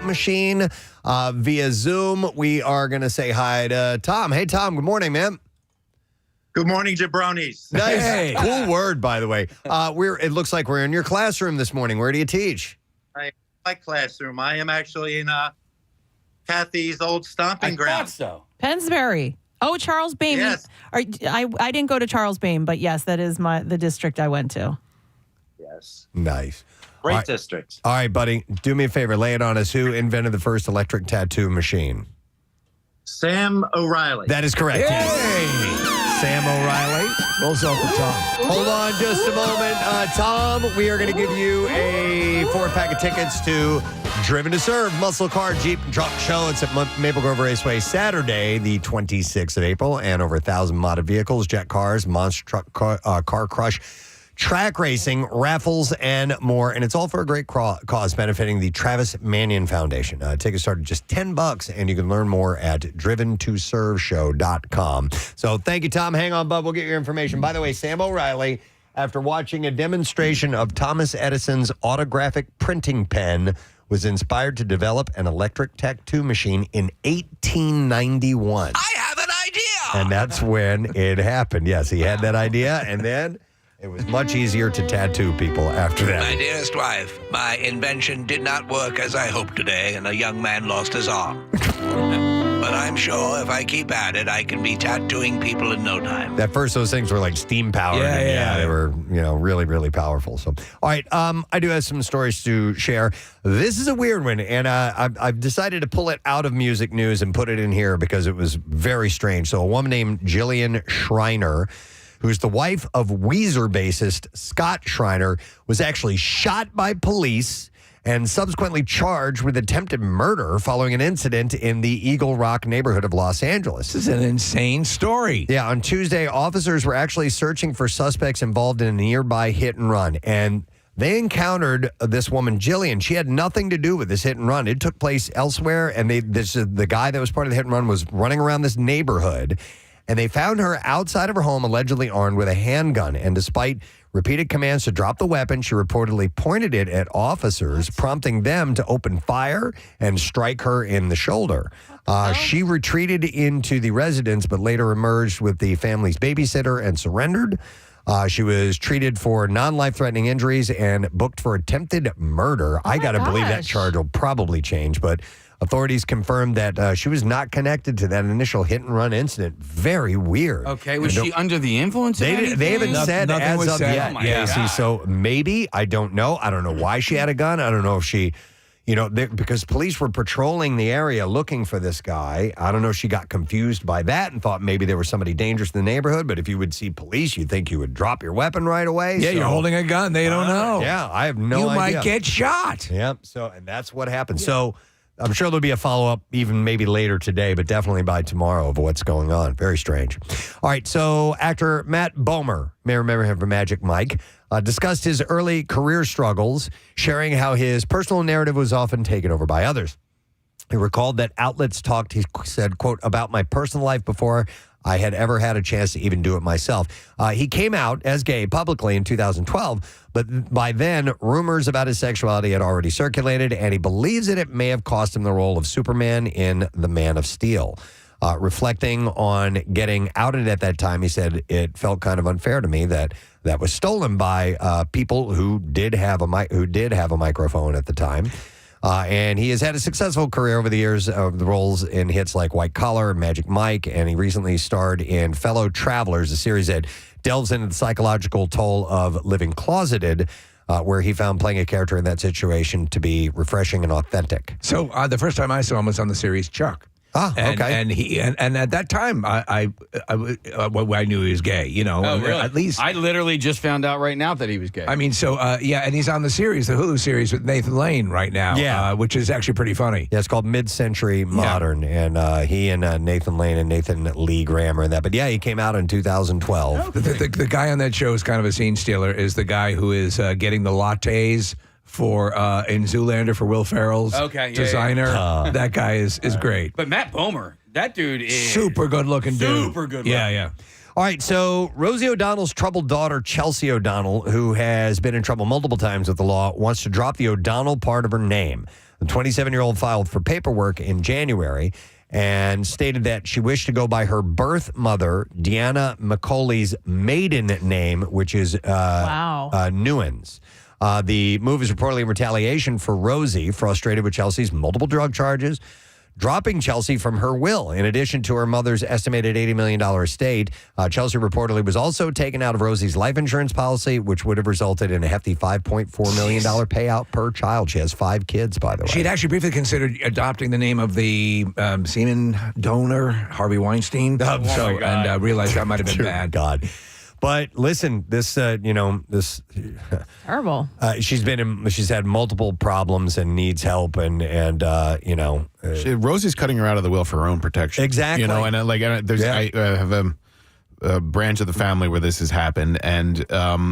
machine via Zoom. We are going to say hi to Tom. Hey, Tom. Good morning, man. Good morning, jabronis. Nice. Hey. Cool word, by the way. It looks like we're in your classroom this morning. Where do you teach? My classroom. I am actually in Kathy's old stomping ground. So. Pensbury. Oh, Charles Bain. Yes. I didn't go to Charles Bain, but yes, that is the district I went to. Yes. Nice. Great district. All right, buddy. Do me a favor. Lay it on us. Who invented the first electric tattoo machine? Sam O'Reilly. That is correct. Yay! Yes. Sam O'Reilly. Rolls off the tongue. Hold on just a moment. Tom, we are going to give you a 4-pack of tickets to Driven to Serve, Muscle Car Jeep and Truck Show. It's at Maple Grove Raceway Saturday, the 26th of April, and over 1,000 modded vehicles, jet cars, monster truck car crush, track racing, raffles, and more. And it's all for a great cause benefiting the Travis Manion Foundation. Tickets start at just $10, and you can learn more at driventoserveshow.com. So thank you, Tom. Hang on, bud. We'll get your information. By the way, Sam O'Reilly, after watching a demonstration of Thomas Edison's autographic printing pen, was inspired to develop an electric tattoo machine in 1891. I have an idea! And that's when it happened. Yes, he had that idea, and then it was much easier to tattoo people after that. My dearest wife, my invention did not work as I hoped today, and a young man lost his arm. But I'm sure if I keep at it, I can be tattooing people in no time. At first, those things were like steam powered. Yeah. They were, really, really powerful. So, all right, I do have some stories to share. This is a weird one, and I've decided to pull it out of music news and put it in here because it was very strange. So, a woman named Jillian Schreiner, who's the wife of Weezer bassist Scott Schreiner, was actually shot by police and subsequently charged with attempted murder following an incident in the Eagle Rock neighborhood of Los Angeles. This is an insane story. Yeah, on Tuesday, officers were actually searching for suspects involved in a nearby hit and run, and they encountered this woman, Jillian. She had nothing to do with this hit and run. It took place elsewhere, and the guy that was part of the hit and run was running around this neighborhood, and they found her outside of her home, allegedly armed with a handgun. And despite repeated commands to drop the weapon, she reportedly pointed it at officers, prompting them to open fire and strike her in the shoulder. She retreated into the residence, but later emerged with the family's babysitter and surrendered. She was treated for non-life-threatening injuries and booked for attempted murder. I got to believe that charge will probably change, but authorities confirmed that she was not connected to that initial hit-and-run incident. Very weird. Okay, was she under the influence of anything? They haven't said as of yet. Oh my God. So maybe, I don't know. I don't know why she had a gun. I don't know if she, because police were patrolling the area looking for this guy. I don't know if she got confused by that and thought maybe there was somebody dangerous in the neighborhood. But if you would see police, you'd think you would drop your weapon right away. Yeah, you're holding a gun. They don't know. Yeah, I have no idea. You might get shot. Yep. So, and that's what happened. Yeah. So, I'm sure there'll be a follow-up even maybe later today, but definitely by tomorrow of what's going on. Very strange. All right, so actor Matt Bomer, may remember him from Magic Mike, discussed his early career struggles, sharing how his personal narrative was often taken over by others. He recalled that outlets talked, he said, quote, about my personal life before I had ever had a chance to even do it myself. He came out as gay publicly in 2012, but by then, rumors about his sexuality had already circulated, and he believes that it may have cost him the role of Superman in The Man of Steel. Reflecting on getting outed at that time, he said, it felt kind of unfair to me that was stolen by people who did have a microphone at the time. And he has had a successful career over the years of the roles in hits like White Collar and Magic Mike, and he recently starred in Fellow Travelers, a series that delves into the psychological toll of living closeted, where he found playing a character in that situation to be refreshing and authentic. So the first time I saw him was on the series Chuck. Okay. And at that time, I knew he was gay. Oh, really? At least I literally just found out right now that he was gay. I mean, and he's on the Hulu series with Nathan Lane right now, which is actually pretty funny. Yeah, it's called Mid-Century Modern, and he and Nathan Lane and Nathan Lee Graham are in that. But yeah, he came out in 2012. The guy on that show is kind of a scene stealer. Is the guy who is getting the lattes for in Zoolander for Will Ferrell's designer. That guy is great. But Matt Bomer, that dude is super good looking dude. Super good looking. Yeah. All right, so Rosie O'Donnell's troubled daughter, Chelsea O'Donnell, who has been in trouble multiple times with the law, wants to drop the O'Donnell part of her name. The 27-year-old filed for paperwork in January and stated that she wished to go by her birth mother, Deanna McCauley's maiden name, which is Neumann. The move is reportedly in retaliation for Rosie, frustrated with Chelsea's multiple drug charges, dropping Chelsea from her will. In addition to her mother's estimated $80 million estate, Chelsea reportedly was also taken out of Rosie's life insurance policy, which would have resulted in a hefty $5.4 million payout per child. She has 5 kids, by the way. She had actually briefly considered adopting the name of the semen donor, Harvey Weinstein, and realized that might have been bad. God. But listen, this this terrible. She's had multiple problems and needs help, and Rosie's cutting her out of the will for her own protection. Exactly. I have a branch of the family where this has happened, and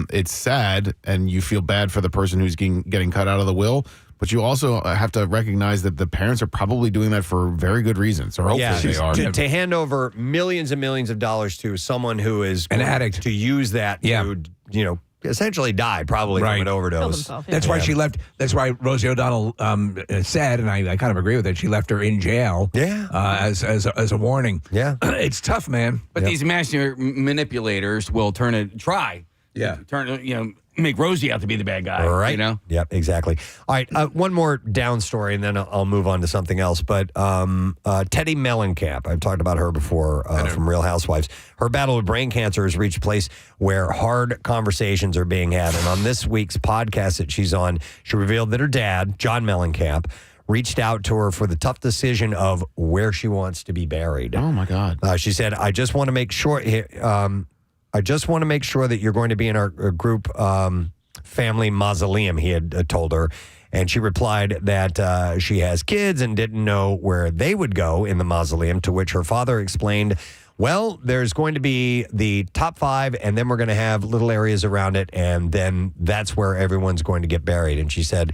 it's sad, and you feel bad for the person who's getting cut out of the will. But you also have to recognize that the parents are probably doing that for very good reasons, or hopefully they are. To hand over millions and millions of dollars to someone who is an addict, to use that to, essentially die probably from an overdose. That's why she left. That's why Rosie O'Donnell said, and I kind of agree with it, she left her in jail as a warning. Yeah. It's tough, man. But these master manipulators will make Rosie out to be the bad guy. Right. Yep, exactly. All right, one more down story, and then I'll move on to something else. But Teddy Mellencamp, I've talked about her before from Real Housewives. Her battle with brain cancer has reached a place where hard conversations are being had. And on this week's podcast that she's on, she revealed that her dad, John Mellencamp, reached out to her for the tough decision of where she wants to be buried. Oh, my God. She said, I just want to make sure... I just want to make sure that you're going to be in our group family mausoleum, he had told her. And she replied that she has kids and didn't know where they would go in the mausoleum, to which her father explained, well, there's going to be the top 5, and then we're going to have little areas around it, and then that's where everyone's going to get buried. And she said,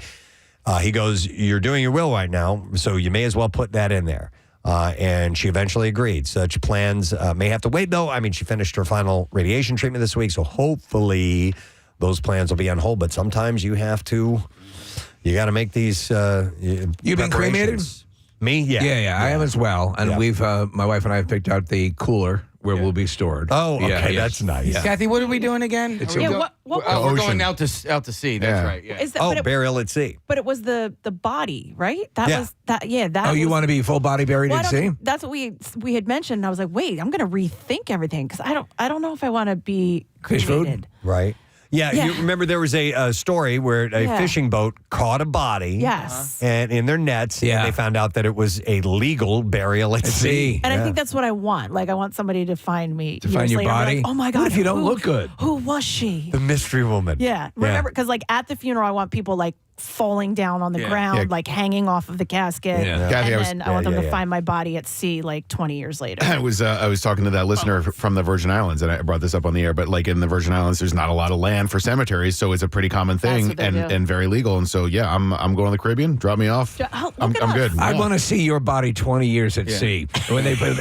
he goes, you're doing your will right now, so you may as well put that in there. And she eventually agreed. Such plans may have to wait, though. I mean, she finished her final radiation treatment this week, so hopefully those plans will be on hold. But sometimes you got to make these. You've been cremated? Me? Yeah. Yeah, I am as well. And we've, my wife and I have picked out the cooler where we'll be stored. Oh, okay, that's nice. Yeah. Kathy, what are we doing again? We're going out to sea. That's right. Yeah. Burial at sea. But it was the body, right? Was that. Yeah, that. You want to be full body buried at sea? That's what we had mentioned. And I was like, wait, I'm going to rethink everything because I don't know if I want to be cremated. Fish food, right? Yeah, you remember there was a story where a fishing boat caught a body. Yes. And in their nets, and they found out that it was a legal burial at sea. And I think that's what I want. Like, I want somebody to find me. To find your body? Like, oh, my God. What if you don't look good? Who was she? The mystery woman. Yeah. Remember, because, like, at the funeral, I want people, like, falling down on the ground, like hanging off of the casket. Yeah. And then I want them to find my body at sea like 20 years later. I was talking to that listener from the Virgin Islands, and I brought this up on the air, but like in the Virgin Islands, there's not a lot of land for cemeteries, so it's a pretty common thing and very legal. And so, I'm going to the Caribbean. Drop me off. I'm good. I want to see your body 20 years at sea. When they put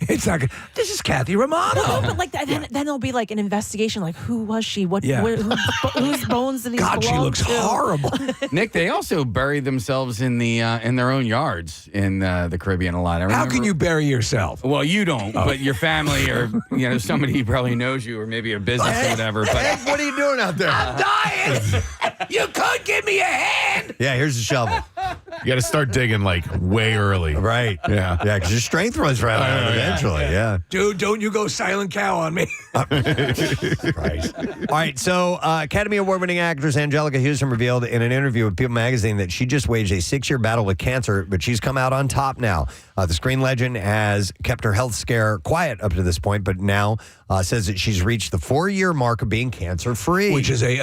it's not good. This is Kathy Romano. No, but like then there'll be like an investigation, like who was she? Whose bones did these God, she looks horrible. Nick, they also bury themselves in their own yards in the Caribbean a lot. How can you bury yourself? Well, you don't, but your family or somebody who probably knows you or maybe a business or whatever. But what are you doing out there? I'm dying. You could give me a hand. Yeah, here's a shovel. You got to start digging like way early. Right. Yeah, because your strength runs right out eventually. Yeah. Dude, don't you go silent cow on me. Right. All right, so Academy Award-winning actress Angelica Houston revealed in an interview with People magazine that she just waged a 6-year battle with cancer, but she's come out on top now. The screen legend has kept her health scare quiet up to this point, but now says that she's reached the 4-year mark of being cancer-free. Which is a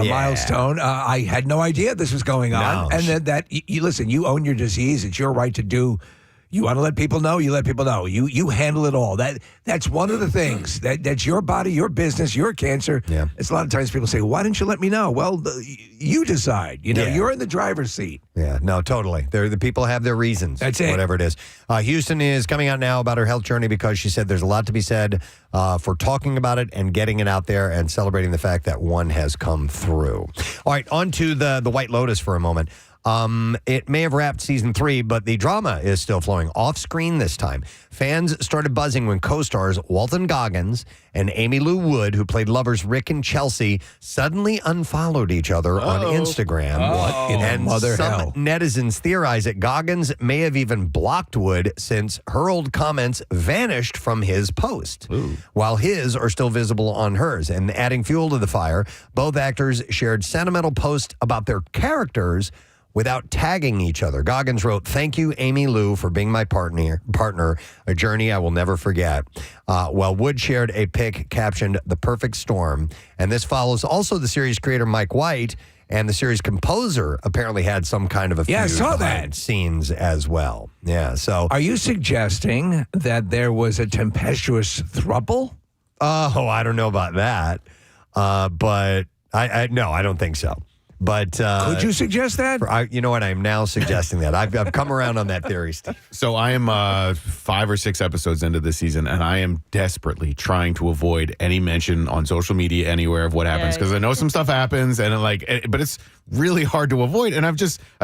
milestone. I had no idea this was going on. No. And that you listen, you own your disease. It's your right to do. You want to let people know, you let people know. You handle it all. That's one of the things. That's your body, your business, your cancer. Yeah. It's a lot of times people say, why didn't you let me know? Well, you decide. You're in the driver's seat. Yeah, no, totally. The people have their reasons. That's it. Whatever it is. Houston is coming out now about her health journey because she said there's a lot to be said for talking about it and getting it out there and celebrating the fact that one has come through. All right, on to the White Lotus for a moment. It may have wrapped season 3, but the drama is still flowing off screen this time. Fans started buzzing when co-stars Walton Goggins and Amy Lou Wood, who played lovers Rick and Chelsea, suddenly unfollowed each other on Instagram. What in the And mother some hell? netizens theorize that Goggins may have even blocked Wood since her old comments vanished from his post, while his are still visible on hers. And adding fuel to the fire, both actors shared sentimental posts about their characters without tagging each other. Goggins wrote, "Thank you, Amy Lou, for being my partner, a journey I will never forget." While Wood shared a pic captioned "The Perfect Storm." And this follows also the series creator Mike White, and the series composer apparently had some kind of a Yeah, I feud saw behind that. scenes as well. Yeah, so. Are you suggesting that there was a tempestuous throuple? Oh, I don't know about that. But no, I don't think so. But Could you suggest that? you know what? I am now suggesting that. I've come around on that theory, Steve. So I am 5 or 6 episodes into the season, and I am desperately trying to avoid any mention on social media anywhere of what happens, because I know some stuff happens, and but it's really hard to avoid. And I've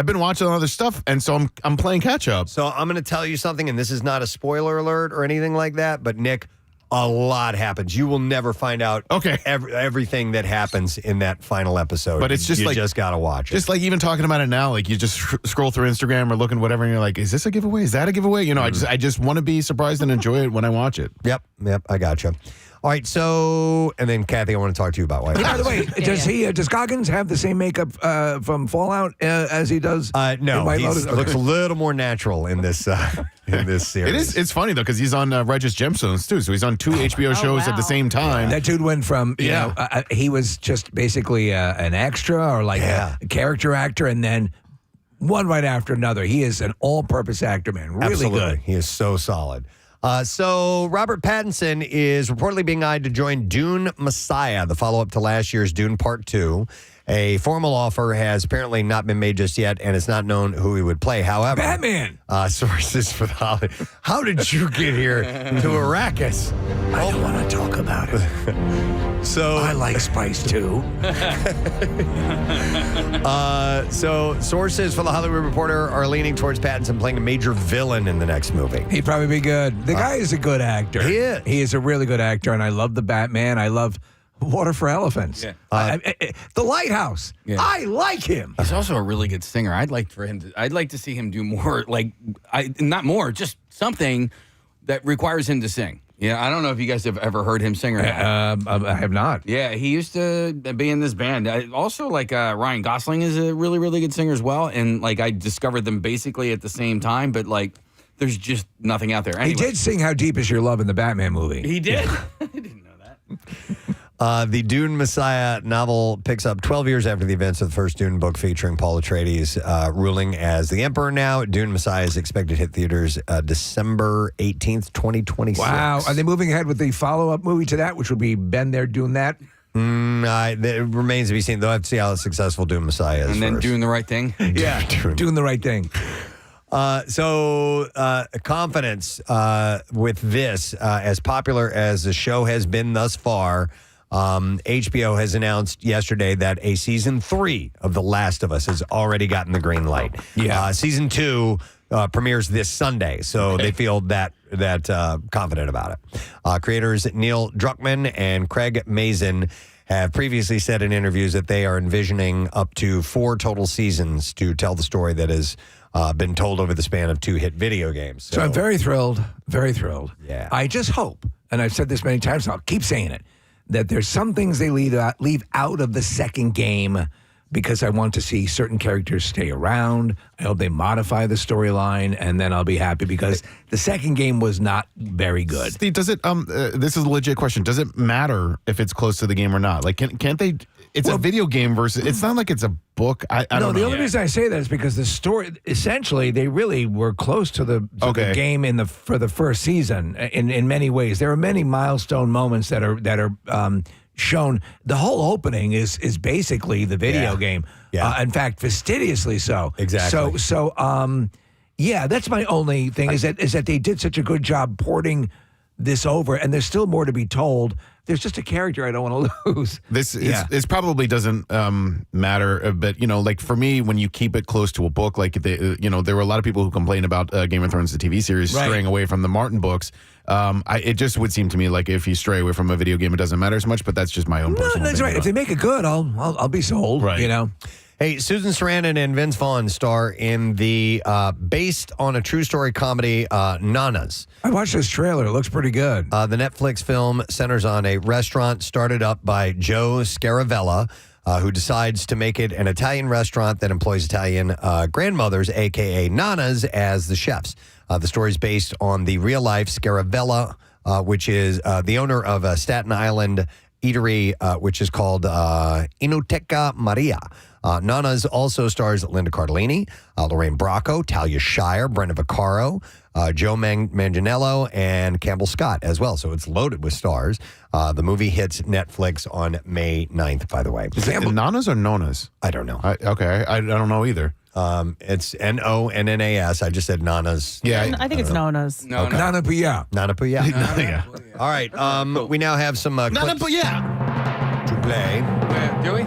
been watching other stuff, and so I'm playing catch up. So I'm going to tell you something, and this is not a spoiler alert or anything like that, but Nick, a lot happens. You will never find out everything that happens in that final episode. But it's just you like, just got to watch it. Just like even talking about it now, like you just scroll through Instagram or looking whatever, and you're like, is this a giveaway? Is that a giveaway? You know, I just want to be surprised and enjoy it when I watch it. Yep, I gotcha. All right, so, and then Kathy, I want to talk to you about why. By the way, does Goggins have the same makeup from Fallout as he does? No, in White he Lotus? looks a little more natural in this series. It's funny though, because he's on Righteous Gemstones too, so he's on 2 HBO shows at the same time. That dude went from he was just basically an extra or like a character actor, and then one right after another. He is an all-purpose actor, man. Really Absolutely. good. He is so solid. So Robert Pattinson is reportedly being eyed to join Dune Messiah, the follow-up to last year's Dune Part 2. A formal offer has apparently not been made just yet, and it's not known who he would play. However, Batman. Sources for the holiday. How did you get here to Arrakis? I don't want to talk about it. So I like spice too. So sources for the Hollywood Reporter are leaning towards Pattinson playing a major villain in the next movie. He'd probably be good. The guy is a good actor. He is. He is a really good actor, and I love the Batman. I love Water for Elephants. Yeah. The Lighthouse. Yeah. I like him. He's also a really good singer. I'd like to see him do more, not more, just something that requires him to sing. Yeah, I don't know if you guys have ever heard him sing or not. I have not. Yeah, he used to be in this band. Also, Ryan Gosling is a really, really good singer as well. And I discovered them basically at the same time, but there's just nothing out there. Anyway. He did sing "How Deep Is Your Love" in the Batman movie. He did. I didn't know that. The Dune Messiah novel picks up 12 years after the events of the first Dune book, featuring Paul Atreides ruling as the Emperor now. Dune Messiah is expected to hit theaters December 18th, 2026. Wow. Are they moving ahead with the follow-up movie to that, which will be Ben there doing that? It remains to be seen. They'll have to see how successful Dune Messiah is And then first. doing the right thing. Yeah, doing the right thing. Confidence with this, as popular as the show has been thus far, HBO has announced yesterday that a season 3 of The Last of Us has already gotten the green light. Yeah. Season 2 premieres this Sunday, so they feel that confident about it. Creators Neil Druckmann and Craig Mazin have previously said in interviews that they are envisioning up to 4 total seasons to tell the story that has been told over the span of 2 hit video games. So I'm very thrilled, very thrilled. Yeah. I just hope, and I've said this many times, and I'll keep saying it, that there's some things they leave out of the second game because I want to see certain characters stay around. I hope they modify the storyline, and then I'll be happy because the second game was not very good. Steve, does it? This is a legit question. Does it matter if it's close to the game or not? Can't they? It's a video game versus. It's not like it's a book. I don't know. The only reason I say that is because the story, essentially, they really were close to the game for the first season in many ways. There are many milestone moments that are shown. The whole opening is basically the video game. Yeah. In fact, fastidiously so. Exactly. So, that's my only thing is that they did such a good job porting this over, and there's still more to be told. There's just a character I don't want to lose. This probably doesn't matter, but like for me, when you keep it close to a book, like there were a lot of people who complain about Game of Thrones, the TV series, straying away from the Martin books. It just would seem to me like if you stray away from a video game, it doesn't matter as much. But that's just my own personal. That's right. If they make it good, I'll be sold. Right. Hey, Susan Sarandon and Vince Vaughn star in the based on a true story comedy Nanas. I watched this trailer. It looks pretty good. The Netflix film centers on a restaurant started up by Joe Scaravella, who decides to make it an Italian restaurant that employs Italian grandmothers, a.k.a. Nanas, as the chefs. The story is based on the real-life Scaravella, which is the owner of a Staten Island eatery, which is called Inoteca Maria. Nanas also stars Linda Cardellini, Lorraine Bracco, Talia Shire, Brenda Vaccaro, Joe Manganiello, and Campbell Scott as well. So it's loaded with stars. The movie hits Netflix on May 9th, by the way. Is it Nanas or Nonas? I don't know. I don't know either. It's Nonnas. I just said Nanas. Yeah, I think it's Nona's. Nana Pia. Nana Puya. All right. We now have some clips to play. Do we?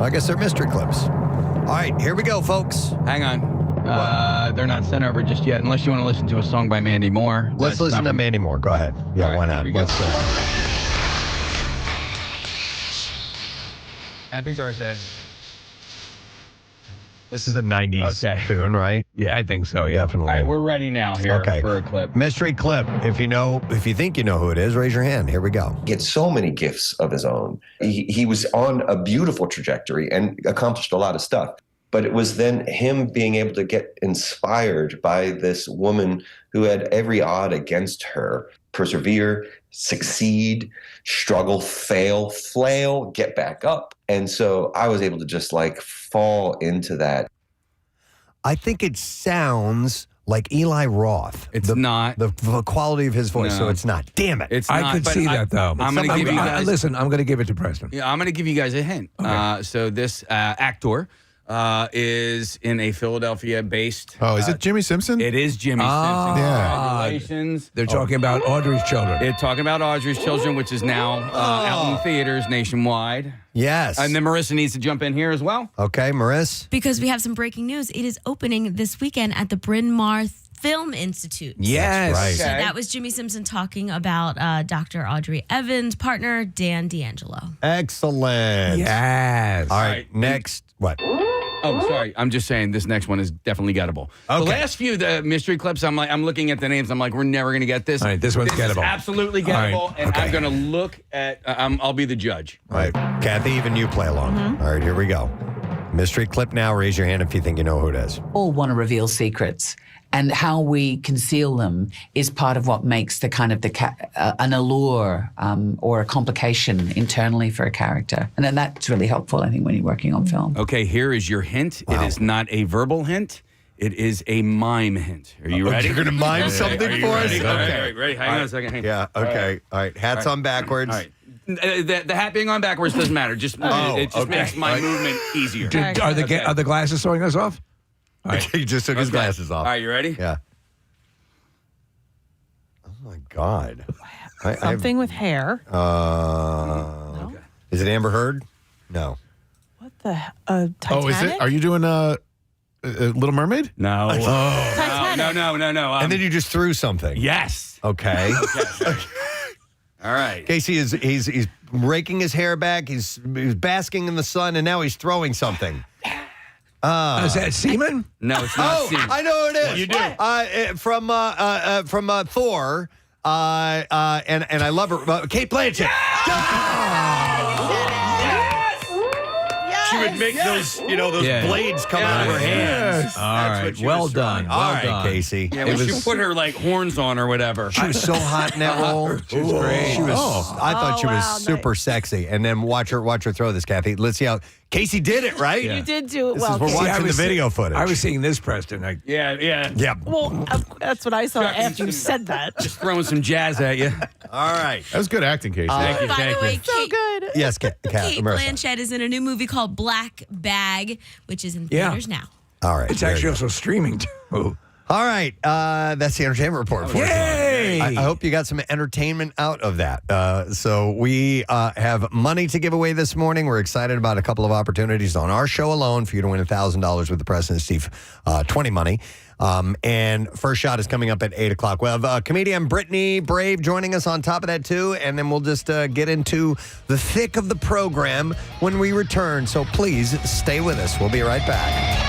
I guess they're mystery clips. All right, here we go, folks. Hang on. They're not sent over just yet, unless you want to listen to a song by Mandy Moore. Let's listen to Mandy Moore. Go ahead. Yeah, right, why not? here we go. Let's Happy Thursday. This is a 90s tune, right? Yeah, I think so. Yeah. Definitely. All right, we're ready now here for a clip. Mystery clip. If you think you know who it is, raise your hand. Here we go. He had so many gifts of his own. He was on a beautiful trajectory and accomplished a lot of stuff. But it was then him being able to get inspired by this woman who had every odd against her, persevere, succeed, struggle, fail, flail, get back up. And so I was able to just fall into that. I think it sounds like Eli Roth. It's not. The quality of his voice, so it's not. Damn it. It's I not, could but see that, though. I'm going to give you guys. Listen, I'm going to give it to Preston. Yeah, I'm going to give you guys a hint. Okay. So this actor is in a Philadelphia-based. Oh, is it Jimmy Simpson? It is Jimmy Simpson. Yeah. Congratulations. They're talking about Audrey's Children. They're talking about Audrey's Children, which is now out in theaters nationwide. Yes. And then Marissa needs to jump in here as well. Okay, Maris. Because we have some breaking news. It is opening this weekend at the Bryn Mawr Film Institute. Yes. That's right. So that was Jimmy Simpson talking about Dr. Audrey Evans' partner, Dan D'Angelo. Excellent. Yes. All right, next. What? Oh, sorry. I'm just saying this next one is definitely gettable. Okay. The last few the mystery clips, I'm looking at the names. I'm like, we're never going to get this. All right, this one's Is gettable. absolutely All right, gettable, and okay. I'm going to look at. I'll be the judge. All right, Kathy, even you play along. All right, here we go. Mystery clip now. Raise your hand if you think you know who it is. All want to reveal secrets, and how we conceal them is part of what makes the kind of an allure or a complication internally for a character, and then that's really helpful, I think, when you're working on film. Okay, here is your hint. Wow. It is not a verbal hint. It is a mime hint. Are you ready? You're going to mime something Are you for ready? us? Okay, ready. Hang on a second. Hang on. Yeah, okay. All right. Hats on backwards. All right. The hat being on backwards doesn't matter. Just it just makes my movement easier. Are the glasses throwing us off? All right. He just took his glasses off. All right, you ready? Yeah. Oh, my God. Something with hair. Is it Amber Heard? No. What the? Titanic? Oh, is it? Are you doing Little Mermaid? No. Titanic. No. And then you just threw something. Yes. Okay. All right. Casey he's raking his hair back. He's basking in the sun, and now he's throwing something. Is that semen? No, it's not. Semen. I know who it is. You do. From Thor. And I love her. Kate Blanchett. She would make those blades come out of her hands. All right. Well done. All right, Casey. Yeah, when she put her horns on or whatever. She was so hot in that role. She was great. She was. I thought she was super sexy. And then watch her throw this, Kathy. Let's see how Casey did it. Right? You did do it This well. is, we're Casey. watching the video footage. I was seeing this, Preston. Yeah. Well, that's what I saw after you said that. Just throwing some jazz at you. All right. That was good acting, Casey. Thank you. By the way, So good. Yes, Kate Marissa. Blanchett is in a new movie called Black Bag, which is in theaters now. All right. It's there actually you go. also streaming too. All right. That's the entertainment report for you. Yay! I hope you got some entertainment out of that. So we have money to give away this morning. We're excited about a couple of opportunities on our show alone for you to win $1,000 with the Preston and Steve 20 money. And first shot is coming up at 8 o'clock. We'll have comedian Brittany Brave joining us on top of that, too. And then we'll just get into the thick of the program when we return. So please stay with us. We'll be right back.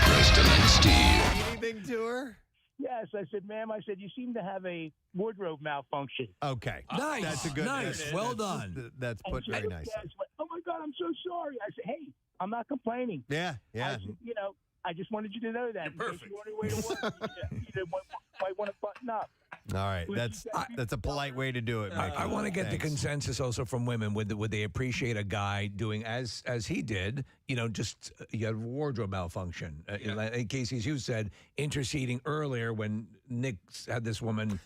Preston and Steve. Anything to her? Yes, I said, ma'am, you seem to have a wardrobe malfunction. Okay. Nice. That's a good Nice. Well done. That's put very nice. Oh, my God, I'm so sorry. I said, hey, I'm not complaining. Yeah. I said, I just wanted you to know that. You're perfect. In case you want to way to work, you might want to button up. All right. That's a polite way to do it, Mickey. I want to get the consensus also from women. Would they appreciate a guy doing as he did? Just you had wardrobe malfunction. In Casey, as you said, interceding earlier when Nick had this woman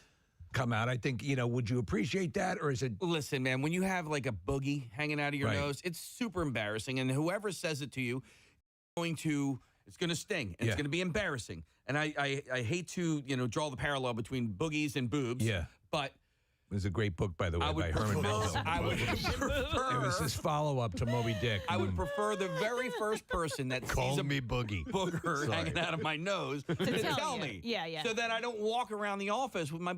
come out. I think would you appreciate that, or is it? Listen, man, when you have like a boogie hanging out of your nose, it's super embarrassing, and whoever says it to you, it's going to sting, and it's going to be embarrassing. And I hate to draw the parallel between boogies and boobs. Yeah, but it was a great book, by the way, by Herman Melville. I would prefer. It was his follow-up to Moby Dick. I would prefer the very first person that sees a booger hanging out of my nose to tell me. Yeah. So that I don't walk around the office with my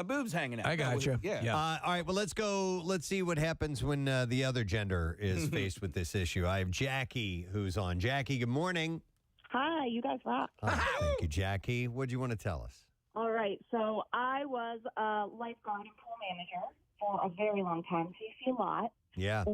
boobs hanging out. I got you. Yeah. All right. Well, let's go. Let's see what happens when the other gender is faced with this issue. I have Jackie who's on. Jackie, good morning. Hi, you guys rock. Thank you, Jackie. What do you want to tell us? All right, so I was a lifeguard and pool manager for a very long time, so you see a lot. Yeah.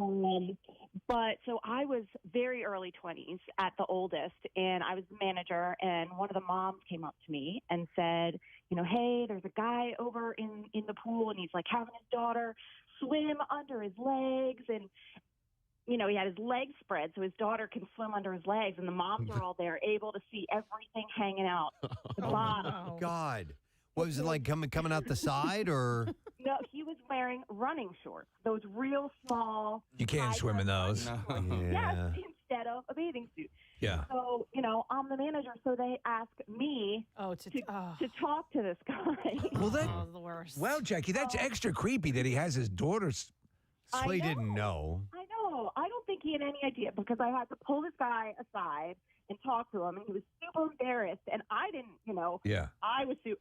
But so I was very early 20s at the oldest, and I was the manager, and one of the moms came up to me and said, hey, there's a guy over in the pool, and he's like having his daughter swim under his legs, and he had his legs spread so his daughter can swim under his legs, and the moms are all there able to see everything hanging out the bottom. Oh, God. What was it like coming out the side, or? No, he was wearing running shorts, those real small. You can't swim in those. Yeah. Yes, instead of a bathing suit. Yeah. So, I'm the manager, so they ask me to talk to this guy. Well, the worst. Well, Jackie, that's extra creepy that he has his daughter's. So he didn't know. I know. I don't think he had any idea because I had to pull this guy aside and talk to him, and he was super embarrassed, and I didn't, Yeah.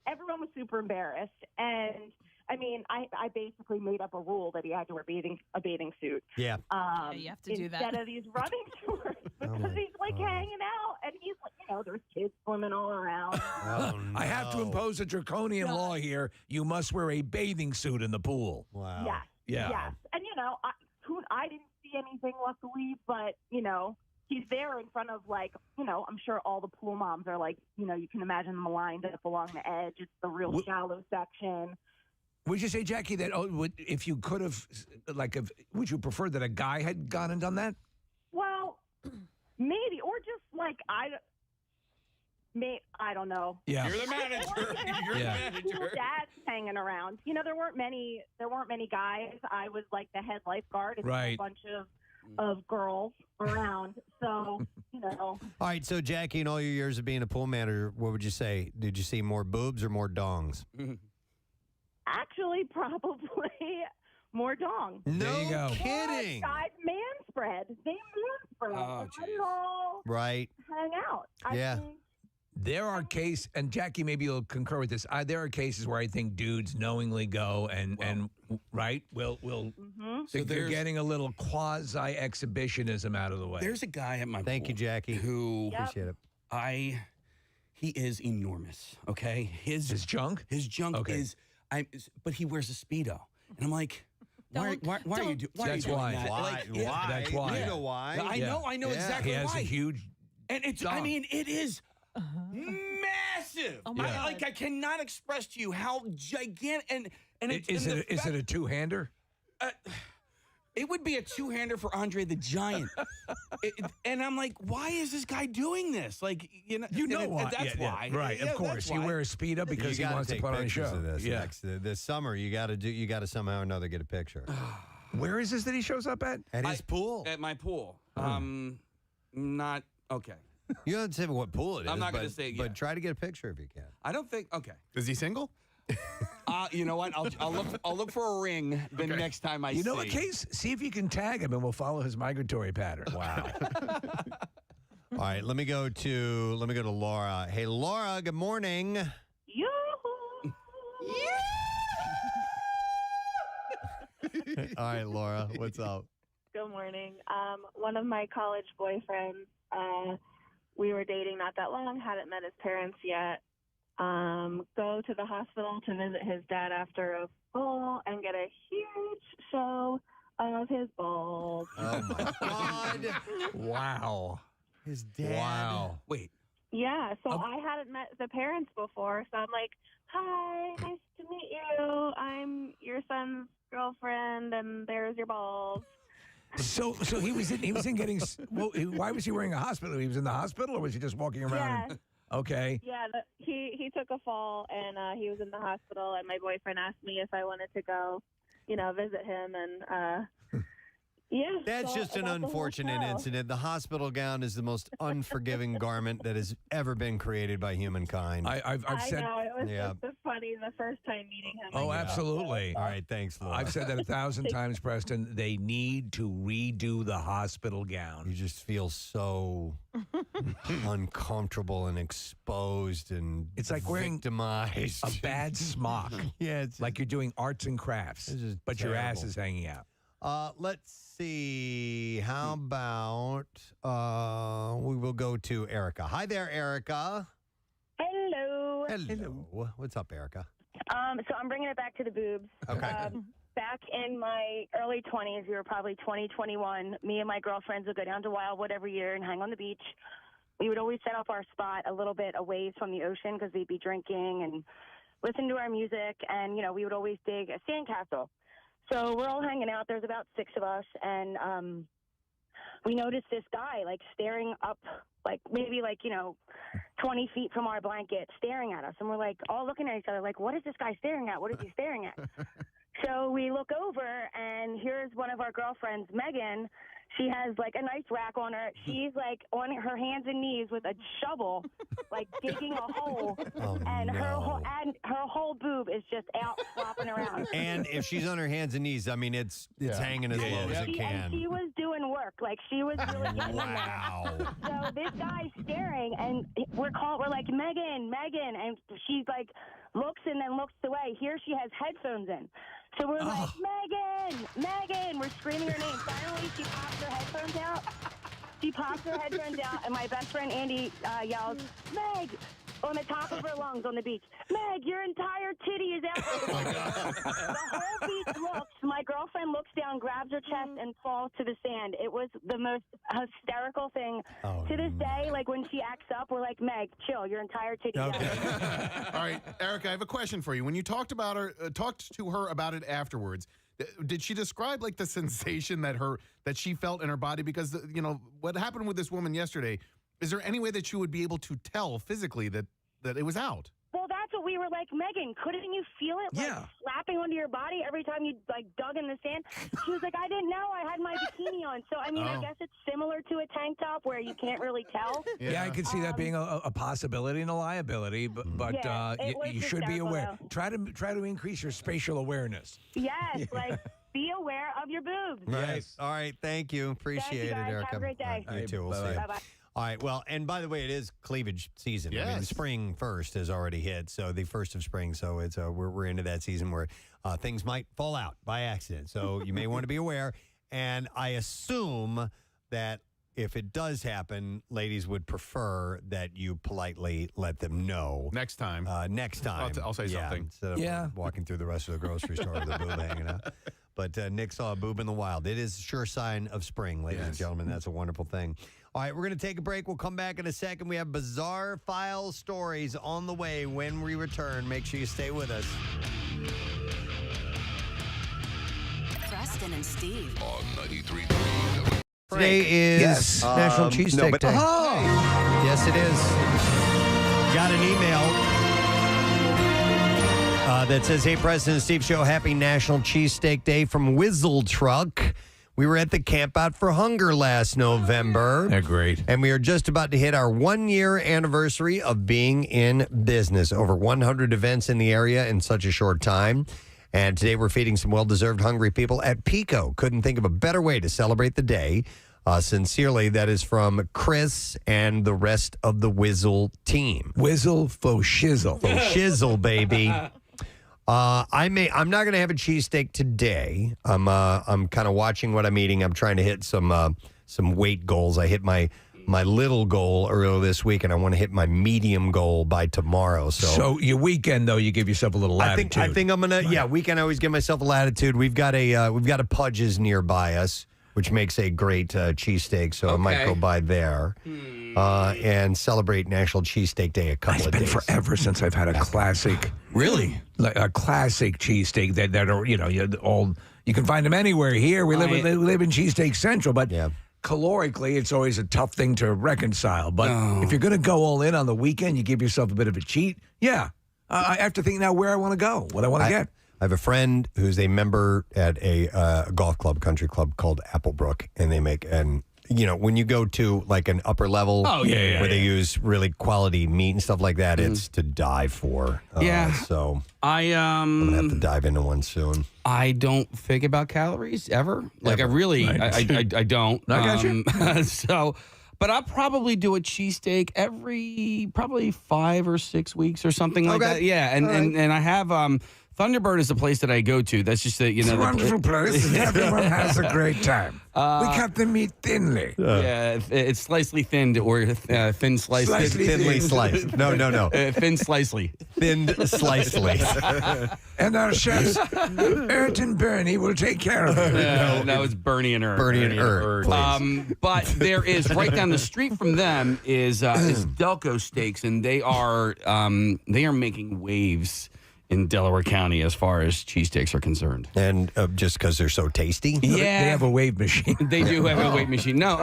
everyone was super embarrassed, and I mean, I basically made up a rule that he had to wear a bathing suit. Yeah. You have to do that. Instead of these running shorts because he's like hanging out, and he's like, there's kids swimming all around. Oh, no. I have to impose a draconian law here. You must wear a bathing suit in the pool. Wow. Yes. Yeah. Yes. And, I didn't see anything, luckily, but, he's there in front of, I'm sure all the pool moms are like, you can imagine them lined up along the edge. It's the real shallow section. Would you say, Jackie, that if you could have, would you prefer that a guy had gone and done that? Well, maybe. Or just, I don't know. Yeah. You're the manager. You're the manager. Cool dads hanging around. There weren't many guys. I was like the head lifeguard and right. a bunch of girls around. So, All right, so Jackie, in all your years of being a pool manager, what would you say? Did you see more boobs or more dongs? Actually, probably more dong. No kidding. Guys man spread. They man spread. Oh, and all right. hang out. Yeah. There are cases, and Jackie, maybe you'll concur with this. There are cases where I think dudes knowingly go and right will. Mm-hmm. So they're getting a little quasi exhibitionism out of the way. There's a guy at my Thank pool you, Jackie. who Appreciate it. He is enormous. Okay, his junk. His junk is. But he wears a Speedo, and I'm like, why are you doing that? That's why. Why? That's why. You know why? I know exactly He has why. a huge. And it's. dong. I mean, it is massive. Oh my God. I cannot express to you how gigantic and Is it a two-hander? It would be a two-hander for Andre the Giant. And I'm like, why is this guy doing this? Like, why. That's why. Right, Yeah, of course. that's You why. wear a Speedo because he gotta wants to take put on a pictures show. of this. Yeah. This summer, you got to somehow or another get a picture. Where is this that he shows up at? At his pool. At my pool. Not okay. You don't say what pool it is. I'm not going to say it yet. But try to get a picture if you can. I don't think. Okay. Is he single? You know what? I'll look for a ring the next time I see. You know what, Case? See if you can tag him, and we'll follow his migratory pattern. Wow. All right, let me go to Laura. Hey, Laura. Good morning. All right, Laura. What's up? Good morning. One of my college boyfriends, we were dating not that long, hadn't met his parents yet. Go to the hospital to visit his dad after a fall and get a huge show of his balls. Oh, my God. Wow. His dad. Wow. Wait. Yeah, so I hadn't met the parents before, so I'm like, hi, nice to meet you. I'm your son's girlfriend, and there's your balls. So he was in getting. Well, why was he wearing a hospital? He was in the hospital, or was he just walking around? Yeah. Okay. Yeah, he took a fall, and he was in the hospital, and my boyfriend asked me if I wanted to go, visit him, and yeah. That's just an unfortunate incident. The hospital gown is the most unforgiving garment that has ever been created by humankind. I've said. I know, it was just so funny the first time meeting him. Oh, absolutely. All right, thanks, Laura. I've said that 1,000 times, Preston. They need to redo the hospital gown. You just feel so uncomfortable and exposed, and it's like wearing victimized. A bad smock. Yeah, it's like you're doing arts and crafts, but your ass is hanging out. Let's see. How about we will go to Erica. Hi there, Erica. Hello. Hello. What's up, Erica? So I'm bringing it back to the boobs. Okay. Back in my early 20s, we were probably 20, 21. Me and my girlfriends would go down to Wildwood every year and hang on the beach. We would always set up our spot a little bit away from the ocean because we'd be drinking and listen to our music, and we would always dig a sandcastle. So we're all hanging out. There's about 6 of us, and we noticed this guy, staring up, maybe 20 feet from our blanket, staring at us. And we're, all looking at each other, what is this guy staring at? What is he staring at? So we look over, and here's one of our girlfriends, Megan. She has, a nice rack on her. She's, on her hands and knees with a shovel, digging a hole. And her whole boob is just out flopping around. And if she's on her hands and knees, I mean, it's hanging as low as it can. And she was doing work. She was really getting in there. So this guy's staring, and we're like, Megan. And she's looks and then looks away. Here she has headphones in. So we're like, Megan. We're screaming her name. Finally, she pops her headphones out. And my best friend, Andy, yells, Meg, on the top of her lungs on the beach. Meg, your entire titty is out. The whole beach looks. My girlfriend looks down, grabs her chest, and falls to the sand. It was the most hysterical thing. To this day, when she acts up, we're like, Meg, chill, your entire titty is out. All right, Erica, I have a question for you. When you talked to her about it afterwards, did she describe the sensation that she felt in her body? Because what happened with this woman yesterday. Is there any way that you would be able to tell physically that it was out? Well, that's what we were like, Megan, couldn't you feel it slapping onto your body every time you dug in the sand? She was like, I didn't know, I had my bikini on. So, I mean, I guess it's similar to a tank top where you can't really tell. Yeah, I could see that being a possibility and a liability, but you should be aware. Try to increase your spatial awareness. Yes, be aware of your boobs. Yes. All right, thank you. Appreciate it, Erica. Have a great day. You too. We'll see you. Bye-bye. All right, well, and by the way, it is cleavage season. Yes. I mean, spring first has already hit, so the first of spring. So it's we're into that season where things might fall out by accident. So you may want to be aware. And I assume that if it does happen, ladies would prefer that you politely let them know next time. I'll say something. Instead of walking through the rest of the grocery store with a boob hanging out. But Nick saw a boob in the wild. It is a sure sign of spring, ladies and gentlemen. That's a wonderful thing. All right, we're going to take a break. We'll come back in a second. We have bizarre file stories on the way when we return. Make sure you stay with us. Preston and Steve. On 93.3. Today is National Cheesesteak Day. Yes, it is. Got an email that says, hey, Preston and Steve Show, happy National Cheesesteak Day from Whizzle Truck. We were at the Camp Out for Hunger last November. They're great. And we are just about to hit our 1-year anniversary of being in business. Over 100 events in the area in such a short time. And today we're feeding some well-deserved hungry people at Pico. Couldn't think of a better way to celebrate the day. Sincerely, that is from Chris and the rest of the Whizzle team. Whizzle faux shizzle. Faux shizzle, baby. I'm not going to have a cheesesteak today. I'm kind of watching what I'm eating. I'm trying to hit some weight goals. I hit my little goal earlier this week, and I want to hit my medium goal by tomorrow. So your weekend, though, you give yourself a little latitude. I think I'm gonna. Yeah, weekend I always give myself a latitude. We've got a Pudge's nearby us, which makes a great cheesesteak. So I might go by there and celebrate National Cheesesteak Day a couple of days. It's been forever since I've had a classic. Really? Like a classic cheesesteak that are, you can find them anywhere. Here we live in Cheesesteak Central, but calorically it's always a tough thing to reconcile. But if you're going to go all in on the weekend, you give yourself a bit of a cheat. Yeah. I have to think now where I want to go, what I want to get. I have a friend who's a member at a golf club, country club called Applebrook, and they make when you go to like an upper level where they use really quality meat and stuff like that, it's to die for. So I'm going to have to dive into one soon. I don't think about calories ever. Like I really, I don't. I got you. But I'll probably do a cheesesteak every probably 5 or 6 weeks or something like that. Yeah, and I have Thunderbird is the place that I go to. That's just it's a wonderful place. Everyone has a great time. We cut the meat thinly. It's slicely thinned or thin sliced. Thinly sliced. No. Thin slicely. Thinned slicely. And our chefs, Ert and Bernie, will take care of it. No, it's Bernie and Ert. Bernie and Ert, please. But there is, right down the street from them is Delco Steaks, and they are making waves in Delaware County as far as cheesesteaks are concerned. And just because they're so tasty? Yeah. They have a wave machine. They do have a wave machine. No.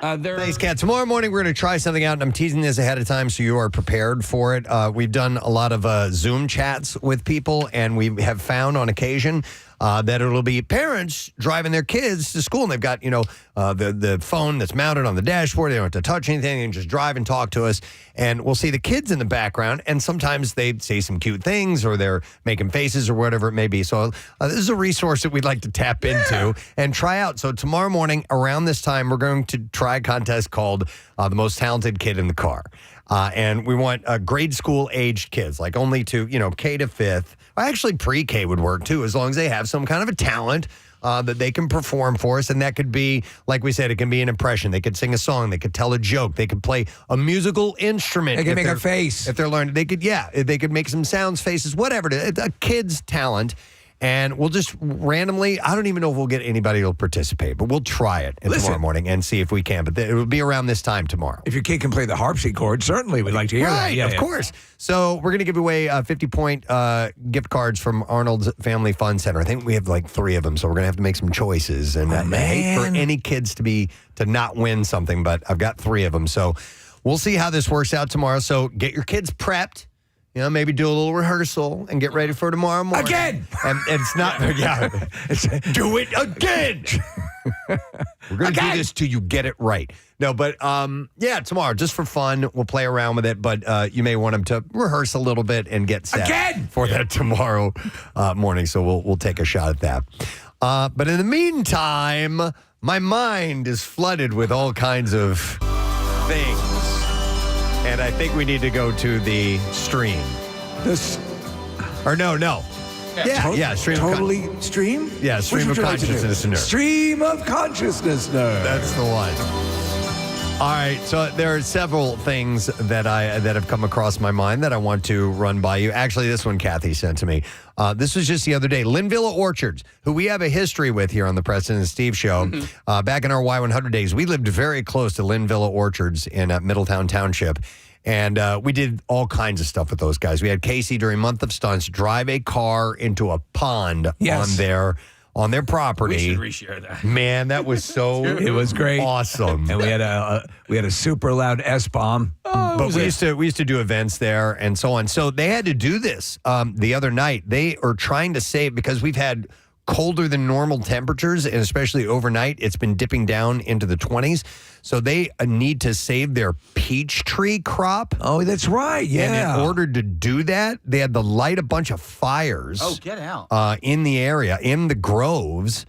Thanks, Kat. Tomorrow morning, we're going to try something out, and I'm teasing this ahead of time so you are prepared for it. We've done a lot of Zoom chats with people, and we have found on occasion that it'll be parents driving their kids to school, and they've got, the phone that's mounted on the dashboard. They don't have to touch anything and just drive and talk to us. And we'll see the kids in the background, and sometimes they say some cute things or they're making faces or whatever it may be. So this is a resource that we'd like to tap into and try out. So tomorrow morning around this time, we're going to try a contest called The Most Talented Kid in the Car. And we want grade school aged kids, like only to, K to 5th. Actually, pre-K would work too, as long as they have some kind of a talent that they can perform for us. And that could be, like we said, it can be an impression. They could sing a song. They could tell a joke. They could play a musical instrument. They could make a face. If they're learning, they could make some sounds, faces, whatever. A kid's talent. And we'll just randomly, I don't even know if we'll get anybody who'll participate, but we'll try it tomorrow morning and see if we can. But it will be around this time tomorrow. If your kid can play the harpsichord, certainly we'd like to hear that. Yeah, of course. So we're going to give away 50-point gift cards from Arnold's Family Fun Center. I think we have like 3 of them, so we're going to have to make some choices. And I hate for any kids to not win something, but I've got 3 of them. So we'll see how this works out tomorrow. So get your kids prepped. Maybe do a little rehearsal and get ready for tomorrow morning. Again! And it's not, do it again! We're going to do this till you get it right. No, but tomorrow, just for fun, we'll play around with it, but you may want them to rehearse a little bit and get set for that tomorrow morning, so we'll take a shot at that. But in the meantime, my mind is flooded with all kinds of things. And I think we need to go to the stream. No. Yeah, stream. Totally stream? Yeah, stream of consciousness. Stream of Consciousnessner. That's the one. All right, so there are several things that have come across my mind that I want to run by you. Actually, this one Kathy sent to me. This was just the other day. Linvilla Orchards, who we have a history with here on the Preston and Steve show. Back in our Y100 days, we lived very close to Linvilla Orchards in Middletown Township. And we did all kinds of stuff with those guys. We had Casey during Month of Stunts drive a car into a pond on their property. We should reshare that. Man, that was so it was great. Awesome. And we had a super loud S-bomb. But we used to do events there and so on. So they had to do this the other night. They are trying to save, because we've had colder than normal temperatures, and especially overnight, it's been dipping down into the 20s. So they need to save their peach tree crop. Oh, that's right. Yeah. And in order to do that, they had to light a bunch of fires. Oh, get out. In the area, in the groves,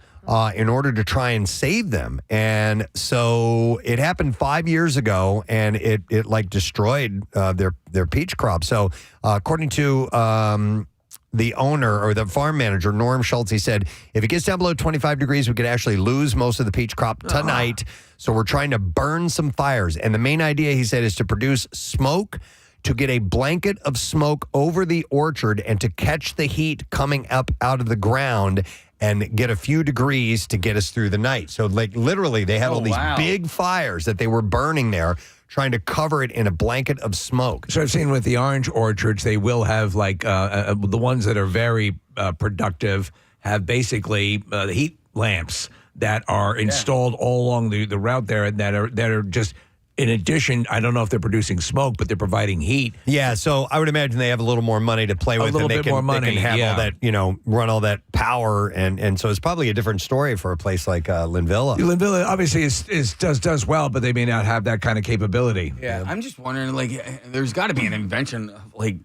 in order to try and save them. And so it happened 5 years ago, and it like destroyed their peach crop. So according to the owner or the farm manager, Norm Schultz, he said, if it gets down below 25 degrees, we could actually lose most of the peach crop tonight. So we're trying to burn some fires. And the main idea, he said, is to produce smoke, to get a blanket of smoke over the orchard and to catch the heat coming up out of the ground and get a few degrees to get us through the night. So like literally they had all these big fires that they were burning there, trying to cover it in a blanket of smoke. So I've seen with the orange orchards, they will have like the ones that are very productive have basically the heat lamps that are installed all along the route there that are just, in addition, I don't know if they're producing smoke, but they're providing heat. Yeah, so I would imagine they have a little more money to play with. A little bit more money, they can have all that, run all that power, and so it's probably a different story for a place like Linvilla. Linvilla obviously does well, but they may not have that kind of capability. Yeah, I'm just wondering, like, there's got to be an invention of, like,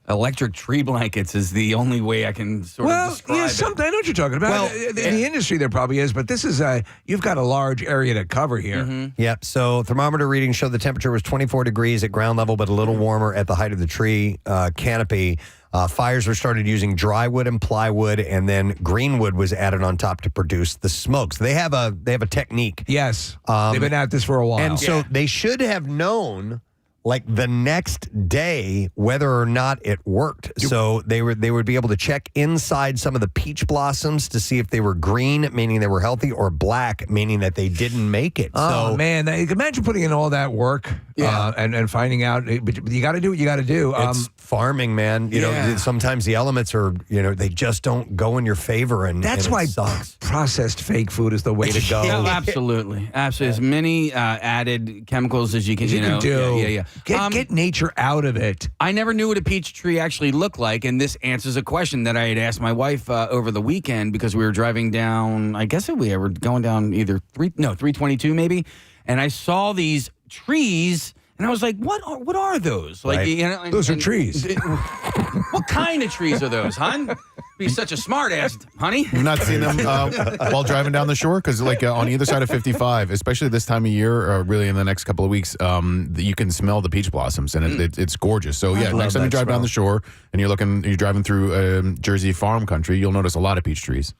electric tree blankets is the only way I can sort of describe it. I know what you're talking about. Well, in the industry, there probably is, but this is you've got a large area to cover here. Mm-hmm. Yep. So thermometer readings showed the temperature was 24 degrees at ground level, but a little warmer at the height of the tree canopy. Fires were started using dry wood and plywood, and then green wood was added on top to produce the smoke. So they have a technique. Yes. They've been at this for a while. And so they should have known, like the next day, whether or not it worked. So they would be able to check inside some of the peach blossoms to see if they were green, meaning they were healthy, or black, meaning that they didn't make it. Oh, so, man. Imagine putting in all that work and finding out. But you got to do what you got to do. It's farming, man. You know, sometimes the elements are, they just don't go in your favor. And that's and why it sucks. Processed fake food is the way to go. Oh, absolutely. Absolutely. As many added chemicals as you can, do. Yeah. Get nature out of it. I never knew what a peach tree actually looked like, and this answers a question that I had asked my wife over the weekend because we were driving down, I guess we were going down either 322 maybe, and I saw these trees, and I was like, what are those? Like, right. Those are trees. What kind of trees are those, hon? Be such a smart ass, honey. You've not seen them while driving down the shore? Because like on either side of 55, especially this time of year, really in the next couple of weeks, you can smell the peach blossoms, and it's gorgeous. So next time you drive down the shore and you're driving through Jersey farm country, you'll notice a lot of peach trees.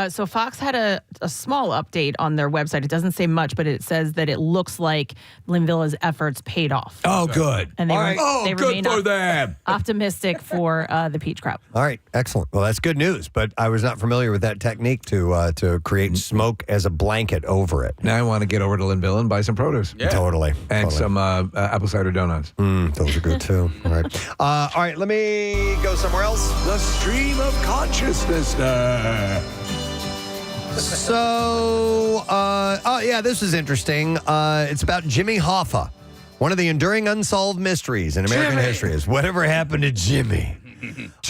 So Fox had a small update on their website. It doesn't say much, but it says that it looks like Linvilla's efforts paid off. Oh, good. And they good remain for them. Optimistic for the peach crop. All right, excellent. Well, that's good news, but I was not familiar with that technique to create smoke as a blanket over it. Now I want to get over to Linvilla and buy some produce. Yeah. Totally. And some apple cider donuts. Those are good too. All right. All right, let me go somewhere else. The stream of consciousness. So, this is interesting. It's about Jimmy Hoffa. One of the enduring unsolved mysteries in American history is whatever happened to Jimmy.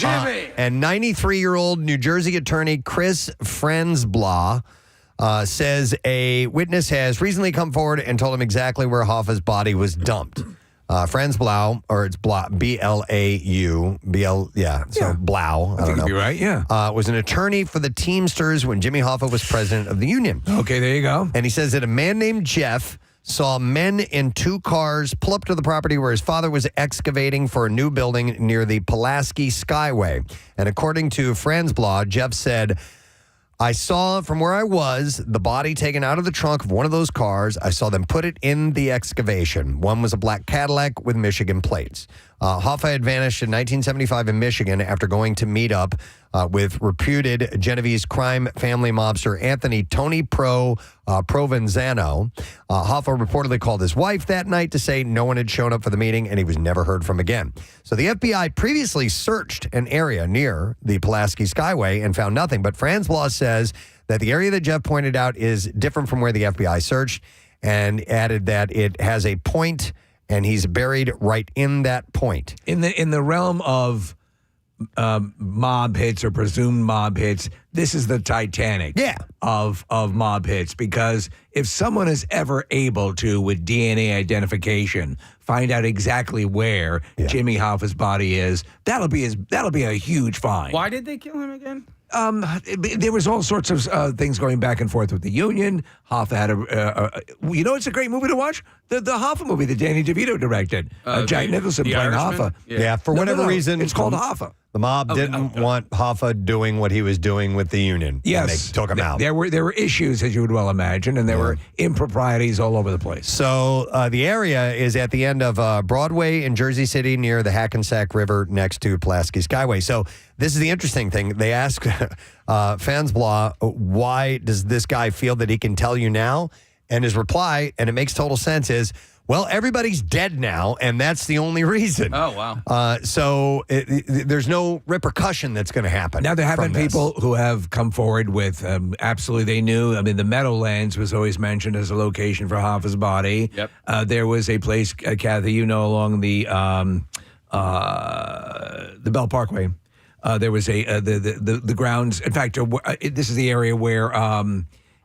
And 93-year-old New Jersey attorney Chris Franzblau says a witness has recently come forward and told him exactly where Hoffa's body was dumped. Franzblau, or it's Blau, B-L-A-U, Blau, I don't know. You're right, yeah. Was an attorney for the Teamsters when Jimmy Hoffa was president of the union. Okay, there you go. And he says that a man named Jeff saw men in two cars pull up to the property where his father was excavating for a new building near the Pulaski Skyway. And according to Franzblau, Jeff said, I saw from where I was the body taken out of the trunk of one of those cars. I saw them put it in the excavation. One was a black Cadillac with Michigan plates. Hoffa had vanished in 1975 in Michigan after going to meet up with reputed Genovese crime family mobster Anthony Tony Provenzano. Hoffa reportedly called his wife that night to say no one had shown up for the meeting and he was never heard from again. So the FBI previously searched an area near the Pulaski Skyway and found nothing. But Franzblau says that the area that Jeff pointed out is different from where the FBI searched and added that it has a point and he's buried right in that point. In the realm of mob hits or presumed mob hits, this is the Titanic of mob hits, because if someone is ever able to, with DNA identification, find out exactly where Jimmy Hoffa's body is, that'll be a huge find. Why did they kill him again? There was all sorts of things going back and forth with the Union. Hoffa had it's a great movie to watch. The Hoffa movie that Danny DeVito directed. Jack Nicholson playing Hoffa. Yeah, for whatever reason. It's called Hoffa. The mob didn't want Hoffa doing what he was doing with the Union. Yes. And they took him out. There were issues, as you would well imagine, and there were improprieties all over the place. So the area is at the end of Broadway in Jersey City near the Hackensack River next to Pulaski Skyway. So this is the interesting thing. They ask Fans Blah, why does this guy feel that he can tell you now? And his reply, and it makes total sense, is, well, everybody's dead now, and that's the only reason. Oh, wow. So there's no repercussion that's going to happen. Now, there have been from this. people who have come forward with absolutely they knew. I mean, the Meadowlands was always mentioned as a location for Hoffa's body. Yep. There was a place, Kathy, along the Bell Parkway. There was the grounds. In fact, this is the area where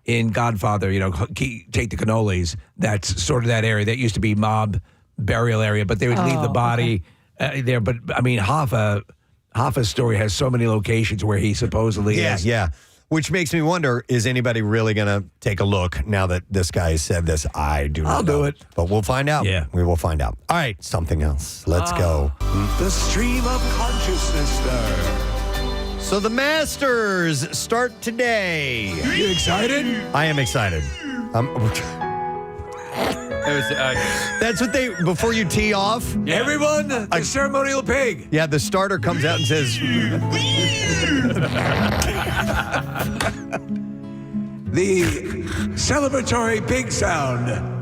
in Godfather, take the cannolis. That's sort of that area. That used to be mob burial area, but they would leave the body there. But I mean, Hoffa's story has so many locations where he supposedly is. Yeah. Which makes me wonder, is anybody really going to take a look now that this guy has said this? I do not I'll do it. But we'll find out. Yeah. We will find out. All right, something else. Let's go. The stream of consciousness. So the Masters start today. You excited? I am excited. That's what they, before you tee off. Yeah. Everyone, the ceremonial pig. Yeah, the starter comes out and says, the celebratory pig sound.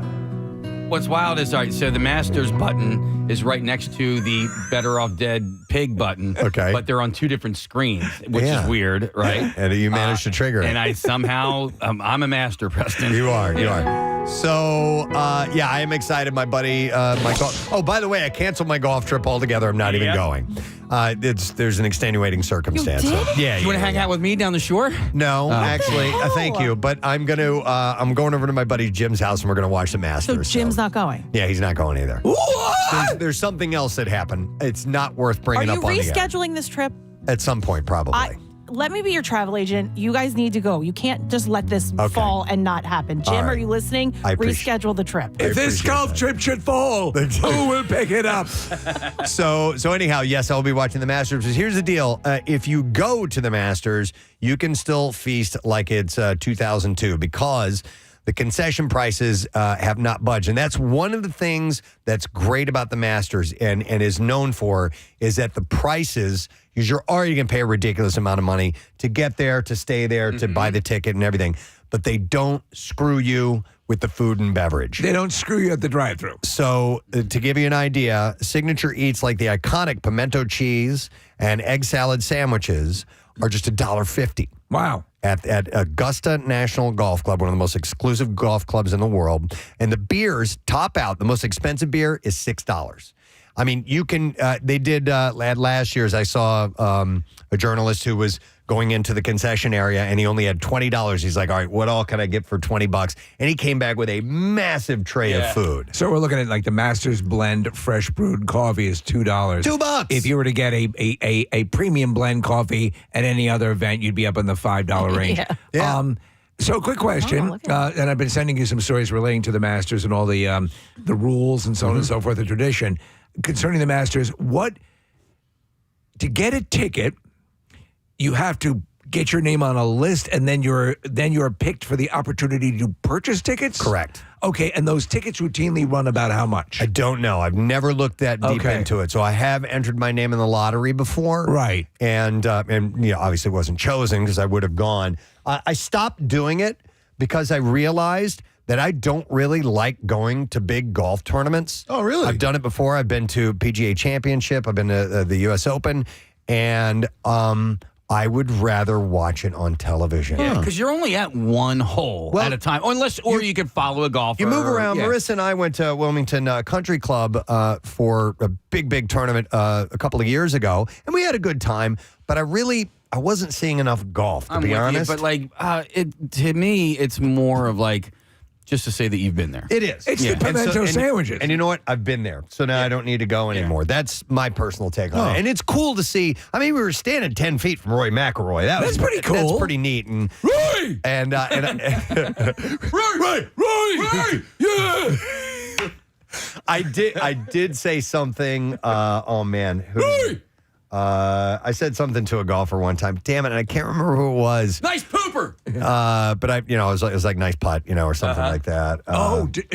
What's wild is, all right, so the Masters button is right next to the Better Off Dead pig button. Okay. But they're on two different screens, which is weird, right? And you managed to trigger it. And I somehow, I'm a master, Preston. You are. So, I am excited. My buddy, my golf. Oh, by the way, I canceled my golf trip altogether. I'm not even going. There's an extenuating circumstance. You did? So, yeah. You want to hang out with me down the shore? No, actually, thank you. But I'm going over to my buddy Jim's house and we're gonna watch the Masters. So Jim's not going. Yeah, he's not going either. What? There's something else that happened. It's not worth bringing Are you up on the air. rescheduling this trip? At some point, probably. Let me be your travel agent. You guys need to go. You can't just let this fall and not happen. Jim, right. are you listening? I Reschedule the trip. If this golf trip should fall, who will pick it up? So anyhow, yes, I'll be watching the Masters. Here's the deal. If you go to the Masters, you can still feast like it's 2002 because the concession prices have not budged. And that's one of the things that's great about the Masters and is known for is that the prices, because you're already going to pay a ridiculous amount of money to get there, to stay there, to buy the ticket and everything. But they don't screw you with the food and beverage. They don't screw you at the drive-thru. So to give you an idea, signature eats like the iconic pimento cheese and egg salad sandwiches are just $1.50. Wow. At Augusta National Golf Club, one of the most exclusive golf clubs in the world. And the beers top out. The most expensive beer is $6. I mean, you can, they did, last year's, I saw a journalist who was going into the concession area and he only had $20. He's like, all right, what all can I get for $20? And he came back with a massive tray of food. So we're looking at like the Masters Blend fresh brewed coffee is $2. $2. If you were to get a premium blend coffee at any other event, you'd be up in the $5 range. So quick question, and I've been sending you some stories relating to the Masters and all the rules and so on and so forth, the tradition. Concerning the Masters, to get a ticket, you have to get your name on a list, and then you're picked for the opportunity to purchase tickets? Correct. Okay, and those tickets routinely run about how much? I don't know. I've never looked that deep into it. So I have entered my name in the lottery before. Right. And obviously wasn't chosen because I would have gone. I stopped doing it because I realized that I don't really like going to big golf tournaments. Oh, really? I've done it before. I've been to PGA Championship. I've been to the U.S. Open. And I would rather watch it on television. Yeah, because you're only at one hole at a time, or you could follow a golfer. You move around. Yeah. Marissa and I went to Wilmington Country Club for a big tournament a couple of years ago, and we had a good time. But I wasn't seeing enough golf, to be honest. But to me, it's more of like just to say that you've been there. It is. It's the pimento sandwiches. And you know what? I've been there. So now I don't need to go anymore. That's my personal take on it. And it's cool to see. I mean, we were standing 10 feet from Roy McIlroy. That's pretty cool. That's pretty neat. And Roy! Roy! Yeah! I did say something. Oh, man. Roy! I said something to a golfer one time. Damn it, and I can't remember who it was. Nice pooper. But it was like nice putt, or something like that.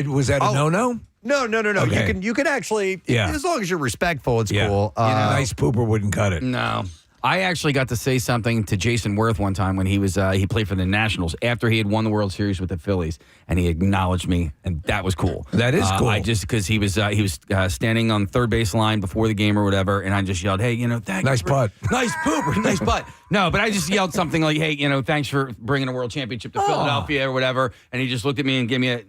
Was that a no-no? No. Okay. You can actually, Yeah. as long as you're respectful, it's cool. Nice pooper wouldn't cut it. No. I actually got to say something to Jason Worth one time when he played for the Nationals after he had won the World Series with the Phillies, and he acknowledged me, and that was cool. That is cool. Because he was standing on third base line before the game or whatever, and I just yelled, "Hey, thanks, Nice putt. nice pooper, nice putt." No, but I just yelled something like, "Hey, thanks for bringing a World Championship to Philadelphia or whatever," and he just looked at me and gave me a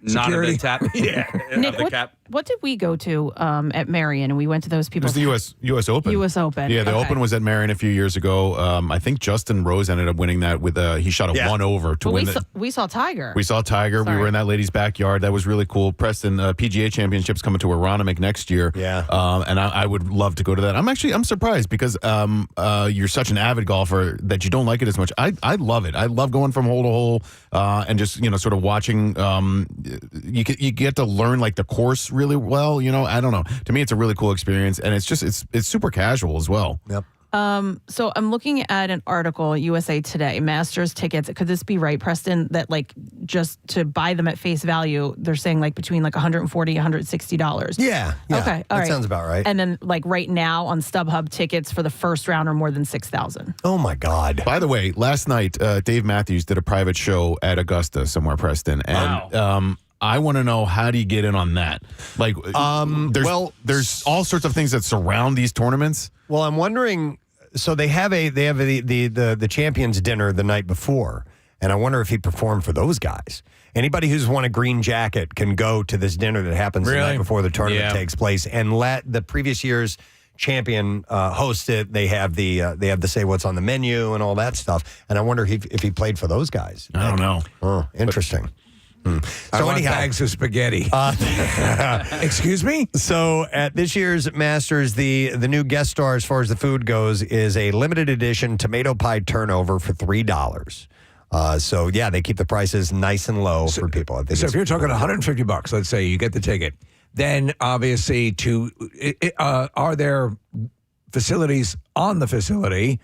nod of the tap. Yeah, Nick, of the cap. what did we go to at Marion? And we went to those It people. was the U.S. Open. U.S. Open. Yeah, the Okay. Open was at Marion a few years ago. I think Justin Rose ended up winning that with he shot a 1 over to But win we saw Tiger. We saw Tiger. We were in that lady's backyard. That was really cool. Preston, PGA Championships coming to Aronimink next year. Yeah. And I would love to go to that. I'm surprised because you're such an avid golfer that you don't like it as much. I love it. I love going from hole to hole and just sort of watching. You get to learn like the course really well. I don't know. To me, it's a really cool experience, and it's super casual as well. Yep. So I'm looking at an article, USA Today, Masters tickets. Could this be right, Preston? That just to buy them at face value, they're saying between $140, $160. Yeah. Okay. All that right. sounds about right. And then right now on StubHub, tickets for the first round are more than 6,000. Oh my God. By the way, last night Dave Matthews did a private show at Augusta somewhere, Preston, and I want to know, how do you get in on that? There's all sorts of things that surround these tournaments. Well, I'm wondering. So they have the champions dinner the night before, and I wonder if he performed for those guys. Anybody who's won a green jacket can go to this dinner that happens the night before the tournament takes place, and let the previous year's champion host it. They have the say what's on the menu and all that stuff. And I wonder if he played for those guys. I don't know. Oh, interesting. So anyhow, bags of spaghetti. Excuse me? So at this year's Masters, the new guest star as far as the food goes is a limited edition tomato pie turnover for $3. So yeah, they keep the prices nice and low for people. I think So if you're talking $150, let's say you get the ticket, then obviously are there facilities on the facility?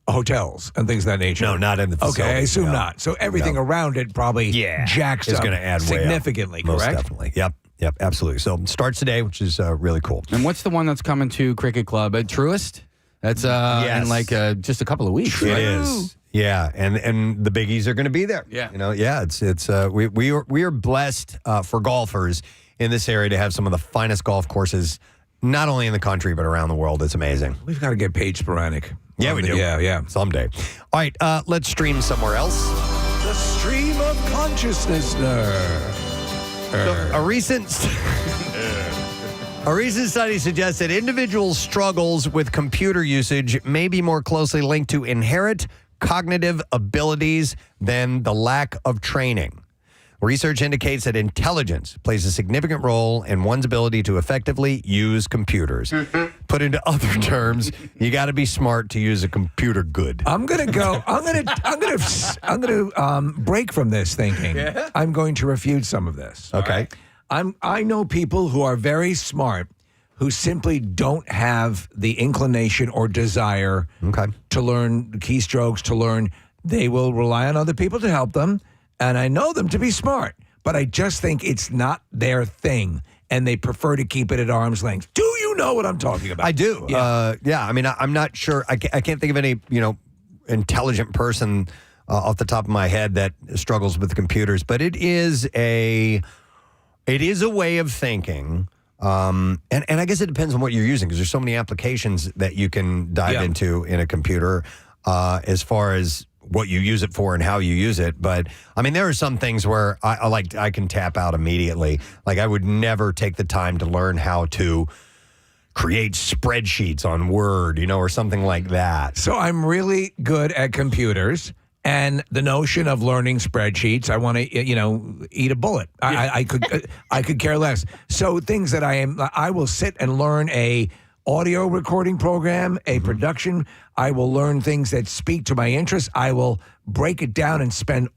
Hotels and things of that nature. No, not in the facility. Okay, I assume not. So everything around it probably jacks is up going to add significantly, way up. correct? Most definitely. Yep, absolutely. So it starts today, which is really cool. And what's the one that's coming to Cricket Club at Truist? That's in just a couple of weeks. It right? is. Yeah, and the biggies are going to be there. Yeah. It's we are blessed for golfers in this area to have some of the finest golf courses, not only in the country but around the world. It's amazing. We've got to get Paige Sporanic. Yeah, we do. Yeah. Someday. All right, let's stream somewhere else. The stream of Consciousnessner. So a recent study suggests that individuals' struggles with computer usage may be more closely linked to inherent cognitive abilities than the lack of training. Research indicates that intelligence plays a significant role in one's ability to effectively use computers. Put into other terms, you got to be smart to use a computer good. I'm gonna break from this thinking. Yeah? I'm going to refute some of this. Okay. I know people who are very smart who simply don't have the inclination or desire to learn keystrokes, They will rely on other people to help them. And I know them to be smart, but I just think it's not their thing, and they prefer to keep it at arm's length. Do you know what I'm talking about? I do. Yeah. I mean, I'm not sure. I can't think of any, intelligent person off the top of my head that struggles with computers, but it is a way of thinking And I guess it depends on what you're using because there's so many applications that you can dive into in a computer as far as what you use it for and how you use it. But I mean, there are some things where I can tap out immediately. Like I would never take the time to learn how to create spreadsheets on Word, or something like that. So I'm really good at computers. And the notion of learning spreadsheets, I want to, eat a bullet. I could care less. So things that I will sit and learn a audio recording program, a production. I will learn things that speak to my interests. I will break it down and spend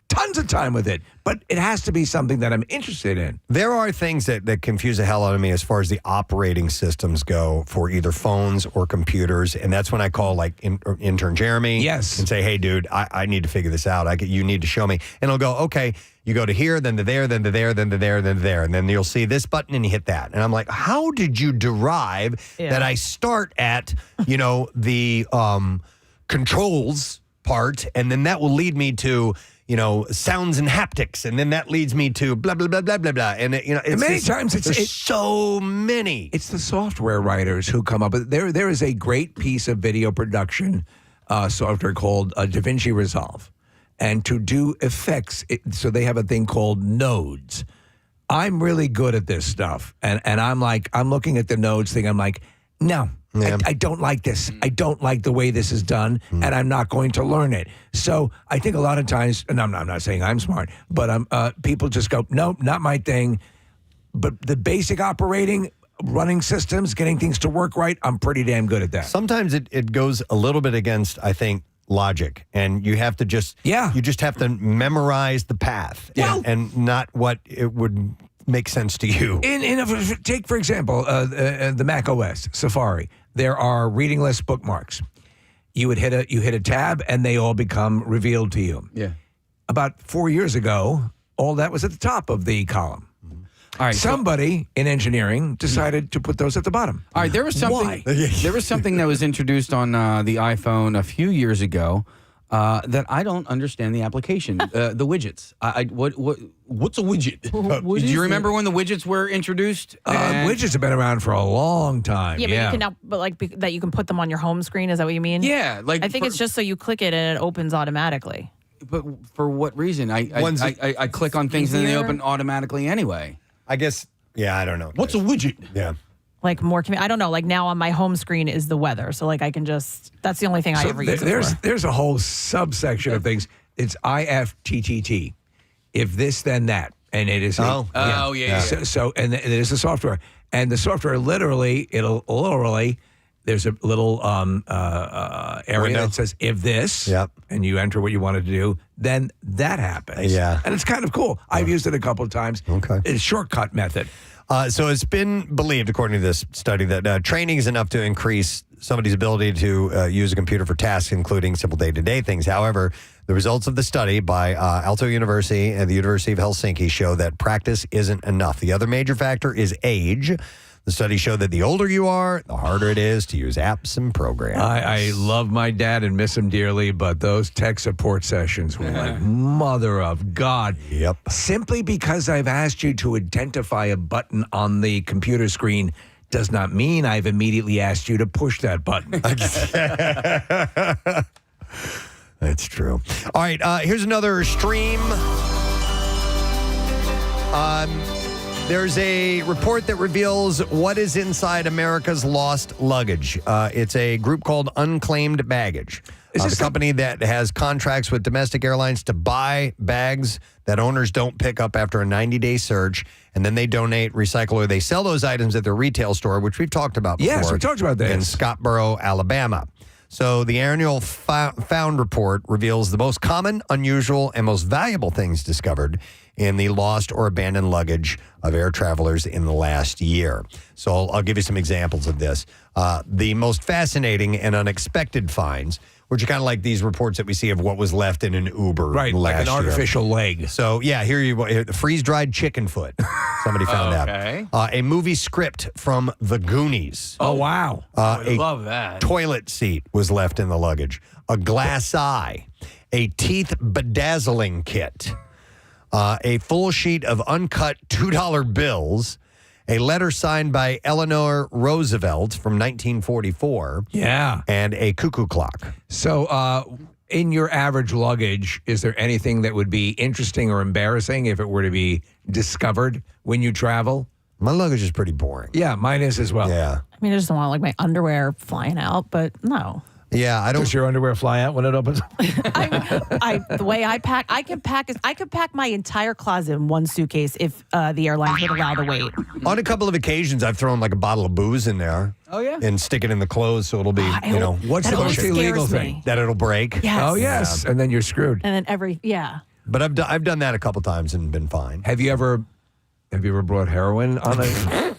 tons of time with it, but it has to be something that I'm interested in. There are things that confuse the hell out of me as far as the operating systems go for either phones or computers, and that's when I call intern Jeremy. Yes. And say, hey, dude, I need to figure this out. You need to show me. And he'll go, okay, you go to here, then to there, then to there, then to there, then to there, and then you'll see this button and you hit that. And I'm like, how did you derive that I start at, the controls part, and then that will lead me to sounds and haptics, and then that leads me to blah blah blah blah blah blah. And there's so many. It's the software writers who come up with there is a great piece of video production software called DaVinci Resolve, and to do effects, so they have a thing called nodes. I'm really good at this stuff, and I'm looking at the nodes thing. I'm like, no. Yeah. I don't like this. I don't like the way this is done, and I'm not going to learn it. So I think a lot of times, and I'm not saying I'm smart, but people just go, no, not my thing. But the basic operating, running systems, getting things to work right, I'm pretty damn good at that. Sometimes it goes a little bit against, I think, logic, and you have to you just have to memorize the path and not what it would make sense to you. Take, for example, the Mac OS, Safari. There are reading list bookmarks. You hit a tab, and they all become revealed to you. Yeah. About 4 years ago, all that was at the top of the column. All right, somebody in engineering decided to put those at the bottom. All right, there was something. Why? There was something that was introduced on the iPhone a few years ago that I don't understand the application. The widgets. What's a widget? Do you remember when the widgets were introduced? Widgets have been around for a long time. Yeah, but you can now, that you can put them on your home screen. Is that what you mean? Yeah, I think it's just so you click it and it opens automatically. But for what reason? I click on things and they open automatically anyway. I guess. Yeah, I don't know. What's a widget? Yeah. More, I don't know. Now on my home screen is the weather, so I can just. That's the only thing I ever use it for. There's a whole subsection of things. It's IFTTT. If this, then that, and it is. Yeah. So and it is the software, and the software literally there's a little area window that says if this, and you enter what you wanted to do, then that happens. Yeah, and it's kind of cool. I've used it a couple of times. Okay, it's a shortcut method. So it's been believed, according to this study, that training is enough to increase somebody's ability to use a computer for tasks, including simple day-to-day things. However, the results of the study by Aalto University and the University of Helsinki show that practice isn't enough. The other major factor is age. The study showed that the older you are, the harder it is to use apps and programs. I love my dad and miss him dearly, but those tech support sessions were like, mother of God. Yep. Simply because I've asked you to identify a button on the computer screen does not mean I've immediately asked you to push that button. That's true. All right, here's another stream. There's a report that reveals what is inside America's lost luggage. It's a group called Unclaimed Baggage. It's a company that has contracts with domestic airlines to buy bags that owners don't pick up after a 90-day search, and then they donate, recycle, or they sell those items at their retail store, which we've talked about before. Yes, we talked about that. In Scottsboro, Alabama. So the annual Found report reveals the most common, unusual, and most valuable things discovered in the lost or abandoned luggage of air travelers in the last year. So I'll give you some examples of this. The most fascinating and unexpected finds, which are kind of like these reports that we see of what was left in an Uber right, last like an artificial leg. So, yeah, here the freeze-dried chicken foot. Somebody found out. A movie script from The Goonies. Oh, wow. I love that. Toilet seat was left in the luggage. A glass eye. A teeth bedazzling kit. A full sheet of uncut $2 bills. a letter signed by Eleanor Roosevelt from 1944. Yeah. And a cuckoo clock. So, in your average luggage, is there anything that would be interesting or embarrassing if it were to be discovered when you travel? My luggage is pretty boring. Yeah, mine is as well. Yeah. I mean, I just don't want like my underwear flying out, but no. Yeah, I don't. Does your underwear fly out when it opens? The way I pack, I could pack my entire closet in one suitcase if the airlines would allow the weight. On a couple of occasions, I've thrown like a bottle of booze in there. Oh, yeah? And stick it in the clothes so it'll be, What's the most illegal thing? That it'll break. Yes. Oh, yes. And then you're screwed. And then But I've done that a couple times and been fine. Have you ever brought heroin on a...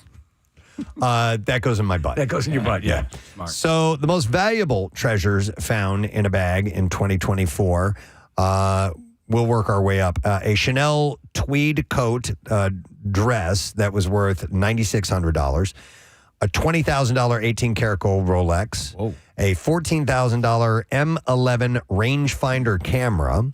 That goes in my butt. That goes in your butt, yeah. Smart. So the most valuable treasures found in a bag in 2024, we'll work our way up. A Chanel tweed coat dress that was worth $9,600, a $20,000 18-karat gold Rolex, a $14,000 M11 rangefinder camera,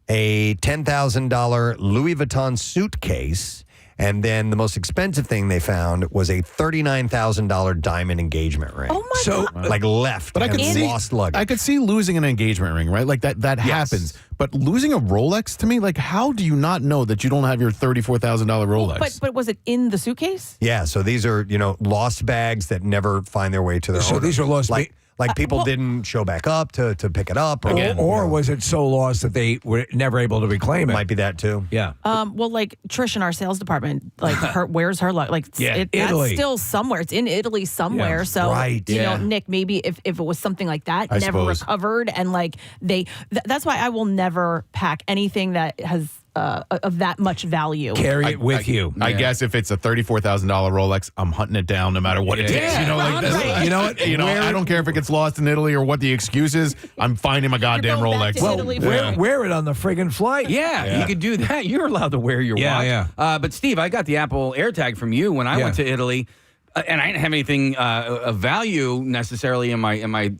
a $10,000 Louis Vuitton suitcase, and then the most expensive thing they found was a $39,000 diamond engagement ring. Oh my God. Like left, But I could see lost luggage. I could see losing an engagement ring, right? Like that happens. But losing a Rolex to me, like how do you not know that you don't have your $34,000 Rolex? But was it in the suitcase? Yeah, so these are, lost bags that never find their way to their So owner. these are lost Like people didn't show back up to pick it up. Or was it so lost that they were never able to reclaim it? Might be that too. Yeah. Well, like Trish in our sales department, like where's her luck? Like Yeah, that's Italy. still somewhere. It's in Italy somewhere. Yeah, so right, you yeah. know, Nick, maybe if it was something like that, I never suppose. recovered, and like that's why I will never pack anything that has of that much value. Carry it with you. I guess if it's a $34,000 Rolex, I'm hunting it down no matter what it takes. Yeah. You know, like Right. You know what? I don't care if it gets lost in Italy or what the excuse is. I'm finding my goddamn going back Rolex. to Italy for Wear, wear it on the friggin' flight. Yeah, you could do that. You're allowed to wear your Yeah, watch. yeah. But Steve, I got the Apple AirTag from you when I went to Italy, and I didn't have anything of value necessarily in my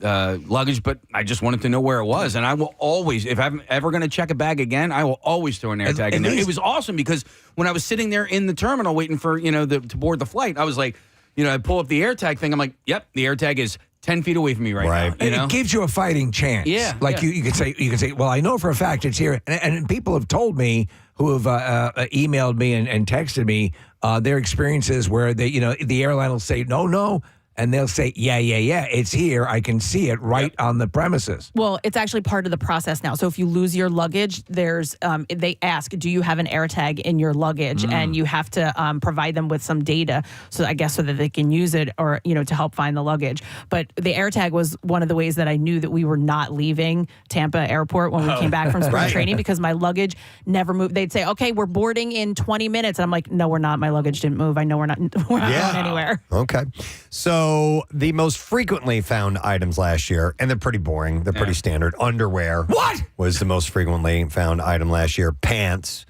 luggage, but I just wanted to know where it was. And I will always, if I'm ever going to check a bag again, I will always throw an AirTag in there. It was awesome because when I was sitting there in the terminal waiting for to board the flight, I was like, I pull up the AirTag thing. I'm like, yep, the AirTag is 10 feet away from me right now. And it gives you a fighting chance. Yeah, Like yeah. you could say, well, I know for a fact it's here. And people have told me who have emailed me and texted me their experiences where they, the airline will say, no. And they'll say, yeah, it's here. I can see it right on the premises. Well, it's actually part of the process now. So if you lose your luggage, there's they ask, do you have an AirTag in your luggage? And you have to provide them with some data, so I guess so that they can use it or to help find the luggage. But the AirTag was one of the ways that I knew that we were not leaving Tampa Airport when we came back from spring training because my luggage never moved. They'd say, okay, we're boarding in 20 minutes. And I'm like, no, we're not. My luggage didn't move. I know we're not going anywhere. Okay. So the most frequently found items last year, and they're pretty boring. They're pretty standard. Underwear. What? Was the most frequently found item last year. Pants.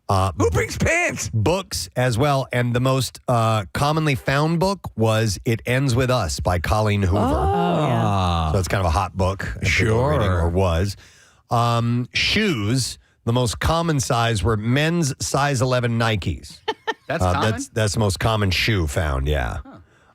Who brings pants? Books as well. And the most commonly found book was It Ends With Us by Colleen Hoover. Oh, yeah. So it's kind of a hot book. I think we're reading, or was. Shoes. The most common size were men's size 11 Nikes. That's common? That's the most common shoe found, yeah.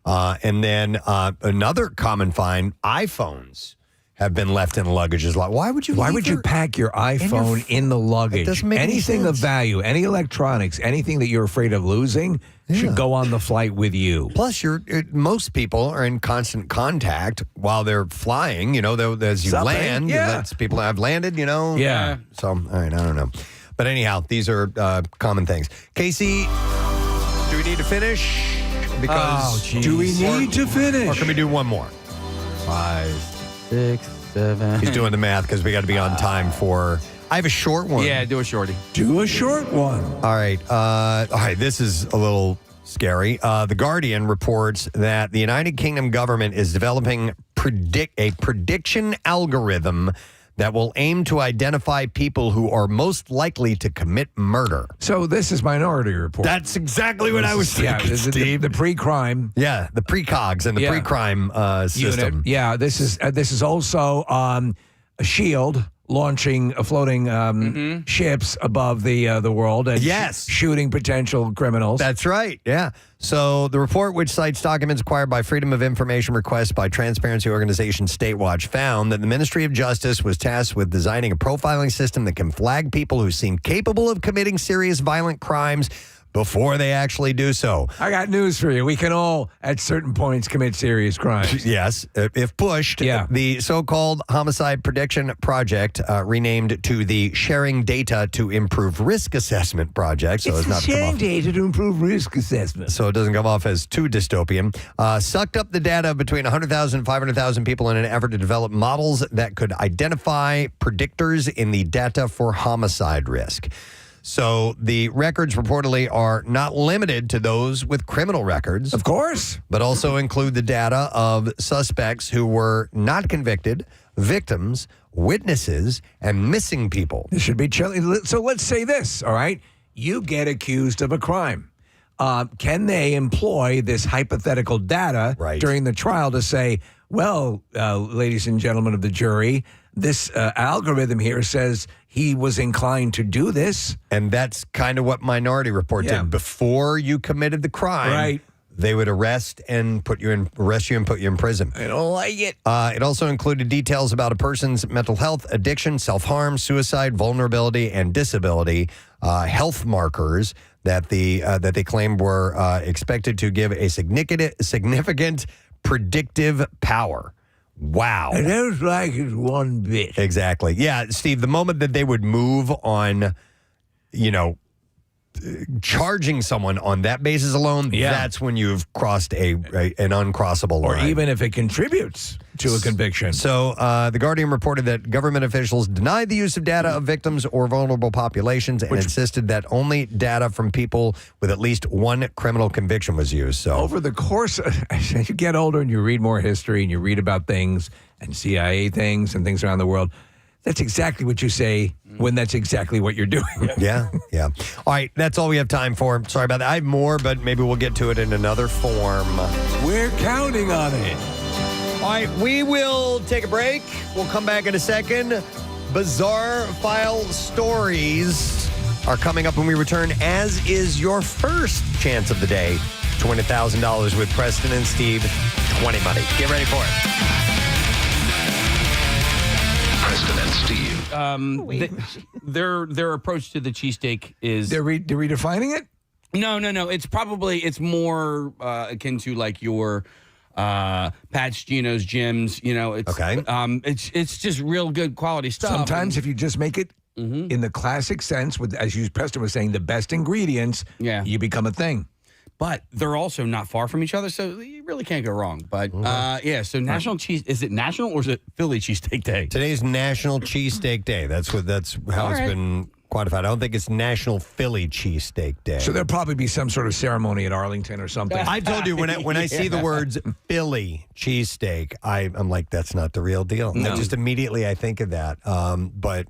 And then another common find, iPhones have been left in luggages a lot. Why would you pack your iPhone in the luggage? doesn't make any Anything of sense. value, any electronics, anything that you're afraid of losing should go on the flight with you. Plus, most people are in constant contact while they're flying. As you Something, land, yeah. people have landed. Yeah. So, all right, I don't know, but anyhow, these are common things. Casey, do we need to finish? Because do we need to finish? Or can we do one more? 5, 6, 7. He's doing the math because we got to be on time for. I have a short one. Yeah, do a shorty. Do a short one. All right. This is a little scary. The Guardian reports that the United Kingdom government is developing a prediction algorithm that will aim to identify people who are most likely to commit murder. So this is Minority Report. That's exactly what I was thinking, Steve. The pre-crime. Yeah, the precogs and the pre-crime system. Unit. Yeah, this is also a SHIELD, launching, floating ships above the world and shooting potential criminals. That's right. Yeah. So the report, which cites documents acquired by Freedom of Information requests by transparency organization Statewatch, found that the Ministry of Justice was tasked with designing a profiling system that can flag people who seem capable of committing serious violent crimes before they actually do so. I got news for you. We can all, at certain points, commit serious crimes. Yes, if pushed. Yeah. The so-called Homicide Prediction Project, renamed to the Sharing Data to Improve Risk Assessment Project. So it's not to come sharing off, data to improve risk assessment. so it doesn't come off as too dystopian. Sucked up the data of between 100,000 and 500,000 people in an effort to develop models that could identify predictors in the data for homicide risk. So the records reportedly are not limited to those with criminal records. Of course. But also include the data of suspects who were not convicted, victims, witnesses, and missing people. This should be chilling. So let's say this, all right? You get accused of a crime. Can they employ this hypothetical data during the trial to say, well, ladies and gentlemen of the jury, this algorithm here says he was inclined to do this. And that's kind of what Minority Report did. Before you committed the crime, they would arrest you and put you in prison. I don't like it. It also included details about a person's mental health, addiction, self-harm, suicide, vulnerability, and disability, health markers that they claimed were expected to give a significant predictive power. Wow. It looks like it's one bit. Exactly. Yeah, Steve, the moment that they would move on, charging someone on that basis alone, that's when you've crossed an uncrossable line. Or even if it contributes to a conviction. So The Guardian reported that government officials denied the use of data of victims or vulnerable populations and insisted that only data from people with at least one criminal conviction was used. So over the course, as you get older and you read more history and you read about things and CIA things and things around the world, that's exactly what you say when that's exactly what you're doing. Yeah. All right, that's all we have time for. Sorry about that. I have more, but maybe we'll get to it in another form. We're counting on it. All right, we will take a break. We'll come back in a second. Bizarre File Stories are coming up when we return, as is your first chance of the day to win $1,000 with Preston and Steve 20 Money. Get ready for it. Preston and Steve. Their approach to the cheesesteak is they're redefining it. No. It's more akin to like your Pat's, Geno's, Jim's. It's okay. It's just real good quality stuff. Sometimes if you just make it in the classic sense, with, as Preston was saying, the best ingredients, you become a thing. But they're also not far from each other, so you really can't go wrong. But so National Cheese, is it National or is it Philly Cheesesteak Day? Today's National Cheesesteak Day. That's how it's been quantified. I don't think it's National Philly Cheesesteak Day. So there'll probably be some sort of ceremony at Arlington or something. I told you when I see the words Philly cheesesteak, I'm like, that's not the real deal. No. Just immediately I think of that. But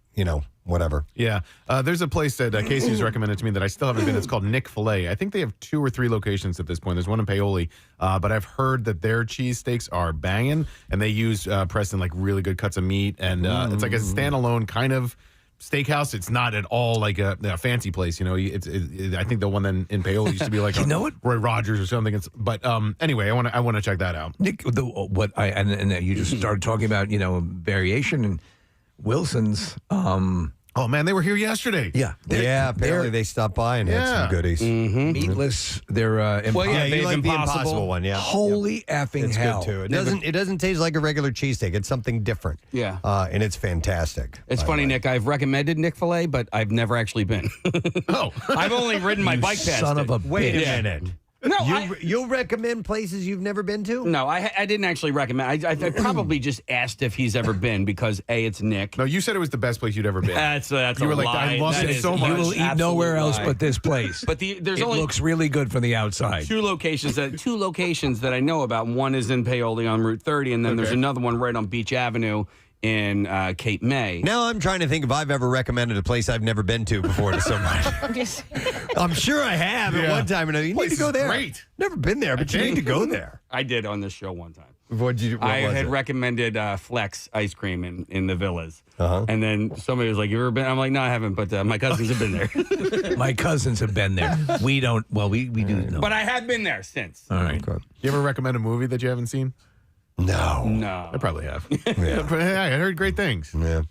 whatever. Yeah. There's a place that Casey's recommended to me that I still haven't been. It's called Nick Filet. I think they have 2 or 3 locations at this point. There's one in Paoli, but I've heard that their cheesesteaks are banging, and they use, Preston, like really good cuts of meat, and it's like a standalone kind of steakhouse. It's not at all like a fancy place. I think the one then in Paoli used to be like Roy Rogers or something. But anyway, I want to check that out. Nick, and you just started talking about variation and Wilson's. Oh man, they were here yesterday. Yeah, apparently they stopped by and had some goodies. Meatless. They're you like the Impossible one, yeah. Holy effing it's hell! Good too. It doesn't taste like a regular cheesesteak. It's something different. Yeah, and it's fantastic. It's funny, Nick. I've recommended Nick Filet, but I've never actually been. I've only ridden my bike past son it. of a Wait bitch. a minute. No, you'll recommend places you've never been to? No, I didn't actually recommend. I probably just asked if he's ever been because it's Nick. No, you said it was the best place you'd ever been. That's you a were like, lie. I love it so much. You will eat nowhere else but this place. But there's it only looks really good from the outside. 2 locations that I know about. One is in Paoli on Route 30, and then there's another one right on Beach Avenue in Cape May. Now I'm trying to think if I've ever recommended a place I've never been to before to somebody. I'm sure I have at one time. You need to go there. Great. Never been there, but you need to go there. I did on this show one time. What I was had it? recommended Flex ice cream in the villas. Uh-huh. And then somebody was like, "You ever been?" I'm like, "No, I haven't, but my cousins have been there." My cousins have been there. We don't. Well, we do know. But I have been there since. All right. Okay. You ever recommend a movie that you haven't seen? No. I probably have. Yeah. But hey, I heard great things. Yeah.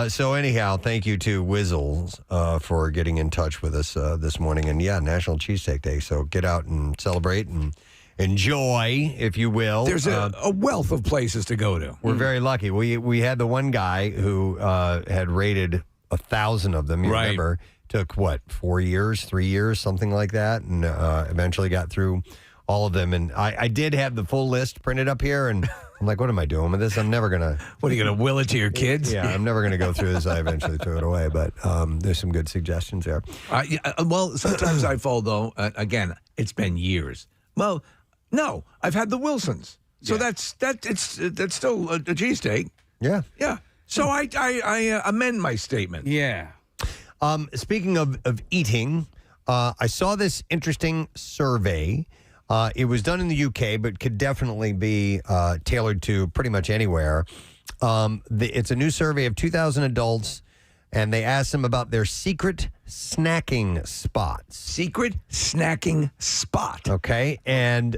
So anyhow, thank you to Wizzles for getting in touch with us this morning. And yeah, National Cheesesteak Day. So get out and celebrate and enjoy, if you will. There's a wealth of places to go to. We're very lucky. We had the one guy who had rated 1,000 of them. You Right. remember? Took what, 4 years, 3 years, something like that, and eventually got through all of them. And I did have the full list printed up here, and I'm like, what am I doing with this? I'm never gonna. What are you gonna will it to your kids? Yeah, I'm never gonna go through this. I eventually threw it away, but there's some good suggestions there. Well, sometimes I fall though. Again, it's been years. Well, no, I've had the Wilsons, so that's still a cheesesteak. Yeah, yeah. So I amend my statement. Yeah. Speaking of eating, I saw this interesting survey. It was done in the UK, but could definitely be tailored to pretty much anywhere. It's a new survey of 2,000 adults, and they asked them about their secret snacking spots. Secret snacking spot. Okay. And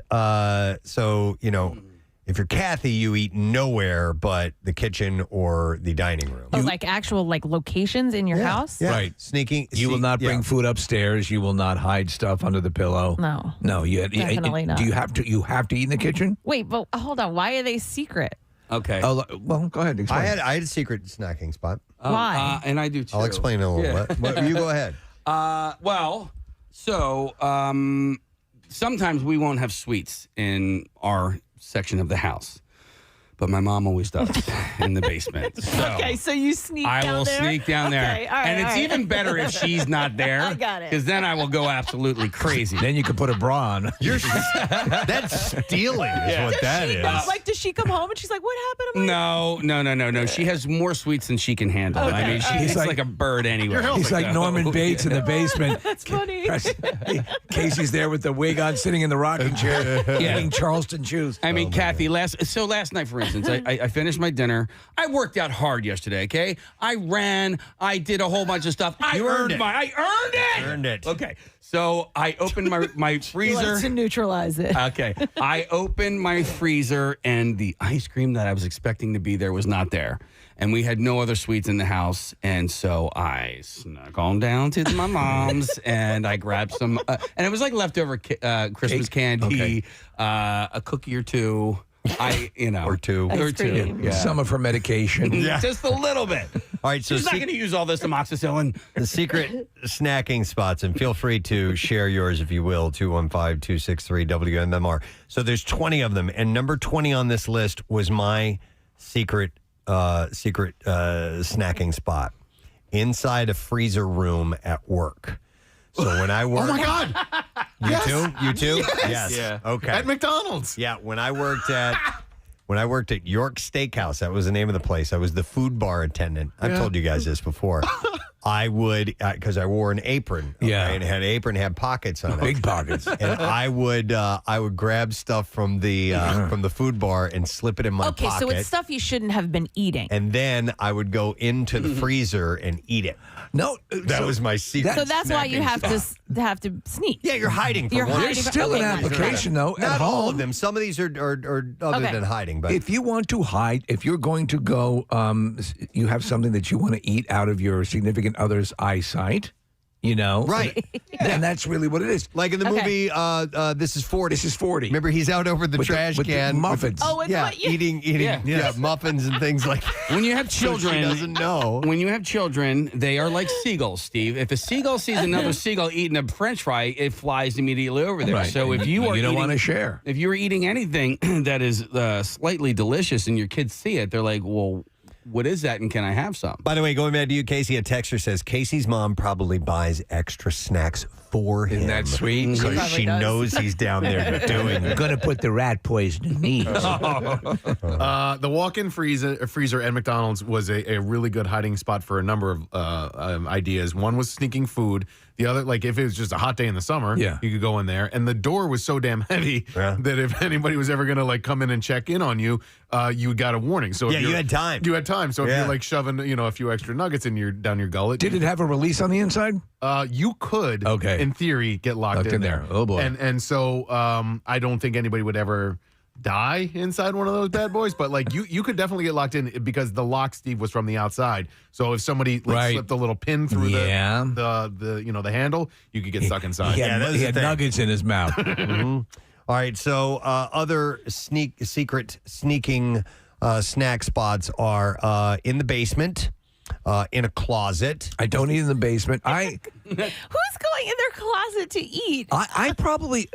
so, if you're Kathy, you eat nowhere but the kitchen or the dining room. Oh, like actual locations in your house? Yeah. Right. Sneaking. You will not bring food upstairs. You will not hide stuff under the pillow. No. No. Definitely not. Do you have to? You have to eat in the kitchen. Wait, but hold on. Why are they secret? Okay. Oh, well, go ahead. Explain. I had a secret snacking spot. Why? And I do too. I'll explain in a little bit. But you go ahead. Sometimes we won't have sweets in our section of the house, but my mom always does in the basement. So Okay, so you sneak down there? I will sneak down there. Okay, all right, and it's all right. even better if she's not there. I got it. Because then I will go absolutely crazy. Then you can put a bra on. That's stealing is what that is. Does she come home and she's like, what happened to my... No. She has more sweets than she can handle. Okay, I mean, all she's right. like a bird anyway. He's like Norman Bates in the basement. That's funny. Casey's there with the wig on, sitting in the rocking chair, eating Charleston chews. I mean, Kathy, last night, for instance, I finished my dinner. I worked out hard yesterday, okay? I ran. I did a whole bunch of stuff. I earned it. Okay. So I opened my freezer. He wants to neutralize it. Okay. I opened my freezer, and the ice cream that I was expecting to be there was not there. And we had no other sweets in the house. And so I snuck on down to my mom's, and I grabbed some. And it was like leftover Christmas candy, a cookie or two. Or two. Yeah. Some of her medication. Just a little bit. All right, so she's not going to use all this amoxicillin. The secret snacking spots, and feel free to share yours if you will, 215-263-WMMR. So there's 20 of them, and number 20 on this list was my secret snacking spot inside a freezer room at work. So when I work... Oh, my God. You too? Yes. Yeah. Okay. At McDonald's. Yeah, when I worked at York Steakhouse, that was the name of the place. I was the food bar attendant. I've told you guys this before. I would, because I wore an apron. Okay, and it had an apron, had pockets on it, big pockets, and I would grab stuff from the food bar and slip it in my pocket. So it's stuff you shouldn't have been eating. And then I would go into the freezer and eat it. No, that was my secret. So that's why you have snacking to have to sneak. Yeah, you're hiding. You're hiding. There's still an application, though. Not at all home. of them. Some of these are other than hiding. But if you want to hide, if you're going to go, you have something that you want to eat out of your significant other's eyesight. Right. And that's really what it is. Like in the movie, This is 40. This is 40. Remember, he's out over the trash with can. the muffins. Eating muffins and things like that. When you have children, she doesn't know. When you have children, they are like seagulls, Steve. If a seagull sees another seagull eating a French fry, it flies immediately over there. Right. So if you don't want to share. If you're eating anything that is slightly delicious and your kids see it, they're like, well, what is that, and can I have some? By the way, going back to you, Casey, a texter says, Casey's mom probably buys extra snacks for him. Isn't that sweet? Because she knows he's down there doing it. Going to put the rat poison in these. The walk-in freezer at McDonald's was a really good hiding spot for a number of ideas. One was sneaking food. The other, like if it was just a hot day in the summer, you could go in there. And the door was so damn heavy that if anybody was ever going to like come in and check in on you, you got a warning. So if you had time. You had time. So if you're like shoving, a few extra nuggets in down your gullet. Did it have a release on the inside? You could, in theory, get locked in there. Oh boy. And so I don't think anybody would ever die inside one of those bad boys, but like you could definitely get locked in because the lock, Steve, was from the outside. So if somebody slipped a little pin through the handle, you could get stuck inside. He had nuggets in his mouth. All right, so other secret sneaking snack spots are in the basement, in a closet. I don't eat in the basement. Who's going in their closet to eat? I probably.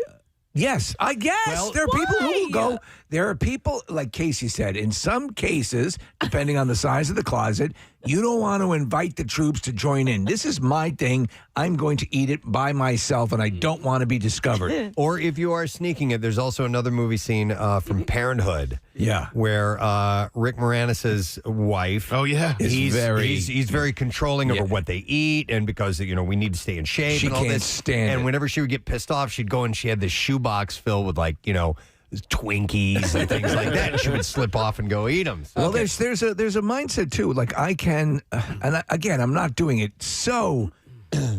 Yes, I guess. Well, there are people who will go. There are people, like Casey said, in some cases, depending on the size of the closet, you don't want to invite the troops to join in. This is my thing. I'm going to eat it by myself, and I don't want to be discovered. Or if you are sneaking it, there's also another movie scene from Parenthood. Yeah. Where Rick Moranis' wife. Oh, yeah. He's very controlling over what they eat, and because, we need to stay in shape She and all can't this. stand and it. whenever she would get pissed off, she'd go and she had this shoebox filled with Twinkies and things like that, and she would slip off and go eat them. Well, there's a mindset too. Like I can, again, I'm not doing it so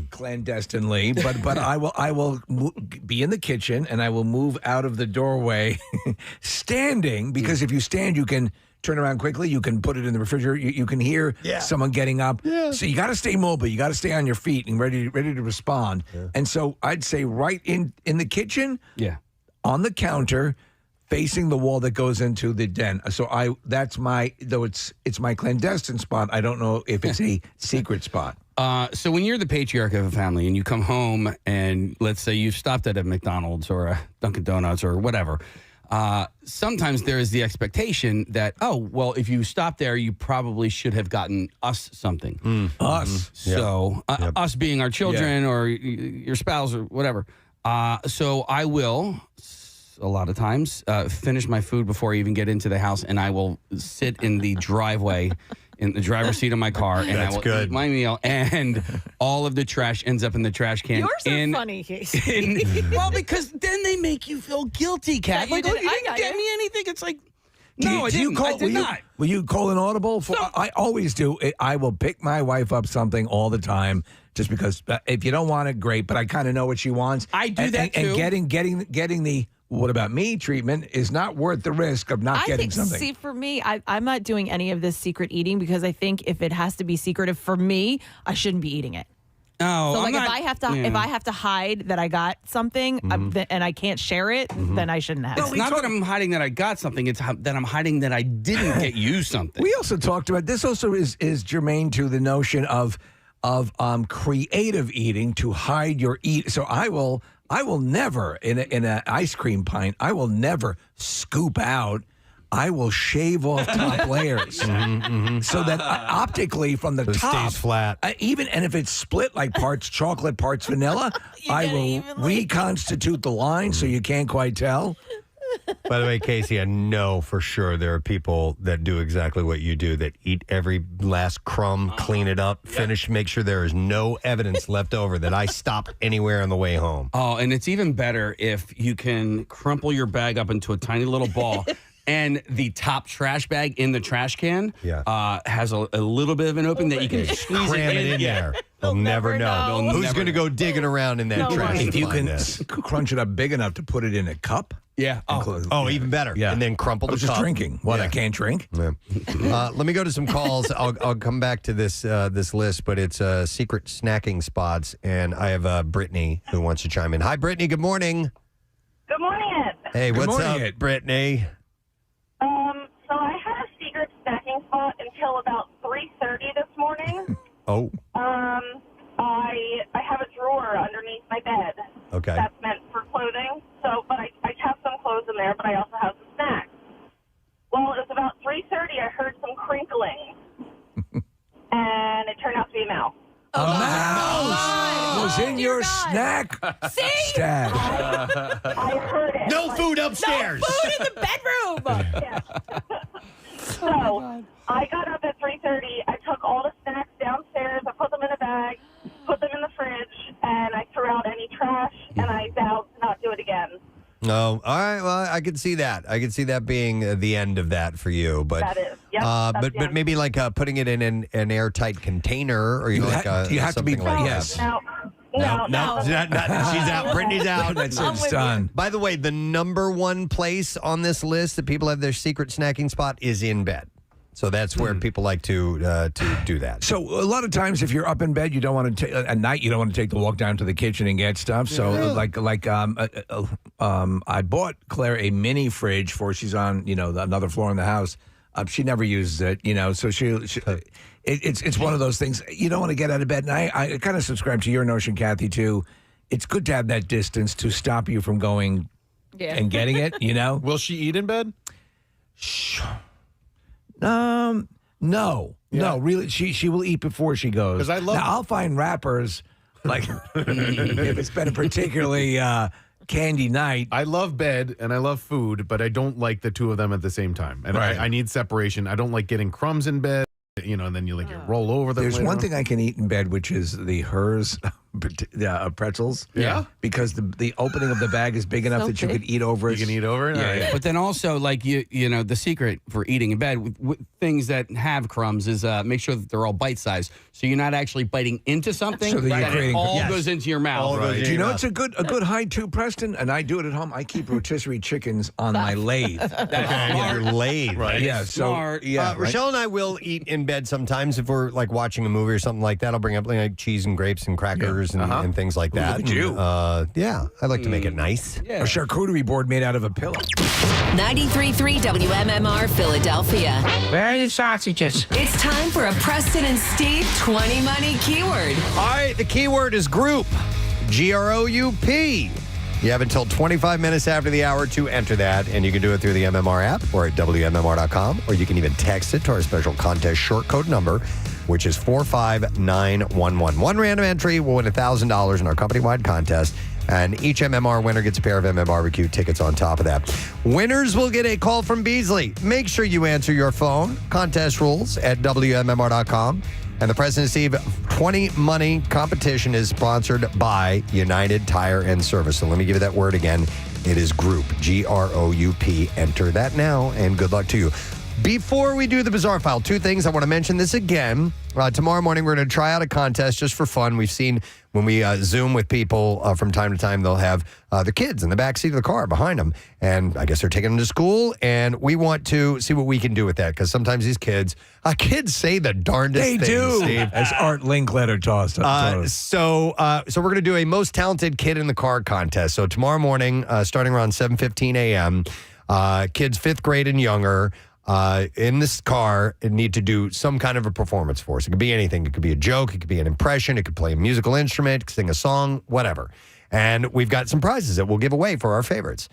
clandestinely, but I will be in the kitchen and I will move out of the doorway, standing, because if you stand, you can turn around quickly. You can put it in the refrigerator. You can hear someone getting up. Yeah. So you got to stay mobile. You got to stay on your feet and ready to respond. Yeah. And so I'd say right in the kitchen. Yeah. On the counter, facing the wall that goes into the den. So it's my clandestine spot. I don't know if it's a secret spot. So when you're the patriarch of a family and you come home and let's say you've stopped at a McDonald's or a Dunkin' Donuts or whatever, sometimes there is the expectation that, if you stop there, you probably should have gotten us something. Us. So us being our children or your spouse or whatever. So I will, a lot of times, finish my food before I even get into the house, and I will sit in the driveway, in the driver's seat of my car, and I will eat my meal, and all of the trash ends up in the trash can. Yours are funny, Casey. Well, because then they make you feel guilty, Kat. Yeah, you didn't get me anything. It's like, no, I didn't. I did not. Will you call an audible? I always do. I will pick my wife up something all the time. Just because if you don't want it, great. But I kind of know what she wants. I do that too. And getting the "what about me" treatment is not worth the risk of not getting something. See, for me, I'm not doing any of this secret eating because I think if it has to be secretive for me, I shouldn't be eating it. Oh, so if I have to hide that I got something and I can't share it, then I shouldn't have. It's not that I'm hiding that I got something. It's that I'm hiding that I didn't get you something. We also talked about this. Also is germane to the notion of creative eating, to hide your eat. So I will never in an ice cream pint. I will never scoop out. I will shave off top layers so that optically from the top stays flat. Even and if it's split like parts chocolate, parts vanilla, I will reconstitute the line so you can't quite tell. By the way, Casey, I know for sure there are people that do exactly what you do, that eat every last crumb, clean it up, finish, make sure there is no evidence left over that I stopped anywhere on the way home. Oh, and it's even better if you can crumple your bag up into a tiny little ball. And the top trash bag in the trash can has a little bit of an opening that you can squeeze Cram it in there. They'll never know. Who's going to go digging around in that trash? If you can crunch it up big enough to put it in a cup. Yeah. Even better. Yeah. And then crumple the I was just cup. drinking. What, I can't drink? Yeah. Let me go to some calls. I'll come back to this list, but it's secret snacking spots, and I have Brittany who wants to chime in. Hi, Brittany. Good morning. Good morning. Hey, what's up, Brittany? So I had a secret snacking spot until about 3:30 this morning. Oh. I have a drawer underneath my bed. Okay. That's meant for clothing. So, but I have some clothes in there, but I also have some snacks. Well, it was about 3:30. I heard some crinkling, and it turned out to be a mouse. A mouse was in your snack See? stash. I heard it. No food upstairs. No food in the bedroom. So I got up at 3:30. I took all the snacks downstairs. I put them in a bag, put them in the fridge, and I threw out any trash. And I vowed to not do it again. No, all right. Well, I could see that. I could see that being the end of that for you. But That is. Yep, that's the but end. maybe like putting it in an airtight container, or You like have to be something like yes. that. No. She's out. Brittany's out. That's it's done. By the way, the number one place on this list that people have their secret snacking spot is in bed. So that's where people like to do that. So a lot of times, if you're up in bed, you don't want to at night. You don't want to take the walk down to the kitchen and get stuff. So I bought Claire a mini fridge for she's on another floor in the house. She never uses it, So it's one of those things you don't want to get out of bed. And I kind of subscribe to your notion, Kathy, too. It's good to have that distance to stop you from going and getting it. Will she eat in bed? No, really. She will eat before she goes. 'Cause I love- Now, I'll find wrappers like if it's been a particularly candy night. I love bed and I love food, but I don't like the two of them at the same time. And Right. I need separation. I don't like getting crumbs in bed, and then you roll over them. There's later one on. thing I can eat in bed, which is the Hers pretzels. Yeah. because the opening of the bag is big enough So that you big. could eat over it. You can eat over it? Yeah, All right. yeah. But then also, like the secret for eating in bed with things that have crumbs is make sure that they're all bite sized, so you're not actually biting into something. So that you're it creating- all Yes. goes into your mouth. All goes Do you know it's a good hide too, Preston? And I do it at home. I keep rotisserie chickens on my lathe. Your lathe. Right. Yeah, so Smart. yeah, right. Rochelle and I will eat in bed sometimes if we're like watching a movie or something like that. I'll bring up like cheese and grapes and crackers and things like that. look at you. Yeah, I like to make it nice. Yeah. A charcuterie board made out of a pillow. 93.3 WMMR Philadelphia. Where are the sausages? It's time for a Preston and Steve 20 Money Keyword. All right, the keyword is group. GROUP. You have until 25 minutes after the hour to enter that, and you can do it through the MMR app or at WMMR.com, or you can even text it to our special contest short code number, which is 45911. One random entry will win $1,000 in our company-wide contest, and each MMR winner gets a pair of MM Barbecue tickets on top of that. Winners will get a call from Beasley. Make sure you answer your phone. Contest rules at WMMR.com. And the Preston and Steve 20 Money competition is sponsored by United Tire and Service. So let me give you that word again. It is group, GROUP. Enter that now, and good luck to you. Before we do the Bizarre File, two things. I want to mention this again. Tomorrow morning, we're going to try out a contest just for fun. We've seen when we Zoom with people from time to time, they'll have the kids in the back seat of the car behind them. And I guess they're taking them to school. And we want to see what we can do with that, because sometimes these kids say the darndest They things, do. Steve. As Art Linkletter tossed up. So we're going to do a most talented kid in the car contest. So tomorrow morning, starting around 7:15 a.m., kids 5th grade and younger in this car need to do some kind of a performance for us. It could be anything. It could be a joke. It could be an impression. It could play a musical instrument, sing a song, whatever. And we've got some prizes that we'll give away for our favorites.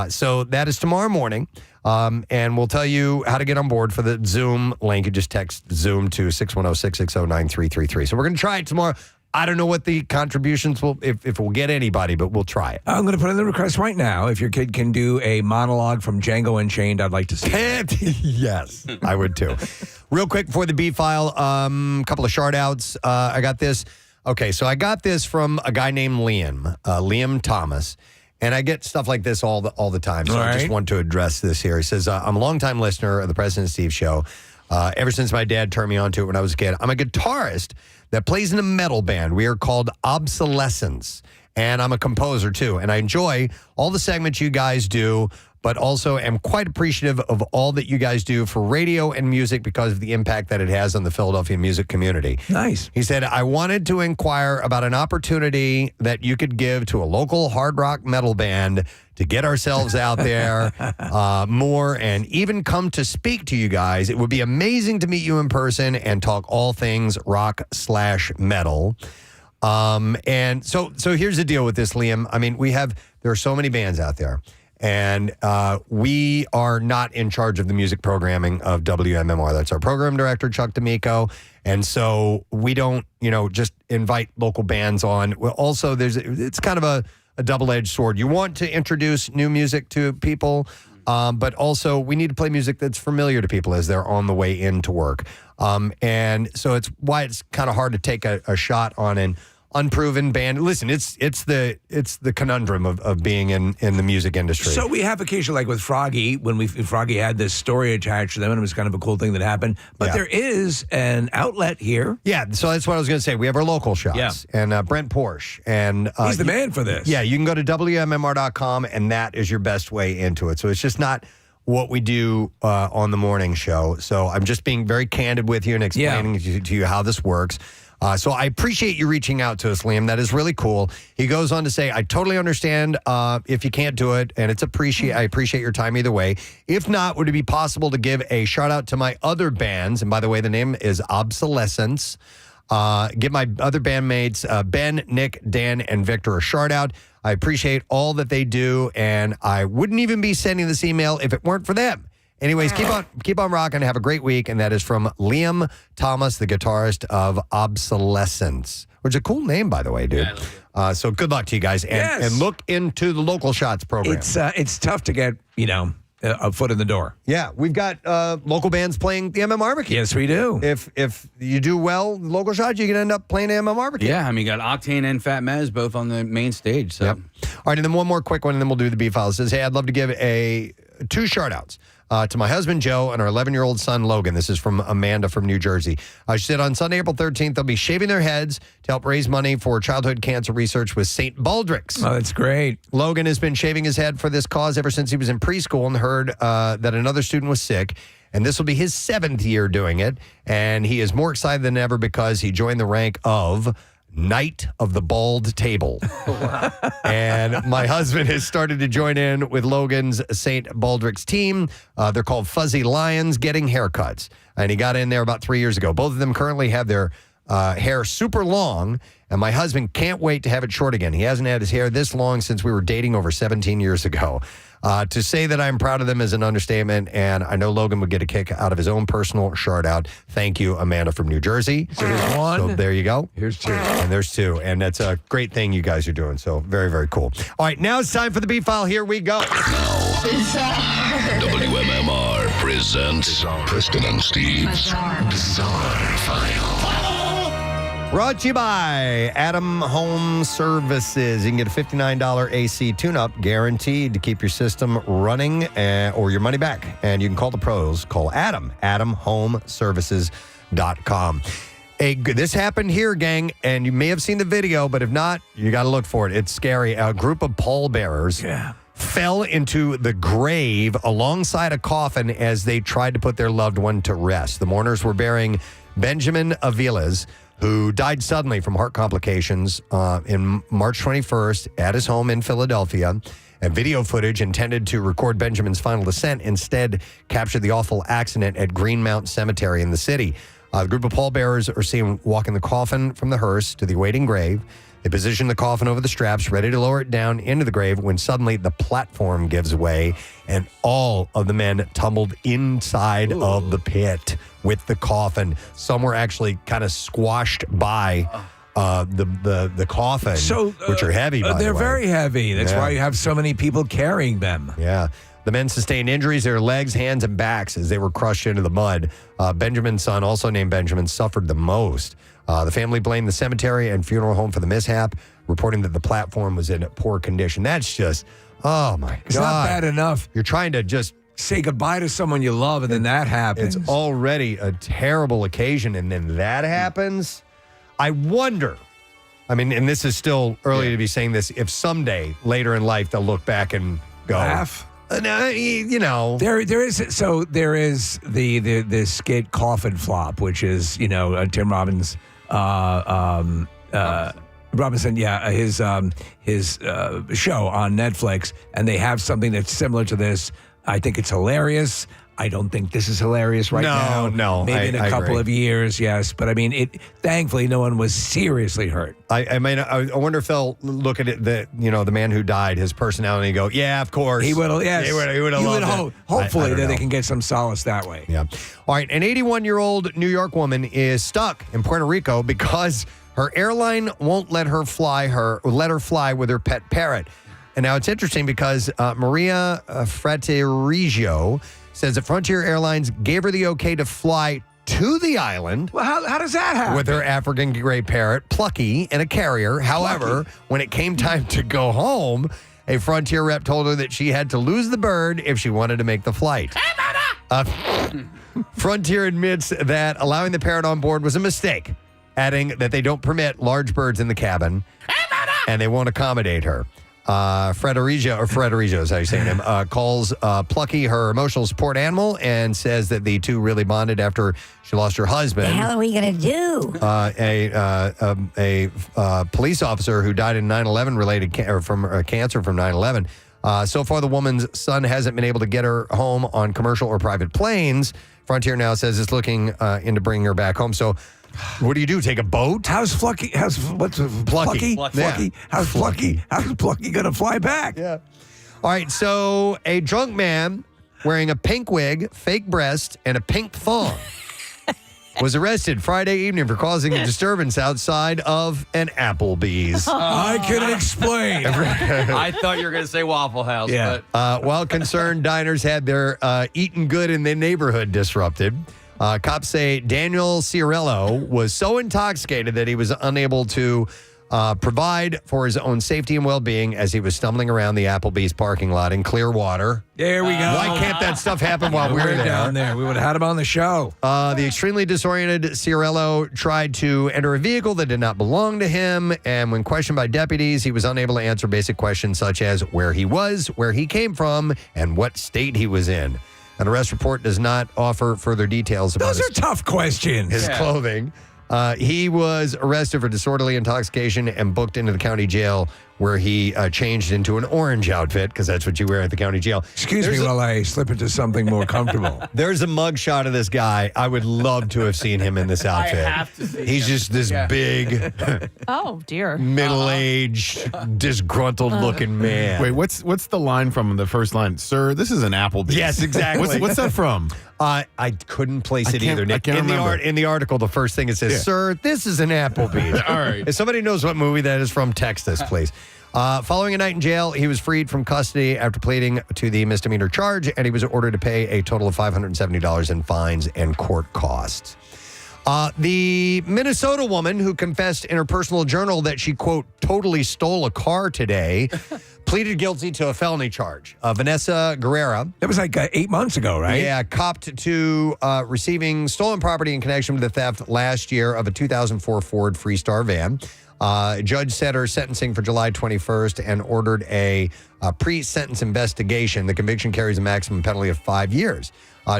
So that is tomorrow morning. And we'll tell you how to get on board for the Zoom link. You just text Zoom to 610-660-9333. So we're going to try it tomorrow. I don't know what the contributions will, if we'll get anybody, but we'll try it. I'm going to put in the request right now. If your kid can do a monologue from Django Unchained, I'd like to see it. Yes, I would too. Real quick before the B file, a couple of shout outs. I got this. Okay, so I got this from a guy named Liam Thomas. And I get stuff like this all the time. So I just want to address this here. He says, I'm a longtime listener of the Preston and Steve show. Ever since my dad turned me on to it when I was a kid. I'm a guitarist that plays in a metal band. We are called Obsolescence. And I'm a composer too. And I enjoy all the segments you guys do, but also am quite appreciative of all that you guys do for radio and music because of the impact that it has on the Philadelphia music community. Nice. He said, I wanted to inquire about an opportunity that you could give to a local hard rock metal band to get ourselves out there more and even come to speak to you guys. It would be amazing to meet you in person and talk all things rock/metal. And so here's the deal with this, Liam. I mean, there are so many bands out there. And we are not in charge of the music programming of WMMR. That's our program director, Chuck D'Amico. And so we don't, just invite local bands on. Well, also, it's kind of a double-edged sword. You want to introduce new music to people, but also we need to play music that's familiar to people as they're on the way into work. And so it's why it's kind of hard to take a shot on an unproven band. Listen, it's the conundrum of being in the music industry. So we have occasionally, like with Froggy, when Froggy had this story attached to them, and it was kind of a cool thing that happened. But there is an outlet here. Yeah, so that's what I was going to say. We have our local shots. Yeah. And Brent Porsche. And he's the man for this. Yeah, you can go to WMMR.com, and that is your best way into it. So it's just not what we do on the morning show. So I'm just being very candid with you and explaining to you how this works. So I appreciate you reaching out to us, Liam. That is really cool. He goes on to say, I totally understand if you can't do it, and I appreciate your time either way. If not, would it be possible to give a shout out to my other bands? And by the way, the name is Obsolescence. Give my other bandmates, Ben, Nick, Dan, and Victor, a shout out. I appreciate all that they do, and I wouldn't even be sending this email if it weren't for them. Anyways, keep on rocking. Have a great week. And that is from Liam Thomas, the guitarist of Obsolescence, which is a cool name, by the way, dude. So good luck to you guys. And look into the Local Shots program. It's tough to get, a foot in the door. Yeah, we've got local bands playing the MM Barbecue. Yes, we do. If you do well, Local Shots, you can end up playing the MM Barbecue. Yeah, you got Octane and Fat Mez both on the main stage. So. Yep. All right, and then one more quick one, and then we'll do the B-file. It says, hey, I'd love to give two shout-outs. To my husband, Joe, and our 11-year-old son, Logan. This is from Amanda from New Jersey. She said on Sunday, April 13th, they'll be shaving their heads to help raise money for childhood cancer research with St. Baldrick's. Oh, that's great. Logan has been shaving his head for this cause ever since he was in preschool and heard that another student was sick. And this will be his 7th year doing it. And he is more excited than ever because he joined the rank of Knight of the Bald Table. And my husband has started to join in with Logan's St. Baldrick's team. They're called Fuzzy Lions Getting Haircuts. And he got in there about 3 years ago. Both of them currently have their hair super long, and my husband can't wait to have it short again. He hasn't had his hair this long since we were dating over 17 years ago. To say that I'm proud of them is an understatement, and I know Logan would get a kick out of his own personal shout out. Thank you, Amanda from New Jersey. So there's one. So there you go. Here's two. And there's two. And that's a great thing you guys are doing. So very, very cool. All right, now it's time for the B-file. Here we go. WMMR presents Preston and Steve's Bizarre File. Brought to you by Adam Home Services. You can get a $59 AC tune-up guaranteed to keep your system running or your money back. And you can call the pros. Call Adam, AdamHomeServices.com. This happened here, gang, and you may have seen the video, but if not, you got to look for it. It's scary. A group of pallbearers fell into the grave alongside a coffin as they tried to put their loved one to rest. The mourners were burying Benjamin Aviles, who died suddenly from heart complications in March 21st at his home in Philadelphia. And video footage intended to record Benjamin's final descent instead captured the awful accident at Greenmount Cemetery in the city. The group of pallbearers are seen walking the coffin from the hearse to the awaiting grave. They position the coffin over the straps, ready to lower it down into the grave when suddenly the platform gives way and all of the men tumbled inside of the pit with the coffin. Some were actually kind of squashed by the coffin, which are heavy, by they're the way. very heavy. That's why you have so many people carrying them. Yeah. The men sustained injuries to their legs, hands, and backs as they were crushed into the mud. Benjamin's son, also named Benjamin, suffered the most. The family blamed the cemetery and funeral home for the mishap, reporting that the platform was in poor condition. That's just, oh my God. It's not bad enough. You're trying to just say goodbye to someone you love, and then that happens. It's already a terrible occasion, and then that happens. I wonder, and this is still early to be saying this, if someday later in life they'll look back and go, laugh. There is the skit Coffin Flop, which is Tim Robbins. Robinson, his show on Netflix, and they have something that's similar to this. I think it's hilarious. I don't think this is hilarious right now. No, Maybe in a couple of years, yes. But I mean, thankfully, no one was seriously hurt. I wonder if they'll look at it, the man who died, his personality, and go, yeah, of course. He would have, yes. He would have loved it. Hopefully I don't that they know. can get some solace that way. Yeah. All right. An 81-year-old New York woman is stuck in Puerto Rico because her airline won't let her fly with her pet parrot. And now it's interesting because Maria Fraterigio says that Frontier Airlines gave her the okay to fly to the island. Well, how does that happen? With her African gray parrot, Plucky, and a carrier. However, when it came time to go home, a Frontier rep told her that she had to lose the bird if she wanted to make the flight. Frontier admits that allowing the parrot on board was a mistake, adding that they don't permit large birds in the cabin, and they won't accommodate her. Fraterigio is how you say him, calls Plucky her emotional support animal and says that the two really bonded after she lost her husband. The hell are we going to do? A police officer who died in 9/11 related from cancer from 9/11. So far, the woman's son hasn't been able to get her home on commercial or private planes. Frontier now says it's looking into bringing her back home. So what do? Take a boat? How's Plucky? What's Plucky? Plucky. How's Plucky? How's Plucky going to fly back? Yeah. All right. So a drunk man wearing a pink wig, fake breast, and a pink thong was arrested Friday evening for causing a disturbance outside of an Applebee's. I can explain. I thought you were going to say Waffle House. Yeah. But. While concerned diners had their eating good in the neighborhood disrupted. Cops say Daniel Ciarello was so intoxicated that he was unable to provide for his own safety and well-being as he was stumbling around the Applebee's parking lot in Clearwater. There we go. Why can't that stuff happen while we're there? Down there. We would have had him on the show. The extremely disoriented Ciarello tried to enter a vehicle that did not belong to him, and when questioned by deputies, he was unable to answer basic questions such as where he was, where he came from, and what state he was in. An arrest report does not offer further details about Those are tough questions. his clothing. He was arrested for disorderly intoxication and booked into the county jail where he changed into an orange outfit because that's what you wear at the county jail. Excuse me while I slip into something more comfortable. There's a mug shot of this guy. I would love to have seen him in this outfit. I have to see He's him. just this big, Oh, dear. middle-aged, disgruntled-looking man. Wait, what's the line from the first line? Sir, this is an Applebee's. Yes, exactly. What's that from? I couldn't place it either, Nick. I can't remember. In the article, the first thing it says, "Sir, this is an Applebee's." All right. If somebody knows what movie that is from, text us, please. Following a night in jail, he was freed from custody after pleading to the misdemeanor charge, and he was ordered to pay a total of $570 in fines and court costs. The Minnesota woman who confessed in her personal journal that she, quote, totally stole a car today, pleaded guilty to a felony charge. Vanessa Guerrera. That was like 8 months ago, right? Yeah, copped to receiving stolen property in connection with the theft last year of a 2004 Ford Freestar van. Judge set her sentencing for July 21st and ordered a pre-sentence investigation. The conviction carries a maximum penalty of 5 years.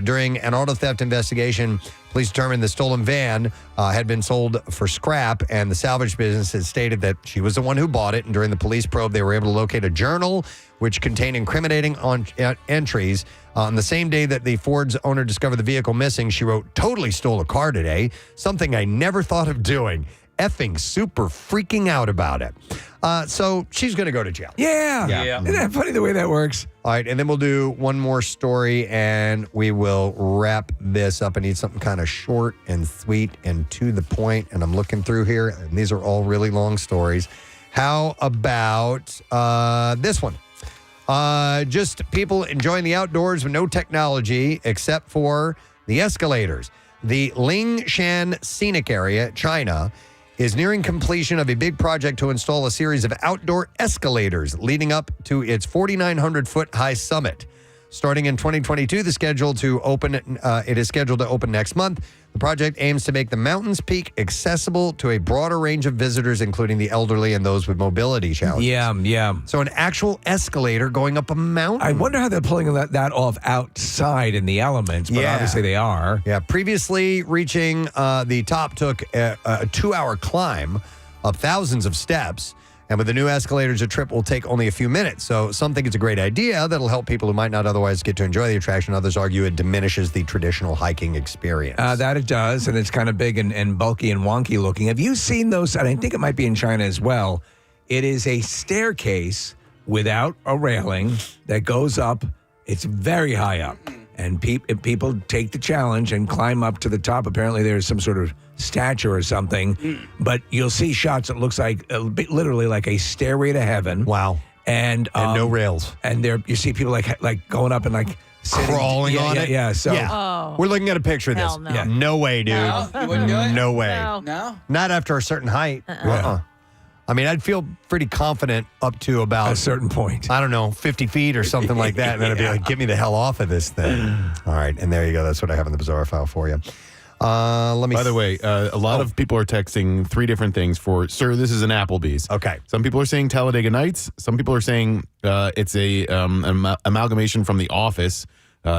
During an auto theft investigation, police determined the stolen van had been sold for scrap, and the salvage business had stated that she was the one who bought it. And during the police probe, they were able to locate a journal which contained incriminating entries. On the same day that the Ford's owner discovered the vehicle missing, she wrote, "Totally stole a car today. Something I never thought of doing. Effing super freaking out about it." So she's going to go to jail. Yeah. Isn't that funny the way that works? All right, and then we'll do one more story, and we will wrap this up. I need something kind of short and sweet and to the point, and I'm looking through here, and these are all really long stories. How about this one? Just people enjoying the outdoors with no technology except for the escalators. The Lingshan Scenic Area, China, is nearing completion of a big project to install a series of outdoor escalators leading up to its 4,900-foot high summit. Starting in 2022, it is scheduled to open next month. The project aims to make the mountain's peak accessible to a broader range of visitors, including the elderly and those with mobility challenges. Yeah. So an actual escalator going up a mountain. I wonder how they're pulling that off outside in the elements, but obviously they are. Yeah, previously reaching the top took a 2-hour climb up thousands of steps. And with the new escalators, a trip will take only a few minutes. So some think it's a great idea that'll help people who might not otherwise get to enjoy the attraction. Others argue it diminishes the traditional hiking experience. That it does, and it's kind of big and bulky and wonky looking. Have you seen those? And I think it might be in China as well. It is a staircase without a railing that goes up. It's very high up. And people take the challenge and climb up to the top. Apparently, there's some sort of statue or something. But you'll see shots that looks like literally like a stairway to heaven. Wow. And no rails. And there you see people like going up and like sitting, crawling on it. Yeah. So we're looking at a picture of this. Hell no. Yeah. No way, dude. No? You wouldn't do it? No way. No? Not after a certain height. I mean, I'd feel pretty confident up to about a certain point. I don't know, 50 feet or something like that. And then I'd be like, get me the hell off of this thing. All right. And there you go. That's what I have in the bizarre file for you. Let me. By the way, a lot of people are texting 3 different things for, sir, this is an Applebee's. Okay. Some people are saying Talladega Nights. Some people are saying it's a amalgamation from The Office.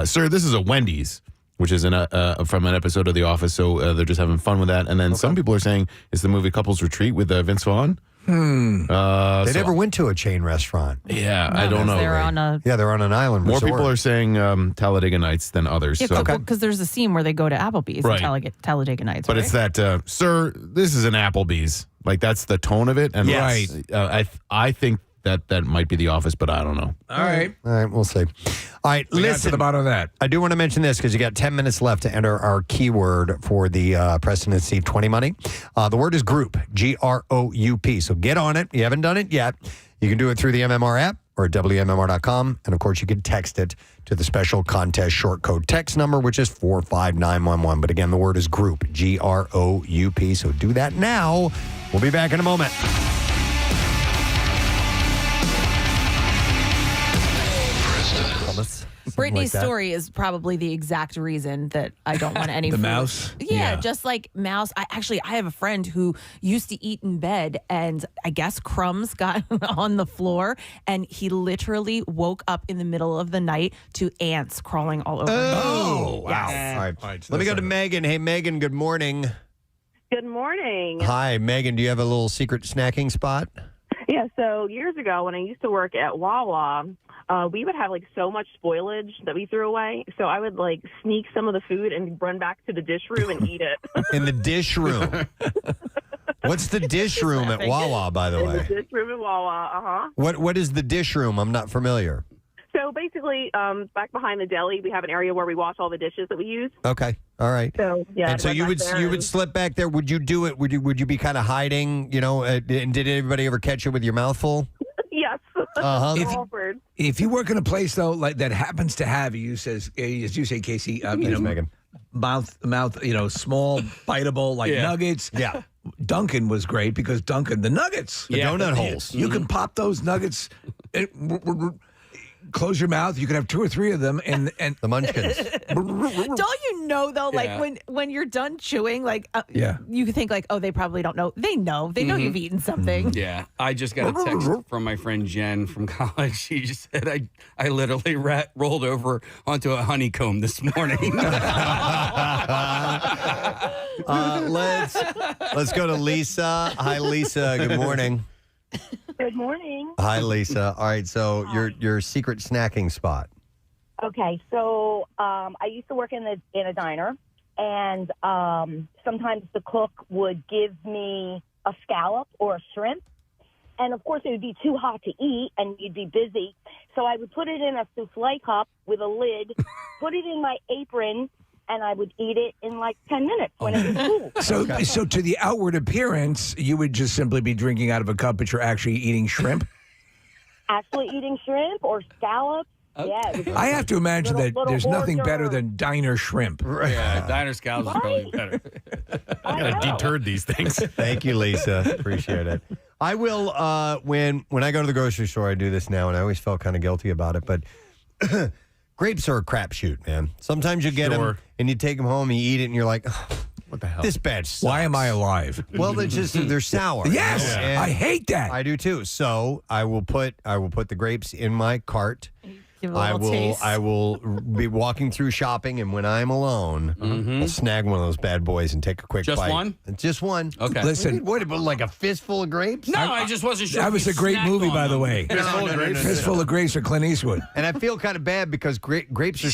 Sir, this is a Wendy's, which is from an episode of The Office. So they're just having fun with that. And then some people are saying it's the movie Couples Retreat with Vince Vaughn. They never went to a chain restaurant. Yeah, I don't know. They're on a they're on an island More resort. people are saying Talladega Nights than others. because there's a scene where they go to Applebee's Right. and Talladega Nights. But right? it's that, sir, this is an Applebee's. Like, that's the tone of it. And Yes. I think that might be The Office, but I don't know. All right. All right, we'll see. All right, We got to listen. the bottom of that. I do want to mention this because you got 10 minutes left to enter our keyword for the Preston and Steve 20 money. The word is group, GROUP. So get on it. You haven't done it yet. You can do it through the MMR app or at WMMR.com. And of course, you can text it to the special contest short code text number, which is 45911. But again, the word is group, GROUP. So do that now. We'll be back in a moment. Brittany's like that. story is probably the exact reason that I don't want any The food. mouse? Yeah, Yeah. just like mouse. I have a friend who used to eat in bed, and I guess crumbs got on the floor, and he literally woke up in the middle of the night to ants crawling all over him. Oh, wow. Yes. All right. Let me go to Megan. Hey, Megan, good morning. Good morning. Hi, Megan. Do you have a little secret snacking spot? Yeah, so years ago when I used to work at Wawa, we would have like so much spoilage that we threw away. So I would like sneak some of the food and run back to the dish room and eat it. In the dish room. What's the dish room at Wawa, by the In way? the dish room at Wawa, What is the dish room? I'm not familiar. So basically, back behind the deli, we have an area where we wash all the dishes that we use. Okay. All right. So yeah. And so I'd you run would back there you would and- slip back there. Would you do it? Would you be kind of hiding? You know, and did anybody ever catch you with your mouth full? Yes. Uh-huh. Awkward. If you work in a place though, like that happens to have, you says, as you say, Casey, Megan. mouth, small, biteable like nuggets. Yeah. Dunkin' was great because Dunkin', the nuggets, The donut holes. You can pop those nuggets. Close your mouth. You can have 2 or 3 of them, and the munchkins. Don't you know though? Like when you're done chewing, like you think like, oh, they probably don't know. They know. They know you've eaten something. Yeah, I just got a text from my friend Jen from college. She just said I literally rolled over onto a honeycomb this morning. Let's go to Lisa. Hi, Lisa. Good morning. Good morning. Hi, Lisa. All right. So your secret snacking spot. Okay, so I used to work in a diner, and sometimes the cook would give me a scallop or a shrimp, and of course it would be too hot to eat, and you'd be busy. So I would put it in a souffle cup with a lid, put it in my apron, and I would eat it in like 10 minutes when it was cool. So to the outward appearance, you would just simply be drinking out of a cup, but you're actually eating shrimp. Actually eating shrimp or scallops. Yeah, it was I have to imagine that little there's nothing hors better d'oeuvre. than diner shrimp. Yeah, diner scallops is probably better. I gotta deterred these things. Thank you, Lisa. Appreciate it. I will when I go to the grocery store. I do this now, and I always felt kind of guilty about it. But grapes are a crapshoot, man. Sometimes you get them and you take them home, and you eat it, and you're like, oh, what the hell? This batch sucks. Why am I alive? Well, they're sour. Yes, And I hate that. I do too. So I will put the grapes in my cart. Give it a little taste. I will be walking through shopping, and when I'm alone, I'll snag one of those bad boys and take a quick Just bite. one? Just one. Okay. Listen, what, like a fistful of grapes? No, I just wasn't sure. that if was you a great snacked movie, on by the them. way. Fistful of Grapes for Clint Eastwood. And I feel kind of bad because grapes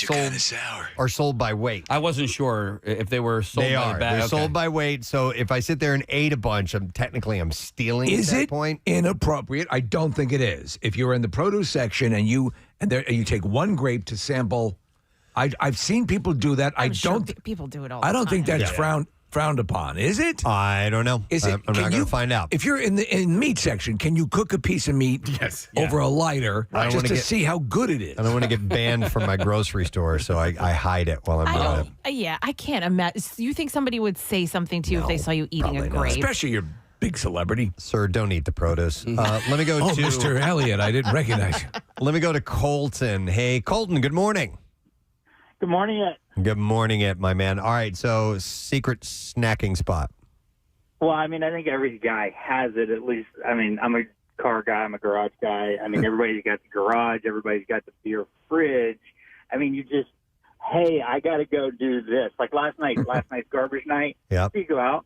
are sold by weight. I wasn't sure if they were sold They by are. the bag. They're Okay. sold by weight. So if I sit there and ate a bunch, I'm stealing Is at that it point. inappropriate? I don't think it is. If you're in the produce section and you take one grape to sample, I've seen people do that. I'm sure people do it all. I don't the think time. that's frowned upon. Is it? I don't know. Is it? I'm not going to find out. If you're in the meat section, can you cook a piece of meat over a lighter just to see how good it is? I don't want to get banned from my grocery store, so I hide it while I'm doing it. Yeah, I can't imagine. You think somebody would say something to you if they saw you eating a grape? Especially your big celebrity. Sir, don't eat the produce. Let me go to Mr. Elliott. I didn't recognize you. Let me go to Colton. Hey, Colton, good morning. Good morning. Good morning, my man. All right, so secret snacking spot. Well, I mean, I think every guy has it at least. I mean, I'm a car guy. I'm a garage guy. I mean, everybody's got the garage. Everybody's got the beer fridge. I mean, you just, hey, I got to go do this. Like last night's garbage night. Yep. You go out,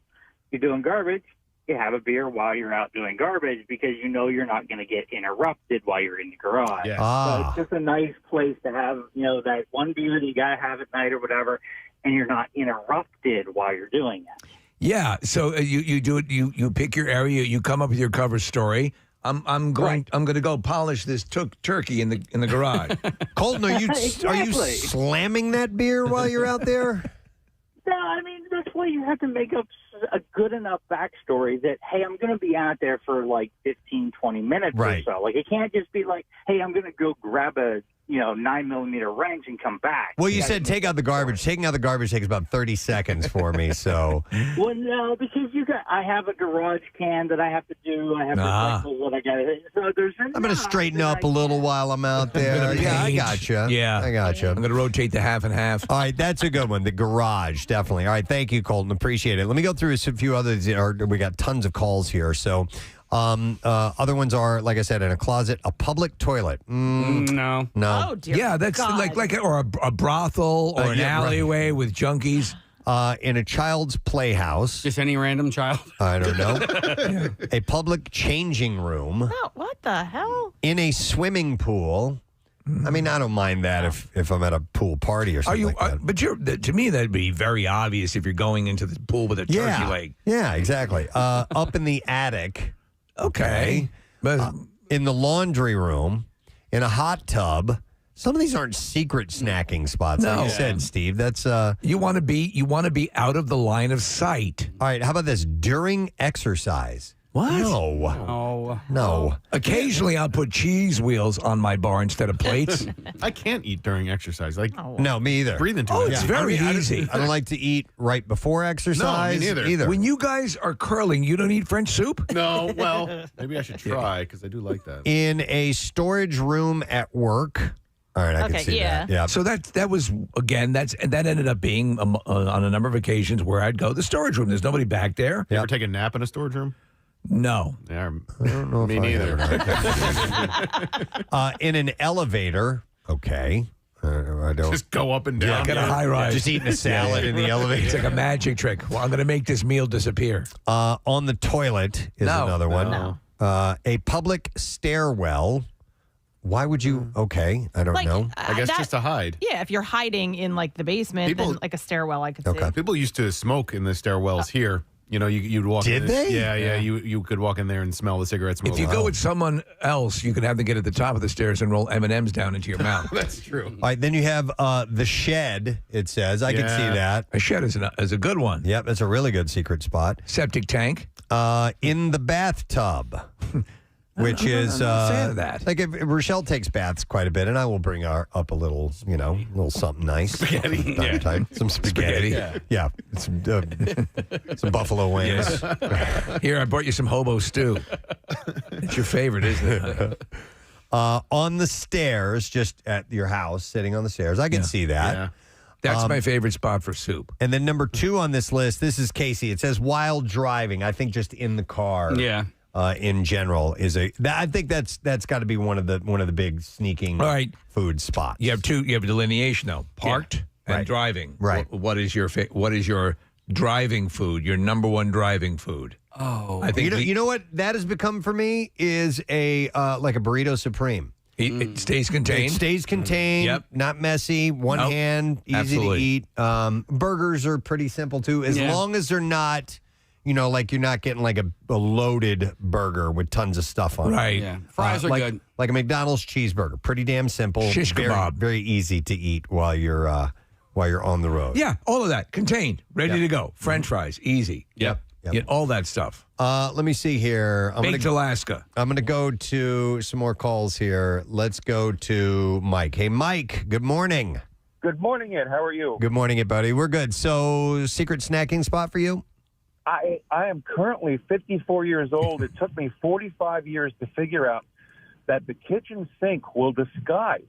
you're doing garbage. You have a beer while you're out doing garbage because you know you're not going to get interrupted while you're in the garage. Yes. So it's just a nice place to have, that one beer that you got to have at night or whatever, and you're not interrupted while you're doing it. Yeah. So you do it. You pick your area. You come up with your cover story. I'm going to go polish this turkey in the garage. Colton, are you slamming that beer while you're out there? No, I mean, that's why you have to make up a good enough backstory that, hey, I'm going to be out there for like 15, 20 minutes or so. Like, it can't just be like, hey, I'm going to go grab a, 9mm wrench and come back. Well, you said take out the garbage. Taking out the garbage takes about 30 seconds for me, so. Well, no, because I have a garage can that I have to do. I have recycles that I got to. So there's I'm going to straighten up a little while I'm out there. Yeah, I gotcha. Yeah. I gotcha. I'm going to rotate the half and half. All right, that's a good one. The garage, definitely. All right, thank you, Colton. Appreciate it. Let me go through a few others. We got tons of calls here. So, other ones are, like I said, in a closet, a public toilet. No. Oh, dear Yeah, that's God. like or a brothel or an alleyway with junkies. In a child's playhouse. Just any random child? I don't know. A public changing room. Oh, what the hell? In a swimming pool. I mean, I don't mind that if I'm at a pool party or something like that. But to me, that'd be very obvious if you're going into the pool with a turkey leg. Yeah, exactly. Up in the attic. Okay. In the laundry room. In a hot tub. Some of these aren't secret snacking spots. Like you said, Steve. That's you want to be out of the line of sight. All right. How about this? During exercise. What? No. Occasionally, I'll put cheese wheels on my bar instead of plates. I can't eat during exercise. Like, No, me either. breathing too much. It's very easy. I don't like to eat right before exercise. No, me neither. When you guys are curling, you don't eat French soup? No, well, maybe I should try because I do like that. In a storage room at work. All right, I can see that. Yeah. So that was again that ended up being on a number of occasions where I'd go to the storage room. There's nobody back there. You ever take a nap in a storage room? No. Yeah, I don't know. me neither. In an elevator. Okay. I don't. Just go up and down. Yeah, get a high rise. Just eating a salad in the elevator. It's like a magic trick. Well, I'm going to make this meal disappear. On the toilet is another one. No. A public stairwell. Why would you? Okay, I don't know. I guess just to hide. Yeah, if you're hiding in like the basement, then like a stairwell, I could see. People used to smoke in the stairwells here. You know, you'd walk Did in. they? Yeah. You could walk in there and smell the cigarette smoke. If you go with someone else, you can have them get at the top of the stairs and roll M&Ms down into your mouth. That's true. All right, then you have the shed, it says. I can see that. A shed is a good one. Yep, that's a really good secret spot. Septic tank. In the bathtub. Which is I'm not a fan of that. Like if Rochelle takes baths quite a bit, and I will bring her up a little, little something nice. Spaghetti. Time to time. Some spaghetti. Yeah. Some buffalo wings. Here, I brought you some hobo stew. It's your favorite, isn't it? On the stairs, just at your house, sitting on the stairs. I can see that. Yeah. That's my favorite spot for soup. And then number 2 on this list, this is Casey. It says while driving. I think just in the car. Yeah. in general I think that's got to be one of the big sneaking food spots. You have delineation though. Parked and driving. Right. What is your driving food? Your number one driving food? Oh, I think you know what that has become for me is a like a burrito supreme. It stays contained. It stays contained. Yep. Not messy. One hand, easy Absolutely. to eat. Burgers are pretty simple too, as long as they're not, like you're not getting like a loaded burger with tons of stuff on it. Right. Yeah. Fries are like, good. Like a McDonald's cheeseburger, pretty damn simple. Shish very, kebab. very easy to eat while you're on the road. Yeah, all of that contained, ready to go. French fries, easy. Yep. Get all that stuff. Let me see here. Baked Alaska. I'm going to go to some more calls here. Let's go to Mike. Hey, Mike, good morning. Good morning, Ed. How are you? Good morning, Ed, buddy. We're good. So, secret snacking spot for you? I am currently 54 years old. It took me 45 years to figure out that the kitchen sink will disguise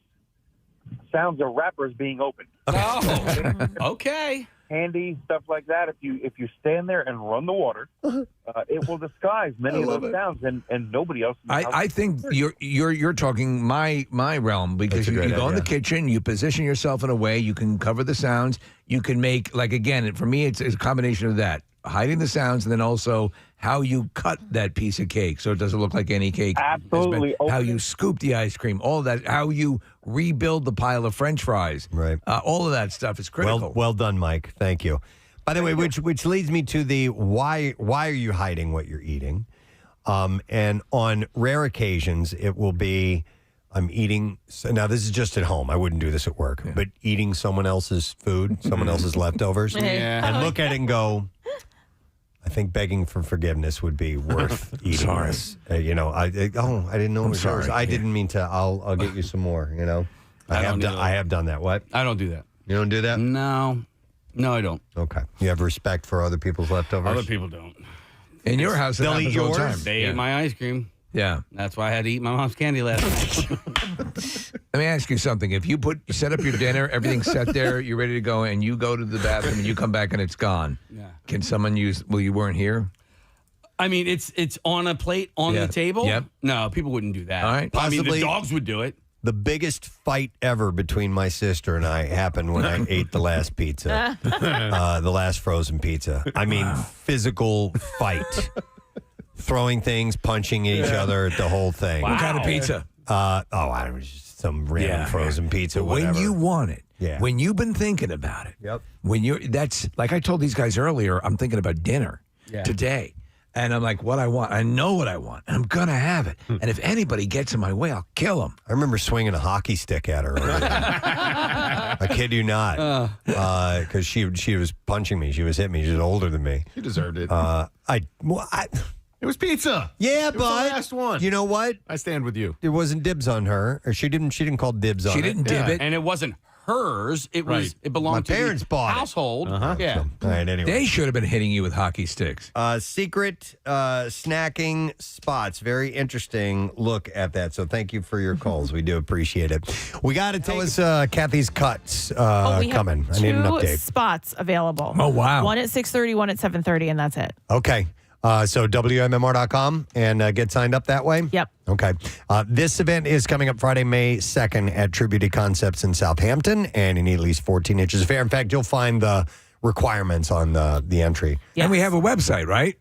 sounds of wrappers being opened. Oh, okay. Handy stuff like that. If you stand there and run the water, it will disguise many of those sounds, and nobody else. I think you're talking my realm because you go in the kitchen, you position yourself in a way you can cover the sounds. You can make for me it's a combination of that. Hiding the sounds, and then also how you cut that piece of cake so it doesn't look like any cake. Absolutely. How you scoop the ice cream, all of that. How you rebuild the pile of French fries. Right. All of that stuff is critical. Well done, Mike. Thank you. By the way, which leads me to the why are you hiding what you're eating? And on rare occasions, it will be I'm eating. Now, this is just at home. I wouldn't do this at work, but eating someone else's food, someone else's leftovers, and look at it and go, I think begging for forgiveness would be worth eating this. I didn't know it was yours. I didn't mean to. I'll get you some more. I have done that. What? I don't do that. You don't do that? No, I don't. Okay. You have respect for other people's leftovers? Other people don't. In your house, they'll eat yours. All the time. They ate my ice cream. Yeah. That's why I had to eat my mom's candy last night. Let me ask you something. If you set up your dinner, everything's set there, you're ready to go, and you go to the bathroom and you come back and it's gone. Yeah. Can someone use? Well, you weren't here. I mean, it's on a plate on the table. Yep. No, people wouldn't do that. All right. I mean, Possibly- the dogs would do it. The biggest fight ever between my sister and I happened when I ate the last pizza, the last frozen pizza. I mean, physical fight. Throwing things, punching each other, the whole thing. What kind of pizza? I don't know, just some random frozen pizza. But Whatever. when you want it, Yeah. when you've been thinking about it, Yep. that's like I told these guys earlier, I'm thinking about dinner today. And I'm like, what I want. I know what I want. And I'm going to have it. And if anybody gets in my way, I'll kill them. I remember swinging a hockey stick at her earlier. I kid you not. Because she was punching me. She was hitting me. She was older than me. She deserved it. It was pizza. Yeah, It was but the last one. You know what? I stand with you. It wasn't dibs on her, or she didn't call dibs on it. She didn't dib it. And it wasn't hers. It was. Right. It belonged My to parents the bought it. household. Uh-huh. Yeah. All right, anyway. They should have been hitting you with hockey sticks. Secret snacking spots. Very interesting look at that. So thank you for your calls. We do appreciate it. We got to tell us Kathy's cuts we have coming. I need an two update. spots available. Oh, wow. One at 6:30, one at 7:30, and that's it. Okay. So WMMR.com and get signed up that way? Yep. Okay. This event is coming up Friday, May 2nd at True Beauty Concepts in Southampton, and you need at least 14 inches of hair. In fact, you'll find the requirements on the entry. And we have a website, right?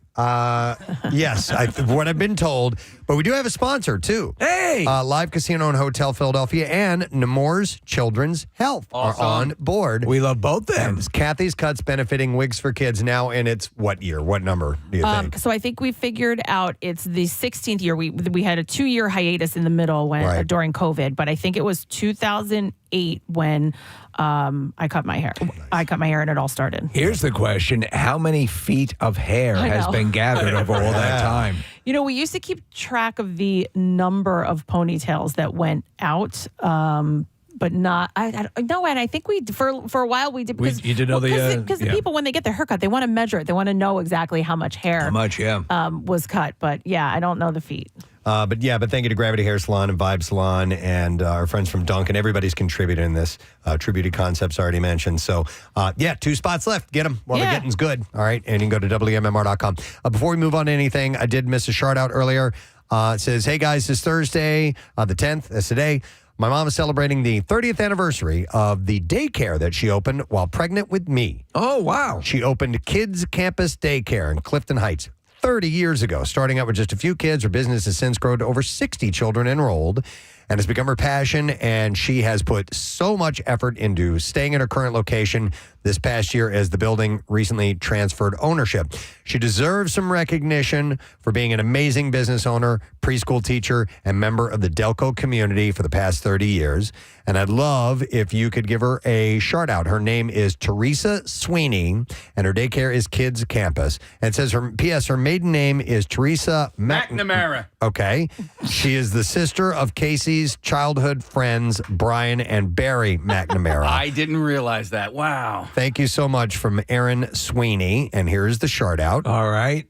Yes, what I've been told. But we do have a sponsor, too. Hey! Live Casino and Hotel Philadelphia and Nemours Children's Health are on board. We love both them. And Kathy's Cuts benefiting Wigs for Kids now in its what year? What number do you think? So I think we figured out it's the 16th year. We had a 2-year hiatus in the middle when during COVID, but I think it was 2008 when I cut my hair. I cut my hair and it all started. Here's the question. How many feet of hair has been gathered over all that time? We used to keep track of the number of ponytails that went out, but not. I know, and I think we for a while we did because you did know because the people when they get their haircut they want to measure it. They want to know exactly how much hair was cut. But yeah, I don't know the feet. But thank you to Gravity Hair Salon and Vibe Salon and our friends from Duncan. Everybody's contributed in this. Tribute to Concepts already mentioned. So, 2 spots left. Get them while the getting's good. All right. And you can go to WMMR.com. Before we move on to anything, I did miss a shout out earlier. It says, hey guys, this Thursday, the 10th, that's today. My mom is celebrating the 30th anniversary of the daycare that she opened while pregnant with me. Oh, wow. She opened Kids Campus Daycare in Clifton Heights 30 years ago, starting out with just a few kids. Her business has since grown to over 60 children enrolled and has become her passion, and she has put so much effort into staying at her current location this past year as the building recently transferred ownership. She deserves some recognition for being an amazing business owner, preschool teacher, and member of the Delco community for the past 30 years. And I'd love if you could give her a shout out. Her name is Teresa Sweeney, and her daycare is Kids Campus. And it says her P.S. her maiden name is Teresa McNamara. Okay. She is the sister of Casey's childhood friends, Brian and Barry McNamara. I didn't realize that. Wow. Thank you so much from Aaron Sweeney. And here's the shout out. All right.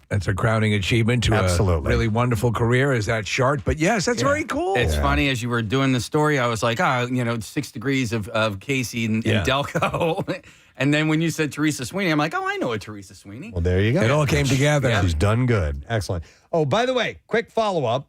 That's a crowning achievement to a really wonderful career as that shart. But yes, that's very cool. It's funny, as you were doing the story, I was like, 6 degrees of Casey in Delco. And then when you said Teresa Sweeney, I'm like, I know a Teresa Sweeney. Well, there you go. It all came together. Yeah. She's done good. Excellent. Oh, by the way, quick follow-up.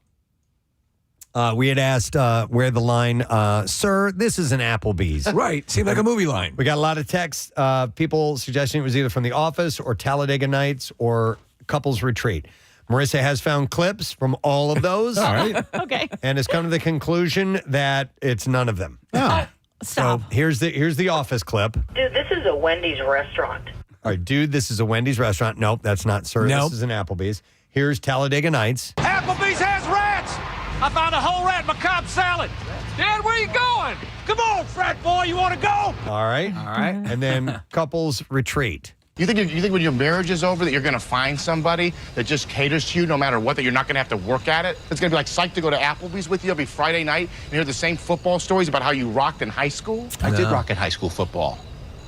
We had asked where the line, sir, this is an Applebee's. Right. Seemed like a movie line. We got a lot of texts, people suggesting it was either from The Office or Talladega Nights or Couples Retreat. Marissa has found clips from all of those. All right. Okay. And has come to the conclusion that it's none of them. Stop. So here's the Office clip. Dude, this is a Wendy's restaurant. All right, dude, this is a Wendy's restaurant. Nope, that's not, sir. Nope. This is an Applebee's. Here's Talladega Nights. Applebee's has rats. I found a whole rat in my Cobb salad. Dad, where you going? Come on, frat boy, you want to go? All right. And then Couples Retreat. You think when your marriage is over that you're going to find somebody that just caters to you no matter what, that you're not going to have to work at it? It's going to be like psyched to go to Applebee's with you every Friday night and hear the same football stories about how you rocked in high school? I did rock in high school football.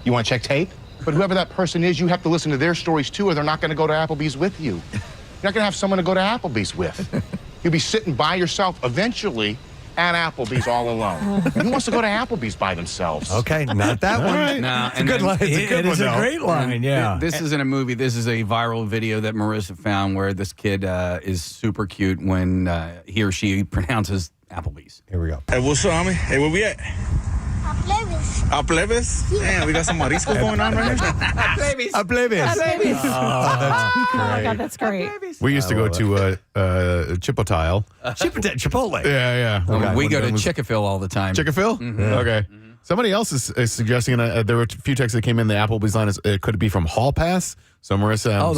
You want to check tape? But whoever that person is, you have to listen to their stories too, or they're not going to go to Applebee's with you. You're not going to have someone to go to Applebee's with. You'll be sitting by yourself eventually at Applebee's all alone. Who wants to go to Applebee's by themselves? Okay, not that one. Right. No, It's a good line. It's a good It is one, a though. great line, yeah. This isn't a movie. This is a viral video that Marissa found where this kid is super cute when he or she pronounces Applebee's. Here we go. Hey, what's up, homie? Hey, where we at? Plebis. Damn, we got some marisco going on right here. Plebis. Plebis. Plebis. Oh, that's Oh great. my God, that's great. We used to go to Chipotle. Chipotle. Yeah. We When go to it was- Chick-fil-A all the time. Chick-fil-A? Okay. Somebody else is suggesting, there were a few texts that came in, the Applebee's line, could it be from Hall Pass? So Marissa,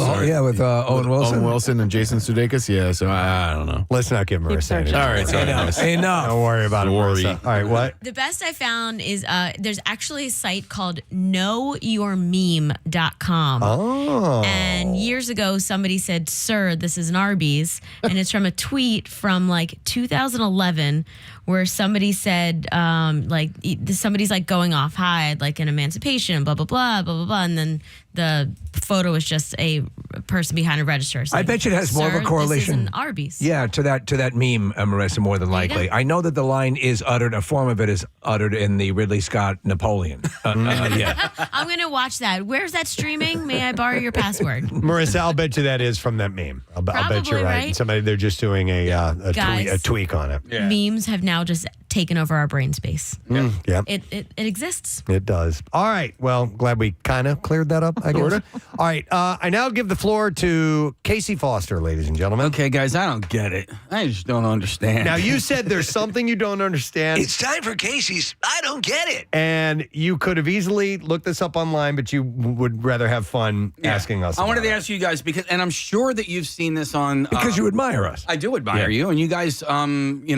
with Owen Wilson. Owen Wilson and Jason Sudeikis. Yeah, so I don't know. Let's not give Marissa any. All right, sorry. Enough. Don't worry about it, Sorry. Marissa. All right, what? The best I found is there's actually a site called knowyourmeme.com. Oh. And years ago, somebody said, sir, this is an Arby's. And it's from a tweet from like 2011 where somebody said, somebody's like going off high, like an emancipation, blah, blah, blah, blah, blah, blah. And then the photo is just a person behind a register. It's I like, bet you it has more of a "Sir, correlation. This is an Arby's. Yeah, to that meme, Marissa, more than likely. I know that the line is uttered, a form of it is uttered in the Ridley Scott Napoleon. Yeah. I'm going to watch that. Where's that streaming? May I borrow your password? Marissa, I'll bet you that is from that meme. I'll bet you're Probably, right. right? Somebody, they're just doing a Guys. tweak on it. Memes have now just taken over our brain space. Yeah. It exists. It does. All right. Well, glad we kind of cleared that up, I guess. All right. I now give the floor to Casey Foster, ladies and gentlemen. Okay, guys, I don't get it. I just don't understand. Now, you said there's something you don't understand. It's time for Casey's I Don't Get It. And you could have easily looked this up online, but you would rather have fun asking us. I wanted to ask you guys and I'm sure that you've seen this on Because you admire us. I do admire you, and you guys,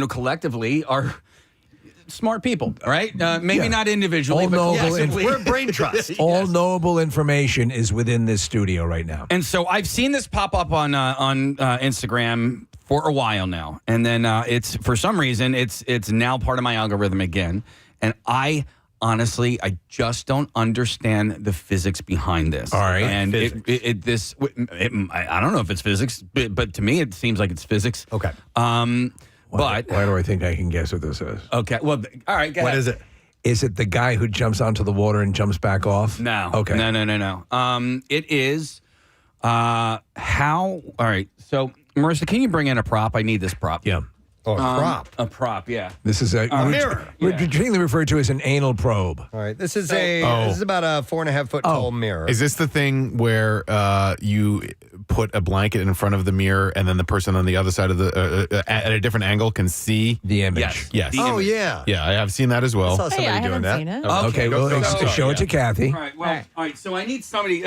collectively are smart people, right? Maybe not individually, but collectively. We're a brain trust. All knowable information is within this studio right now. And so I've seen this pop up on Instagram for a while now, and then it's for some reason it's now part of my algorithm again, and I honestly, I just don't understand the physics behind this. All right. And I don't know if it's physics, but to me, it seems like it's physics. Okay. Why do I think I can guess what this is? Okay. Well, all right. Go What ahead. is it? Is it the guy who jumps onto the water and jumps back off? No. Okay. No. It is how. All right. So, Marissa, can you bring in a prop? I need this prop. Yeah. Oh, a prop. A prop. Yeah. This is a mirror. routinely referred to as an anal probe. All right. This is this is about a 4.5 foot tall mirror. Is this the thing where you put a blanket in front of the mirror and then the person on the other side of the at a different angle can see the image? Yes. Oh, yeah. Yeah, I have seen that as well. I saw somebody I doing haven't that. seen it. Okay, well, show it to Kathy. All right. Well. All right. So I need somebody.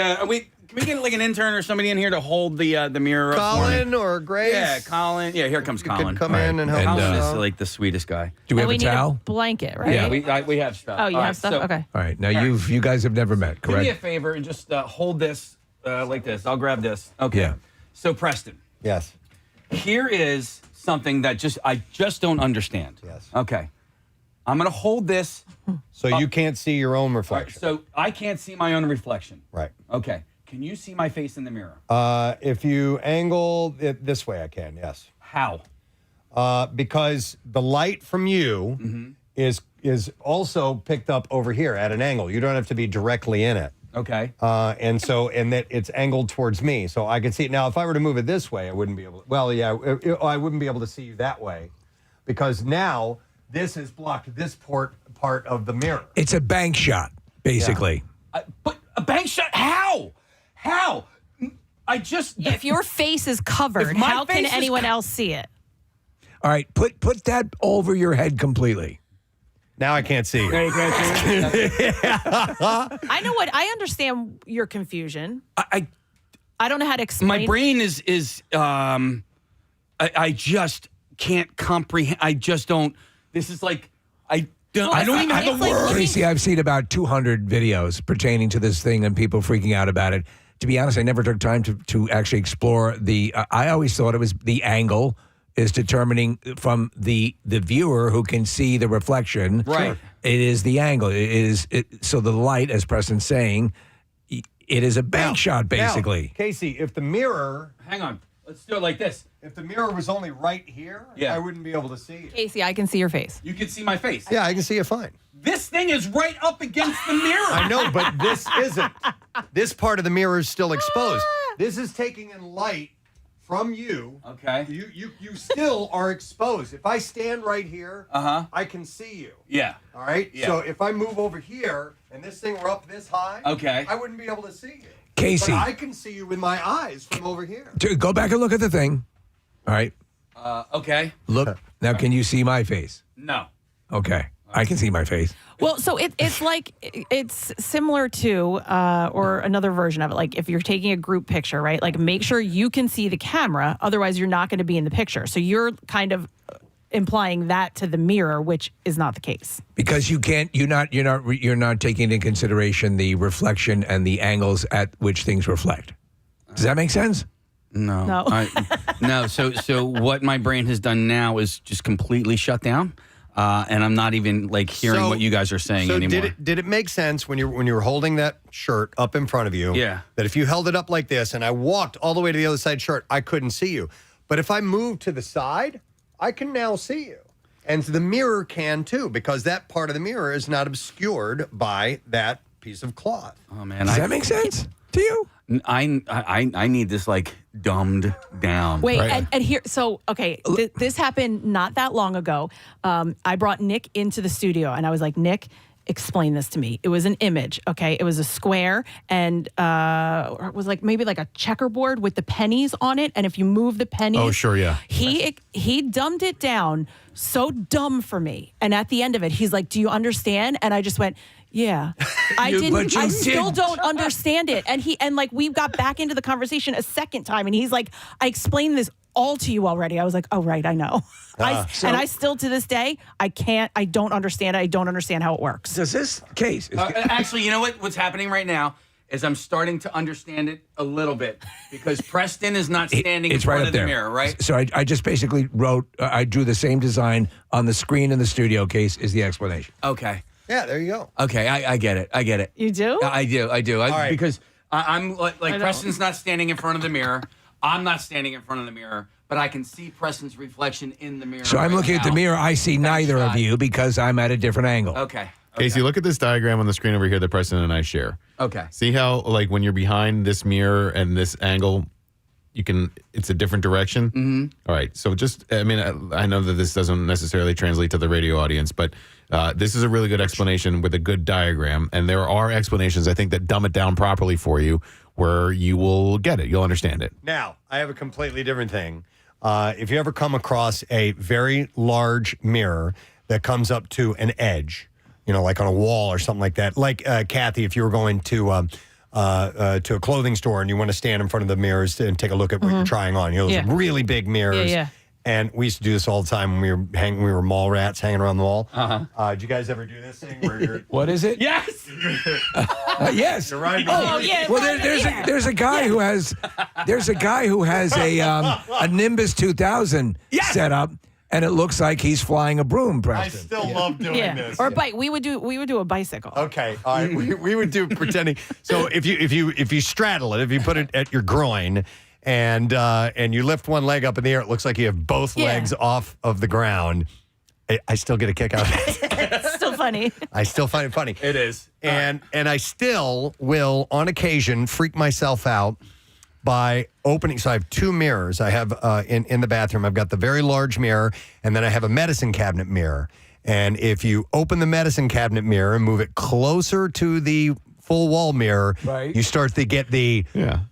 Can we get like an intern or somebody in here to hold the mirror up for me? Colin or Grace? Yeah, Colin. Yeah, here comes Colin. Could come in and help Colin us is out. like the sweetest guy. Do we And have we a need towel? a blanket, right? Yeah, we have stuff. Oh, you All have right, stuff? so Okay. All right. Now you guys have never met, Do me a correct? favor and just hold this like this. I'll grab this. Okay. Yeah. So Preston, Yes. here is something that I just don't understand. Yes. Okay. I'm gonna hold this. So you can't see your own All right, reflection. so I can't see my own reflection. Right. Okay. Can you see my face in the mirror? If you angle it this way, I can, yes. How? Because the light from you is also picked up over here at an angle. You don't have to be directly in it. Okay. And that it's angled towards me. So I can see it. Now, if I were to move it this way, I wouldn't be able to. Well, yeah, I wouldn't be able to see you that way because now this has blocked this part of the mirror. It's a bank shot, basically. But a bank shot? How? How? I just. If your face is covered, If my how can face is anyone else see it? All right, put that over your head completely. Now I can't see you. I know what. I understand your confusion. I don't know how to explain. My brain is I just can't comprehend. I just don't. This is like I don't even have the word. Casey, I've seen about 200 videos pertaining to this thing and people freaking out about it. To be honest, I never took time to actually explore the. I always thought it was the angle is determining from the viewer who can see the reflection. Right. It is the angle. So the light, as Preston's saying, it is a bank shot, basically. Now, Casey, if the mirror. Hang on. Let's do it like this. If the mirror was only right here, I wouldn't be able to see you. Casey, I can see your face. You can see my face. Yeah, I can see it fine. This thing is right up against the mirror. I know, but this isn't. This part of the mirror is still exposed. This is taking in light from you. Okay. You still are exposed. If I stand right here, I can see you. Yeah. All right? Yeah. So if I move over here and this thing were up this high, okay, I wouldn't be able to see you. Casey. But I can see you with my eyes from over here. Go back and look at the thing. All right. Okay. Look. Now, can you see my face? No. Okay. I can see my face. Well, so it's like it's similar to or another version of it. Like if you're taking a group picture, right? Like make sure you can see the camera, otherwise you're not going to be in the picture. So you're kind of implying that to the mirror, which is not the case. Because you can't, you're not taking into consideration the reflection and the angles at which things reflect. Does that make sense? No. No. No. So what my brain has done now is just completely shut down. And I'm not even like hearing what you guys are saying anymore. Did it make sense when you were holding that shirt up in front of you? Yeah. That if you held it up like this and I walked all the way to the other side shirt, I couldn't see you. But if I moved to the side, I can now see you. And the mirror can too, because that part of the mirror is not obscured by that piece of cloth. Oh man, Does that make sense to you? I need this like dumbed down. Wait, and here, so, okay, this happened not that long ago. I brought Nick into the studio and I was like, Nick, explain this to me. It was an image, okay? It was a square and it was like maybe like a checkerboard with the pennies on it. And if you move the pennies. Oh, sure, yeah. He dumbed it down so dumb for me. And at the end of it, he's like, do you understand? And I just went, yeah. I still don't understand it. And like we got back into the conversation a second time and he's like, I explained this all to you already. I was like, oh right, I know. And I still to this day, I don't understand it. I don't understand how it works. Does this case actually, you know what's happening right now is I'm starting to understand it a little bit because Preston is not standing in front of the mirror, right? So I just basically wrote, I drew the same design on the screen in the studio case is the explanation. Okay. Yeah, there you go. Okay, I get it. I get it. You do? I do. right. Because I'm like I know. Preston's not standing in front of the mirror. I'm not standing in front of the mirror, but I can see Preston's reflection in the mirror. So I'm right looking at the now. mirror. I see neither of you because I'm at a different angle. Okay. Casey, look at this diagram on the screen over here that Preston and I share. Okay. See how, like, when you're behind this mirror and this angle, it's a different direction? Mm-hmm. All right. So I know that this doesn't necessarily translate to the radio audience, but this is a really good explanation with a good diagram. And there are explanations, I think, that dumb it down properly for you where you will get it. You'll understand it. Now, I have a completely different thing. If you ever come across a very large mirror that comes up to an edge, like on a wall or something like that, like Kathy, if you were going to a clothing store and you want to stand in front of the mirrors and take a look at what you're trying on, those really big mirrors. Yeah. And we used to do this all the time when we were mall rats hanging around the wall. Did you guys ever do this thing where you're... What is it? Yes. Yes. You're right. Oh, yeah. Well, there's a guy who has a Nimbus 2000 set up, and it looks like he's flying a broom. I Preston. still love doing this. Or a bike. We would do a bicycle. Okay, all right. We would do pretending. So if you straddle it, if you put it at your groin, and you lift one leg up in the air, it looks like you have both legs off of the ground. I still get a kick out of it. It's still funny. I still find it funny. It is. And I still will, on occasion, freak myself out by opening. So I have two mirrors. I have in the bathroom, I've got the very large mirror, and then I have a medicine cabinet mirror. And if you open the medicine cabinet mirror and move it closer to the full wall mirror, you start to get the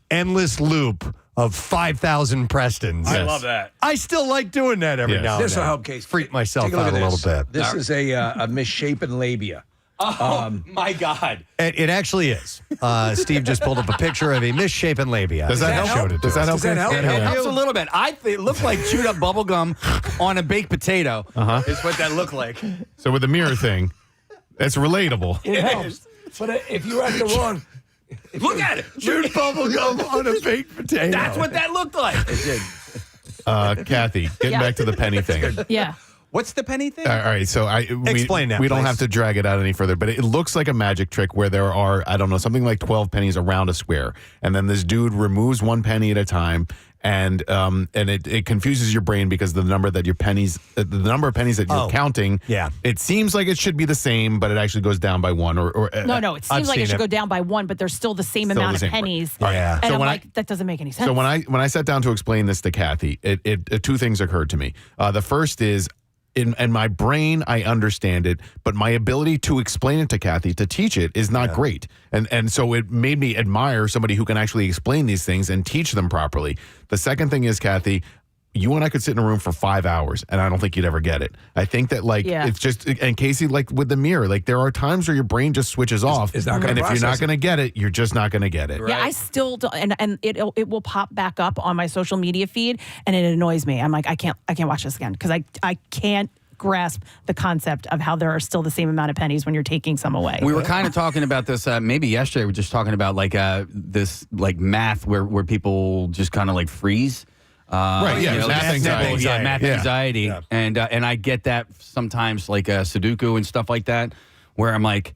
endless loop of 5,000 Prestons. I love that. I still like doing that every now and then. This will help, Casey. Freak myself Take a look out at a this. little bit. This is a misshapen labia. Oh, my God. It actually is. Steve just pulled up a picture of a misshapen labia. Does that help? Does that help? It helps a little bit. It looked like chewed up bubble gum on a baked potato. Is what that looked like. So with the mirror thing, that's relatable. It helps. But if you're at the wrong... Look at it. Chewed bubble gum on a baked potato. That's what that looked like. It did. Kathy, getting back to the penny thing. Yeah. What's the penny thing? All right, so Explain that, we don't please. have to drag it out any further, but it looks like a magic trick where there are, I don't know, something like 12 pennies around a square, and then this dude removes one penny at a time, and it confuses your brain because the number of pennies that you're counting, it seems like it should be the same, but it actually goes down by one. No, it seems like it should go down by one, but there's still the same amount of pennies. Yeah. And So I'm when like, that doesn't make any sense. So when I sat down to explain this to Kathy, it two things occurred to me. The first is, in my brain, I understand it, but my ability to explain it to Kathy, to teach it, is not great. And so it made me admire somebody who can actually explain these things and teach them properly. The second thing is, Kathy, you and I could sit in a room for 5 hours, and I don't think you'd ever get it. I think that, it's just, and Casey, like with the mirror, there are times where your brain just switches off. It's not gonna and if you're not process going to get it, you're just not going to get it. Yeah, I still don't, and it will pop back up on my social media feed, and it annoys me. I'm like, I can't watch this again because I can't grasp the concept of how there are still the same amount of pennies when you're taking some away. We were kind of talking about this maybe yesterday. We were just talking about this math where people just kind of freeze. Right, yeah, math anxiety. Yeah, math anxiety. Yeah. And I get that sometimes, Sudoku and stuff like that, where I'm like,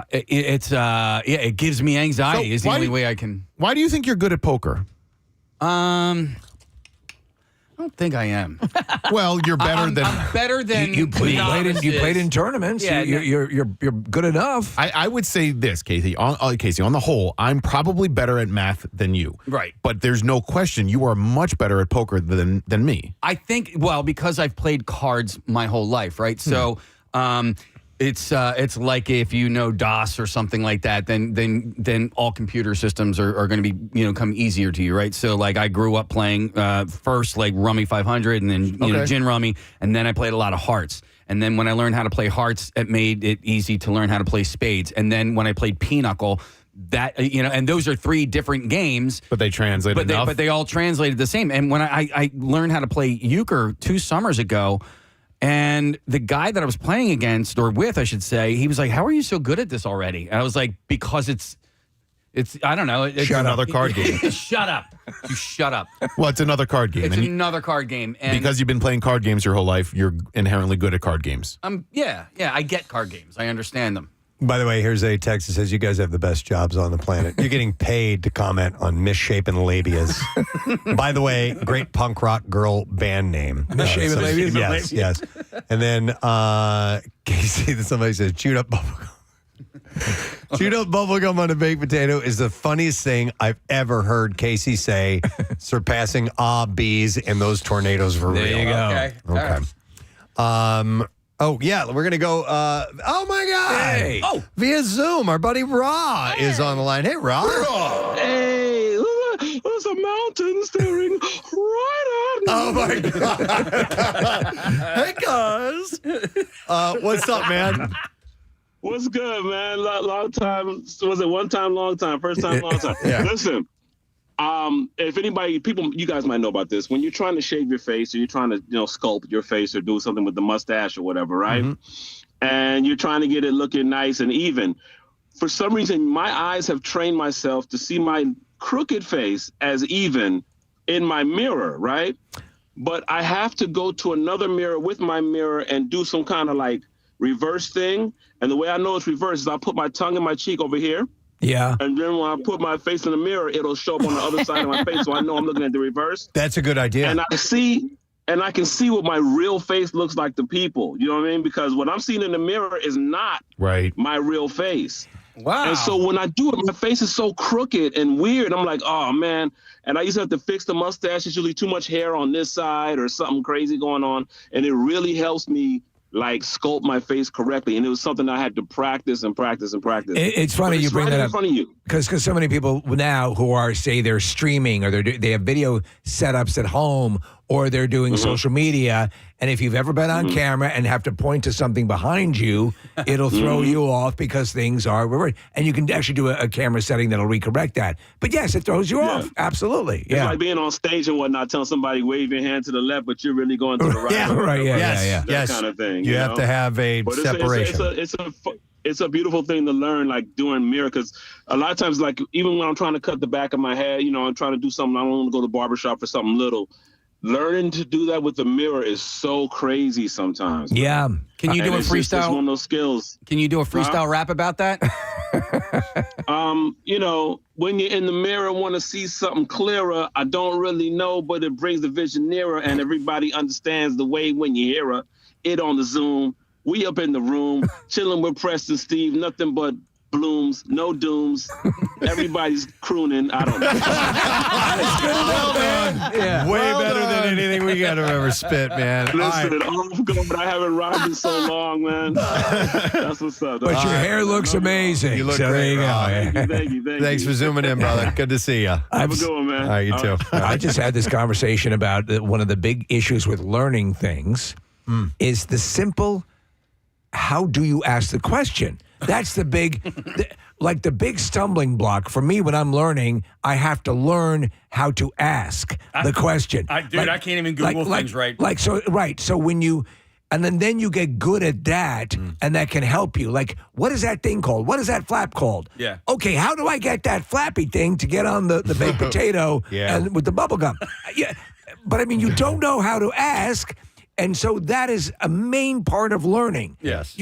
it gives me anxiety. So is the only way I can. Why do you think you're good at poker? I don't think I am. Well, you're better I'm better than you played in tournaments. Yeah, you're good enough. I would say this, Casey. On the whole, I'm probably better at math than you. Right. But there's no question you are much better at poker than me. I think, because I've played cards my whole life, right? So, it's like if you know DOS or something like that, then all computer systems are going to be come easier to you, right? So I grew up playing first Rummy 500 and then Gin Rummy, and then I played a lot of hearts. And then when I learned how to play hearts, it made it easy to learn how to play spades. And then when I played pinochle, that and those are three different games, but they translate enough. But they all translated the same. And when I learned how to play euchre 2 summers ago. And the guy that I was playing against, or with, I should say, he was like, "How are you so good at this already?" And I was like, "Because I don't know. It's another card game. Shut up. You shut up. Well, it's another card game. It's another card game. And because you've been playing card games your whole life, you're inherently good at card games. Yeah, I get card games. I understand them. By the way, here's a text that says you guys have the best jobs on the planet. You're getting paid to comment on misshapen labias. By the way, great punk rock girl band name. Misshapen labias? Yes. And then Casey, somebody says, chewed up bubblegum. Chewed up bubblegum on a baked potato is the funniest thing I've ever heard Casey say, surpassing bees and those tornadoes for real. There you go. Okay. Oh, yeah, we're going to go. Oh, my God. Hey. Oh, via Zoom, our buddy Ra is on the line. Hey, Ra. Hey, there's a mountain staring right at me. Oh, my God. Hey, guys. What's up, man? What's good, man? Long time. Was it one time, long time? First time, long time. Yeah. Listen, if anybody, you guys might know about this. When you're trying to shave your face or you're trying to, sculpt your face or do something with the mustache or whatever, right? Mm-hmm. And you're trying to get it looking nice and even. For some reason, my eyes have trained myself to see my crooked face as even in my mirror, right? But I have to go to another mirror with my mirror and do some kind of like reverse thing. And the way I know it's reverse is I put my tongue in my cheek over here. Yeah. And then when I put my face in the mirror, it'll show up on the other side of my face. So I know I'm looking at the reverse. That's a good idea. And I can see what my real face looks like to people. You know what I mean? Because what I'm seeing in the mirror is not my real face. Wow. And so when I do it, my face is so crooked and weird. I'm like, oh, man. And I used to have to fix the mustache. It's usually too much hair on this side or something crazy going on. And it really helps me like sculpt my face correctly, and it was something I had to practice and practice and practice. It's funny you bring that up in front of you because so many people now who are they're streaming or they have video setups at home or they're doing social media, and if you've ever been on camera and have to point to something behind you, it'll throw you off because things are reversed. And you can actually do a camera setting that'll recorrect that. But yes, it throws you off. Absolutely. It's like being on stage and whatnot, telling somebody wave your hand to the left, but you're really going to the right. That kind of thing. You have to have a separation. It's a beautiful thing to learn, like doing mirror, because a lot of times, like even when I'm trying to cut the back of my head, I'm trying to do something, I don't want to go to the barbershop for something little. Learning to do that with the mirror is so crazy sometimes. Yeah. Can you do a freestyle? It's one of those skills. Can you do a freestyle rap about that? When you're in the mirror and want to see something clearer, I don't really know, but it brings the vision nearer, and everybody understands the way when you hear it on the Zoom. We up in the room, chilling with Preston, Steve, nothing but blooms, no dooms. Everybody's crooning. I don't know. Well done. Yeah. Way better than anything we got to ever spit, man. Listen, I haven't rhymed in so long, man. That's what's up. But your hair looks amazing. You look so great, there you go. Thank you. Thanks for zooming in, brother. Good to see you. Have a good one, man. All right, you too. I just had this conversation about one of the big issues with learning things is the simple, how do you ask the question? That's the big, the big stumbling block for me when I'm learning. I have to learn how to ask the question. I can't even Google things right. So when you, and then you get good at that, and that can help you. Like, what is that thing called? What is that flap called? Yeah. Okay, how do I get that flappy thing to get on the baked potato and with the bubble gum? Yeah, but I mean, you don't know how to ask. And so that is a main part of learning. Yes.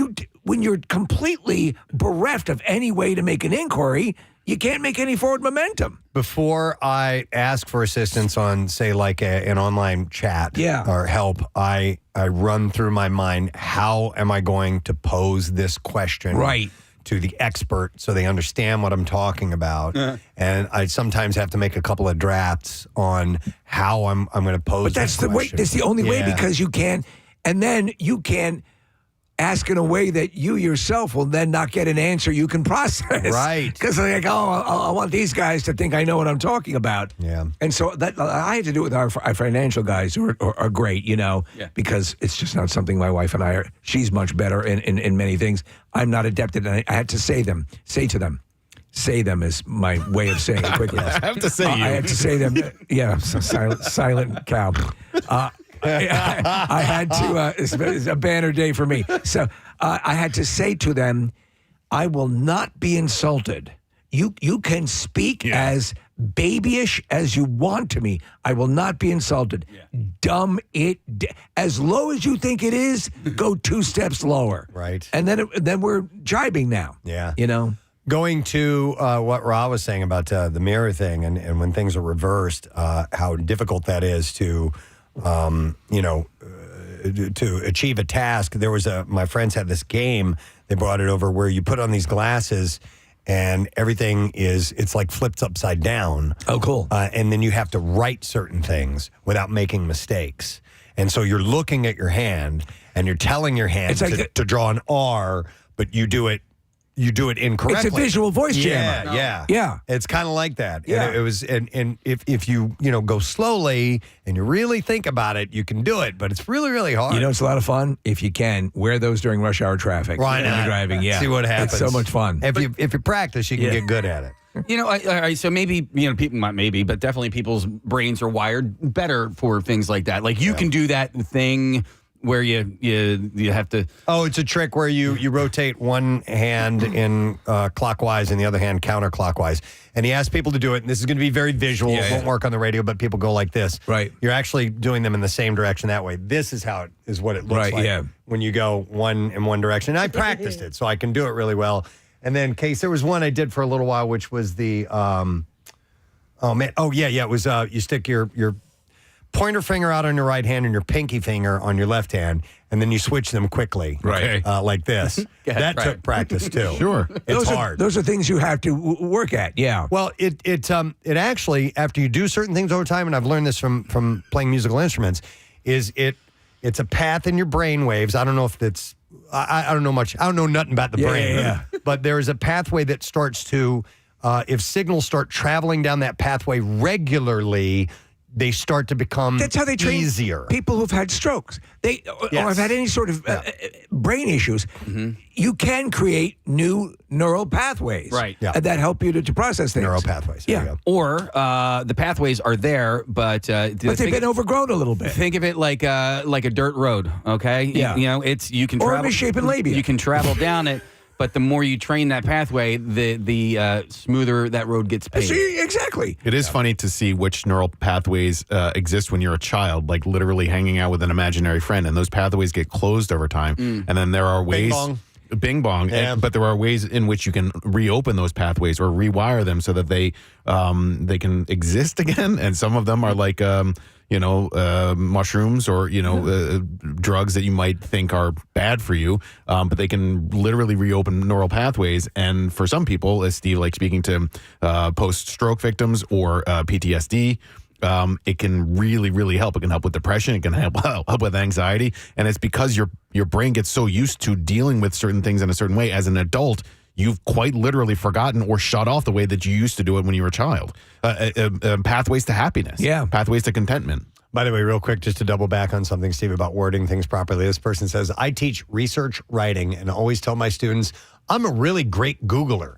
When you're completely bereft of any way to make an inquiry, you can't make any forward momentum. Before I ask for assistance on, say, like an online chat or help, I run through my mind, how am I going to pose this question to the expert so they understand what I'm talking about? And I sometimes have to make a couple of drafts on how I'm going to pose this question. But that's the only way, because you can, and then you can ask in a way that you yourself will then not get an answer you can process. Right. Because I want these guys to think I know what I'm talking about. Yeah. And so that I had to do it with our financial guys who are great, because it's just not something my wife and I are. She's much better in many things. I'm not adept at it. I had to say to them. Say them is my way of saying it quickly. I have to say you. I had to say them. Yeah, silent cow. I had to, it's a banner day for me. So I had to say to them, I will not be insulted You can speak as babyish as you want to me. I will not be insulted. Dumb it. As low as you think it is, go 2 steps lower. Right. And then we're jibing now. Yeah. You know? Going to what Ra was saying about the mirror thing and when things are reversed, how difficult that is to, to achieve a task. There was my friends had this game. They brought it over where you put on these glasses and everything it's like flipped upside down. Oh, cool. And then you have to write certain things without making mistakes. And so you're looking at your hand and you're telling your hand to draw an R, but you do it incorrectly. It's a visual voice jammer. Yeah. It's kind of like that. Yeah. And it was, and if you go slowly and you really think about it, you can do it, but it's really, really hard. You know, it's a lot of fun. If you can, wear those during rush hour traffic. Why when not? you're driving. Yeah. See what happens. It's so much fun. If you practice, you can get good at it. You know, so maybe, people might but definitely people's brains are wired better for things like that. Like you can do that thing where you have to. Oh, it's a trick where you rotate one hand in clockwise and the other hand counterclockwise. And he asked people to do it. And this is going to be very visual. It won't work on the radio, but people go like this. Right. You're actually doing them in the same direction that way. This is how it is what it looks like when you go one in one direction. And I practiced it, so I can do it really well. And then, Case, there was one I did for a little while, which was the it was you stick your pointer finger out on your right hand and your pinky finger on your left hand, and then you switch them quickly, like this. That took practice too. Sure, it's hard. Those are things you have to work at. Yeah. Well, it actually, after you do certain things over time, and I've learned this from playing musical instruments, it's a path in your brain waves. I don't know if it's I don't know much. I don't know nothing about the brain, but there is a pathway that starts to if signals start traveling down that pathway regularly, they start to become That's how they train easier. People who've had strokes. Or have had any sort of brain issues. You can create new neural pathways. Right. That help you to process things. Neural pathways. Yeah. Or the pathways are there, but they've been overgrown a little bit. Think of it like a dirt road. Okay. Yeah. You can or travel. a misshapen labia. You can travel down it. But the more you train that pathway, the smoother that road gets paved. Exactly. It is funny to see which neural pathways exist when you're a child, like literally hanging out with an imaginary friend, and those pathways get closed over time. And then there are ways. Bing bong. But there are ways in which you can reopen those pathways or rewire them so that they can exist again. And some of them are like mushrooms or drugs that you might think are bad for you, but they can literally reopen neural pathways. And for some people, as Steve, like speaking to post-stroke victims or PTSD, it can really, really help. It can help with depression. It can help with anxiety. And it's because your brain gets so used to dealing with certain things in a certain way. As an adult, you've quite literally forgotten or shut off the way that you used to do it when you were a child. Pathways to happiness. Yeah. Pathways to contentment. By the way, real quick, just to double back on something, Steve, about wording things properly. This person says, I teach research writing and always tell my students I'm a really great Googler.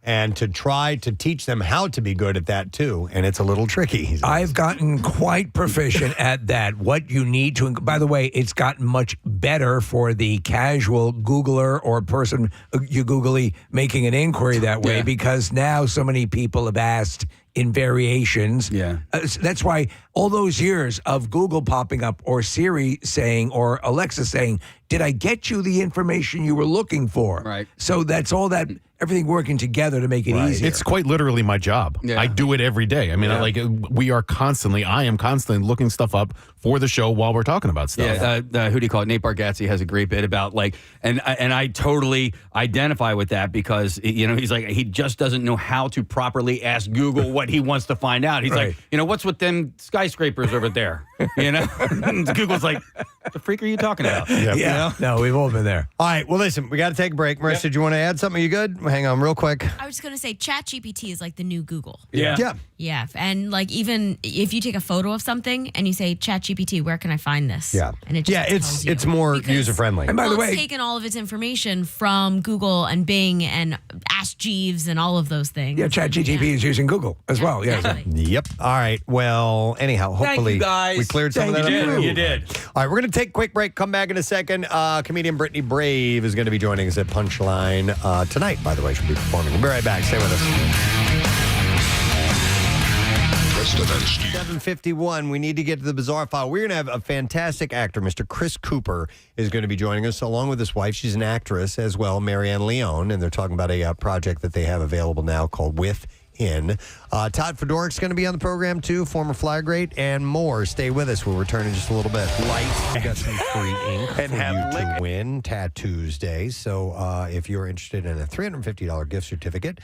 And to try to teach them how to be good at that, too. And it's a little tricky. I've gotten quite proficient at that. What you need to, by the way, it's gotten much better for the casual Googler or person you googly making an inquiry that way because now so many people have asked in variations. Yeah. That's why all those years of Google popping up or Siri saying or Alexa saying, did I get you the information you were looking for? Right. So that's all that, everything working together to make it easier. It's quite literally my job. Yeah. I do it every day. I mean, I am constantly looking stuff up for the show while we're talking about stuff. Yeah, who do you call it? Nate Bargatze has a great bit about and I totally identify with that because he's like he just doesn't know how to properly ask Google what he wants to find out. He's like, what's with them skyscrapers over there? And Google's like, what the freak are you talking about? Yeah. No, we've all been there. All right. Well, listen, we got to take a break. Marissa, did you want to add something? Are you good? Hang on real quick. I was just going to say ChatGPT is like the new Google. Yeah. Yeah. And even if you take a photo of something and you say, ChatGPT, where can I find this? Yeah. And it just tells you. It's more user friendly. And by the way, it's taken all of its information from Google and Bing and Ask Jeeves and all of those things. Yeah, ChatGPT is using Google as well. Yeah. exactly. Yep. All right. Well, anyhow, Thank hopefully you, guys. we cleared some of that You up. did. for You did. All right, we're going to take a quick break. Come back in a second. Comedian Brittany Brave is going to be joining us at Punchline tonight, by the way. She'll be performing. We'll be right back. Stay with us. Preston and Steve. 7:51. We need to get to the bizarre file. We're going to have a fantastic actor, Mr. Chris Cooper, is going to be joining us along with his wife. She's an actress as well, Marianne Leone, and they're talking about a project that they have available now called Within. Todd Fedorik's going to be on the program too, former Flyer great, and more. Stay with us. We'll return in just a little bit. Light. We got some free ink for you to win Tattoos Day. So if you're interested in a $350 gift certificate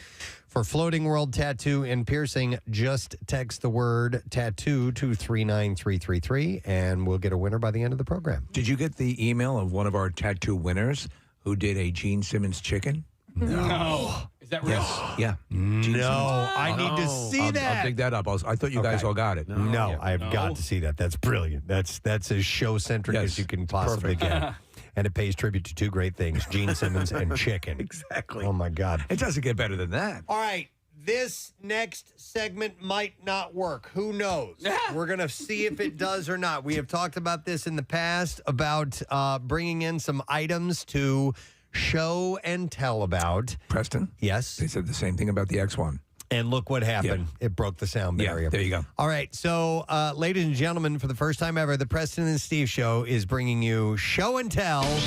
for Floating World Tattoo and Piercing, just text the word tattoo to 39333 and we'll get a winner by the end of the program. Did you get the email of one of our tattoo winners who did a Gene Simmons chicken? No. Is that real? Yeah. No, I need to see that. I'll dig that up. I thought you guys all got it. No, I have got to see that. That's brilliant. That's as show-centric as you can possibly get. And it pays tribute to two great things, Gene Simmons and chicken. Exactly. Oh, my God. It doesn't get better than that. All right. This next segment might not work. Who knows? We're going to see if it does or not. We have talked about this in the past, about bringing in some items to show and tell about. Preston? Yes? They said the same thing about the X1. And look what happened. It broke the sound barrier. Yeah, there you go. All right. So, ladies and gentlemen, for the first time ever, the Preston and Steve Show is bringing you Show and Tell. Thought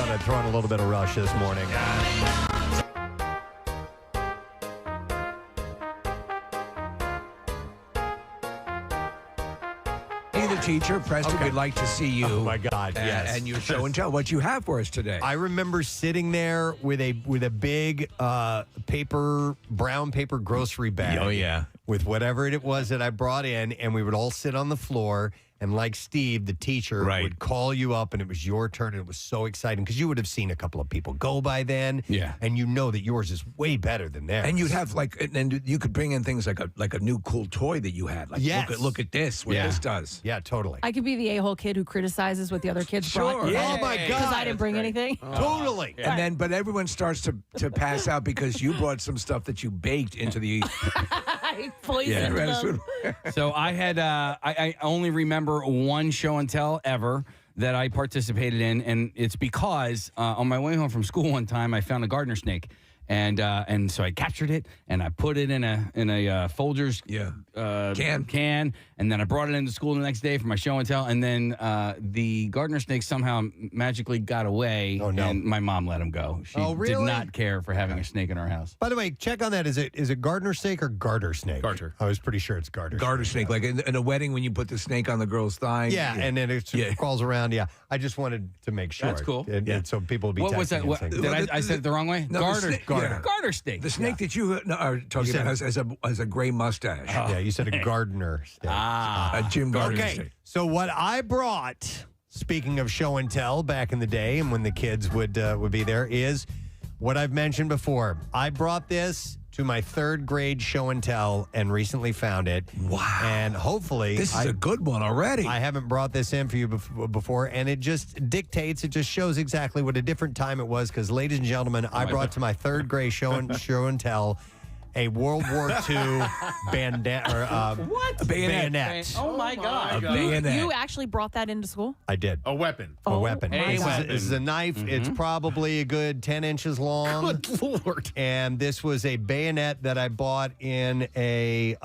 I'd throw in a little bit of Rush this morning. Hey, the teacher, Preston, we'd like to see you. Oh, my God, yes. And your show and tell what you have for us today. I remember sitting there with a big brown paper grocery bag. Oh, yeah. With whatever it was that I brought in, and we would all sit on the floor. And like Steve, the teacher would call you up, and it was your turn, and it was so exciting because you would have seen a couple of people go by then, and you know that yours is way better than theirs. And you'd have and you could bring in things like a new cool toy that you had. Like, look at this, what this does. Yeah, totally. I could be the a-hole kid who criticizes what the other kids brought. Yeah. Oh my God, because I didn't bring anything. Totally. And then, but everyone starts to pass out because you brought some stuff that you baked into the. I poisoned them. So I had I only remember one show and tell ever that I participated in, and it's because on my way home from school one time I found a gardener snake. And so I captured it and I put it in a Folgers can, and then I brought it into school the next day for my show and tell. And then the gardener snake somehow magically got away. Oh, no. And my mom let him go. She did not care for having a snake in our house. By the way, check on that. Is it gardener snake or garter snake? Garter. I was pretty sure it's garter. Garter snake, like in a wedding when you put the snake on the girl's thigh. Yeah, and then it crawls around. Yeah, I just wanted to make sure. That's cool. And so people would be. What was that? texting and saying- Did I said it the wrong way? No, Garter. Yeah. Garter snake. The snake that you are talking about has a gray mustache. Yeah, you said a gardener snake. A Jim Gardner Okay, snake. so what I brought, speaking of show and tell back in the day and when the kids would be there, is what I've mentioned before. I brought this to my third grade show and tell and recently found it. Wow. And hopefully... This is a good one already. I haven't brought this in for you before, and it just dictates, it just shows exactly what a different time it was, because, ladies and gentlemen, I brought to my third grade show and tell a World War II bayonet. Oh my God. bayonet. You actually brought that into school? I did. A weapon. A weapon. my This is a knife. It's probably a good 10 inches long. Good Lord. And this was a bayonet that I bought in an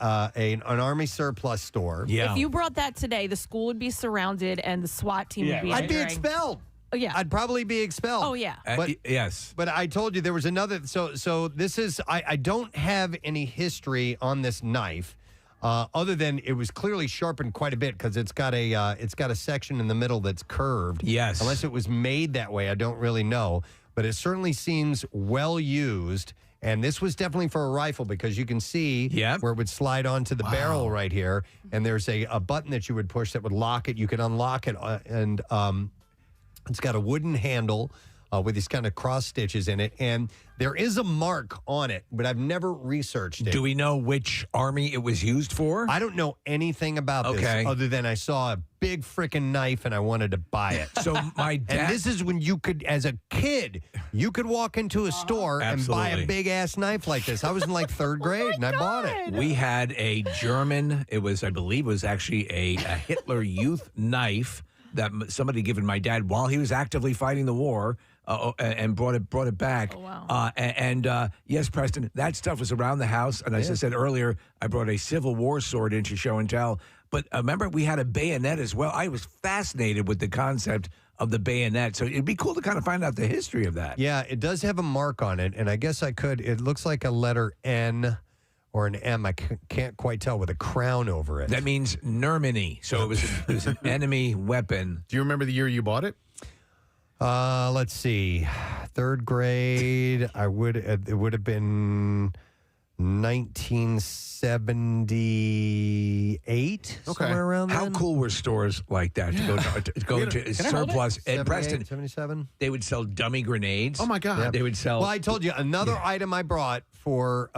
Army surplus store. Yeah. If you brought that today, the school would be surrounded and the SWAT team would be I'd be entering. expelled. Oh, yeah. I'd probably be expelled. Oh, yeah. But, yes. But I told you there was another. So this is. I don't have any history on this knife, other than it was clearly sharpened quite a bit because it's got a section in the middle that's curved. Yes. Unless it was made that way, I don't really know. But it certainly seems well used. And this was definitely for a rifle because you can see where it would slide onto the barrel right here. And there's a button that you would push that would lock it. You could unlock it, and it's got a wooden handle with these kind of cross stitches in it. And there is a mark on it, but I've never researched it. Do we know which army it was used for? I don't know anything about this other than I saw a big freaking knife and I wanted to buy it. So my dad... And this is when you could, as a kid, you could walk into a store and buy a big-ass knife like this. I was in like 3rd grade and I bought it. We had a German, I believe it was actually a Hitler Youth knife that somebody had given my dad while he was actively fighting the war. And brought it back. Oh, wow. Yes, Preston, that stuff was around the house. And as I said earlier, I brought a Civil War sword into show and tell. But remember, we had a bayonet as well. I was fascinated with the concept of the bayonet. So it'd be cool to kind of find out the history of that. Yeah, it does have a mark on it. And I guess I could. It looks like a letter N or an M. I can't quite tell, with a crown over it. That means Neumann. So it was an enemy weapon. Do you remember the year you bought it? Let's see. 3rd grade. It would have been 1978. Somewhere around there. How cool were stores like that to go to surplus? And Preston, 77. They would sell dummy grenades. Oh my God! Yep. They would sell. Well, I told you another item I brought for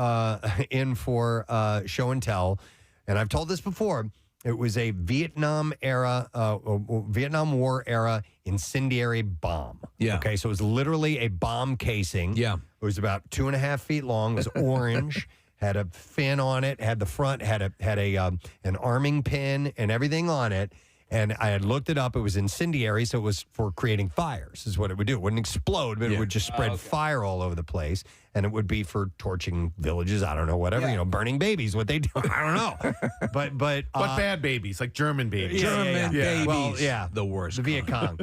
show and tell, and I've told this before. It was a Vietnam War era incendiary bomb. Yeah. Okay, so it was literally a bomb casing. Yeah. It was about 2.5 feet long. It was orange. Had a fin on it. Had the front. Had an arming pin and everything on it. And I had looked it up. It was incendiary, so it was for creating fires, is what it would do. It wouldn't explode, but it would just spread fire all over the place. And it would be for torching villages, I don't know, whatever, burning babies, what they do. I don't know. But what bad babies? Like German babies. German babies. Well, yeah. The worst. The Viet Cong,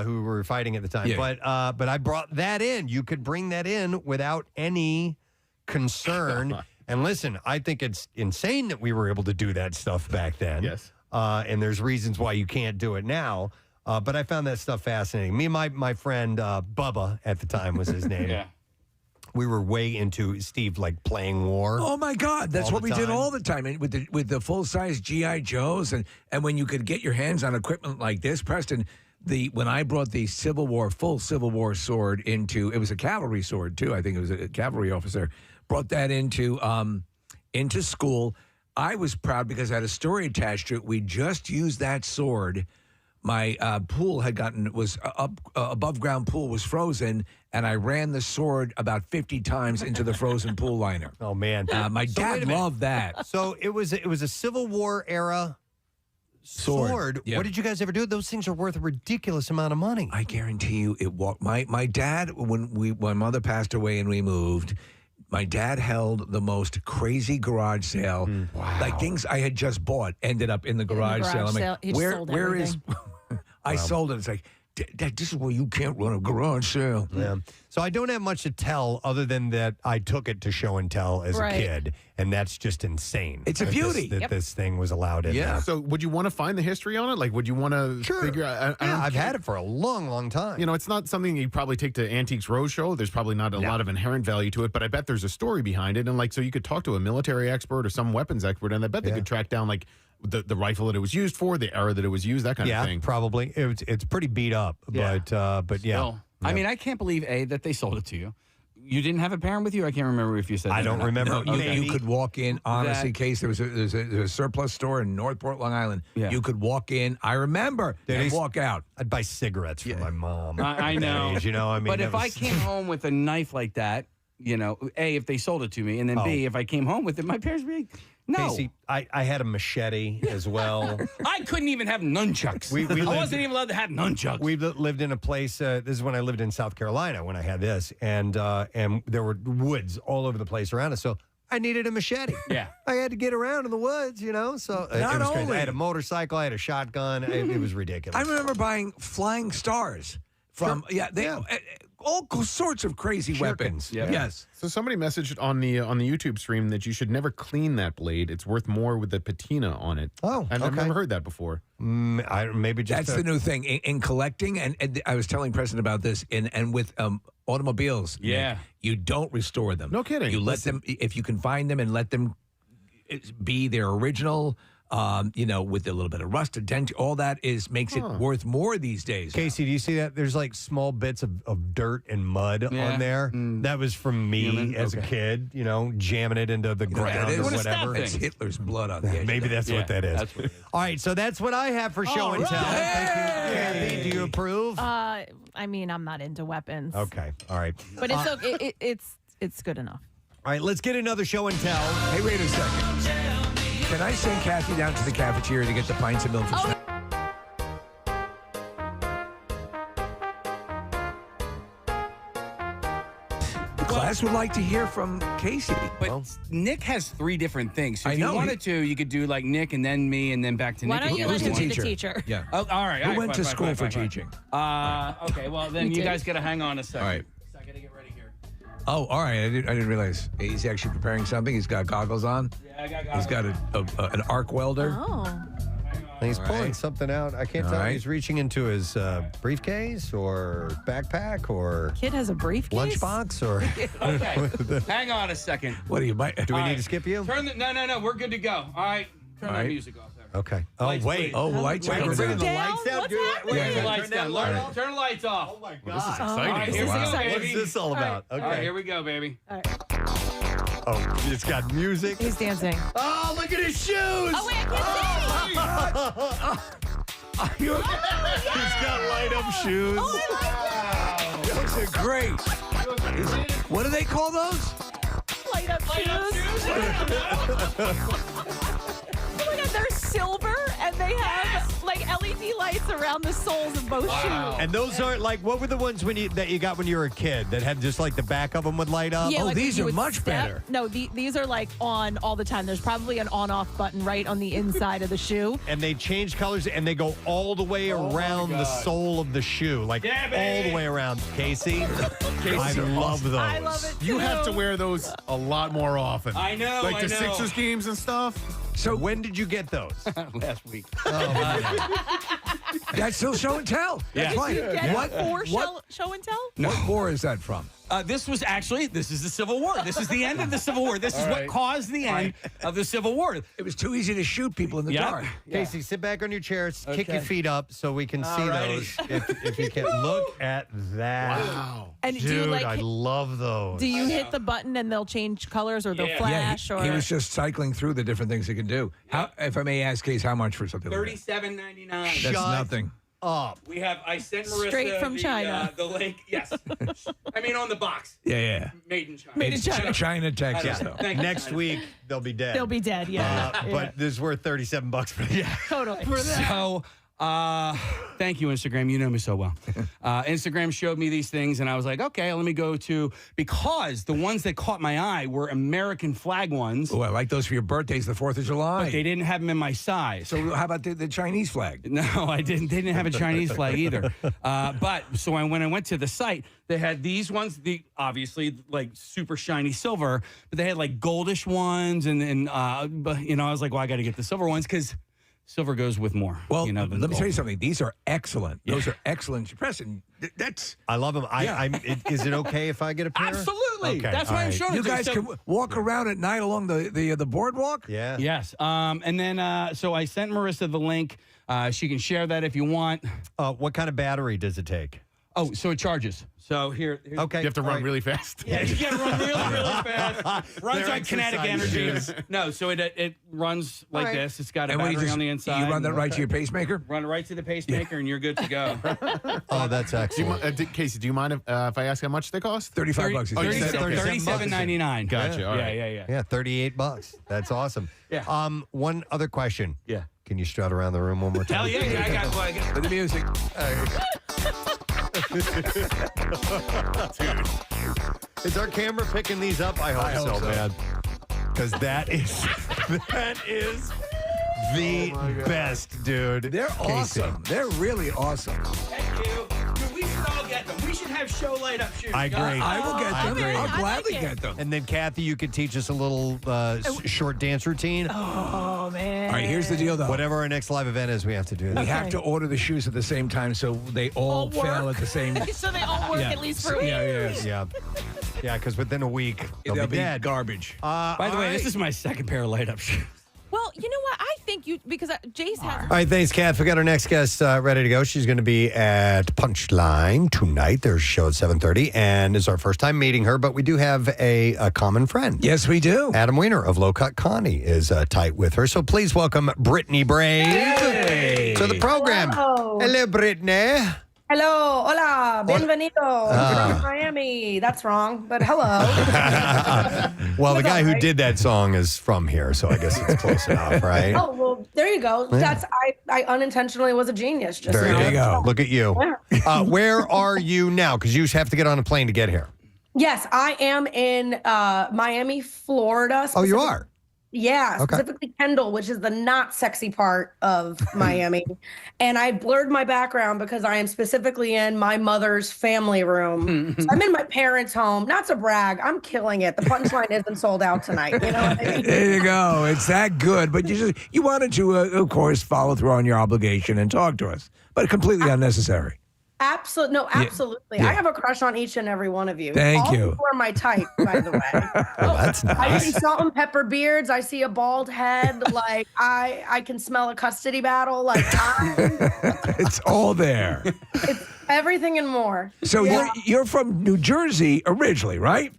who were fighting at the time. Yeah. But I brought that in. You could bring that in without any concern. And listen, I think it's insane that we were able to do that stuff back then. Yes. And there's reasons why you can't do it now. But I found that stuff fascinating. Me and my friend Bubba at the time was his name. Yeah. We were way into Steve, like playing war. Oh my God, that's what we did all the time, and with the full size GI Joes, and when you could get your hands on equipment like this, Preston. When I brought the full Civil War sword into, it was a cavalry sword too. I think it was a cavalry officer brought that into school. I was proud because I had a story attached to it. We just used that sword. My pool was above ground pool was frozen, and I ran the sword about 50 times into the frozen pool liner. Oh man, my dad loved that. So it was a Civil War era sword. Yeah. What did you guys ever do? Those things are worth a ridiculous amount of money. I guarantee you, it walked. My dad, when my mother passed away and we moved. My dad held the most crazy garage sale. Wow. Like things I had just bought ended up in the garage sale. I'm like, He just sold where is? everything. I sold it. It's like, Dad, this is where you can't run a garage sale. Yeah. So I don't have much to tell other than that I took it to show and tell as a kid, and that's just insane. It's a beauty. This thing was allowed in there. So would you want to find the history on it? Like, would you want to figure out? I've had it for a long, long time. You know, it's not something you probably take to Antiques Roadshow. There's probably not a lot of inherent value to it, but I bet there's a story behind it. And like, so you could talk to a military expert or some weapons expert, and I bet they could track down like the rifle that it was used for, the era that it was used, that kind of thing. Yeah, probably. It's pretty beat up, but yeah. Still. I mean, I can't believe, that they sold it to you. You didn't have a parent with you? I can't remember if you said that. I don't remember. No, you could walk in, honestly, Case. There's a surplus store in Northport, Long Island. Yeah. You could walk in. I remember. And walk out. I'd buy cigarettes for my mom. I know. Age, I mean, but if I came home with a knife like that, A, if they sold it to me, and then B, if I came home with it, my parents would be like, no. Casey, I had a machete as well. I couldn't even have nunchucks. I wasn't even allowed to have nunchucks. We lived in a place, this is when I lived in South Carolina when I had this, and there were woods all over the place around us, so I needed a machete. Yeah. I had to get around in the woods, so it was crazy. I had a motorcycle, I had a shotgun, it was ridiculous. I remember buying flying stars from, all sorts of crazy weapons. Yeah. Yes. So somebody messaged on the YouTube stream that you should never clean that blade. It's worth more with the patina on it. Oh, and I've never heard that before. Maybe just that's the new thing in collecting. And I was telling Preston about this. And with automobiles, Nick, you don't restore them. No kidding. You let them, if you can find them, and let them be their original with a little bit of rust, a dent, all that makes it worth more these days. Casey, do you see that? There's like small bits of dirt and mud on there. That was from me as a kid, jamming it into the ground or whatever. It's Hitler's blood on the edge. Maybe that's what that is. That's what it is. All right, so that's what I have for show and tell. Thank you, Kathy. Do you approve? I mean, I'm not into weapons. Okay, all right. But it's good enough. All right, let's get another show and tell. Hey, wait a second. Can I send Kathy down to the cafeteria to get the pints of milk for snack? The class would like to hear from Casey. But Nick has 3 different things. So if I know. you wanted to, you could do like Nick and then me and then back to Why Nick. don't you again. let him be the teacher? Yeah. Oh, all right. Who went to school for teaching? Okay, well, then you guys got to hang on a second. All right. So I got to get ready here. Oh, all right. I didn't realize he's actually preparing something. He's got goggles on. Yeah, I got He's got an arc welder. Oh. He's All pulling right. something out. I can't All tell if right. he's reaching into his briefcase or backpack or Kid has a briefcase? lunchbox or. Okay. Hang on a second. What do you might? Do we All need right. to skip you? No. We're good to go. All right. Turn All the right. music off there. Okay. Oh, Lights, wait. please. Oh, lights are Wait, coming we're bringing down. the lights down? What's Do it. happening? Wait, Turn the lights turn that down. light Turn off. the lights off. Oh, my God. This is All exciting. right, here we Wow. go, baby. What's this all about? All right, here we go, baby. Oh, it's got music. He's dancing. Oh, look at his shoes. Oh, wait, I can see. He's got light up shoes. Those are great. What do they call those? Light up shoes. Oh my God, they're silver and they have like LED lights around the soles of both shoes. And those aren't like, what were the ones that you got when you were a kid that had just like the back of them would light up? Yeah, Oh, like these when you are would much step- better. No, these are like on all the time. There's probably an on-off button right on the inside of the shoe. And they change colors and they go all the way around the sole of the shoe, like all the way around. Casey, I love those. I love it too. You have to wear those a lot more often. I know. Like the I know. Sixers games and stuff. So when did you get those? Last week. That's still show and tell. That's Yeah. fine. Did you get What? show and tell? What war is that from? This is the Civil War. This is the end of the Civil War. This is what caused the end of the Civil War. It was too easy to shoot people in the dark. Casey, sit back on your chair, kick your feet up so we can see those. If you can. Look at that. Wow. And Dude, do you like? I love those. Do you hit the button and they'll change colors or they'll flash? Yeah, he was just cycling through the different things he can do. How, if I may ask, Case, how much for something like that? $37.99. That's nothing. Up. We have. I sent Marissa Straight from China. The link. Yes. I mean on the box. Yeah. Made in China. Made in China. China, Texas, though. Thank you. Next week they'll be dead. They'll be dead. Yeah. But this is worth $37 for the Totally. So, thank you, Instagram. You know me so well. Instagram showed me these things, and I was like, okay, let me go to, because the ones that caught my eye were American flag ones. Oh, I like those for your birthdays, the 4th of July. But they didn't have them in my size. So how about the Chinese flag? No, I didn't. They didn't have a Chinese flag either. But so when I went to the site, they had these ones, the obviously like super shiny silver, but they had like goldish ones, and but, I was like, well, I got to get the silver ones because silver goes with more. Well, than let me gold. tell you something. These are excellent. Those are excellent. Preston, that's... I love them. Is it okay if I get a pair? Absolutely. Okay, That's why I'm showing You it to guys can walk around at night along the boardwalk? Yeah. Yes. And then, so I sent Marissa the link. She can share that if you want. What kind of battery does it take? Oh, so it charges. So here's Okay. You have to run really fast. Yeah, you got to run really, really fast. Runs They're on kinetic exercise energy. shoes. No, so it runs like this. It's got a And when you battery just- on the inside. You run that right to your pacemaker? Run it right to the pacemaker, and you're good to go. Oh, that's excellent. Casey, do you mind if I ask how much they cost? $35. Oh, you said $37.99. Gotcha. All right. Yeah. Yeah, $38. That's awesome. Yeah. One other question. Yeah. Can you strut around the room one more time? Hell yeah, I got one. For the music. Is our camera picking these up? I hope so, man. Because that is the best, dude. They're Casey. awesome. They're really awesome. Thank you. Dude, we should all get them. We should have show light up shoes. I agree. I will get them. agree. I'll I gladly like it. get them. And then, Kathy, you could teach us a little short dance routine. Oh man. All right, here's the deal, though. Whatever our next live event is, we have to do that. We have to order the shoes at the same time so they all fail at the same... So they all work at least for a week. Yeah. Yeah, because within a week, they'll They'll be be dead. garbage. By the way, this is my second pair of light up shoes. Well, you know what? I think think you because Jace has. All right, thanks, Kath. We got our next guest ready to go. She's going to be at Punchline tonight. There's a show at 7:30, and it's our first time meeting her, but we do have a common friend. Yes, we do. Adam Weiner of Low Cut Connie is tight with her. So please welcome Brittany Brave to the program. Hello, Brittany. Hello, hola, bienvenido from Miami. That's wrong, but hello. Well, the guy who did that song is from here, so I guess it's close enough, right? Oh, well, there you go. Yeah. I unintentionally was a genius just There now. you go. Look at you. Where are you now? Because you have to get on a plane to get here. Yes, I am in Miami, Florida. Oh, you are? Yeah, Okay. specifically Kendall, which is the not sexy part of Miami. And I blurred my background because I am specifically in my mother's family room. So I'm in my parents' home. Not to brag, I'm killing it. The Punchline isn't sold out tonight. You know what I mean? There you go. It's that good. But you wanted to, of course, follow through on your obligation and talk to us, but completely unnecessary. Absolutely. No, absolutely. Yeah. I have a crush on each and every one of you. Thank All you. of you are my type, by the way. That's I see salt and pepper beards. I see a bald head. Like I can smell a custody battle. Like It's all there. it's everything and more. So you're from New Jersey originally, right?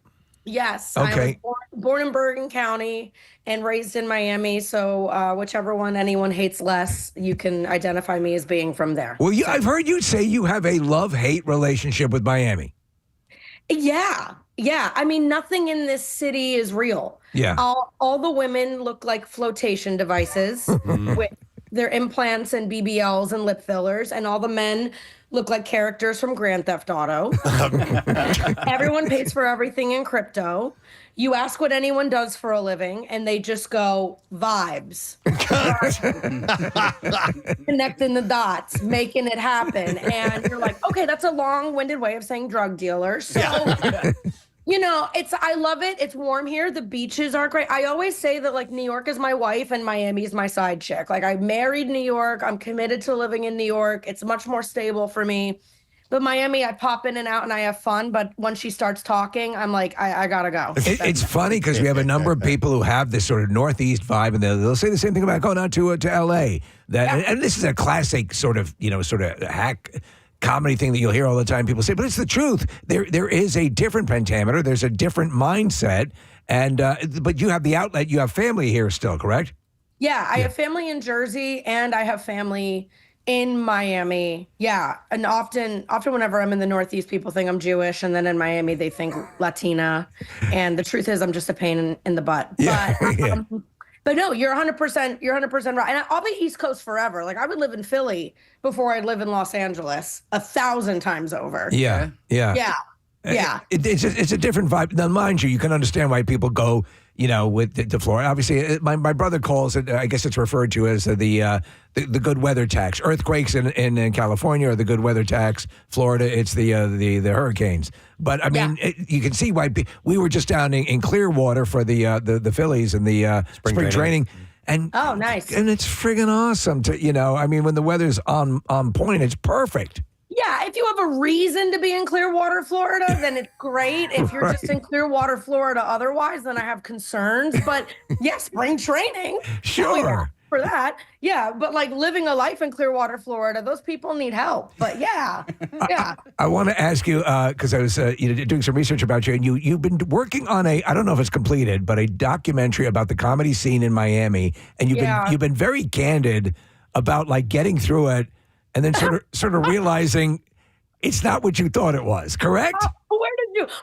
Yes. Okay. I was born in Bergen County and raised in Miami. So whichever one anyone hates less, you can identify me as being from there. Well, I've heard you say you have a love-hate relationship with Miami. Yeah. Yeah. I mean, nothing in this city is real. Yeah. All the women look like flotation devices with their implants and BBLs and lip fillers, and all the men look like characters from Grand Theft Auto. Everyone pays for everything in crypto. You ask what anyone does for a living, and they just go, vibes. Connecting the dots, making it happen. And you're like, okay, that's a long-winded way of saying drug dealer. So, you know, I love it. It's warm here. The beaches are great. I always say that, like, New York is my wife and Miami is my side chick. Like, I married New York. I'm committed to living in New York. It's much more stable for me. But Miami, I pop in and out and I have fun. But once she starts talking, I'm like, I gotta go. It's funny because we have a number of people who have this sort of Northeast vibe, and they'll say the same thing about going out to L.A. And this is a classic sort of hack comedy thing that you'll hear all the time. People say, but it's the truth. There is a different pentameter. There's a different mindset, and but you have the outlet. You have family here still, correct? Yeah, I have family in Jersey and I have family in Miami. Yeah. And often whenever I'm in the Northeast, people think I'm Jewish. And then in Miami, they think Latina. And the truth is I'm just a pain in the butt. Yeah. But no, you're 100%. You're 100% right. And I'll be East Coast forever. Like I would live in Philly before I'd live in Los Angeles 1,000 times over. Yeah. Yeah. It's a different vibe. Now, mind you, you can understand why people go, with to Florida. Obviously, my brother calls it. I guess it's referred to as the good weather tax. Earthquakes in California, or the good weather tax. Florida, it's the hurricanes. But I mean, you can see why we were just down in Clearwater for the Phillies and the spring training. And oh, nice. And it's friggin' awesome to I mean, when the weather's on point, it's perfect. Yeah, if you have a reason to be in Clearwater, Florida, then it's great. If you're just in Clearwater, Florida, otherwise, then I have concerns. But yeah, spring training. Sure. For that. Yeah, but like living a life in Clearwater, Florida, those people need help. But yeah. I want to ask you, because I was doing some research about you, and you've been working on I don't know if it's completed, but a documentary about the comedy scene in Miami, and you've been very candid about like getting through it, and then sort of realizing it's not what you thought it was, correct?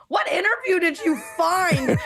What interview did you find?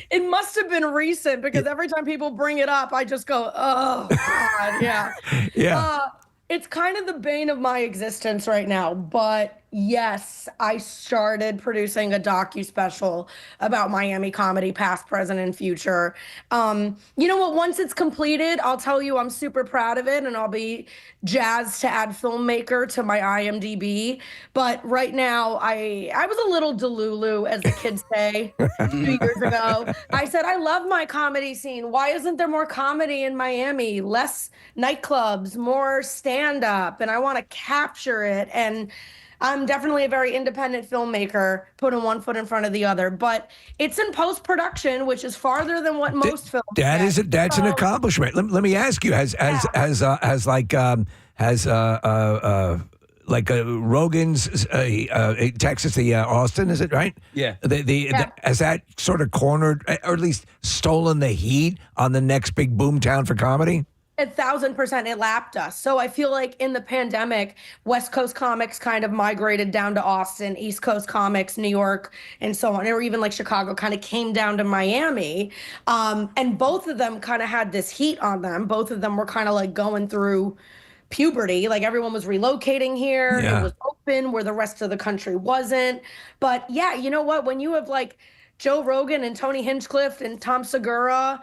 It must have been recent because every time people bring it up, I just go, oh, God, yeah. Yeah. It's kind of the bane of my existence right now. But yes, I started producing a docu-special about Miami comedy, past, present, and future. You know what? Once it's completed, I'll tell you I'm super proud of it, and I'll be jazzed to add filmmaker to my IMDb. But right now, I was a little delulu, as the kids say, 2 years ago. I said, I love my comedy scene. Why isn't there more comedy in Miami? Less nightclubs, more stand-up, and I want to capture it. And I'm definitely a very independent filmmaker, putting one foot in front of the other. But it's in post-production, which is farther than what most films. That's an accomplishment. Let me ask you: Has Rogan's Texas, the Austin, is it right? Yeah. Has that sort of cornered, or at least stolen the heat on the next big boom town for comedy? 1,000%, it lapped us. So I feel like in the pandemic, West Coast comics kind of migrated down to Austin, East Coast comics, New York, and so on, or even like Chicago kind of came down to Miami. And both of them kind of had this heat on them. Both of them were kind of like going through puberty. Like everyone was relocating here. Yeah. It was open where the rest of the country wasn't. But yeah, you know what? When you have like Joe Rogan and Tony Hinchcliffe and Tom Segura,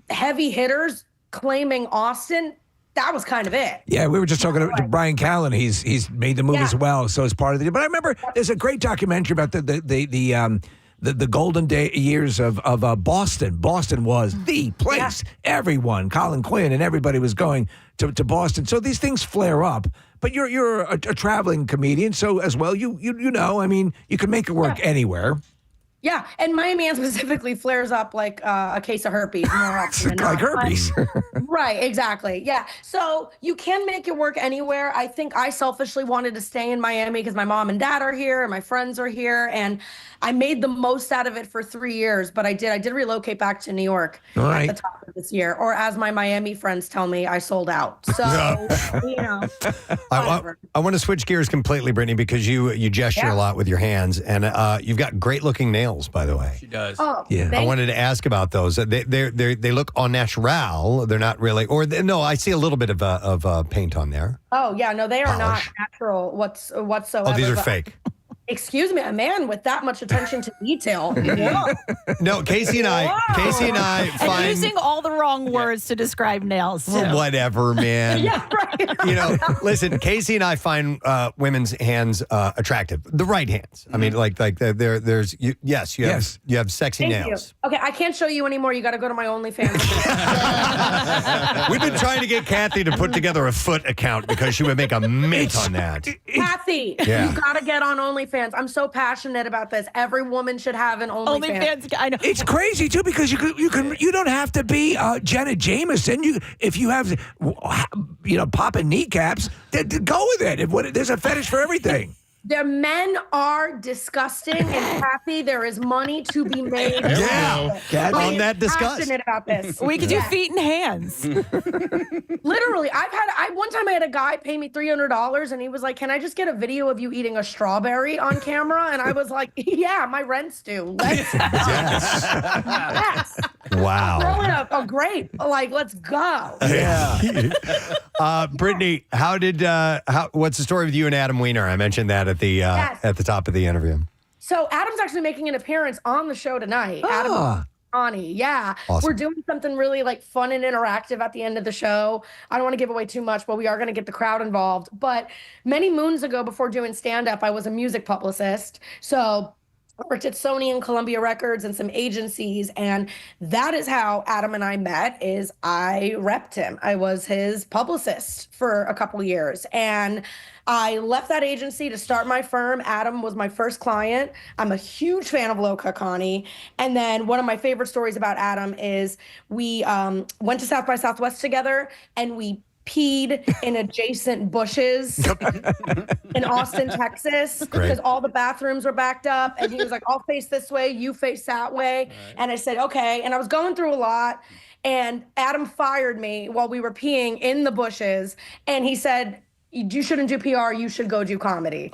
heavy hitters, claiming Austin, that was kind of it. Yeah, we were just talking to Brian Callen. He's made the move as well, so it's part of the. But I remember there's a great documentary about the golden years of Boston. Boston was the place. Everyone, Colin Quinn, and everybody was going to Boston. So these things flare up. But you're a traveling comedian, so as well you know. I mean, you can make it work anywhere. Yeah, and Miami specifically flares up like a case of herpes more often than not. Like herpes. Right, exactly. Yeah, so you can make it work anywhere. I think I selfishly wanted to stay in Miami because my mom and dad are here and my friends are here, and I made the most out of it for 3 years. But I did relocate back to New York at the top of this year, or as my Miami friends tell me, I sold out. So you know, I want to switch gears completely, Brittany, because you gesture a lot with your hands, and you've got great looking nails. By the way, she does. Oh, yeah. I wanted to ask about those. They look au natural. They're not really, no. I see a little bit of paint on there. Oh yeah, no, they are not natural whatsoever. Oh, these are fake. Excuse me, a man with that much attention to detail. No, Casey and I find using all the wrong words to describe nails. Too. Well, whatever, man. Yeah, right. You know, listen, Casey and I find women's hands attractive. The right hands. I mean, like there's you have sexy Thank nails. you. Okay, I can't show you anymore. You got to go to my OnlyFans. We've been trying to get Kathy to put together a foot account because she would make a mint on that. Kathy, you got to get on OnlyFans. I'm so passionate about this. Every woman should have an OnlyFans. I know. It's crazy too because you don't have to be Jenna Jameson. If you have popping kneecaps, go with it. There's a fetish for everything. The men are disgusting, and Kathy, there is money to be made. Yeah, on that disgust. Passionate about this. We could do feet and hands. Literally, one time I had a guy pay me $300, and he was like, "Can I just get a video of you eating a strawberry on camera?" And I was like, "Yeah, my rent's due. Let's yes. Wow. Throw in a grape. Like, let's go." Yeah. Brittany, what's the story with you and Adam Weiner? I mentioned that at the top of the interview. So Adam's actually making an appearance on the show tonight. Adam Connie. Yeah. Awesome. We're doing something really like fun and interactive at the end of the show. I don't want to give away too much, but we are going to get the crowd involved. But many moons ago, before doing stand-up, I was a music publicist. So I worked at Sony and Columbia Records and some agencies, and that is how Adam and I met. Is I repped him. I was his publicist for a couple of years, and I left that agency to start my firm. Adam was my first client. I'm a huge fan of Loca Connie. And then one of my favorite stories about Adam is we went to South by Southwest together, and we peed in adjacent bushes in Austin, Texas, because all the bathrooms were backed up. And he was like, "I'll face this way, you face that way." Right. And I said, "Okay." And I was going through a lot. And Adam fired me while we were peeing in the bushes. And he said, "You shouldn't do PR, you should go do comedy."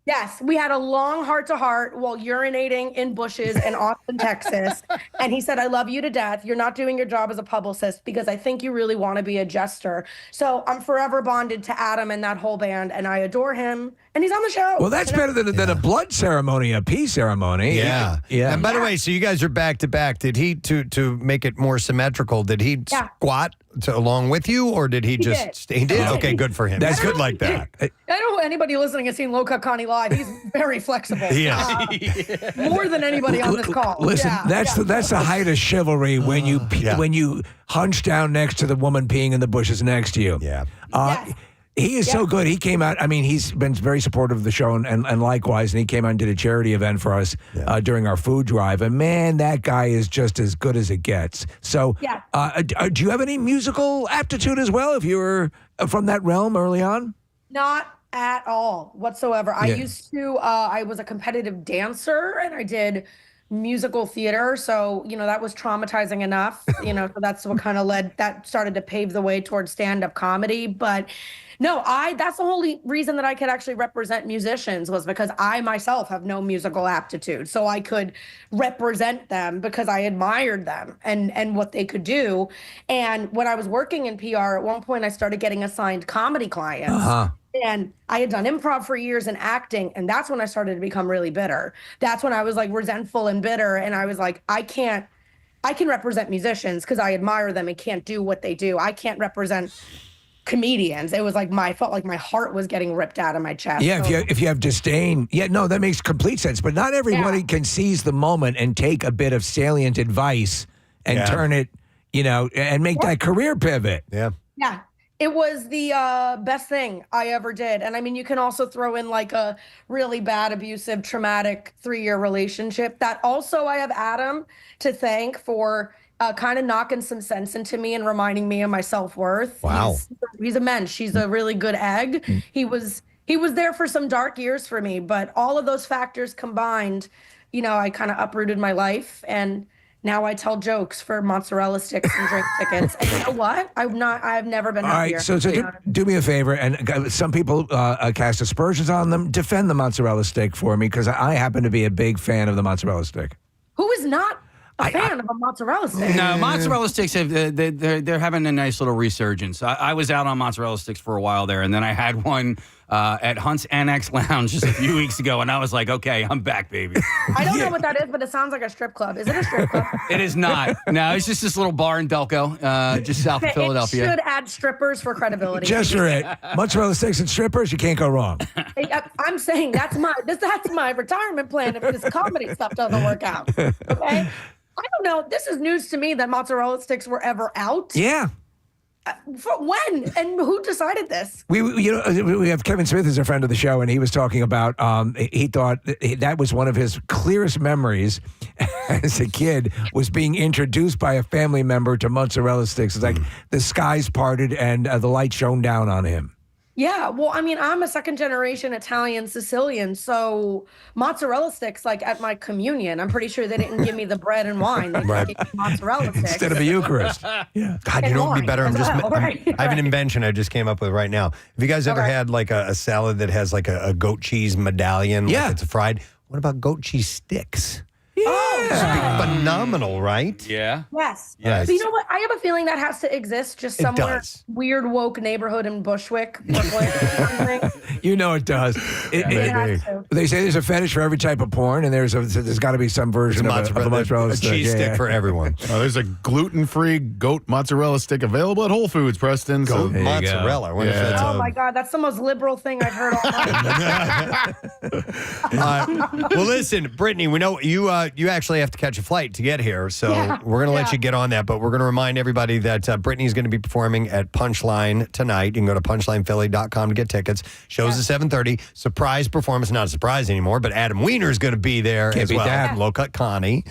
Yes, we had a long heart-to-heart while urinating in bushes in Austin, Texas. And he said, "I love you to death. You're not doing your job as a publicist because I think you really want to be a jester." So I'm forever bonded to Adam and that whole band, and I adore him. And he's on the show. Well, that's better than a blood ceremony, a pee ceremony. Yeah. And by the way, so you guys are back to back. Did he, to make it more symmetrical, did he squat along with you, or did he just? He did. Okay, good for him. That's good like that. I don't know anybody listening has seen Loca Connie live. He's very flexible. Yes. More than anybody on this call. Listen, that's the height of chivalry when you hunch down next to the woman peeing in the bushes next to you. Yeah. Yes. He is so good. He came out. I mean, he's been very supportive of the show, and likewise. And he came out and did a charity event for us during our food drive. And man, that guy is just as good as it gets. So, do you have any musical aptitude as well? If you were from that realm early on, Not at all whatsoever. I used to, I was a competitive dancer and I did musical theater. So, that was traumatizing enough, so that's what kind of that started to pave the way towards stand-up comedy. But no, that's the only reason that I could actually represent musicians was because I myself have no musical aptitude. So I could represent them because I admired them and what they could do. And when I was working in PR, at one point I started getting assigned comedy clients. And I had done improv for years and acting, and that's when I started to become really bitter. That's when I was like resentful and bitter, and I was like, I can represent musicians because I admire them and can't do what they do. I can't represent comedians. It was like my fault, like my heart was getting ripped out of my chest. yeah. If you have disdain, no, that makes complete sense. But not everybody can seize the moment and take a bit of salient advice and turn it, and make that career pivot. Yeah. Yeah. It was the best thing I ever did. And I mean, you can also throw in like a really bad, abusive, traumatic 3-year relationship. That also I have Adam to thank for kind of knocking some sense into me and reminding me of my self-worth. Wow. He's a mensch. She's a really good egg. He was there for some dark years for me, but all of those factors combined, I kind of uprooted my life, and now I tell jokes for mozzarella sticks and drink tickets. And you know what? I've never been happier. All right, so do me a favor, and some people cast aspersions on them. Defend the mozzarella stick for me, because I happen to be a big fan of the mozzarella stick. Who is not a fan of a mozzarella stick? No, mozzarella sticks they're having a nice little resurgence. I was out on mozzarella sticks for a while there, and then I had one at Hunt's Annex Lounge just a few weeks ago, and I was like, okay, I'm back, baby. I don't know what that is, but it sounds like a strip club. Is it a strip club? It is not. No, it's just this little bar in Delco, just south of Philadelphia. It should add strippers for credibility. Just for it. Mozzarella sticks and strippers, you can't go wrong. I'm saying that's my retirement plan if this comedy stuff doesn't work out. Okay? I don't know. This is news to me that mozzarella sticks were ever out. Yeah. For when and who decided this? We have Kevin Smith as a friend of the show, and he was talking about he thought that was one of his clearest memories as a kid was being introduced by a family member to mozzarella sticks. It's like the skies parted and the light shone down on him. Yeah, well, I mean, I'm a second-generation Italian Sicilian, so mozzarella sticks, like at my communion, I'm pretty sure they didn't give me the bread and wine. They gave me mozzarella sticks. Instead of a Eucharist. Yeah. God, you know what would be better? I have an invention I just came up with right now. Have you guys ever had like a salad that has like a goat cheese medallion? Yeah. Like it's fried. What about goat cheese sticks? Yeah. Phenomenal, right? Yeah. Yes. Yes. But you know what? I have a feeling that has to exist just It somewhere does. weird woke neighborhood in Bushwick, Brooklyn, or something. You know it does. They say there's a fetish for every type of porn, and there's got to be some version of a mozzarella stick. cheese stick for everyone. There's a gluten-free goat mozzarella stick available at Whole Foods, Preston. Goat mozzarella. I wonder if that's Oh my God, that's the most liberal thing I've heard all night. well, listen, Brittany, we know you actually have to catch a flight to get here, so we're going to let you get on that, but we're going to remind everybody that Brittany's going to be performing at Punchline tonight. You can go to punchlinephilly.com to get tickets. Show's at 7:30. Surprise performance, not a surprise anymore, but Adam Wiener's going to be there as well. that. Low Cut Connie.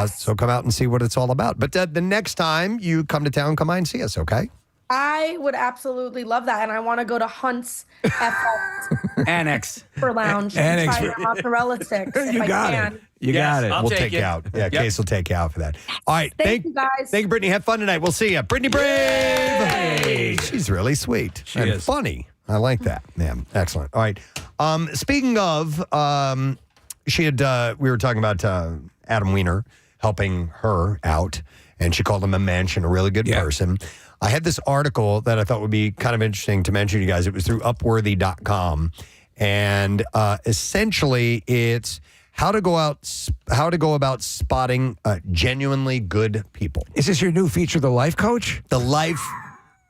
So come out and see what it's all about. But the next time you come to town, come by and see us, okay? I would absolutely love that, and I want to go to Hunt's Annex for lounge and try their mozzarella sticks if I can. You got it. We'll take you out. Yeah, Case will take you out for that. All right. Thank you, guys. Thank you, Brittany. Have fun tonight. We'll see you. Brittany Brave. Hey. She's really sweet. She and is. funny. I like that. Yeah, excellent. All right. Speaking of, we were talking about Adam Wiener helping her out, and she called him a mensch and a really good person. I had this article that I thought would be kind of interesting to mention to you guys. It was through Upworthy.com, and essentially it's how to go about spotting genuinely good people. Is this your new feature, The Life Coach? The Life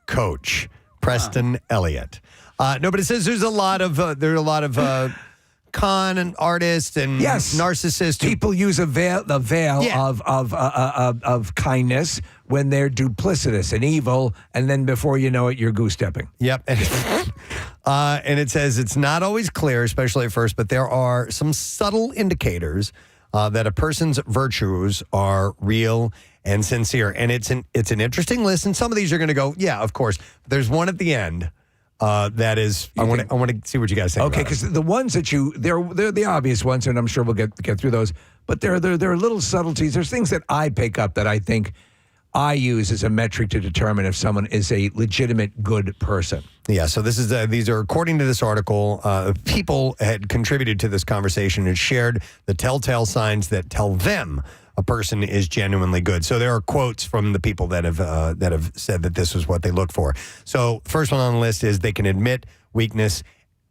Coach, Preston Elliott. No, but it says there's a lot of con and artists and narcissists. People use the veil of kindness when they're duplicitous and evil, and then before you know it, you're goose stepping. Yep. And it says it's not always clear, especially at first, but there are some subtle indicators that a person's virtues are real and sincere. And it's an interesting list. And some of these are going to go, yeah, of course. But there's one at the end that is. I want to see what you guys think. Okay, because the ones that they're the obvious ones, and I'm sure we'll get through those. But there are little subtleties. There's things that I pick up that I think I use as a metric to determine if someone is a legitimate good person. Yeah, so this is these are according to this article. People had contributed to this conversation and shared the telltale signs that tell them a person is genuinely good. So there are quotes from the people that have said that this is what they look for. So first one on the list is they can admit weakness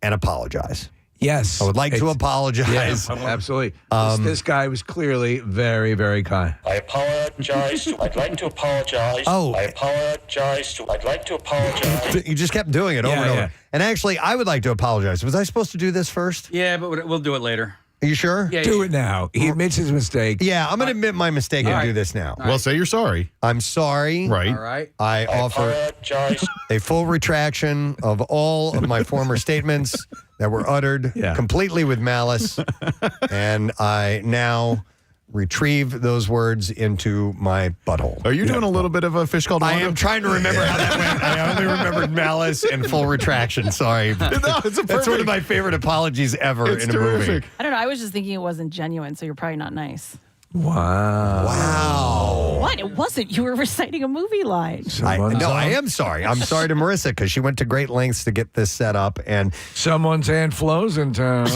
and apologize. Yes. I would like to apologize. Yeah, absolutely. This guy was clearly very, very kind. I apologize. I'd like to apologize. Oh. I apologize. I'd like to apologize. You just kept doing it over and over. And actually, I would like to apologize. Was I supposed to do this first? Yeah, but we'll do it later. Are you sure? Yeah, do it now. He admits his mistake. Yeah, I'm going to admit my mistake and do this now. Well, say you're sorry. I'm sorry. Right. All right. I offer a full retraction of all of my former statements that were uttered completely with malice. And I now retrieve those words into my butthole. Are you doing a little bit of a fish called Wanda? I am trying to remember how that went. I only remembered malice and full retraction. Sorry. That's one of my favorite apologies ever in a movie. I don't know. I was just thinking it wasn't genuine, so you're probably not nice. Wow. What? It wasn't. You were reciting a movie line. I am sorry. I'm sorry to Marissa because she went to great lengths to get this set up. And someone's hand flows in town.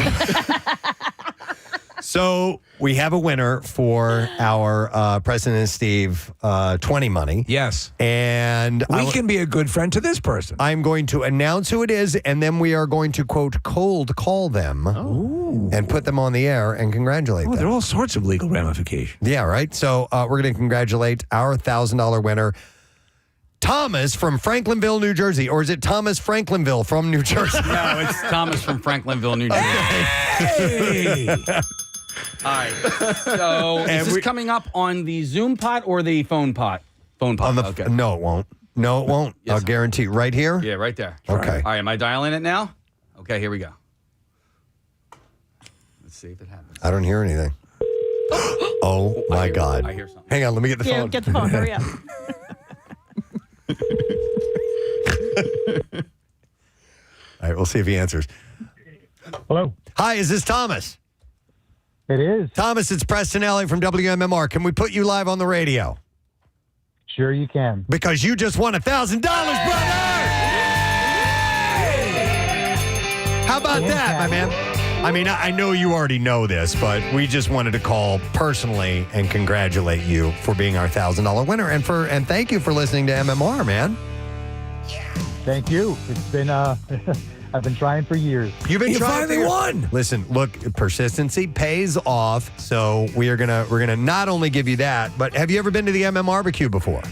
So we have a winner for our Preston and Steve 20 money. Yes. And we can be a good friend to this person. I'm going to announce who it is, and then we are going to, quote, cold call them and put them on the air and congratulate them. There are all sorts of legal ramifications. Yeah, right? So we're going to congratulate our $1,000 winner, Thomas from Franklinville, New Jersey. Or is it Thomas Franklinville from New Jersey? No, it's Thomas from Franklinville, New Jersey. Hey! All right. So is this coming up on the Zoom pot or the phone pot? Phone pot. Okay. No, it won't. No, it won't. I'll guarantee. Right here? Yeah, right there. Okay. All right. Am I dialing it now? Okay, here we go. Let's see if it happens. I don't hear anything. Oh, my God. I hear something. Hang on. Let me get the phone. Get the phone. Hurry up. All right. We'll see if he answers. Hello. Hi. Is this Thomas? It is. Thomas, it's Preston Alley from WMMR. Can we put you live on the radio? Sure you can. Because you just won $1,000, brother! How about that, my man? I mean, I know you already know this, but we just wanted to call personally and congratulate you for being our $1,000 winner and thank you for listening to MMR, man. Thank you. It's been I've been trying for years. You've been trying. finally won. Listen, look, persistency pays off. So we're gonna not only give you that, but have you ever been to the MM barbecue before?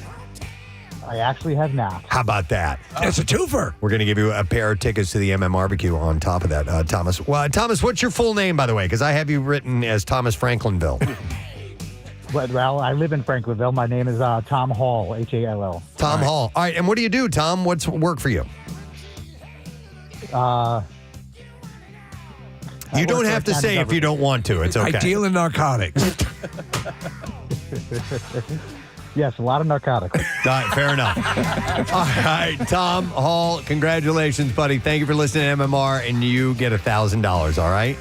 I actually have not. How about that? That's a twofer. We're gonna give you a pair of tickets to the MM barbecue on top of that, Thomas. Well, Thomas, what's your full name, by the way? Because I have you written as Thomas Franklinville. Well, I live in Franklinville. My name is Tom Hall, Hall. Tom Hall. All right, and what do you do, Tom? What's work for you? You don't have to say if you don't want to. It's okay. I deal in narcotics. Yes, a lot of narcotics. All right, fair enough. All right, Tom Hall, congratulations, buddy. Thank you for listening to MMR, and you get $1,000, all right?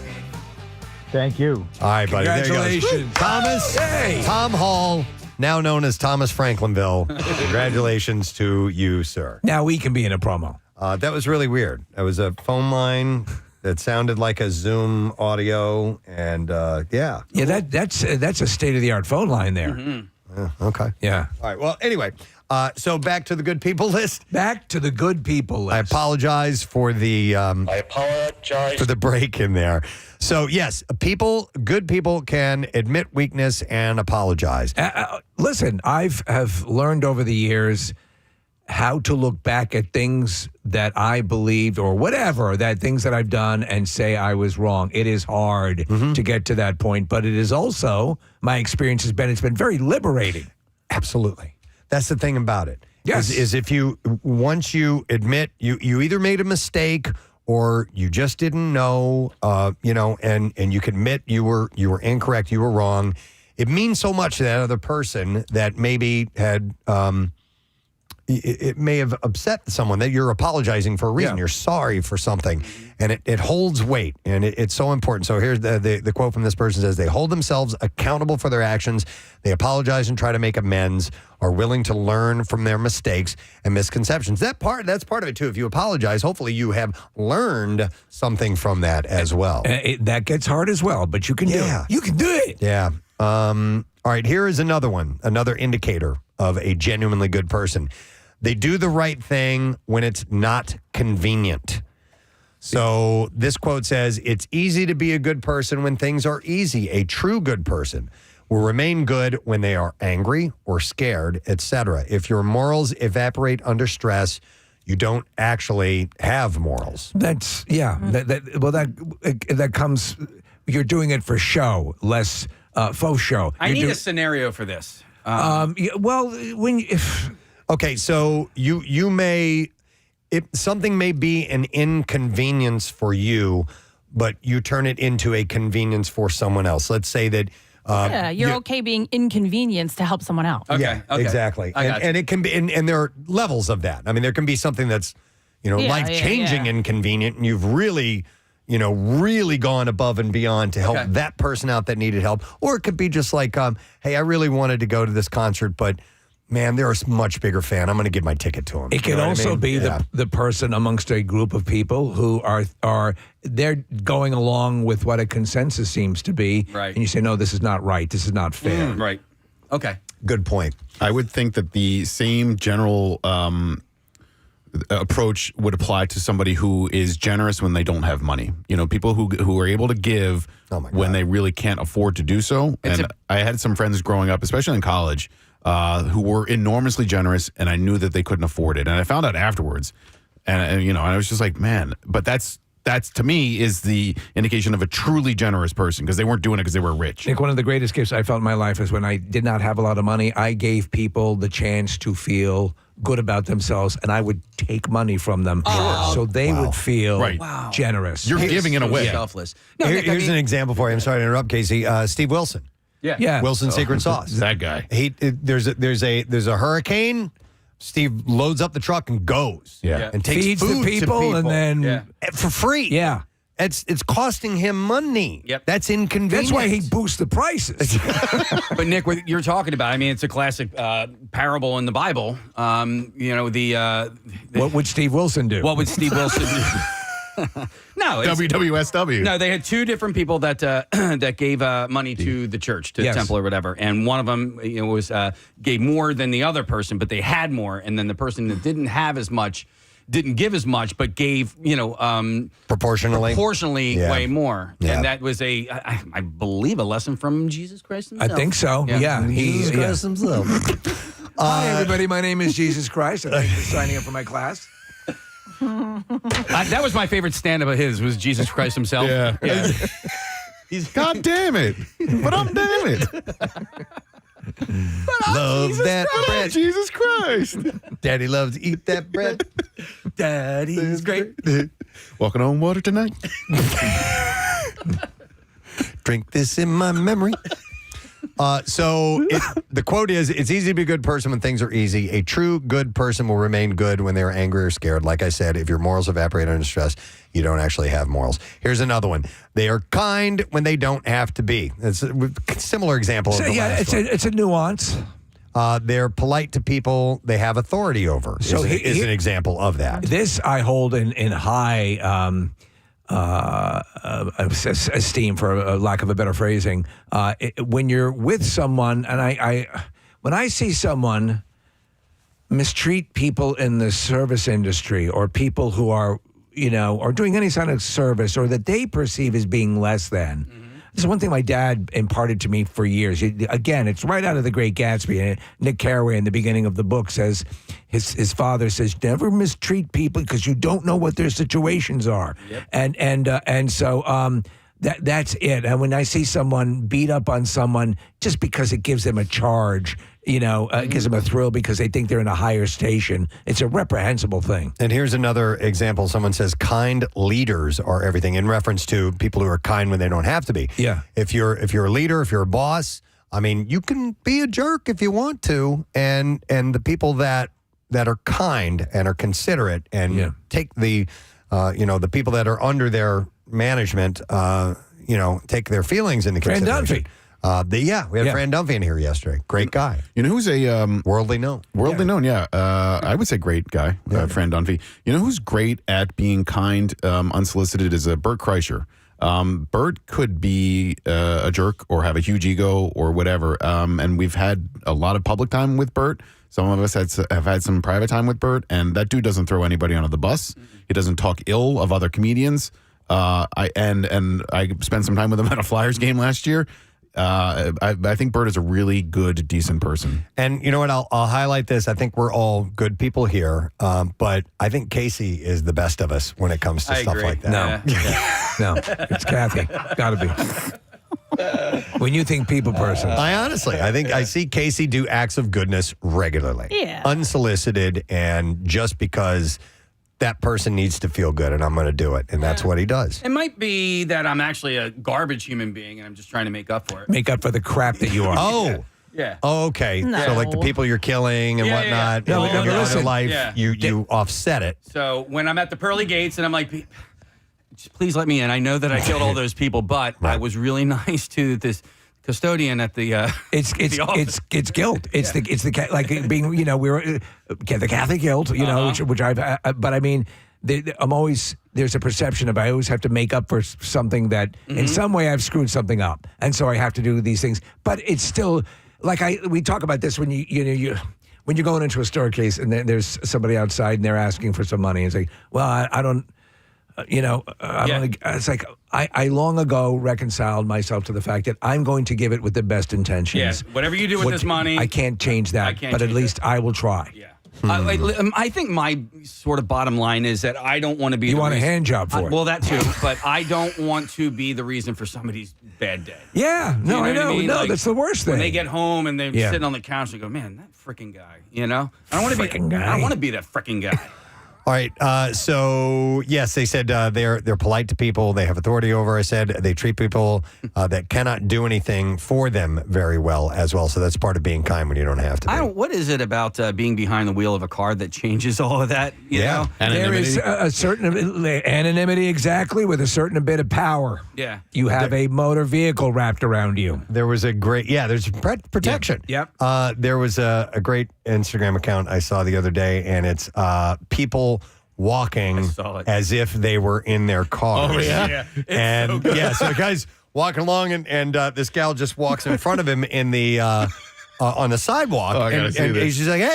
Thank you. All right, buddy. Congratulations. There you go. Thomas, Hey. Tom Hall, now known as Thomas Franklinville. Congratulations to you, sir. Now we can be in a promo. That was really weird. That was a phone line that sounded like a Zoom audio, and yeah. Yeah, that's a state-of-the-art phone line there. Mm-hmm. Okay. Yeah. All right. Well, anyway, so back to the good people list. Back to the good people list. I apologize for the I apologize. for the break in there. So yes, good people can admit weakness and apologize. Listen, have learned over the years how to look back at things that I believed or whatever, that things that I've done and say I was wrong. It is hard to get to that point, but it is also, my experience has been, it's been very liberating. Absolutely. That's the thing about it. Yes. Is if once you admit you either made a mistake or you just didn't know, and you can admit you were incorrect, you were wrong. It means so much to that other person that maybe had it may have upset someone that you're apologizing for a reason. You're sorry for something, and it holds weight, and it's so important. So here's the quote from this person says, they hold themselves accountable for their actions. They apologize and try to make amends, are willing to learn from their mistakes and misconceptions. That's part of it too. If you apologize, hopefully you have learned something from that as well. That gets hard as well, but you can do it. You can do it. Yeah. All right, here is another indicator of a genuinely good person. They do the right thing when it's not convenient. So this quote says, it's easy to be a good person when things are easy. A true good person will remain good when they are angry or scared, etc. If your morals evaporate under stress, you don't actually have morals. That comes, you're doing it for show, less faux show. I need a scenario for this. Okay, so something may be an inconvenience for you, but you turn it into a convenience for someone else. Let's say that you're okay being inconvenienced to help someone else. Okay, exactly. And it can be, and there are levels of that. I mean, there can be something that's, life-changing inconvenient, and you've really gone above and beyond to help that person out that needed help. Or it could be just like, hey, I really wanted to go to this concert, but man, they're a much bigger fan. I'm going to give my ticket to them. It can also be the person amongst a group of people who are they're going along with what a consensus seems to be. Right. And you say, no, this is not right. This is not fair. Right. Okay. Good point. I would think that the same general approach would apply to somebody who is generous when they don't have money. People who are able to give when they really can't afford to do so. I had some friends growing up, especially in college, who were enormously generous, and I knew that they couldn't afford it. And I found out afterwards, and I was just like, man, but that's to me is the indication of a truly generous person, because they weren't doing it because they were rich. I think one of the greatest gifts I felt in my life is when I did not have a lot of money, I gave people the chance to feel good about themselves, and I would take money from them so they would feel generous. You're giving it away. Selfless. Here's an example for you. I'm sorry to interrupt, Casey. Steve Wilson. Yeah. Wilson's Secret Sauce. That guy. There's a hurricane. Steve loads up the truck and goes. And takes feeds food the people, and then for free. Yeah. It's costing him money. Yep. That's inconvenient. That's why he boosts the prices. But Nick, what you're talking about, I mean, it's a classic parable in the Bible. What would Steve Wilson do? What would Steve Wilson do? No, WWSW. No, they had two different people that that gave money to the church, to the temple or whatever, and one of them was gave more than the other person, but they had more, and then the person that didn't have as much didn't give as much, but gave proportionally way more, and that was I believe a lesson from Jesus Christ himself. I think so. Yeah, Jesus Christ himself. Hi, everybody. My name is Jesus Christ. Thank you for signing up for my class. That was my favorite stand-up of his, was Jesus Christ himself. Yeah. He's God damn it. But I'm damn it. Love that bread. Jesus Christ. Daddy loves to eat that bread. Daddy's great. Walking on water tonight. Drink this in my memory. The quote is, it's easy to be a good person when things are easy. A true good person will remain good when they're angry or scared. Like I said, if your morals evaporate under stress, you don't actually have morals. Here's another one. They are kind when they don't have to be. It's a similar example. Of the last one. It's a nuance. They're polite to people they have authority over. So is an example of that. This I hold in high esteem, for a lack of a better phrasing. When you're with someone, and when I see someone mistreat people in the service industry, or people who are, or doing any kind of service, or that they perceive as being less than. This is one thing my dad imparted to me for years. Again, it's right out of The Great Gatsby. Nick Carraway in the beginning of the book says, his father says, never mistreat people because you don't know what their situations are. Yep. And so that's it. And when I see someone beat up on someone just because it gives them a charge gives them a thrill because they think they're in a higher station. It's a reprehensible thing. And here's another example. Someone says kind leaders are everything, in reference to people who are kind when they don't have to be. Yeah. If you're a leader, if you're a boss, I mean, you can be a jerk if you want to, and the people that are kind and are considerate and take the the people that are under their management, take their feelings into Fran consideration. Dunphy. We had Fran Dunphy in here yesterday. Great guy. You know who's a worldly known? Worldly known, yeah. I would say great guy, Fran Dunphy. You know who's great at being kind, unsolicited is Bert Kreischer. Bert could be a jerk or have a huge ego or whatever. And we've had a lot of public time with Bert. Some of us have had some private time with Bert, and that dude doesn't throw anybody under the bus. He doesn't talk ill of other comedians. I spent some time with him at a Flyers game last year. I think Bert is a really good, decent person. And you know what? I'll highlight this. I think we're all good people here, but I think Casey is the best of us when it comes to stuff like that. No, it's Kathy. Got to be. When you think people person. I think I see Casey do acts of goodness regularly. Yeah. Unsolicited, and just because that person needs to feel good, and I'm going to do it. And that's what he does. It might be that I'm actually a garbage human being, and I'm just trying to make up for it. Make up for the crap that you are. Oh. Yeah. Oh, okay. No. So like the people you're killing and whatnot, in other life, you offset it. So when I'm at the pearly gates and I'm like, just please let me in. I know that I killed all those people, but I was really nice to this custodian at the it's guilt. It's the like being we were the Catholic guilt, which I've but I mean I'm always there's a perception of I always have to make up for something that in some way I've screwed something up, and so I have to do these things. But it's still like we talk about this when when you're going into a store case and there's somebody outside and they're asking for some money and say, well, I don't. It's like I long ago reconciled myself to the fact that I'm going to give it with the best intentions. Yes, whatever you do with this money. I can't change that, but at least I will try. Yeah. I think my sort of bottom line is that I don't want to be. You want a hand job for it. Well, that too, but I don't want to be the reason for somebody's bad day. Yeah, no, I know. What I mean? No, Like, that's the worst thing. When they get home and they're sitting on the couch and go, man, that freaking guy, I don't want to be. I don't want to be that freaking guy. All right. So yes, they said they're polite to people. They have authority over. I said they treat people that cannot do anything for them very well as well. So that's part of being kind when you don't have to be. What is it about being behind the wheel of a car that changes all of that? You know? There is a certain anonymity, exactly, with a certain bit of power. Yeah. You have a motor vehicle wrapped around you. There was a great, there's protection. Yep. There was a great Instagram account I saw the other day, and it's people walking as if they were in their cars. Oh, yeah. And so the guy's walking along, and this gal just walks in front of him in the on the sidewalk. Oh, I gotta see this. She's like, hey,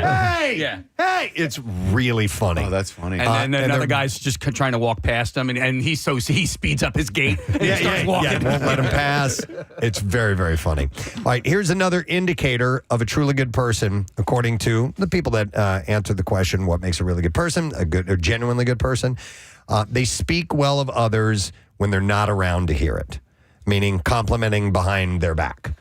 hey, Yeah. hey. It's really funny. Oh, that's funny. And then another they're- guy's just trying to walk past him, and he speeds up his gate. And he starts walking. won't let him pass. It's very, very funny. All right, here's another indicator of a truly good person, according to the people that answered the question, what makes a really good person, a genuinely good person? They speak well of others when they're not around to hear it, meaning complimenting behind their back.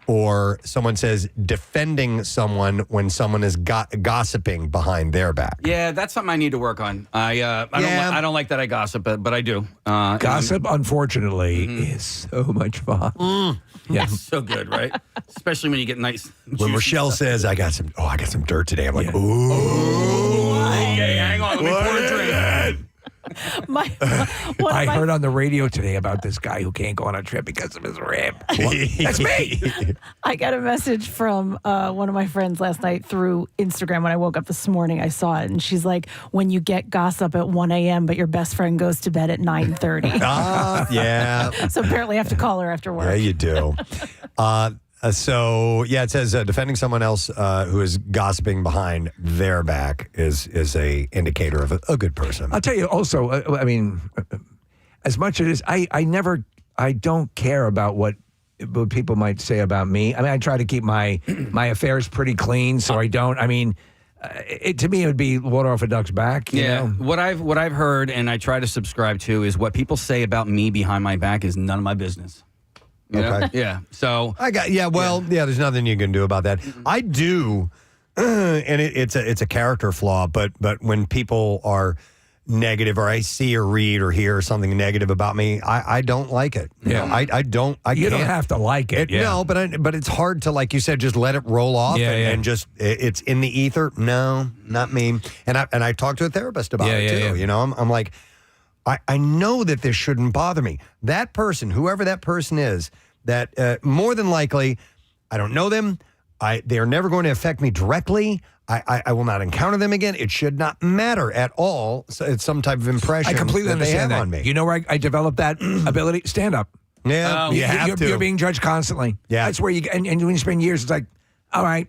Or someone says defending someone when someone is gossiping behind their back. Yeah, that's something I need to work on. I don't like that I gossip, but I do. Gossip, unfortunately, is so much fun. Yeah, it's so good, right? Especially when you get nice. When Rochelle says, I got some dirt today, I'm like, ooh. Okay, hang on, let me pour a drink. I heard on the radio today about this guy who can't go on a trip because of his rib. That's me. I got a message from one of my friends last night through Instagram. When I woke up this morning, I saw it, and she's like, when you get gossip at 1 a.m., but your best friend goes to bed at 9:30. Yeah. So apparently I have to call her after work. Yeah, you do. It says defending someone else who is gossiping behind their back is a indicator of a good person. I'll tell you also, as much as I don't care about what people might say about me. I mean, I try to keep my affairs pretty clean, so I don't. I mean, to me, it would be water off a duck's back. You know? What I've heard and I try to subscribe to is what people say about me behind my back is none of my business. You know? Okay. Yeah. So there's nothing you can do about that. I do, and it's a character flaw. But when people are negative, or I see or read or hear something negative about me, I don't like it. Yeah. I don't. You don't can't. have to like it. Yeah. No, but it's hard to, like you said, just let it roll off and just it's in the ether. No, not me. And I talked to a therapist about it too. Yeah. You know, I'm like, I know that this shouldn't bother me. That person, whoever that person is, that more than likely, I don't know them. They are never going to affect me directly. I will not encounter them again. It should not matter at all. So it's some type of impression I completely that they have understand that. on me. You know where I developed that ability? Stand up. Yeah, you have to. You're being judged constantly. Yeah. That's where and when you spend years, it's like, all right,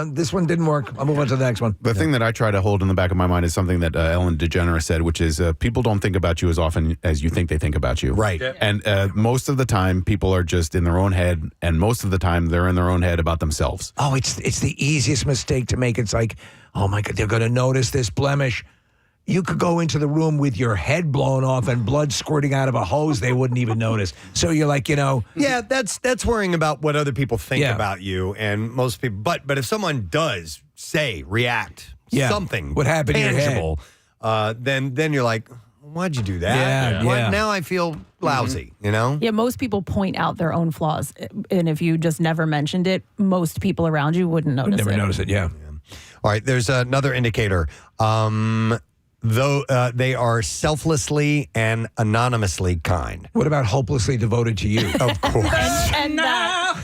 this one didn't work. I'll move on to the next one. The thing that I try to hold in the back of my mind is something that Ellen DeGeneres said, which is people don't think about you as often as you think they think about you. Right. Yeah. And most of the time, people are just in their own head, and most of the time, they're in their own head about themselves. Oh, it's the easiest mistake to make. It's like, oh my God, they're going to notice this blemish. You could go into the room with your head blown off and blood squirting out of a hose. They wouldn't even notice. So you're like, Yeah, that's worrying about what other people think about you, and most people. But if someone does react, something what happened tangible, then you're like, why'd you do that? Now I feel lousy. You know? Yeah, most people point out their own flaws, and if you just never mentioned it, most people around you wouldn't notice never it. notice it. Yeah. All right. There's another indicator. Though they are selflessly and anonymously kind. What about hopelessly devoted to you? Of course. And now,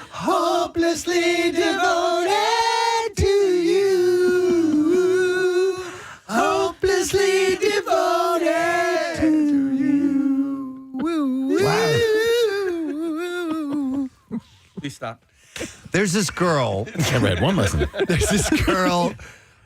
hopelessly devoted to you. Hopelessly devoted to you. Wow. please stop. There's this girl. I read one lesson. There's this girl.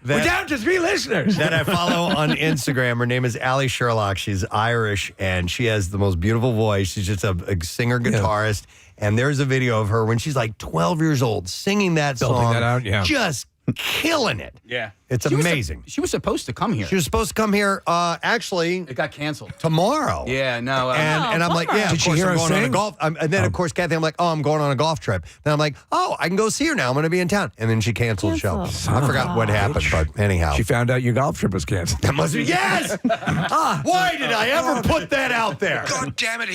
We're down to 3 listeners. That I follow on Instagram. Her name is Ali Sherlock. She's Irish, and she has the most beautiful voice. She's just a singer-guitarist. And there's a video of her when she's like 12 years old singing that song. That out, just killing it. Yeah. It's amazing. She was supposed to come here. She was supposed to come here, actually. It got canceled. Tomorrow. Yeah, no. And I'm like, yeah, of course, I'm going on a golf. And then, of course, Kathy, I'm like, I'm going on a golf trip. Then I'm like, I can go see her now. I'm going to be in town. And then she canceled the show. I forgot what happened, but anyhow. She found out your golf trip was canceled. That must be, yes! Why did I ever put that out there? God damn it,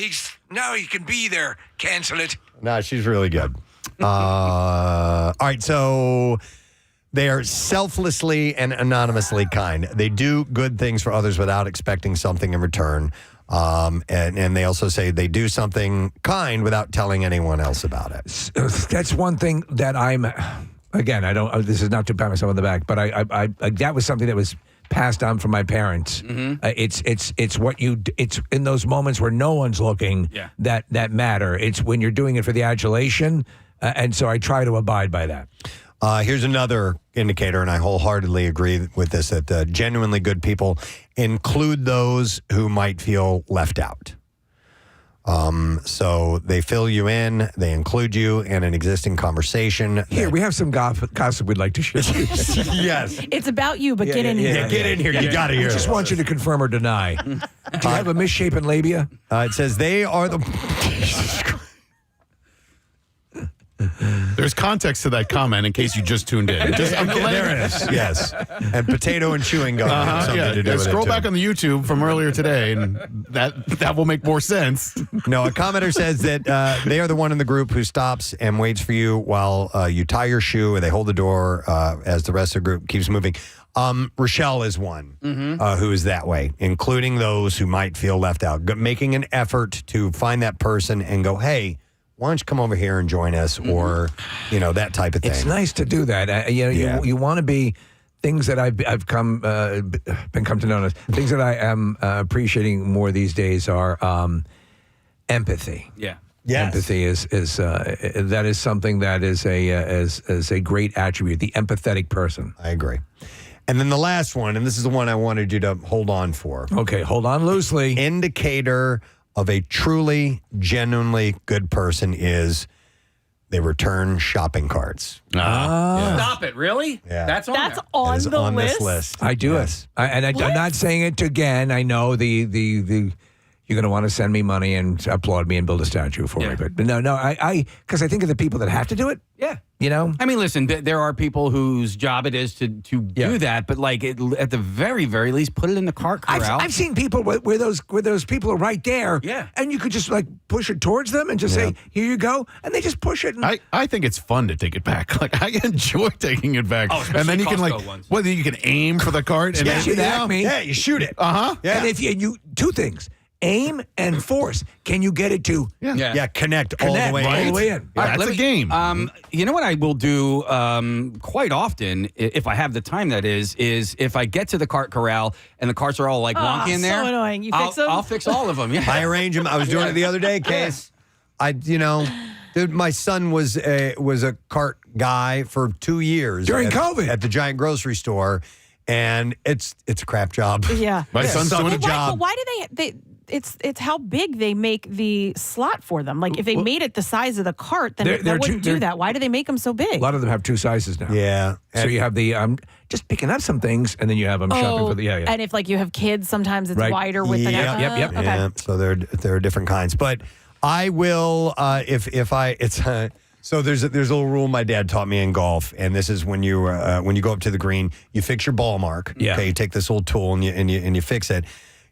now he can be there. Cancel it. No, she's really good. All right, so they are selflessly and anonymously kind. They do good things for others without expecting something in return. And they also say they do something kind without telling anyone else about it. That's one thing that again, I don't, this is not to pat myself on the back, but I that was something that was passed on from my parents. Mm-hmm. It's what it's in those moments where no one's looking that matter. It's when you're doing it for the adulation. And so I try to abide by that. Here's another indicator, and I wholeheartedly agree with this, that genuinely good people include those who might feel left out. So they fill you in, they include you in an existing conversation. Here, we have some gossip we'd like to share. Yes. It's about you, but get in here. Yeah, get in here. You got to hear I just want you to confirm or deny. Do you have a misshapen labia? It says they are the... Jesus Christ. There's context to that comment in case you just tuned in. There it is. Yes. And potato and chewing gum have something to do with it. Scroll too. back on the YouTube from earlier today, and that will make more sense. No, a commenter says that they are the one in the group who stops and waits for you while you tie your shoe, and they hold the door as the rest of the group keeps moving. Rochelle is one who is that way, including those who might feel left out, making an effort to find that person and go, hey, why don't you come over here and join us, or, that type of thing. It's nice to do that. You want to be things that I've come to know as things that I am appreciating more these days are empathy. Yeah. Yes. Empathy is that is something that is a great attribute. The empathetic person. I agree. And then the last one, and this is the one I wanted you to hold on for. Okay, hold on loosely. Indicator of a truly, genuinely good person is They return shopping carts. Stop it! Really? Yeah. That's there. on Is the on list. this list. I do it. I'm not saying it again. I know the you're going to want to send me money and applaud me and build a statue for me. But no, because I think of the people that have to do it. Yeah. You know? I mean, listen, there are people whose job it is to do that, but like at the very, very least, put it in the cart corral. I've seen people where those people are right there. Yeah. And you could just like push it towards them and just say, here you go. And they just push it. And I think it's fun to take it back. Like, I enjoy taking it back. Oh, and then you can Costco ones. whether you can aim for the cart. And you act me. Yeah, you shoot it. Uh-huh. Yeah. And if you two things. Aim and force. Can you get it to connect all the way all in? the way in? Yeah, that's a game. You know what I will do quite often, if I have the time, that is if I get to the cart corral and the carts are all like wonky in there. So annoying. You I'll, fix them? I'll fix all of them. Yeah. I arrange them. I was doing it the other day, Case. Dude, my son was a cart guy for 2 years During COVID at the giant grocery store, and it's a crap job. Yeah. My son's doing a job. But why do they it's how big they make the slot for them. Like if they made it the size of the cart, then that wouldn't do that. Why do they make them so big? A lot of them have two sizes now. Yeah. So you have the just picking up some things, and then you have them shopping for the And if like you have kids, sometimes it's wider with the Yep. Okay. Yeah. So there are different kinds, but I will So there's a little rule my dad taught me in golf, and this is when you go up to the green, you fix your ball mark. Yeah. Okay, you take this little tool and you fix it.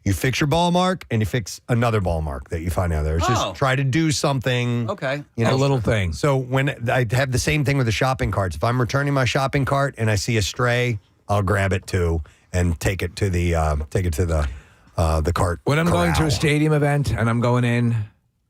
You fix your ball mark and you fix another ball mark that you find out there. It's just try to do something. Okay. A little thing. So when I have the same thing with the shopping carts. If I'm returning my shopping cart and I see a stray, I'll grab it too and take it to the cart. When I'm going to corral. a stadium event and I'm going in,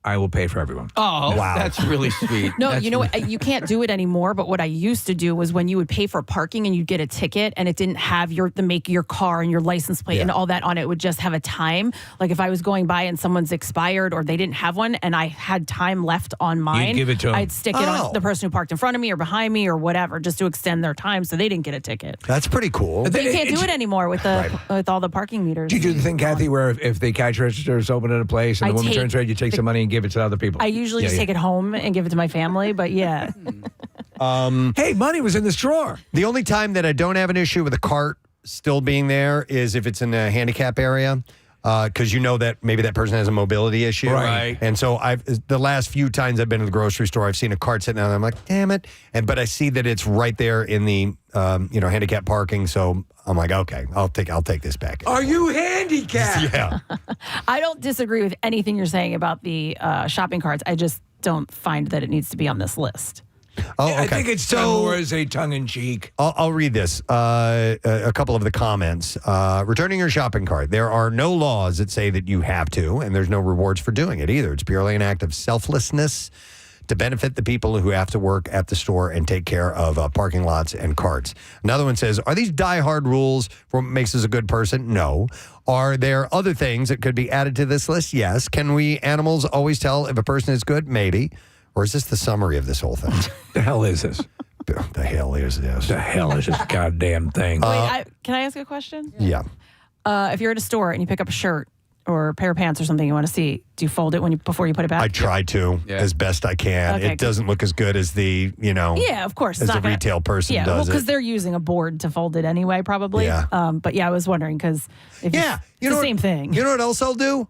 I will pay for everyone. Oh, Wow. that's really sweet. No, That's you know what? You can't do it anymore. But what I used to do was when you would pay for parking and you'd get a ticket and it didn't have the make of your car and your license plate and all that on it. It would just have a time. Like if I was going by and someone's expired or they didn't have one and I had time left on mine, give it to 'em. I'd stick it on the person who parked in front of me or behind me or whatever, just to extend their time so they didn't get a ticket. That's pretty cool. But you can't do it anymore with with all the parking meters. Do you do the thing, Kathy, where if the cash register is open at a place and the woman turns around, you take some money and give it to other people? I usually just take it home and give it to my family, but yeah. Hey, money was in this drawer. The only time that I don't have an issue with a cart still being there is if it's in a handicap area. Because you know that maybe that person has a mobility issue. Right. And so the last few times I've been to the grocery store, I've seen a cart sitting there and I'm like, damn it. But I see that it's right there in the handicap parking. So I'm like, okay, I'll take this back. Are you handicapped? Yeah. I don't disagree with anything you're saying about the shopping carts. I just don't find that it needs to be on this list. Oh, okay. I think it's more as a tongue-in-cheek. I'll read this. A couple of the comments. Returning your shopping cart. There are no laws that say that you have to, and there's no rewards for doing it either. It's purely an act of selflessness to benefit the people who have to work at the store and take care of parking lots and carts. Another one says, are these die-hard rules for what makes us a good person? No. Are there other things that could be added to this list? Yes. Can we animals always tell if a person is good? Maybe. Or is this the summary of this whole thing? The hell is this? The hell is this? The hell is this goddamn thing? Wait, can I ask a question? Yeah. If you're at a store and you pick up a shirt or a pair of pants or something you want to see, do you fold it before you put it back? I try to as best I can. Okay, it doesn't look as good as the, Yeah, of course. as it's the not gonna- retail person yeah, does because it. they're using a board to fold it anyway, probably. Yeah. But yeah, I was wondering because it's You the know same thing. You know what else I'll do?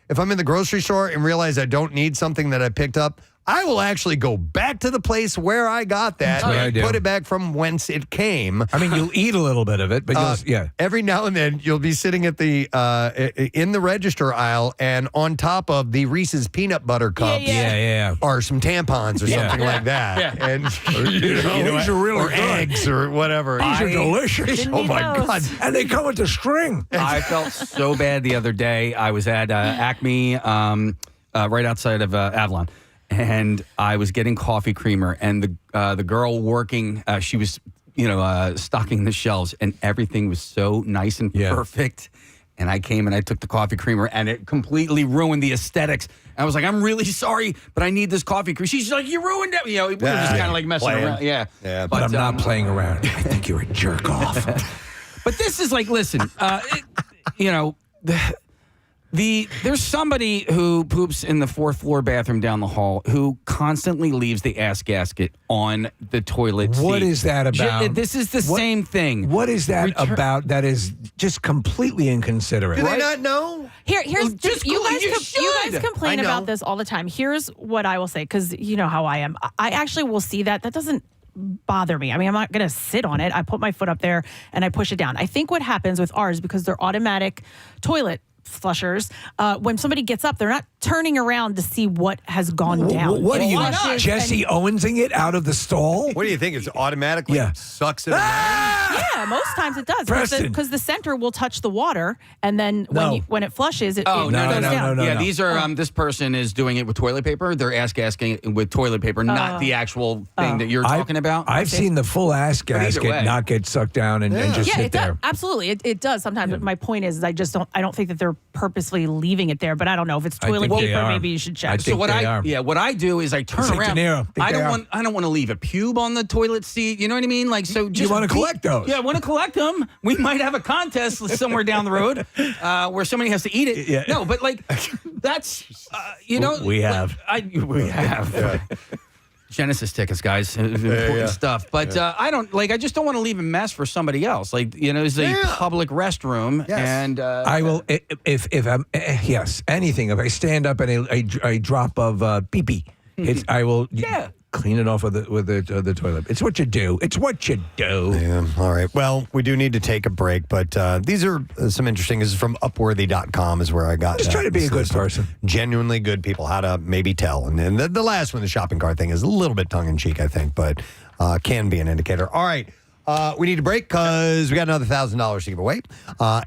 If I'm in the grocery store and realize I don't need something that I picked up, I will actually go back to the place where I got that That's what I and do. put it back from whence it came. I mean, you'll eat a little bit of it, but Every now and then you'll be sitting at the in the register aisle, and on top of the Reese's peanut butter cups, are some tampons or Yeah. something like that. Yeah. And These are really or good. eggs or whatever. These are delicious. Oh my God! And they come with a string. I felt so bad the other day. I was at Acme, right outside of Avalon, and I was getting coffee creamer, and the girl working, she was stocking the shelves, and everything was so nice and perfect. And I came and I took the coffee creamer, and it completely ruined the aesthetics. I was like, I'm really sorry, but I need this coffee creamer. She's like, you ruined it. We were just kind of like messing around. Yeah. But I'm not playing around. I think you're a jerk off. But this is like, listen, There's somebody who poops in the 4th floor bathroom down the hall who constantly leaves the ass gasket on the toilet seat. What is that about? This is the same thing. What is that about that is just completely inconsiderate? Do they not know? Here's you guys I complain know. about this all the time. Here's what I will say, because you know how I am. I actually will see that. That doesn't bother me. I mean, I'm not going to sit on it. I put my foot up there and I push it down. I think what happens with ours, because they're automatic toilet flushers, when somebody gets up, they're not turning around to see what has gone down. What It are you, flushes Jesse Owensing it out of the stall? What do you think? It's automatically sucks it around? Yeah, most times it does. Preston. Because the center will touch the water, and then when it flushes, it Oh, goes down. Yeah, these are, this person is doing it with toilet paper. They're ass gasking it with toilet paper, not the actual thing that you're talking about. I've seen the full ass gasket way. not get sucked down and just Yeah, sit it does. there. Absolutely. It does sometimes. But my point is, I don't think that they're purposely leaving it there, but I don't know if it's toilet paper. Maybe you should check. So what I do is I turn around. I don't want to leave a pube on the toilet seat. You know what I mean? Like, so just you want to collect those? Yeah, I want to collect them. We might have a contest somewhere down the road where somebody has to eat it. Yeah. No, but like that's you know we have. We have. Yeah. Genesis tickets, guys, important stuff. But I just don't want to leave a mess for somebody else. Like, you know, it's a public restroom, and I will if I'm anything. If I stand up and a drop of pee-pee, I will clean it off with the toilet. It's what you do. It's what you do. Yeah. All right. Well, we do need to take a break, but these are some interesting. This is from Upworthy.com is where I got. Just try to be a good person. Genuinely good people. How to maybe tell. And then the last one, the shopping cart thing, is a little bit tongue in cheek, I think, but can be an indicator. All right. We need to break because we got another $1,000 to give away,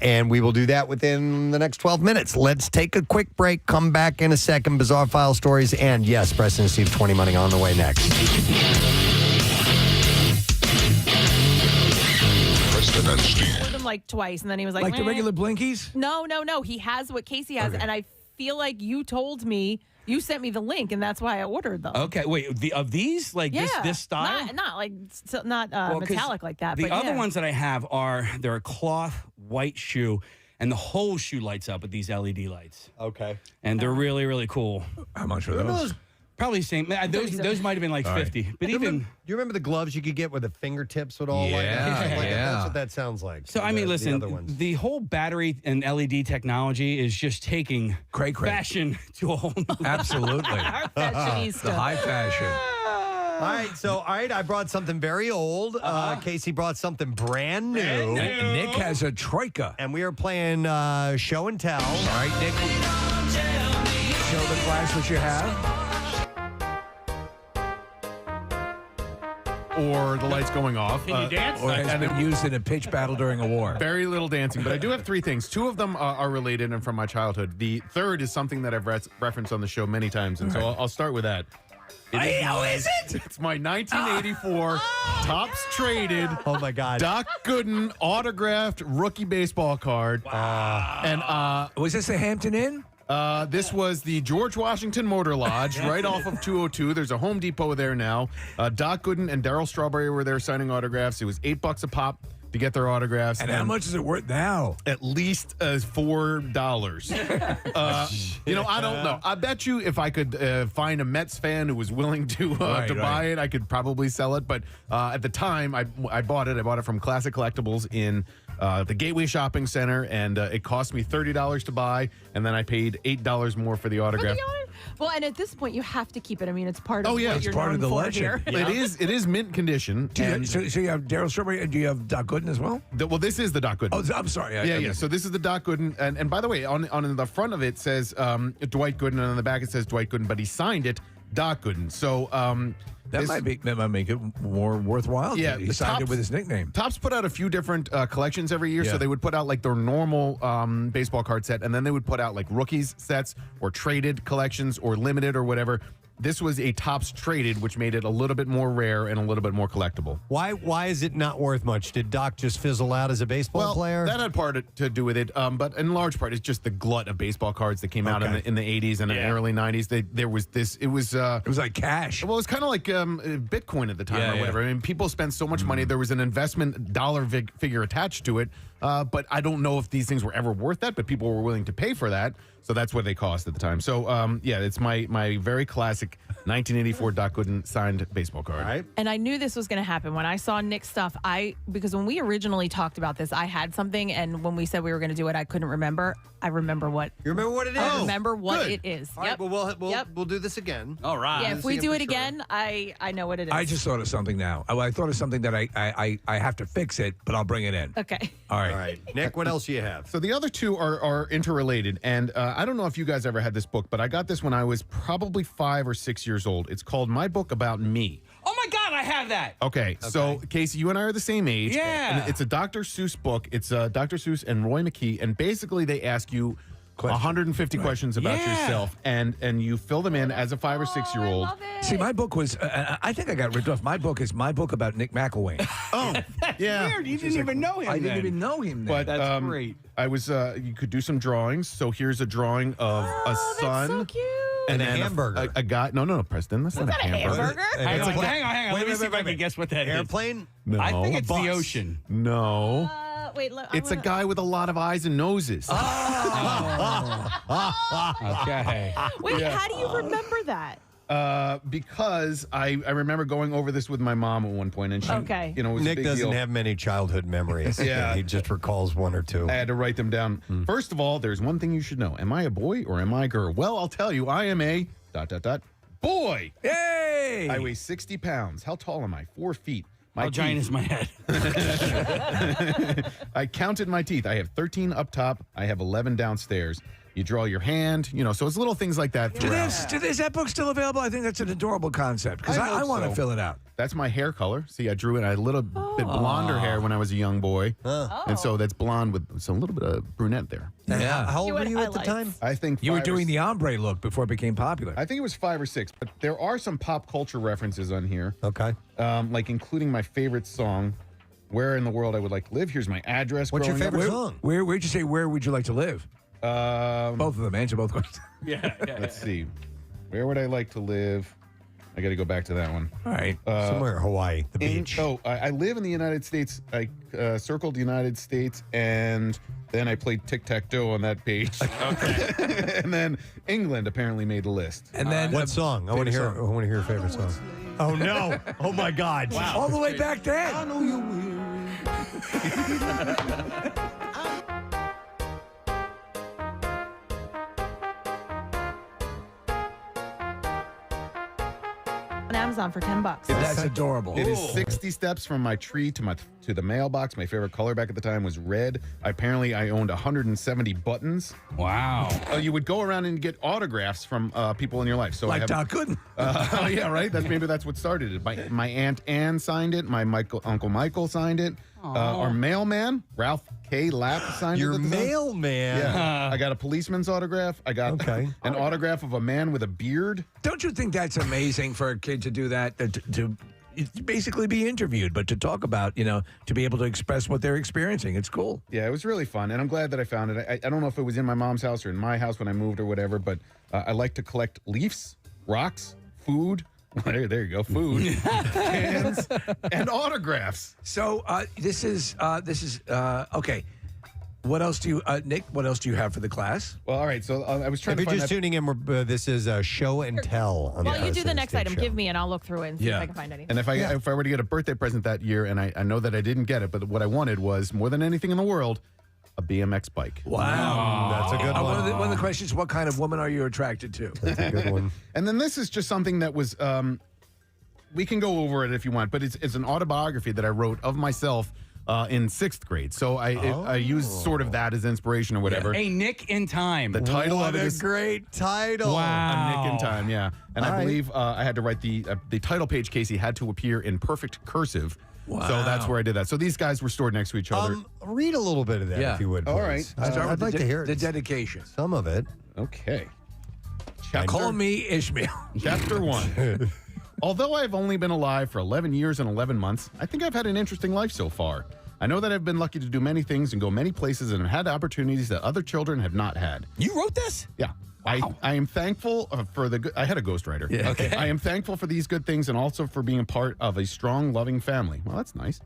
and we will do that within the next 12 minutes. Let's take a quick break. Come back in a second. Bizarre File Stories, and yes, Preston and Steve 20 Money on the way next. Preston and Steve. I ordered them like twice, and then he was like, Like the regular Blinkies? No. He has what Casey has, and I feel like you told me. You sent me the link, and that's why I ordered them. okay, wait, of these, like this style, not metallic like that. The but other ones that I have they're a cloth white shoe, and the whole shoe lights up with these LED lights. Okay. And they're really, really cool. How much are those? Probably the same. Those might have been like 50. But even do you remember the gloves you could get where the fingertips would all light up? That's what that sounds like. So I mean, listen, the whole battery and LED technology is just taking fashion to a whole new Absolutely. Our fashionista. The high fashion. All right, I brought something very old. Casey brought something brand new. Nick has a troika. And we are playing show and tell. All right, Nick. Show the class what you have. Or the lights going off. Can you dance? Or has been used in a pitch battle during a war. Very little dancing, but I do have three things. Two of them are related and from my childhood. The third is something that I've referenced on the show many times, and so I'll start with that. How is it? It's my 1984 Topps traded. Oh my God! Doc Gooden autographed rookie baseball card. Wow. And was this a Hampton Inn? This was the George Washington Motor Lodge right off of 202. There's a Home Depot there now. Doc Gooden and Darryl Strawberry were there signing autographs. It was $8 a pop to get their autographs. And how much is it worth now? At least $4. I don't know. I bet you if I could find a Mets fan who was willing to buy it, I could probably sell it. But at the time, I bought it. I bought it from Classic Collectibles in the Gateway Shopping Center, and it cost me $30 to buy, and then I paid $8 more for the autograph. Well, and at this point, you have to keep it. I mean, it's part of what it's you're part of the known for legend. here. It is mint condition. So you have Darryl Strawberry, and do you have Doc Gooden as well? Well, this is the Doc Gooden. Oh, I'm sorry. Yeah. So this is the Doc Gooden, and by the way, on the front of it says Dwight Gooden, and on the back it says Dwight Gooden, but he signed it Doc Gooden. So that might make it more worthwhile. Yeah, he signed it with his nickname. Topps put out a few different collections every year. So they would put out like their normal baseball card set, and then they would put out like rookies sets or traded collections or limited or whatever. This was a Topps traded, which made it a little bit more rare and a little bit more collectible. Why is it not worth much? Did Doc just fizzle out as a baseball player? That had part to do with it, but in large part, it's just the glut of baseball cards that came out in the 80s and the early 90s. There was this. It was like cash. Well, it was kind of like Bitcoin at the time or whatever. I mean, people spent so much money. There was an investment dollar figure attached to it. But I don't know if these things were ever worth that, but people were willing to pay for that. So that's what they cost at the time. So, yeah, it's my very classic 1984 Doc Gooden signed baseball card. Right. And I knew this was going to happen when I saw Nick's stuff. Because when we originally talked about this, I had something, and when we said we were going to do it, I couldn't remember. I remember what. You remember what it is? I remember what Good. it is. All right, well, we'll do this again. All right. Yeah, if we do it again, I know what it is. I just thought of something now. I thought of something that I have to fix it, but I'll bring it in. Okay. All right. All right. Nick, what else do you have? So the other two are interrelated, and I don't know if you guys ever had this book, but I got this when I was probably 5 or 6 years old. It's called My Book About Me. Oh my God, I have that. Okay, so Casey, you and I are the same age. Yeah. And it's a Dr. Seuss book. It's Dr. Seuss and Roy McKee, and basically they ask you 150 questions about yourself, and you fill them in as a 5 or 6 year old. See, my book was, I think I got ripped off. My book is my book about Nick McElwain. Oh, yeah. Weird. You didn't even know him. I didn't even know him then. But That's great. I was, you could do some drawings. So here's a drawing of a son. That's so cute. And a then hamburger. A guy. No, Preston. That's not a hamburger. Hang on. Wait, Let me wait, see if I wait. can guess what that is. Airplane? No. I think it's bus. the ocean. No. Wait, It's a guy with a lot of eyes and noses. Okay. Wait, how do you remember that? Because I remember going over this with my mom at one point, and she, Okay. you know, it was a Nick big doesn't deal. have many childhood memories. Yeah. He just recalls one or two. I had to write them down. First of all, there's one thing you should know. Am I a boy or am I a girl? Well, I'll tell you. I am a ... boy. Yay! I weigh 60 pounds. How tall am I? 4 feet. How giant is my head? I counted my teeth. I have 13 up top. I have 11 downstairs. You draw your hand, you know, so it's little things like that throughout. Is that book still available? I think that's an adorable concept because I hope want to so. fill it out. That's my hair color. See, I drew it. I had a little bit blonder hair when I was a young boy. And so that's blonde with some little bit of brunette there. Yeah. How old You were had you at the highlights. time? I think You were 5 or doing the ombre look before it became popular. I think it was 5 or 6, but there are some pop culture references on here, Okay. like including my favorite song, Where in the World I Would Like to Live. Here's my address. What's your growing up. favorite song? Where'd you say, where would you like to live? Both of them. Answer both questions. Let's see. Where would I like to live? I got to go back to that one. All right. Somewhere Hawaii, the beach. I live in the United States. I circled the United States, and then I played tic-tac-toe on that page. Okay. And then England apparently made the list. And then What song? I want to hear. song. I want to hear your favorite song. Oh no! Oh my God! Wow! all the way back then. On Amazon for $10. That's adorable. It is 60 steps from my tree to the mailbox. My favorite color back at the time was red. Apparently, I owned 170 buttons. Wow. You would go around and get autographs from people in your life. So I Like have, Doc Gooden. Oh yeah, right. That's what started it. My Aunt Ann signed it. My Uncle Michael signed it. Our mailman Ralph K. Lapp signed Your it. With the mailman. Yeah. I got a policeman's autograph. I got an autograph of a man with a beard. Don't you think that's amazing for a kid to do that? To basically be interviewed, but to talk about, to be able to express what they're experiencing. It's cool. Yeah, it was really fun, and I'm glad that I found it. I don't know if it was in my mom's house or in my house when I moved or whatever, but I like to collect leaves, rocks, food. There you go, food, cans, and autographs. So this is okay. What else do you, Nick? What else do you have for the class? Well, all right. So I was trying If to you're find just tuning in, this is show and tell. On Well, the you do the Preston next Steve item. Show. Give me, and I'll look through it and see if Yeah. I can find anything. And if I were to get a birthday present that year, and I know that I didn't get it, but what I wanted was more than anything in the world, a BMX bike. Wow, that's a good one. One of the questions: what kind of woman are you attracted to? That's a good one. And then this is just something that was. We can go over it if you want, but it's an autobiography that I wrote of myself in 6th grade. So I used sort of that as inspiration or whatever. A Nick in Time. The title What of it a is great title. Wow. A Nick in Time, yeah. And All I right. believe I had to write the title page, Casey, had to appear in perfect cursive. Wow. So that's where I did that. So these guys were stored next to each other. Read a little bit of that, Yeah. if you would. All please. right. Start I'd with like to hear the it. dedication. Some of it. Okay. Now call me Ishmael. Chapter 1. Although I've only been alive for 11 years and 11 months, I think I've had an interesting life so far. I know that I've been lucky to do many things and go many places and have had opportunities that other children have not had. You wrote this? Yeah. Wow. I am thankful for the good. I had a ghostwriter. Yeah. Okay. I am thankful for these good things and also for being a part of a strong, loving family. Well, that's nice.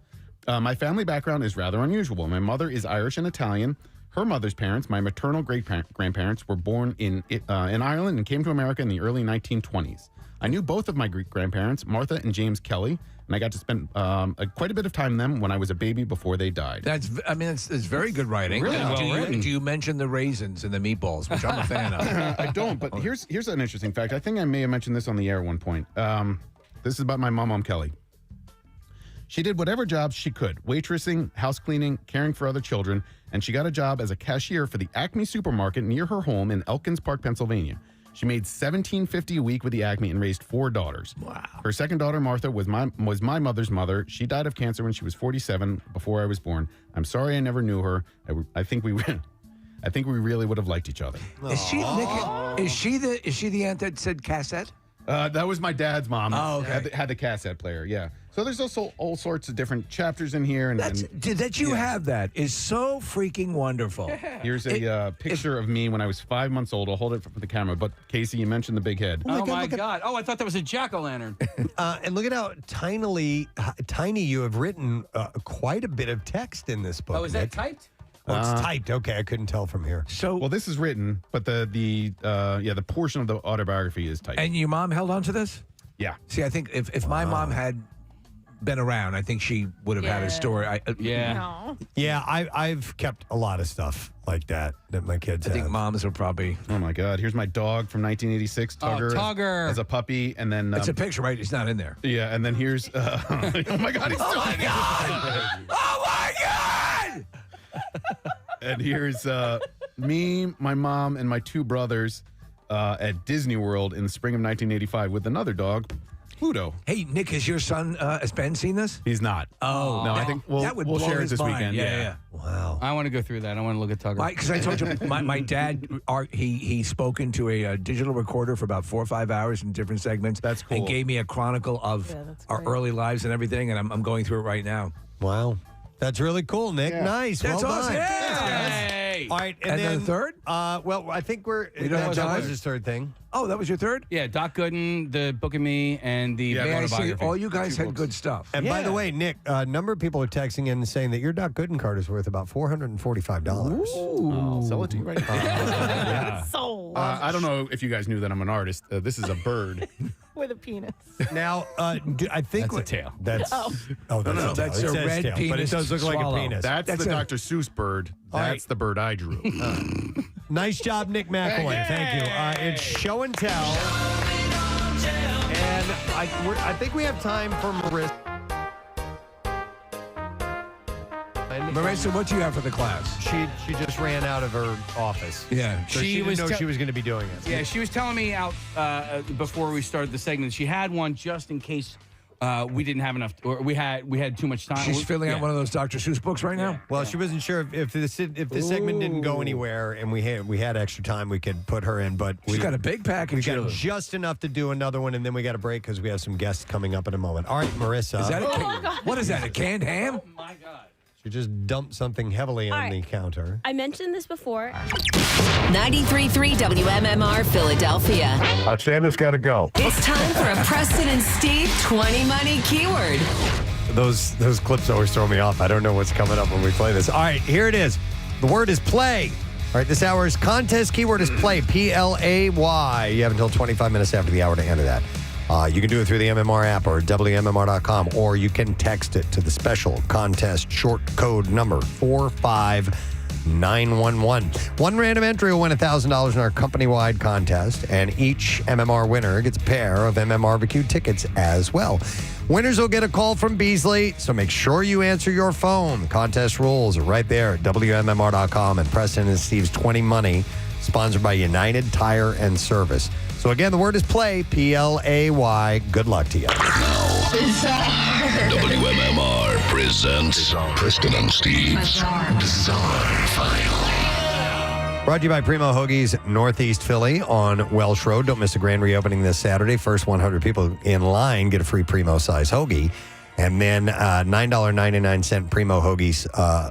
My family background is rather unusual. My mother is Irish and Italian. Her mother's parents, my maternal great-grandparents, were born in Ireland and came to America in the early 1920s. I knew both of my great-grandparents, Martha and James Kelly, and I got to spend quite a bit of time with them when I was a baby before they died. It's very good writing. Really well written. Do you mention the raisins and the meatballs, which I'm a fan of? I don't, but here's an interesting fact. I think I may have mentioned this on the air at one point. This is about my mom, Kelly. She did whatever jobs she could, waitressing, house cleaning, caring for other children, and she got a job as a cashier for the Acme supermarket near her home in Elkins Park, Pennsylvania. She made $17.50 a week with the Acme and raised 4 daughters. Wow. Her second daughter, Martha, was my mother's mother. She died of cancer when she was 47, before I was born. I'm sorry I never knew her. I think we really would have liked each other. Is she Nick? Is she the aunt that said cassette? That was my dad's mom. Oh, okay. Had the cassette player, yeah. So there's also all sorts of different chapters in here. That you have that is so freaking wonderful. Here's a picture of me when I was 5 months old. I'll hold it for the camera. But, Casey, you mentioned the big head. Oh, my God. Oh, I thought that was a jack-o'-lantern. And look at how tiny you have written quite a bit of text in this book. Oh, is that typed? Oh, it's typed. Okay, I couldn't tell from here. Well, this is written, but the portion of the autobiography is typed. And your mom held on to this? Yeah. See, I think if my mom had been around, I think she would have had a story. I've kept a lot of stuff like that my kids have. I think moms are probably. Oh my God! Here's my dog from 1986, Tugger. Tugger as a puppy, and then it's a picture, right? It's not in there. Yeah, and then here's. Oh my God! Oh my God! Oh my God! And here's me, my mom, and my 2 brothers at Disney World in the spring of 1985 with another dog, Pluto. Hey, Nick, has your son, has Ben seen this? He's not. Oh. No, I think we'll share it this weekend. Yeah. Wow. I want to go through that. I want to look at Tugger. Because I told you, my dad, he spoke into a digital recorder for about 4 or 5 hours in different segments. That's cool. And gave me a chronicle of our early lives and everything, and I'm going through it right now. Wow. That's really cool, Nick. Yeah. Nice. That's well awesome. done. Hey. All right. And then the third? Well, I think that was his third thing. Oh, that was your third? Yeah, Doc Gooden, the Book of Me, and the autobiography. All you guys had good stuff. And by the way, Nick, a number of people are texting in and saying that your Doc Gooden card is worth about $445. I'll sell it to you right now. Sold. I don't know if you guys knew that I'm an artist. This is a bird. With a penis. Now, I think that's a tail. That's No, that's a red tail, penis. but it does look like a penis. That's the Dr. Seuss bird. That's the bird I drew. Nice job, Nick McElwain. Thank you. It's show and tell. And I think we have time for Marissa. Marissa, what do you have for the class? She just ran out of her office. Yeah. So she didn't know she was going to be doing it. Yeah, she was telling me out before we started the segment. She had one just in case we didn't have enough, or we had too much time. She's filling out one of those Dr. Seuss books right now. Well, she wasn't sure if the segment didn't go anywhere and we had extra time, we could put her in. But she's got a big package. We got just enough to do another one, and then we got a break because we have some guests coming up in a moment. All right, Marissa. Is that what is that? A canned ham? Oh my God. She just dumped something heavily on the counter. I mentioned this before. 93.3 WMMR Philadelphia. Santa's got to go. It's time for a Preston and Steve 20 Money Keyword. Those clips always throw me off. I don't know what's coming up when we play this. All right, here it is. The word is play. All right, this hour's contest keyword is play, P-L-A-Y. You have until 25 minutes after the hour to enter that. You can do it through the MMR app or WMMR.com, or you can text it to the special contest short code number 45911. One random entry will win $1,000 in our company-wide contest, and each MMR winner gets a pair of MMRBQ tickets as well. Winners will get a call from Beasley, so make sure you answer your phone. Contest rules are right there at WMMR.com, and Preston and Steve's 20 Money, sponsored by United Tire and Service. So again, the word is play, P-L-A-Y. Good luck to you. WMMR presents Preston and Steve's Bizarre File. Brought to you by Primo Hoagies, Northeast Philly on Welsh Road. Don't miss the grand reopening this Saturday. First 100 people in line get a free Primo size hoagie. And then $9.99 Primo Hoagies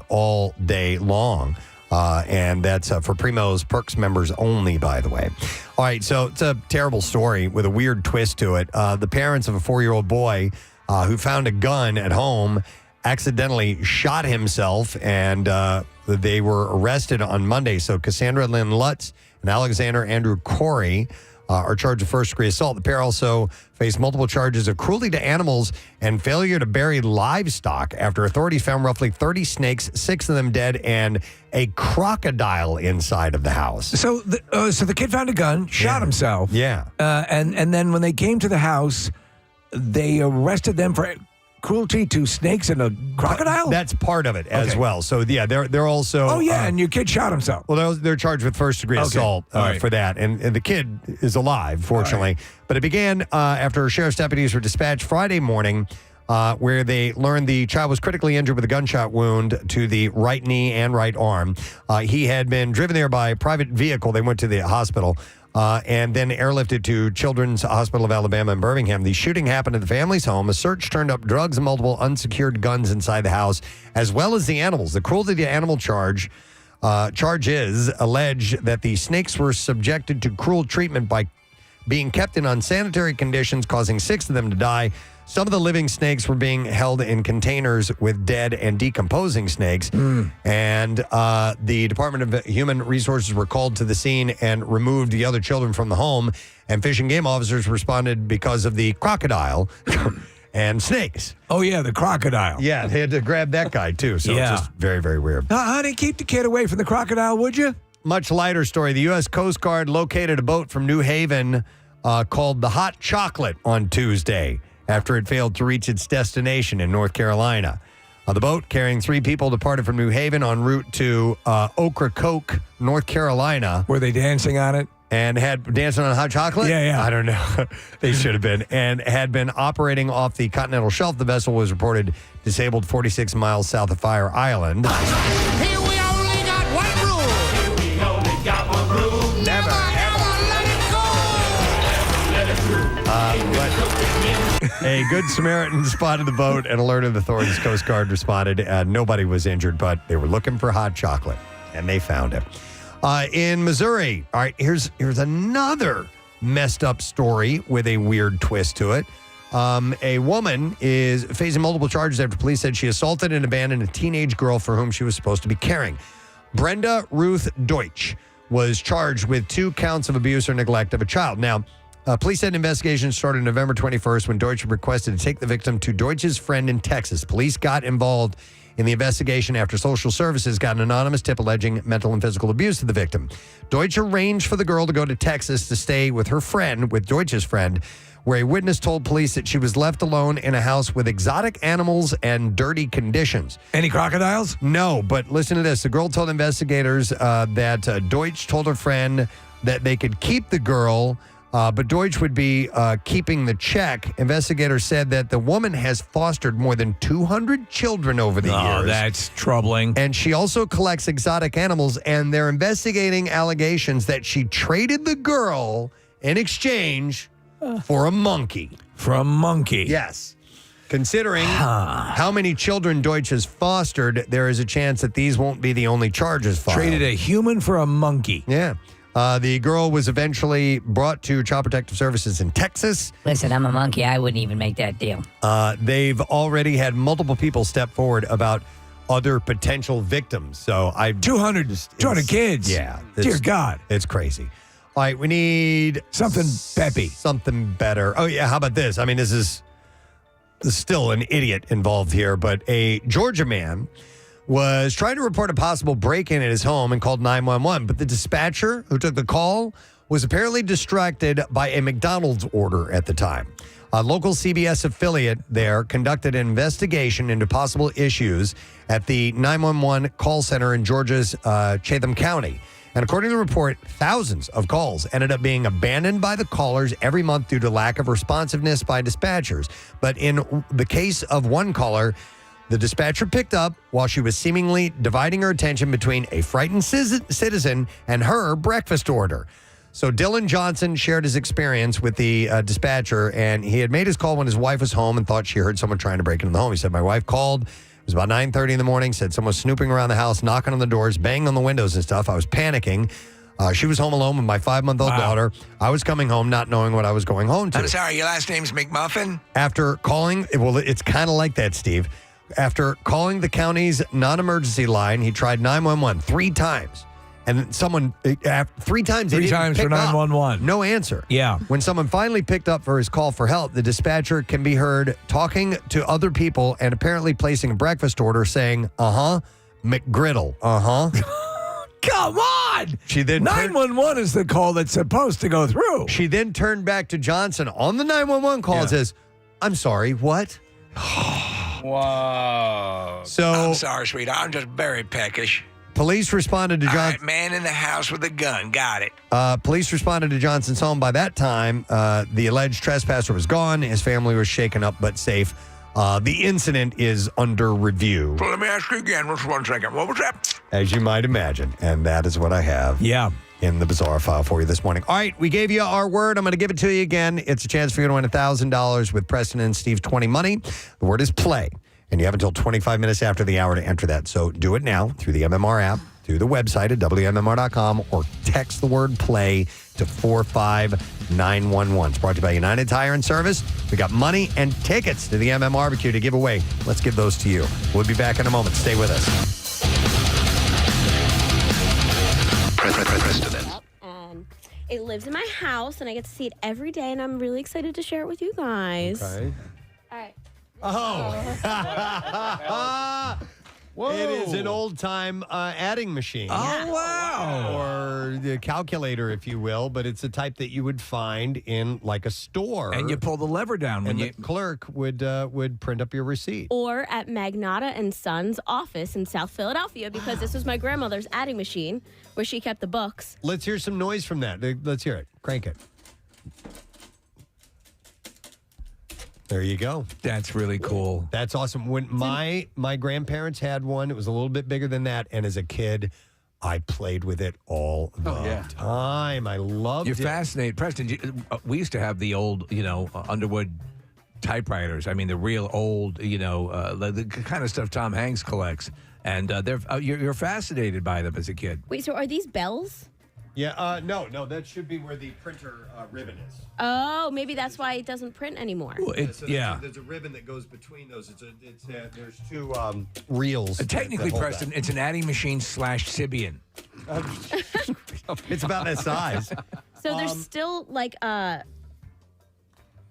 all day long. And that's for Primo's Perks members only, by the way. All right, so it's a terrible story with a weird twist to it. The parents of a 4-year-old boy who found a gun at home accidentally shot himself, and they were arrested on Monday. So Cassandra Lynn Lutz and Alexander Andrew Corey are charged with first-degree assault. The pair also face multiple charges of cruelty to animals and failure to bury livestock after authorities found roughly 30 snakes, 6 of them dead, and a crocodile inside of the house. So the kid found a gun, shot himself. Yeah. And then when they came to the house, they arrested them for cruelty to snakes and a crocodile? That's part of it as well. So, yeah, they're also... Oh, yeah, and your kid shot himself. Well, they're charged with first-degree assault for that. And the kid is alive, fortunately. But it began after sheriff's deputies were dispatched Friday morning where they learned the child was critically injured with a gunshot wound to the right knee and right arm. He had been driven there by a private vehicle. They went to the hospital. And then airlifted to Children's Hospital of Alabama in Birmingham. The shooting happened at the family's home. A search turned up drugs and multiple unsecured guns inside the house, as well as the animals. The cruelty to animal charges allege that the snakes were subjected to cruel treatment by being kept in unsanitary conditions, causing 6 of them to die. Some of the living snakes were being held in containers with dead and decomposing snakes. And the Department of Human Resources were called to the scene and removed the other children from the home. And Fish and Game officers responded because of the crocodile and snakes. Oh, yeah, the crocodile. Yeah, they had to grab that guy, too. So it's just very, very weird. Honey, keep the kid away from the crocodile, would you? Much lighter story. The U.S. Coast Guard located a boat from New Haven called the Hot Chocolate on Tuesday, after it failed to reach its destination in North Carolina. The boat carrying 3 people departed from New Haven en route to Ocracoke, North Carolina. Were they dancing on it? And had dancing on hot chocolate? Yeah. I don't know. They should have been. And had been operating off the continental shelf. The vessel was reported disabled 46 miles south of Fire Island. Here we only got one rule. Here we only got one rule. Never, ever let it go. Let it go. But a good Samaritan spotted the boat and alerted authorities. Coast Guard responded. Nobody was injured, but they were looking for hot chocolate, and they found it. In Missouri, all right, here's another messed up story with a weird twist to it. A woman is facing multiple charges after police said she assaulted and abandoned a teenage girl for whom she was supposed to be caring. Brenda Ruth Deutsch was charged with 2 counts of abuse or neglect of a child. Now, police said an investigation started November 21st when Deutsch requested to take the victim to Deutsch's friend in Texas. Police got involved in the investigation after social services got an anonymous tip alleging mental and physical abuse of the victim. Deutsch arranged for the girl to go to Texas to stay with her friend, with Deutsch's friend, where a witness told police that she was left alone in a house with exotic animals and dirty conditions. Any crocodiles? No, but listen to this. The girl told investigators that Deutsch told her friend that they could keep the girl, but Deutsch would be keeping the check. Investigators said that the woman has fostered more than 200 children over the years. That's troubling. And she also collects exotic animals, and they're investigating allegations that she traded the girl in exchange for a monkey. For a monkey? Yes. Considering how many children Deutsch has fostered, there is a chance that these won't be the only charges filed. Traded a human for a monkey. Yeah. The girl was eventually brought to Child Protective Services in Texas. Listen, I'm a monkey. I wouldn't even make that deal. They've already had multiple people step forward about other potential victims. So 200 kids. Yeah. Dear God. It's crazy. All right, we need something peppy. Something better. Oh, yeah, how about this? I mean, there's still an idiot involved here, but a Georgia man was trying to report a possible break-in at his home and called 911. But the dispatcher who took the call was apparently distracted by a McDonald's order at the time. A local CBS affiliate there conducted an investigation into possible issues at the 911 call center in Georgia's Chatham County. And according to the report, thousands of calls ended up being abandoned by the callers every month due to lack of responsiveness by dispatchers. But in the case of one caller, the dispatcher picked up while she was seemingly dividing her attention between a frightened citizen and her breakfast order. So Dylan Johnson shared his experience with the dispatcher, and he had made his call when his wife was home and thought she heard someone trying to break into the home. He said, my wife called. It was about 9:30 in the morning, said someone was snooping around the house, knocking on the doors, banging on the windows and stuff. I was panicking. She was home alone with my 5-month-old daughter. I was coming home not knowing what I was going home to. I'm sorry, your last name's McMuffin? After calling, well, it's kind of like that, Steve. After calling the county's non-emergency line, he tried 911 3 times. And someone, 3 times, Three times for 911. No answer. Yeah. When someone finally picked up for his call for help, the dispatcher can be heard talking to other people and apparently placing a breakfast order saying, McGriddle, Come on! She then 911 is the call that's supposed to go through. She then turned back to Johnson on the 911 call and says, I'm sorry, what? Whoa. So I'm sorry, sweetheart. I'm just very peckish. Police responded to All Johnson. right, man in the house with a gun. Got it. Police responded to Johnson's home. By that time, the alleged trespasser was gone. His family was shaken up but safe. The incident is under review. So let me ask you again. Just 1 second. What was that? As you might imagine. And that is what I have in the bizarre file for you this morning. All right, we gave you our word. I'm going to give it to you again. It's a chance for you to win $1,000 with Preston and Steve's 20 Money. The word is play. And you have until 25 minutes after the hour to enter that. So do it now through the MMR app, through the website at WMMR.com, or text the word play to 45911. It's brought to you by United Tire and Service. We got money and tickets to the MM Barbecue to give away. Let's give those to you. We'll be back in a moment. Stay with us. Preston. And it lives in my house, and I get to see it every day, and I'm really excited to share it with you guys. Okay. All right. Whoa. It is an old-time adding machine. Oh, wow. Or the calculator, if you will, but it's a type that you would find in, like, a store. And you pull the lever down when and the clerk would print up your receipt. Or at Magnata and Sons office in South Philadelphia, because this was my grandmother's adding machine where she kept the books. Let's hear some noise from that. Let's hear it. Crank it. There you go. That's really cool. That's awesome. When my grandparents had one, it was a little bit bigger than that. And as a kid, I played with it all the time. I loved it. You're fascinated. Preston, we used to have the old, Underwood typewriters. I mean, the real old, the kind of stuff Tom Hanks collects. And you're fascinated by them as a kid. Wait, so are these bells? Yeah, no, that should be where the printer ribbon is. Oh, maybe that's why it doesn't print anymore. Well, There's a ribbon that goes between those. There's 2 reels. Technically, that hold Preston, it's an adding machine / Sibian. It's about that size. So there's still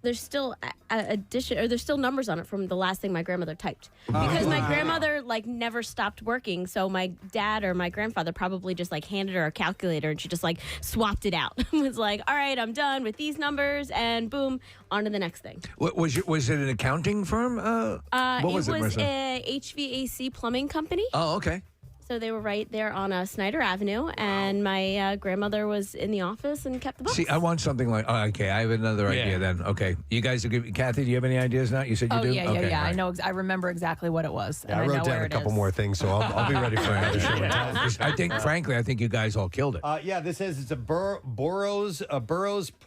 there's still there's still numbers on it from the last thing my grandmother typed. Because my grandmother never stopped working, so my dad or my grandfather probably just handed her a calculator and she just swapped it out. Was like, all right, I'm done with these numbers, and boom, on to the next thing. Was it an accounting firm? What was it? It was a HVAC plumbing company. Oh, okay. So they were right there on Snyder Avenue, and my grandmother was in the office and kept the books. See, I want something like. Oh, okay, I have another idea then. Okay, you guys are good. Kathy, do you have any ideas now? You said you do. Yeah, okay, yeah. right. I know. I remember exactly what it was. Yeah, I wrote down a couple more things, so I'll be ready for another show and tell. I think, frankly, you guys all killed it. This says it's a Burroughs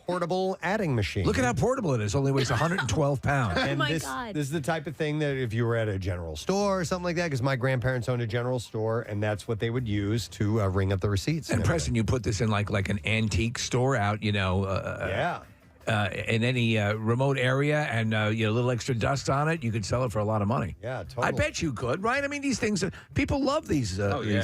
portable adding machine. Look at how portable it is. Only weighs 112 pounds. And my this, God. This is the type of thing that if you were at a general store or something like that, because my grandparents owned a general store, and that's what they would use to ring up the receipts. And Preston, you put this in like an antique store out, in any remote area, and a little extra dust on it, you could sell it for a lot of money. Yeah, totally. I bet you could, right? I mean, these things, people love these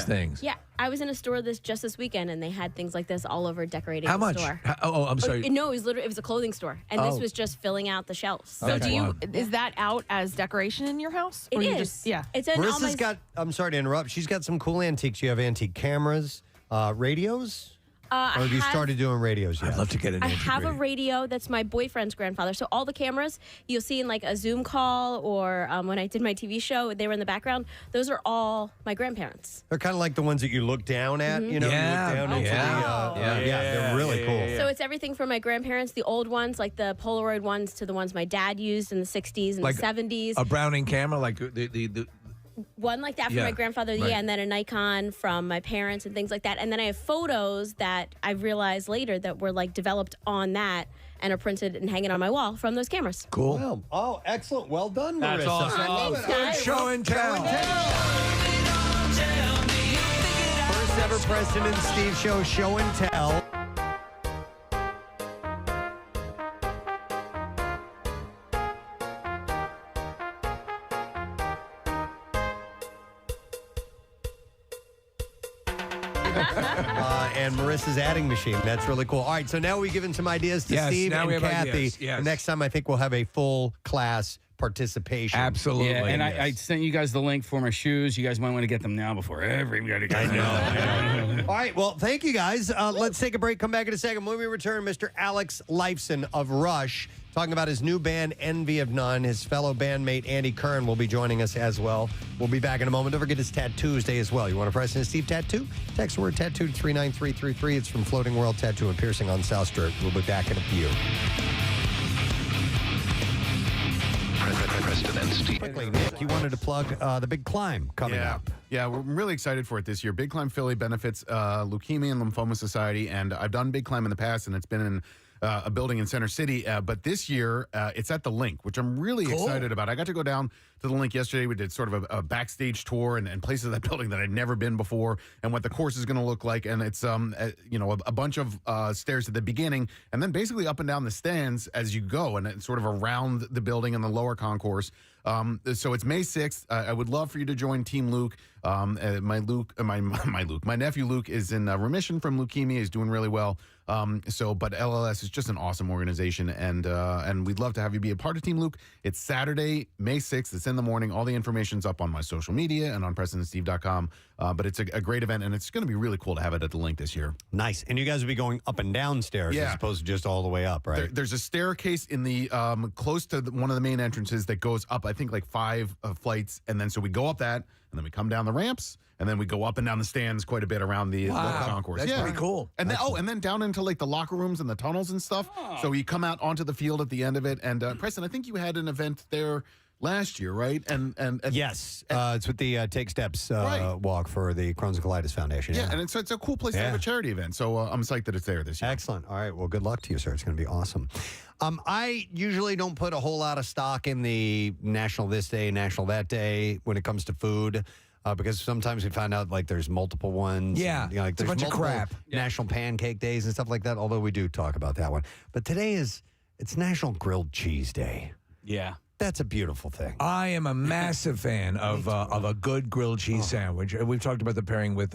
things. Yeah, I was in a store just this weekend, and they had things like this all over decorating How the much? store. I'm sorry. No, it was a clothing store, and this Oh. was just filling out the shelves. So is that out as decoration in your house? It Or you is. just- yeah. It's in all Marissa's got, I'm sorry to interrupt, she's got some cool antiques. You have antique cameras, radios? Or have you started doing radios yet? I'd love to get an I antique have a radio. radio that's my boyfriend's grandfather. So all the cameras you'll see in a Zoom call or when I did my TV show, they were in the background. Those are all my grandparents. They're kind of like the ones that you look down at, Mhm. you know? Yeah. You look down into they're really cool. So it's everything from my grandparents, the old ones, like the Polaroid ones, to the ones my dad used in the 60s and Like the 70s. A Browning camera, like the One like that for Yeah, my grandfather, right. and then a Nikon from my parents and things like that. And then I have photos that I realized later that were developed on that and are printed and hanging on my wall from those cameras. Cool. Wow. Oh, excellent. Well done, That's Marissa. awesome. Thanks, guys. Show and tell. First ever Preston and Steve show and tell. And Marissa's adding machine. That's really cool. All right, so now we've given some ideas to Yes, Steve now we and have Kathy. ideas, yes. And next time, I think we'll have a full class participation. Absolutely. Yeah, and I sent you guys the link for my shoes. You guys might want to get them now before everybody gets them. I know. All right, well, thank you guys. Let's take a break. Come back in a second. When we return, Mr. Alex Lifeson of Rush, talking about his new band, Envy of None. His fellow bandmate, Andy Kern, will be joining us as well. We'll be back in a moment. Don't forget, it's Tattoos Day as well. You want a Preston and Steve tattoo? Text the word tattoo to 39333. It's from Floating World Tattoo and Piercing on South Street. We'll be back in a few. Preston and Steve. Quickly, Nick, you wanted to plug the Big Climb coming up. Yeah, we're really excited for it this year. Big Climb Philly benefits Leukemia and Lymphoma Society, and I've done Big Climb in the past, and it's been in a building in Center City. But this year, it's at the Link, which I'm really excited about. I got to go down to the Link yesterday. We did sort of a backstage tour and places of that building that I'd never been before, and what the course is going to look like. And it's a bunch of stairs at the beginning, and then basically up and down the stands as you go, and it's sort of around the building and the lower concourse. So it's May 6th. I would love for you to join Team Luke. My nephew Luke is in remission from leukemia. He's doing really well. But LLS is just an awesome organization, and we'd love to have you be a part of Team Luke. It's Saturday, May 6th. It's in the morning. All the information's up on my social media and on PrestonandSteve.com. But it's a great event, and it's going to be really cool to have it at the Link this year. Nice. And you guys will be going up and down stairs as opposed to just all the way up, right? There's a staircase in the close to one of the main entrances that goes up, I think, like 5 flights. And then so we go up that, and then we come down the ramps, and then we go up and down the stands quite a bit around the local concourse. That's pretty cool. And then down into like the locker rooms and the tunnels and stuff. So you come out onto the field at the end of it. And Preston, I think you had an event there last year, right? And yes, it's with the Take Steps walk for the Crohn's and Colitis Foundation. Yeah, and it's a cool place to have a charity event. So I'm psyched that it's there this year. Excellent. All right. Well, good luck to you, sir. It's going to be awesome. I usually don't put a whole lot of stock in the National This Day, National That Day when it comes to food. Because sometimes we find out like there's multiple ones. Yeah, and, like, it's a there's bunch of crap. National Pancake Days and stuff like that. Although we do talk about that one, but today it's National Grilled Cheese Day. Yeah. That's a beautiful thing. I am a massive fan of a good grilled cheese sandwich. We've talked about the pairing with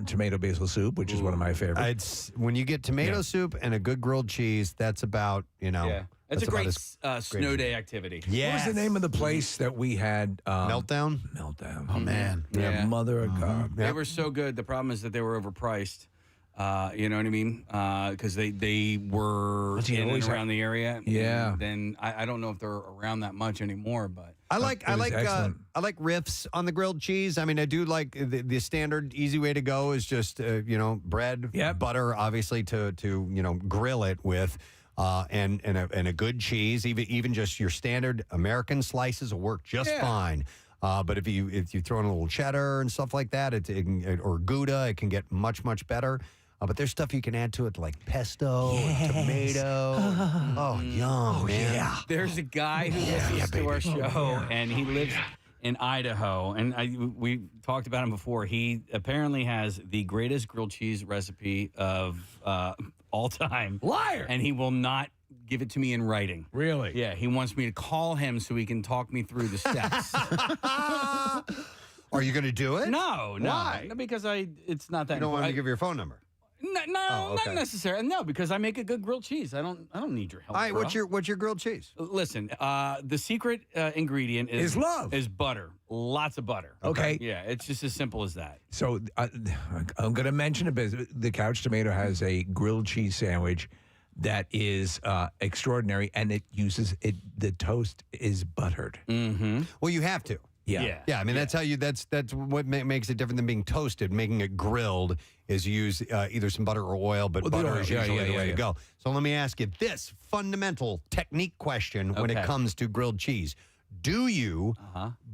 tomato basil soup, which is one of my favorites. It's when you get tomato soup and a good grilled cheese. That's about It's a great snow day activity. Yeah. What was the name of the place that we had? Meltdown. Meltdown. Oh man. Yeah. Mother of God. They were so good. The problem is that they were overpriced. You know what I mean? Because they were in and around the area. Yeah. And then I don't know if they're around that much anymore, but I like riffs on the grilled cheese. I mean, I do like the standard easy way to go is just bread, butter, obviously to grill it with. And a good cheese, even just your standard American slices will work just fine. But if you throw in a little cheddar and stuff like that, or Gouda, it can get much better. But there's stuff you can add to it like pesto, tomato. Oh, yum, man. Yeah. There's a guy who listens to our show, and he lives in Idaho. And we talked about him before. He apparently has the greatest grilled cheese recipe of all time. Liar! And he will not give it to me in writing. Really? Yeah, he wants me to call him so he can talk me through the steps. Are you going to do it? No. Why? No, because it's not that. You don't want to give your phone number. No, not necessarily. No, because I make a good grilled cheese. I don't need your help. All right, bro. what's your grilled cheese? Listen, the secret ingredient is love. Is butter. Lots of butter. Okay. Yeah, it's just as simple as that. So I'm going to mention a bit. The Couch Tomato has a grilled cheese sandwich that is extraordinary, and it uses the toast is buttered. Mm-hmm. Well, you have to. Yeah. I mean, that's how you. That's what makes it different than being toasted. Making it grilled is you use either some butter or oil, but butter is usually the way to go. So let me ask you this fundamental technique question when it comes to grilled cheese: do you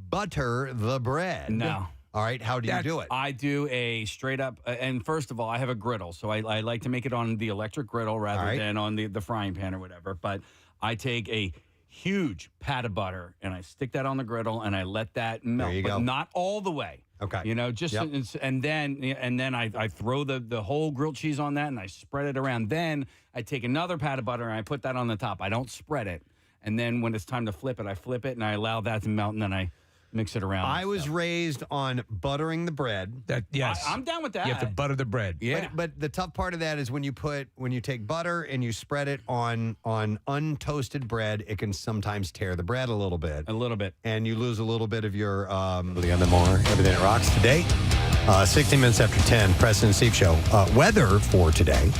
butter the bread? No. All right. How do you do it? I do a straight up, and first of all, I have a griddle, so I like to make it on the electric griddle rather than on the frying pan or whatever. But I take a huge pat of butter and I stick that on the griddle and I let that melt, but not all the way. Okay. And then I throw the whole grilled cheese on that and I spread it around. Then I take another pat of butter and I put that on the top. I don't spread it. And then when it's time to flip it, I flip it and I allow that to melt and then I mix it around. I was raised on buttering the bread. Yes. I'm down with that. You have to butter the bread. Yeah. But the tough part of that is when you take butter and you spread it on untoasted bread, it can sometimes tear the bread a little bit. And you lose a little bit of your the MMR, Everything That Rocks today. 16 minutes after 10, Preston and Steve Show. Weather for today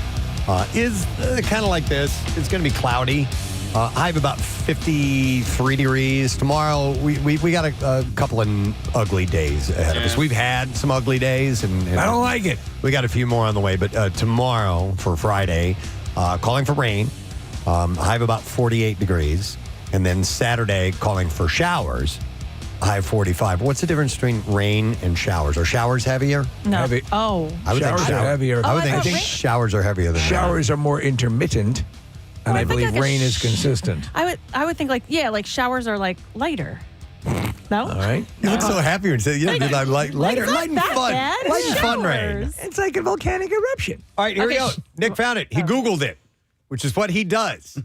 is kind of like this. It's going to be cloudy. High of about 53 degrees. Tomorrow, we got a couple of ugly days ahead of us. We've had some ugly days. and I don't like it. We got a few more on the way. But tomorrow, for Friday, calling for rain. High of about 48 degrees. And then Saturday, calling for showers. High of 45. What's the difference between rain and showers? Are showers heavier? No. Heavy. Oh. I would Showers think are heavier. I would I think thought rain- showers are heavier than Showers are more intermittent, and I I think believe like a rain is consistent. I would think like showers are like lighter. No? All right. You look so happy when you say, lighter, light and fun. bad. Light and fun rain. Showers. It's like a volcanic eruption. All right, here we Okay, go. Nick found it. He Googled it, which is what he does.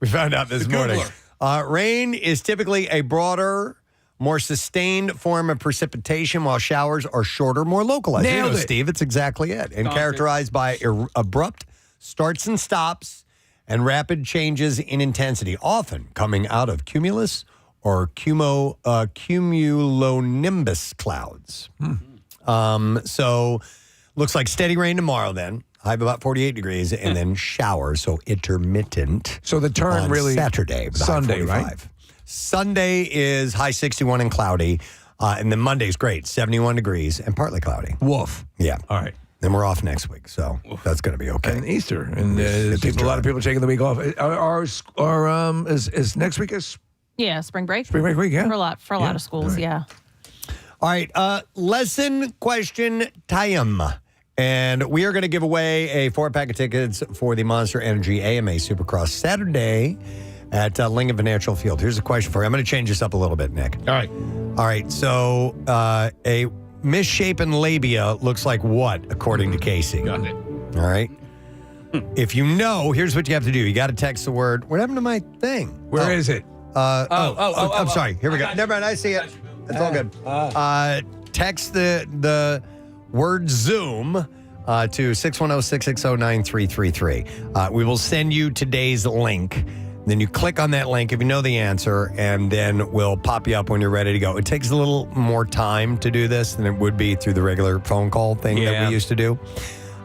We found out this morning. Rain is typically a broader, more sustained form of precipitation, while showers are shorter, more localized. Nailed it. Steve, it's exactly it. And characterized by abrupt starts and stops and rapid changes in intensity, often coming out of cumulus or cumulonimbus clouds. So looks like steady rain tomorrow then. High of about 48 degrees, and then showers, so intermittent. So the turn on really Saturday, with a high Sunday, 45. right? Sunday is high 61 and cloudy, and then Monday's great, 71 degrees and partly cloudy. Wolf. Yeah. All right. Then we're off next week, so that's going to be okay. And Easter, and a lot of people taking the week off. Is next week Yeah, spring break. Spring break week, yeah. For a lot of schools, yeah. All right, lesson question time. And we are going to give away a 4-pack of tickets for the Monster Energy AMA Supercross Saturday at Lincoln Financial Field. Here's a question for you. I'm going to change this up a little bit, Nick. All right. All right, so a misshapen labia looks like what, according to Casey? Got it. All right. If you know, here's what you have to do. You got to text the word. What happened to my thing? Where is it? I'm sorry. Here we go. Never mind. I see it. It's all good. Text the word Zoom to 610-660-9333. We will send you today's link. Then you click on that link if you know the answer, and then we'll pop you up when you're ready to go. It takes a little more time to do this than it would be through the regular phone call thing that we used to do.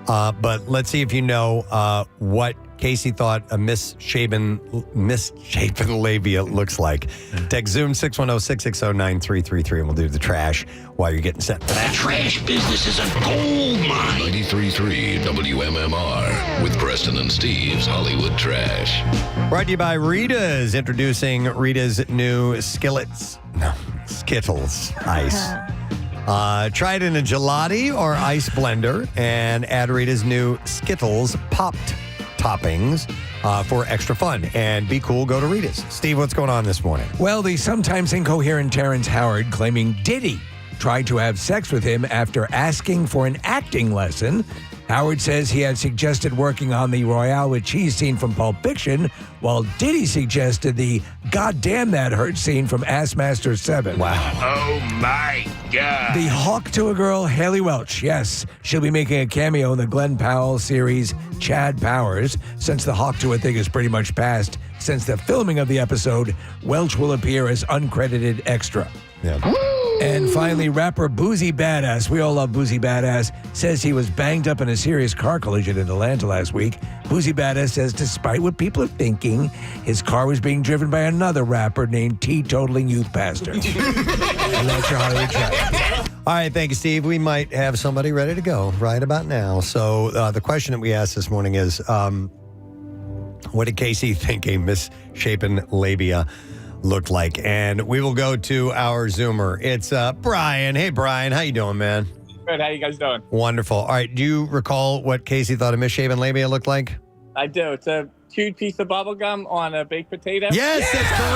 But let's see if you know what Casey thought a misshapen labia looks like. Text Zoom 610-660-9333, and we'll do the trash while you're getting set for that. Trash business is a gold mine. 93.3 WMMR with Preston and Steve's Hollywood Trash. Brought to you by Rita's, introducing Rita's new Skittles Ice. Try it in a gelati or ice blender and add Rita's new Skittles Popped toppings for extra fun. And be cool, go to Rita's. Steve, what's going on this morning? Well, the sometimes incoherent Terrence Howard claiming Diddy tried to have sex with him after asking for an acting lesson. Howard says he had suggested working on the Royale with cheese scene from Pulp Fiction, while Diddy suggested the goddamn that hurt scene from Ass Master 7. Wow. Oh my God. The hawk to a girl, Haley Welch. Yes, she'll be making a cameo in the Glenn Powell series Chad Powers. Since the hawk to a thing is pretty much past, since the filming of the episode, Welch will appear as uncredited extra. Yeah. And finally, rapper Boozy Badass, we all love Boozy Badass, says he was banged up in a serious car collision in Atlanta last week. Boozy Badass says despite what people are thinking, his car was being driven by another rapper named Teetotaling Youth Pastor. And that's your Hollywood Trash. All right, thank you, Steve. We might have somebody ready to go right about now. So the question that we asked this morning is, what did Casey think a misshapen labia looked like? And we will go to our Zoomer. It's Brian. Hey, Brian. How you doing, man? Good. How you guys doing? Wonderful. All right. Do you recall what Casey thought a misshapen labia looked like? I do. It's a chewed piece of bubble gum on a baked potato. Yes, that's correct.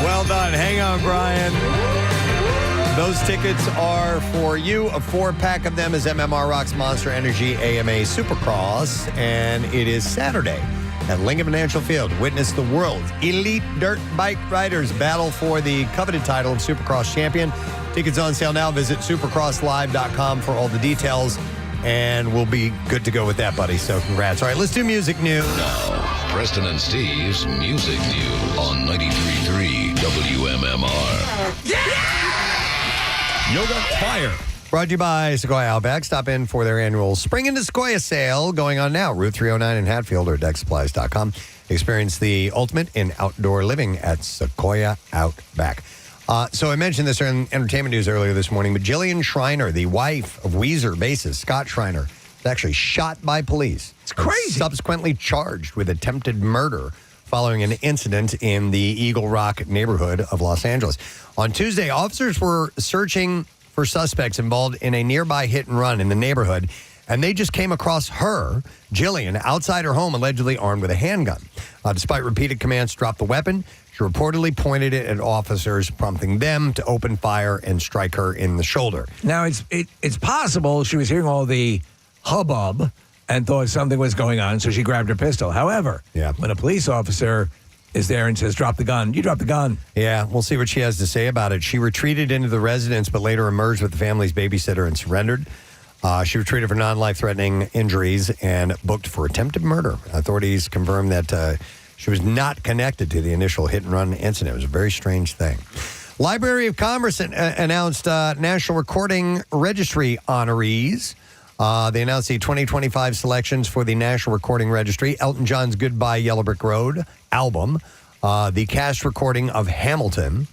Well done. Hang on, Brian. Those tickets are for you. A 4-pack of them is MMR Rock's Monster Energy AMA Supercross, and it is Saturday at Lincoln Financial Field. Witness the world's elite dirt bike riders battle for the coveted title of Supercross champion. Tickets on sale now. Visit supercrosslive.com for all the details, and we'll be good to go with that, buddy. So congrats. All right, let's do music news. Now, Preston and Steve's Music News on 93.3 WMMR. Yoga Fire. Brought to you by Sequoia Outback. Stop in for their annual Spring into Sequoia sale going on now. Route 309 in Hatfield or decksupplies.com. Experience the ultimate in outdoor living at Sequoia Outback. So I mentioned this in entertainment news earlier this morning, but Jillian Schreiner, the wife of Weezer bassist Scott Schreiner, was actually shot by police. It's crazy. Subsequently charged with attempted murder following an incident in the Eagle Rock neighborhood of Los Angeles. On Tuesday, officers were searching for suspects involved in a nearby hit and run in the neighborhood, and they just came across her, Jillian, outside her home, allegedly armed with a handgun. Despite repeated commands to drop the weapon, she reportedly pointed it at officers, prompting them to open fire and strike her in the shoulder. Now, it's possible she was hearing all the hubbub and thought something was going on, so she grabbed her pistol. However, when a police officer is there and says, drop the gun, you drop the gun. Yeah, we'll see what she has to say about it. She retreated into the residence, but later emerged with the family's babysitter and surrendered. She was treated for non-life-threatening injuries and booked for attempted murder. Authorities confirmed that she was not connected to the initial hit-and-run incident. It was a very strange thing. Library of Commerce announced National Recording Registry honorees. They announced the 2025 selections for the National Recording Registry, Elton John's Goodbye Yellow Brick Road album, the cast recording of Hamilton,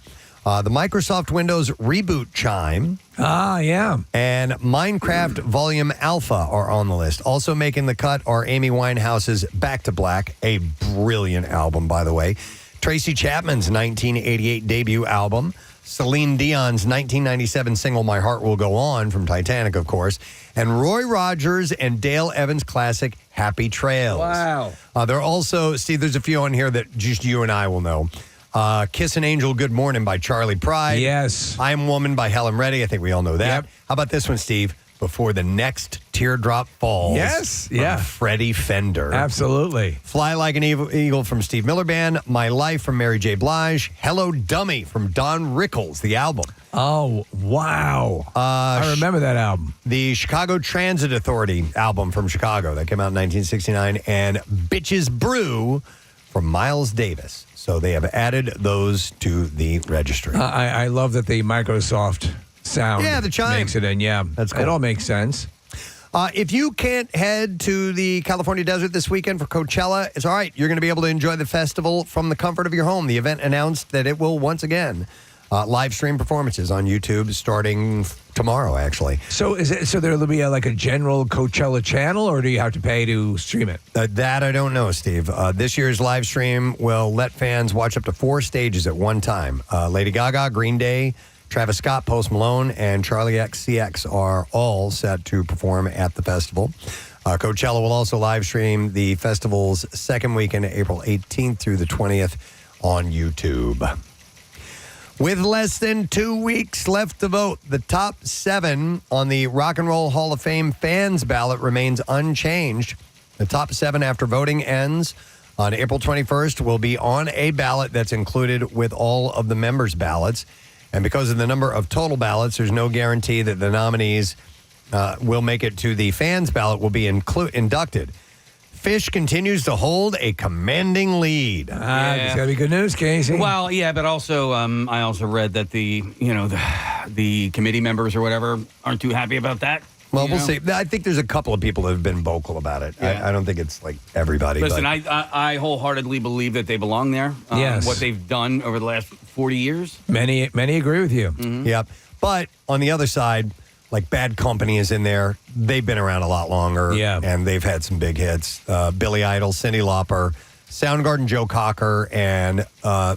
the Microsoft Windows Reboot Chime. And Minecraft Volume Alpha are on the list. Also making the cut are Amy Winehouse's Back to Black, a brilliant album, by the way, Tracy Chapman's 1988 debut album, Celine Dion's 1997 single My Heart Will Go On from Titanic, of course, and Roy Rogers and Dale Evans' classic Happy Trails. Wow. There are also, Steve, there's a few on here that just you and I will know. Kiss an Angel, Good Morning by Charlie Pride. Yes. I Am Woman by Helen Reddy. I think we all know that. Yep. How about this one, Steve? Before the Next Teardrop Falls. Yes. From Yeah. Freddie Fender. Absolutely. Fly Like an Eagle from Steve Miller Band. My Life from Mary J. Blige. Hello Dummy from Don Rickles, the album. Oh, wow. I remember that album. The Chicago Transit Authority album from Chicago that came out in 1969. And Bitches Brew from Miles Davis. So they have added those to the registry. I love that the Microsoft sound the chime makes it in. Yeah, that's cool. It all makes sense. If you can't head to the California desert this weekend for Coachella, it's all right. You're going to be able to enjoy the festival from the comfort of your home. The event announced that it will once again live stream performances on YouTube starting tomorrow, actually. So there will be like a general Coachella channel, or do you have to pay to stream it? That I don't know, Steve. This year's live stream will let fans watch up to 4 stages at one time. Lady Gaga, Green Day, Travis Scott, Post Malone, and Charlie XCX are all set to perform at the festival. Coachella will also live stream the festival's second weekend, April 18th through the 20th on YouTube. With less than 2 weeks left to vote, the top 7 on the Rock and Roll Hall of Fame fans ballot remains unchanged. The top 7 after voting ends on April 21st will be on a ballot that's included with all of the members' ballots. And because of the number of total ballots, there's no guarantee that the nominees will make it to the fans ballot, will be inducted. Fish continues to hold a commanding lead. It's got to be good news, Casey. Well, yeah, but also I also read that the committee members or whatever aren't too happy about that. Well, we'll see. I think there's a couple of people that have been vocal about it. Yeah. I don't think it's like everybody. Listen, but I wholeheartedly believe that they belong there. Yes. What they've done over the last 40 years. Many agree with you. Mm-hmm. Yep. But on the other side, like Bad Company is in there. They've been around a lot longer. Yeah. And they've had some big hits. Billy Idol, Cyndi Lauper, Soundgarden, Joe Cocker, and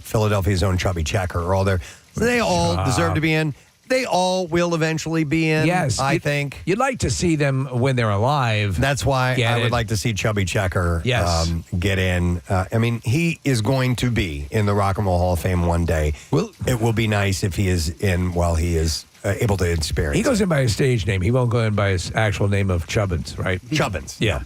Philadelphia's own Chubby Checker are all there. So they all deserve to be in. They all will eventually be in, yes, I think. You'd like to see them when they're alive. That's why I would like to see Chubby Checker get in. I mean, he is going to be in the Rock and Roll Hall of Fame one day. It will be nice if he is in while he is able to experience. He goes in by his stage name. He won't go in by his actual name of Chubbins, right? Chubbins. Yeah.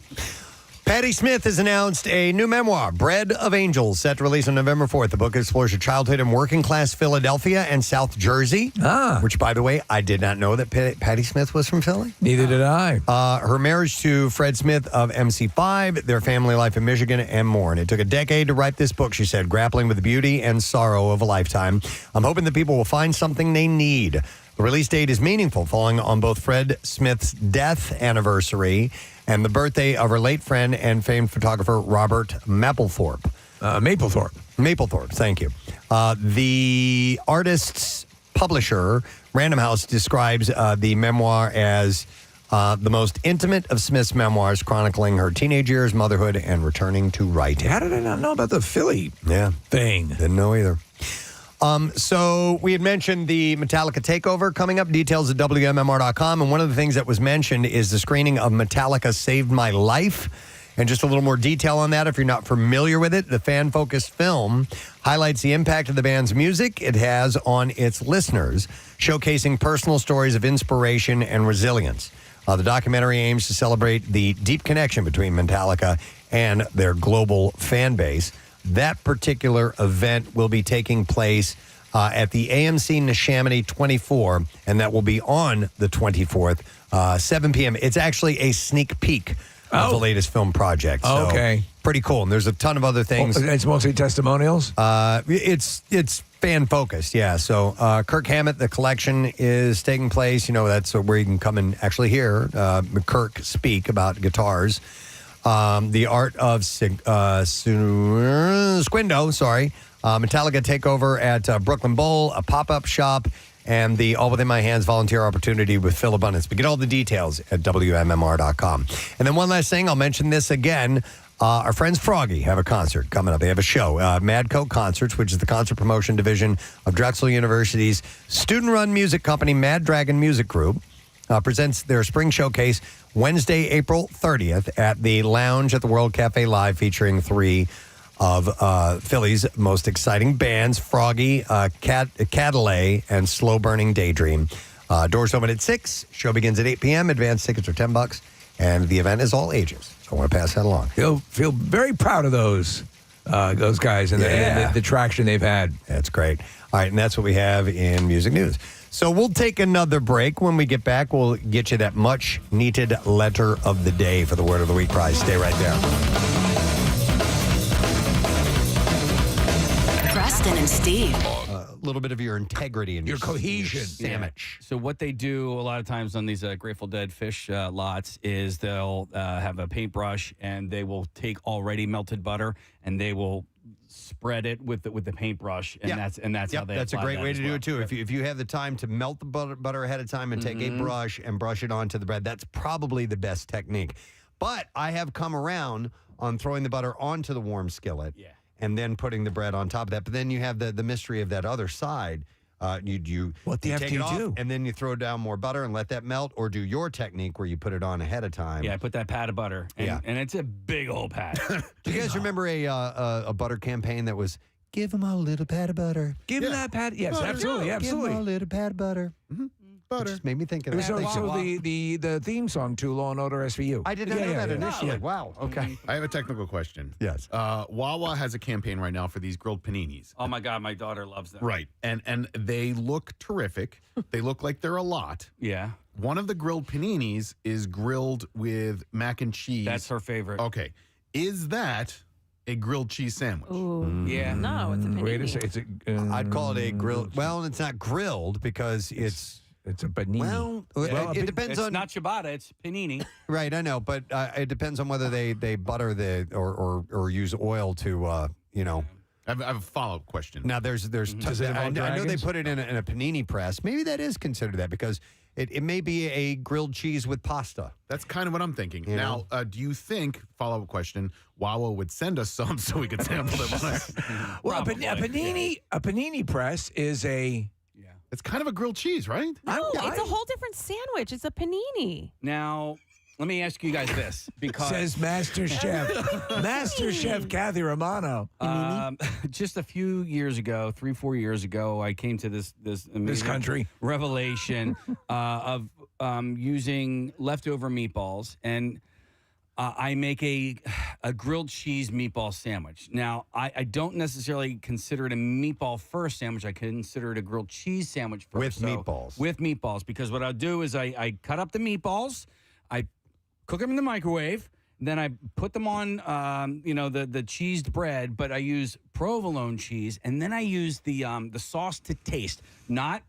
Patti Smith has announced a new memoir, Bread of Angels, set to release on November 4th. The book explores her childhood in working-class Philadelphia and South Jersey, which, by the way, I did not know that Patti Smith was from Philly. Neither did I. Her marriage to Fred Smith of MC5, their family life in Michigan, and more. And it took a decade to write this book, she said, grappling with the beauty and sorrow of a lifetime. I'm hoping that people will find something they need. The release date is meaningful, falling on both Fred Smith's death anniversary and the birthday of her late friend and famed photographer Robert Mapplethorpe. Mapplethorpe, thank you. The artist's publisher, Random House, describes the memoir as the most intimate of Smith's memoirs, chronicling her teenage years, motherhood, and returning to writing. How did I not know about the Philly thing? Didn't know either. So we had mentioned the Metallica takeover coming up, details at WMMR.com. And one of the things that was mentioned is the screening of Metallica Saved My Life. And just a little more detail on that, if you're not familiar with it, the fan-focused film highlights the impact of the band's music it has on its listeners, showcasing personal stories of inspiration and resilience. The documentary aims to celebrate the deep connection between Metallica and their global fan base. That particular event will be taking place at the AMC Neshaminy 24, and that will be on the 24th, 7 p.m. It's actually a sneak peek of the latest film project. So Okay. pretty cool. And there's a ton of other things. It's mostly testimonials? It's fan-focused, yeah. So Kirk Hammett, the collection is taking place. You know, that's where you can come and actually hear Kirk speak about guitars. The Art of Squindo, Metallica takeover at Brooklyn Bowl, a pop-up shop, and the All Within My Hands volunteer opportunity with Phil Abundance. But get all the details at WMMR.com. And then one last thing, I'll mention this again. Our friends Froggy have a concert coming up. They have a show, Madco Concerts, which is the concert promotion division of Drexel University's student-run music company, Mad Dragon Music Group. Presents their spring showcase Wednesday, April 30th at the Lounge at the World Cafe Live, featuring three of Philly's most exciting bands, Froggy, Cadillac, and Slow Burning Daydream. Doors open at 6. Show begins at 8 p.m. Advanced tickets are $10, and the event is all ages. So I want to pass that along. Feel very proud of those guys and the traction they've had. That's great. All right, and that's what we have in music news. So we'll take another break. When we get back, we'll get you that much-needed letter of the day for the Word of the Week prize. Stay right there. Preston and Steve. A little bit of your integrity and your cohesion. Your sandwich. So what they do a lot of times on these Grateful Dead fish lots is they'll have a paintbrush and they will take already melted butter and they will spread it with the paintbrush, and that's how they. That's a apply great that way as to do well. it too. If you have the time to melt the butter ahead of time and take a brush and brush it onto the bread, that's probably the best technique. But I have come around on throwing the butter onto the warm skillet, and then putting the bread on top of that. But then you have the mystery of that other side. You take it off, and then you throw down more butter and let that melt, or do your technique where you put it on ahead of time. Yeah, I put that pat of butter, and it's a big old pat. Do you guys remember a butter campaign that was, give them a little pat of butter? Give them that pat. Yes, butter. absolutely. Give them a little pat of butter. Butter. It just made me think of that. So the theme song to Law & Order SVU. I did not know that initially. Yeah. Wow. Okay. I have a technical question. Yes. Wawa has a campaign right now for these grilled paninis. Oh my God, my daughter loves them. Right. And they look terrific. They look like they're a lot. Yeah. One of the grilled paninis is grilled with mac and cheese. That's her favorite. Okay. Is that a grilled cheese sandwich? Ooh. Yeah. No, it's a panini. Wait a second. I'd call it a grilled. Well, it's not grilled because it's a panini. Well, it depends on. It's not ciabatta, it's panini. Right, I know, but it depends on whether they butter or use oil to I have a follow-up question. Now there's I know they put it in a panini press. Maybe that is considered that because it may be a grilled cheese with pasta. That's kind of what I'm thinking. You now, do you think, follow-up question, Wawa would send us some so we could sample them on there? Well, a panini press is a... It's kind of a grilled cheese, right? No, it's a whole different sandwich. It's a panini. Now, let me ask you guys this, because says Master Chef, Master Chef Kathy Romano. Just a few years ago, 3-4 years ago, I came to this amazing country revelation of using leftover meatballs, and I make a grilled cheese meatball sandwich. Now, I don't necessarily consider it a meatball first sandwich. I consider it a grilled cheese sandwich first. With meatballs. With meatballs, because what I'll do is I cut up the meatballs, I cook them in the microwave, then I put them on, the cheesed bread, but I use provolone cheese, and then I use the sauce to taste, not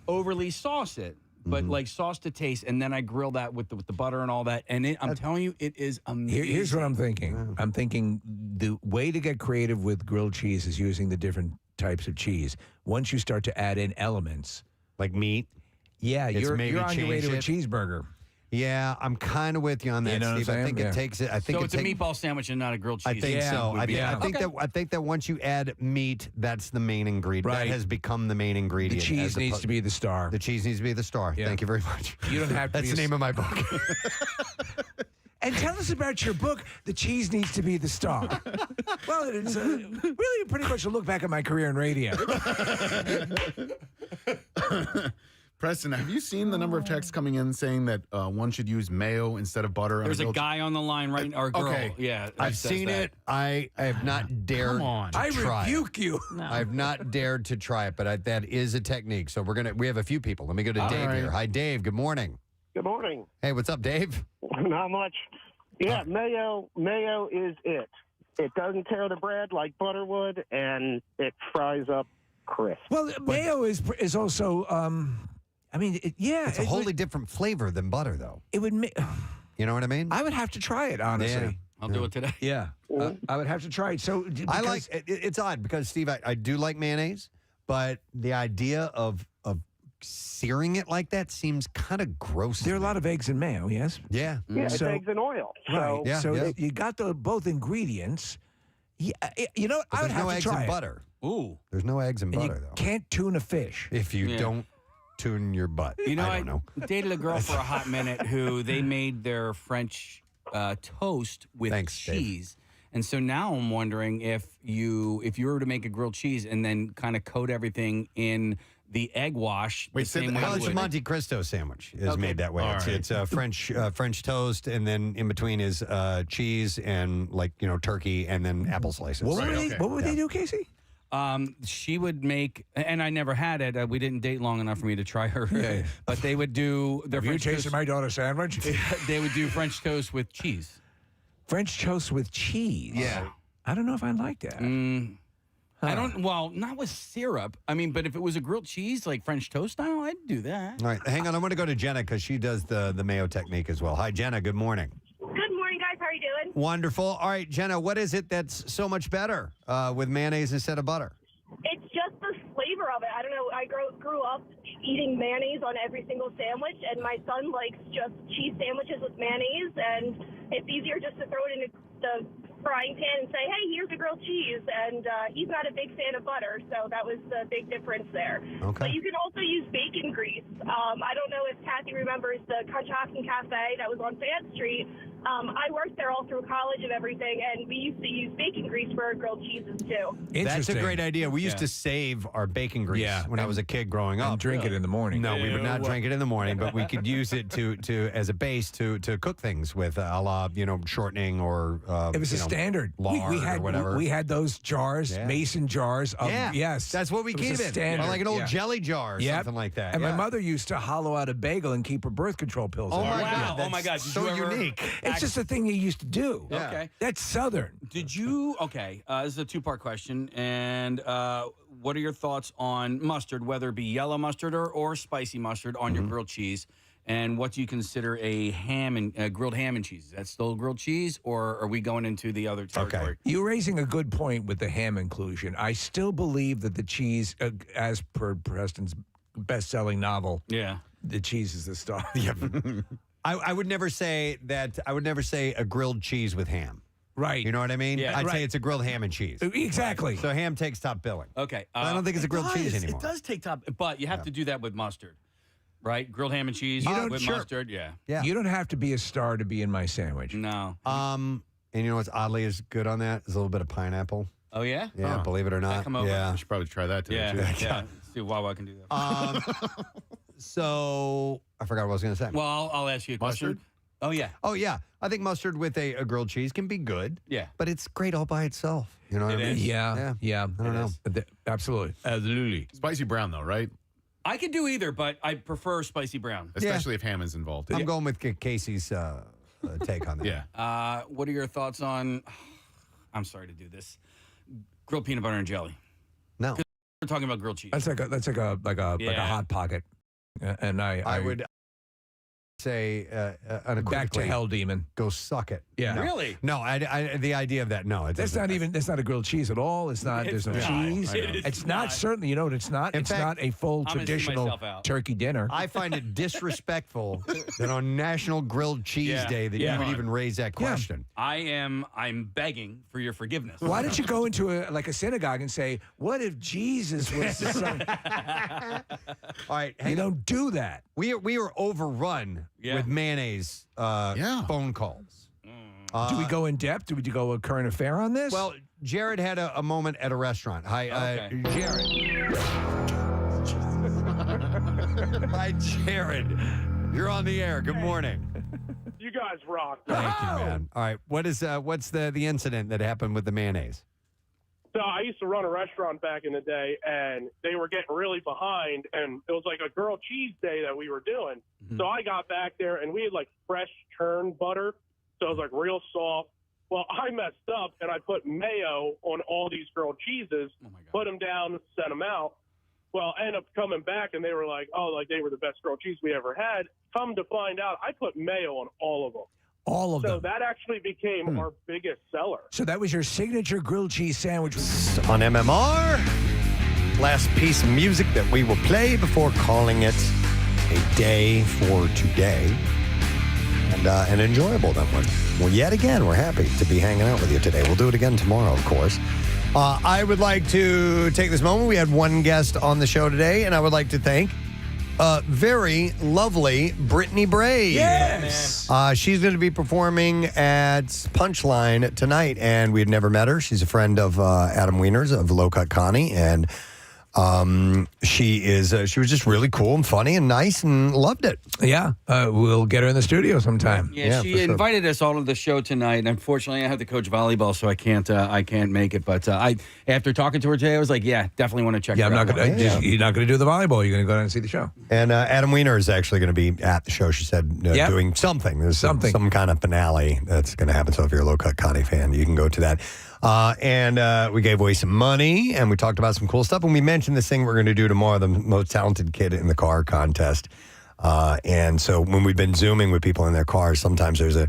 overly sauce it. But like sauce to taste, and then I grill that with the butter and all that. And I'm telling you, it is amazing. Here's what I'm thinking. I'm thinking the way to get creative with grilled cheese is using the different types of cheese. Once you start to add in elements. Like meat? Yeah, It's you're maybe on your way to a change cheesburger. Yeah, I'm kind of with you on that, You know what I'm Steve. I saying? think Yeah. it takes it. I think So it it's a meatball sandwich and not a grilled cheese. I think so. I think that once you add meat, that's the main ingredient. Right. That has become the main ingredient. The cheese needs to be the star. The cheese needs to be the star. Yeah. Thank you very much. You don't have to That's be the name of my book. And tell us about your book, The Cheese Needs to Be the Star. Well, it's really pretty much a look back at my career in radio. Preston, have you seen the number of texts coming in saying that one should use mayo instead of butter? There's a guy on the line right now, or girl. Okay. Yeah, that I've says seen that. it. I have not dared on. to I try rebuke it. you. I've not dared to try it, but that is a technique. So we have a few people. Let me go to Dave here. Hi, Dave. Good morning. Good morning. Hey, what's up, Dave? Not much. Yeah, mayo is it. It doesn't tear the bread like butter would, and it fries up crisp. Well, mayo is also, It's a wholly different flavor than butter, though. It would make. You know what I mean? I would have to try it, honestly. Yeah. I'll do it today. Yeah, I would have to try it. So I like it's odd because Steve, I do like mayonnaise, but the idea of searing it like that seems kind of gross. There are a lot of eggs in mayo. Yes. Yeah. Yeah, it's eggs and oil. Right. Yeah, So yeah. you got both ingredients. Yeah, you know, But I would there's have no to eggs try and it. butter. Ooh. There's no eggs and And butter, you though. can't tune a fish. If you don't tune your butt. You know, I don't know. dated a girl for a hot minute who they made their French toast with cheese. And so now I'm wondering if you were to make a grilled cheese and then kind of coat everything in the egg wash. Wait, the same way Well, you it's a would. Monte Cristo sandwich is made that way. All It's right. French toast, and then in between is cheese and turkey, and then apple slices. What would they do, Casey? She would make, and I never had it. We didn't date long enough for me to try her. Yeah. But they would do their Have you French tasted toast. my daughter's sandwich? They would do French toast with cheese. French toast with cheese. Yeah. I don't know if I like that. I don't. Well, not with syrup. I mean, but if it was a grilled cheese like French toast style, I'd do that. All right, hang on. I'm going to go to Jenna because she does the mayo technique as well. Hi, Jenna. Good morning. Good morning, guys. How are you doing? Wonderful. All right, Jenna, what is it that's so much better with mayonnaise instead of butter? It's just the flavor of it. I don't know. I grew up eating mayonnaise on every single sandwich, and my son likes just cheese sandwiches with mayonnaise, and it's easier just to throw it in the frying pan and say, hey, here's a grilled cheese, and he's not a big fan of butter, so that was the big difference there. Okay. But you can also use bacon grease. I don't know if Kathy remembers the Consciuosnessner Cafe that was on Fan Street. I worked there all through college and everything, and we used to use bacon grease for our grilled cheeses, too. That's a great idea. We used to save our bacon grease when I was a kid growing up. And drink it in the morning. No, we would not drink it in the morning, but we could use it to as a base to cook things with, a la, shortening or It was a standard. lard we had or whatever. We had those jars, Yeah. mason jars. Of, yes, that's what we It was a keep it. standard. Or like an old Yeah. jelly jar or Yep. something like that. And my Yeah. mother used to hollow out a bagel and keep her birth control pills. Oh in my it. God! Oh my God! Did So you ever unique. It's just a thing you used to do. Yeah. Okay. That's Southern. Did you? Okay. This is a two-part question. And what are your thoughts on mustard, whether it be yellow mustard or spicy mustard on your grilled cheese? And what do you consider a grilled ham and cheese? Is that still grilled cheese, or are we going into the other territory? You're raising a good point with the ham inclusion. I still believe that the cheese, as per Preston's best-selling novel, the cheese is the star. I would never say that. I would never say a grilled cheese with ham. Right. You know what I mean? Yeah. I'd Right. say it's a grilled ham and cheese. Exactly. So ham takes top billing. Okay. I don't think it's a grilled cheese anymore. It does take top, but you have to do that with mustard, right? Grilled ham and cheese with mustard. Yeah. Yeah. You don't have to be a star to be in my sandwich. No. And you know what's oddly is good on that is a little bit of pineapple. Oh yeah. Yeah, believe it or not. Come over. Yeah. I should probably try that today, Yeah. too. Yeah. See, Wawa can do that. So I forgot what I was going to say. Well, I'll ask you a question. Mustard? Oh, yeah. Oh, yeah. I think mustard with a grilled cheese can be good. Yeah. But it's great all by itself. You know what I mean? Yeah. I don't know. Absolutely. Spicy brown, though, right? I could do either, but I prefer spicy brown. Especially if ham is involved. I'm going with Casey's take on that. Yeah. What are your thoughts on, I'm sorry to do this, grilled peanut butter and jelly? No. We're talking about grilled cheese. That's like a hot pocket. And I would say back to hell, demon. Go suck it. Yeah. No. Really? No, the idea of that, no. That's not a grilled cheese at all. It's not. There's no cheese. It's not. Certainly, you know what it's not? It's not a full traditional turkey dinner. I find it disrespectful that on National Grilled Cheese Day that you would even raise that question. I'm begging for your forgiveness. Why don't you go into a synagogue and say, what if Jesus was the son? All right. You don't do that. We are overrun with mayonnaise phone calls. Do we go in depth? Do we go a current affair on this? Well, Jared had a moment at a restaurant. Hi, Jared. Hi, Jared. You're on the air. Good morning. You guys rock. Thank you, man. All right. What's the incident that happened with the mayonnaise? So I used to run a restaurant back in the day, and they were getting really behind, and it was like a grilled cheese day that we were doing. Mm-hmm. So I got back there, and we had like fresh churned butter, so it was like real soft. Well, I messed up, and I put mayo on all these grilled cheeses, put them down, sent them out. Well, I ended up coming back, and they were like, oh, like they were the best grilled cheese we ever had. Come to find out, I put mayo on all of them. All of them. So that actually became our biggest seller. So that was your signature grilled cheese sandwich. On MMR, last piece of music that we will play before calling it a day for today. And an enjoyable that one. Well, yet again, we're happy to be hanging out with you today. We'll do it again tomorrow, of course. I would like to take this moment. We had one guest on the show today, and I would like to thank very lovely Brittany Bray. Yes. She's going to be performing at Punchline tonight, and we had never met her. She's a friend of Adam Wiener's of Low Cut Connie, and she was just really cool and funny and nice and loved it. Yeah. We'll get her in the studio sometime. Yeah, she invited us all to the show tonight. And unfortunately, I have to coach volleyball, so I can't make it. But after talking to her today, I was like, yeah, definitely want to check her out. You're not going to do the volleyball. You're going to go down and see the show. And Adam Wiener is actually going to be at the show. She said doing something. There's some kind of finale that's going to happen. So if you're a Low Cut Connie fan, you can go to that. And we gave away some money, and we talked about some cool stuff. And we mentioned this thing we're going to do tomorrow, the most talented kid in the car contest. And so when we've been Zooming with people in their cars, sometimes there's a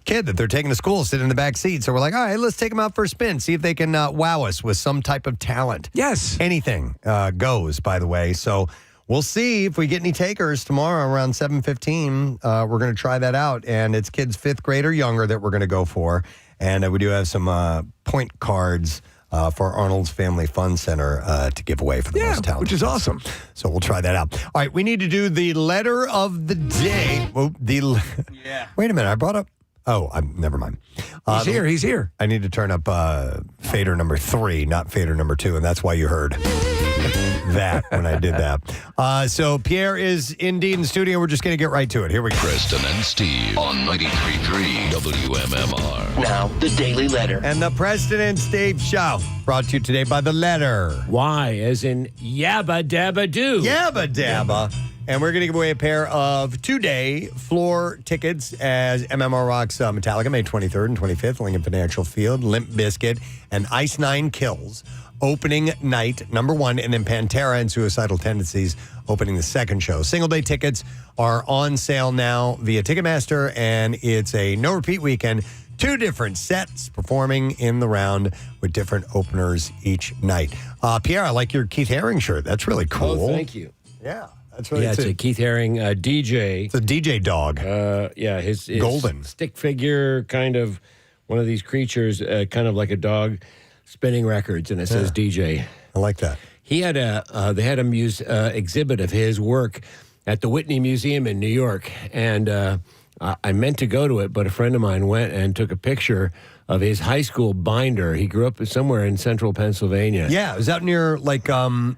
kid that they're taking to school, sit in the back seat. So we're like, all right, let's take them out for a spin, see if they can wow us with some type of talent. Yes. Anything goes, by the way. So we'll see if we get any takers tomorrow around 7:15. We're going to try that out. And it's kids 5th grade or younger that we're going to go for. And we do have some point cards for Arnold's Family Fun Center to give away for the most talented. Which is awesome. So we'll try that out. All right, we need to do the letter of the day. Wait a minute, I brought up. Never mind. He's here. I need to turn up fader number 3, not fader number 2, and that's why you heard that when I did that. So Pierre is indeed in the studio. We're just going to get right to it. Here we go. Preston and Steve on 93.3 WMMR. Now, the Daily Letter. And the Preston and Steve Show, brought to you today by The Letter. Y, as in Yabba Dabba Doo. Yabba Dabba. And we're going to give away a pair of 2-day floor tickets as MMR Rocks Metallica, May 23rd and 25th, Lincoln Financial Field, Limp Bizkit, and Ice Nine Kills. Opening night, number 1, and then Pantera and Suicidal Tendencies opening the second show. Single-day tickets are on sale now via Ticketmaster, and it's a no-repeat weekend. 2 different sets performing in the round with different openers each night. Pierre, I like your Keith Haring shirt. That's really cool. Oh, thank you. Yeah. That's really it's a Keith Haring DJ. It's a DJ dog. His golden stick figure, kind of one of these creatures, kind of like a dog spinning records, and it says DJ. I like that. He had they had a exhibit of his work at the Whitney Museum in New York, and I meant to go to it, but a friend of mine went and took a picture of his high school binder. He grew up somewhere in central Pennsylvania. Yeah, it was out near Kutztown,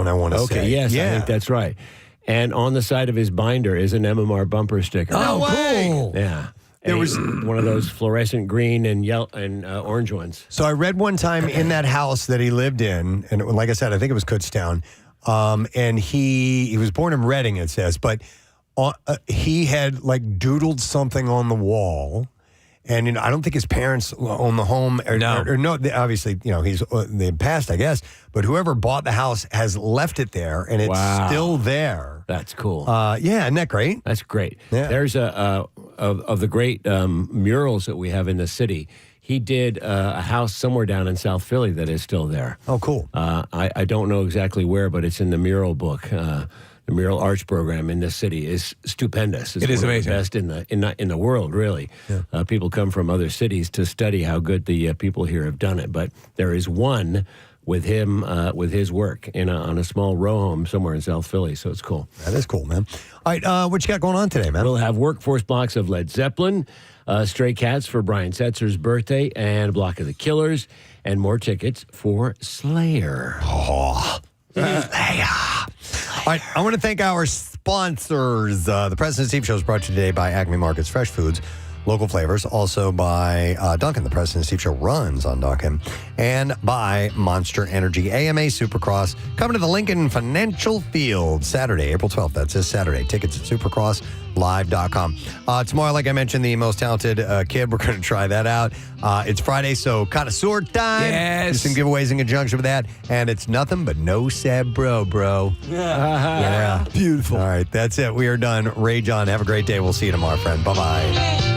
I want to say. Okay, yes, I think that's right. And on the side of his binder is an MMR bumper sticker. Oh, cool. Yeah. There was one of those fluorescent green and yellow and orange ones. So I read one time in that house that he lived in, and like I said, I think it was Kutztown, and he was born in Reading, it says, but he had like doodled something on the wall. And I don't think his parents own the home. Or no, obviously, they passed, I guess. But whoever bought the house has left it there, and it's still there. That's cool. Yeah, isn't that great? That's great. Yeah. There's of the great murals that we have in the city. He did a house somewhere down in South Philly that is still there. Oh, cool. I don't know exactly where, but it's in the mural book. The mural arts program in this city is stupendous. It is amazing. The best in the world, really. Yeah. People come from other cities to study how good the people here have done it. But there is one with him, with his work on a small row home somewhere in South Philly. So it's cool. That is cool, man. All right, what you got going on today, man? We'll have workforce blocks of Led Zeppelin, Stray Cats for Brian Setzer's birthday, and a block of the Killers, and more tickets for Slayer. Oh, Slayer. All right, I want to thank our sponsors. The Preston and Steve Show is brought to you today by Acme Markets Fresh Foods, local flavors, also by Duncan. The Preston and Steve Show runs on Duncan, and by Monster Energy. AMA Supercross coming to the Lincoln Financial Field Saturday, April 12th. That's this Saturday. Tickets at supercrosslive.com. Tomorrow, like I mentioned, the most talented kid. We're going to try that out. It's Friday, so connoisseur time. Yes. Some giveaways in conjunction with that. And it's nothing but no sad bro. Yeah. Beautiful. All right, that's it. We are done. Rage on. Have a great day. We'll see you tomorrow, friend. Bye-bye.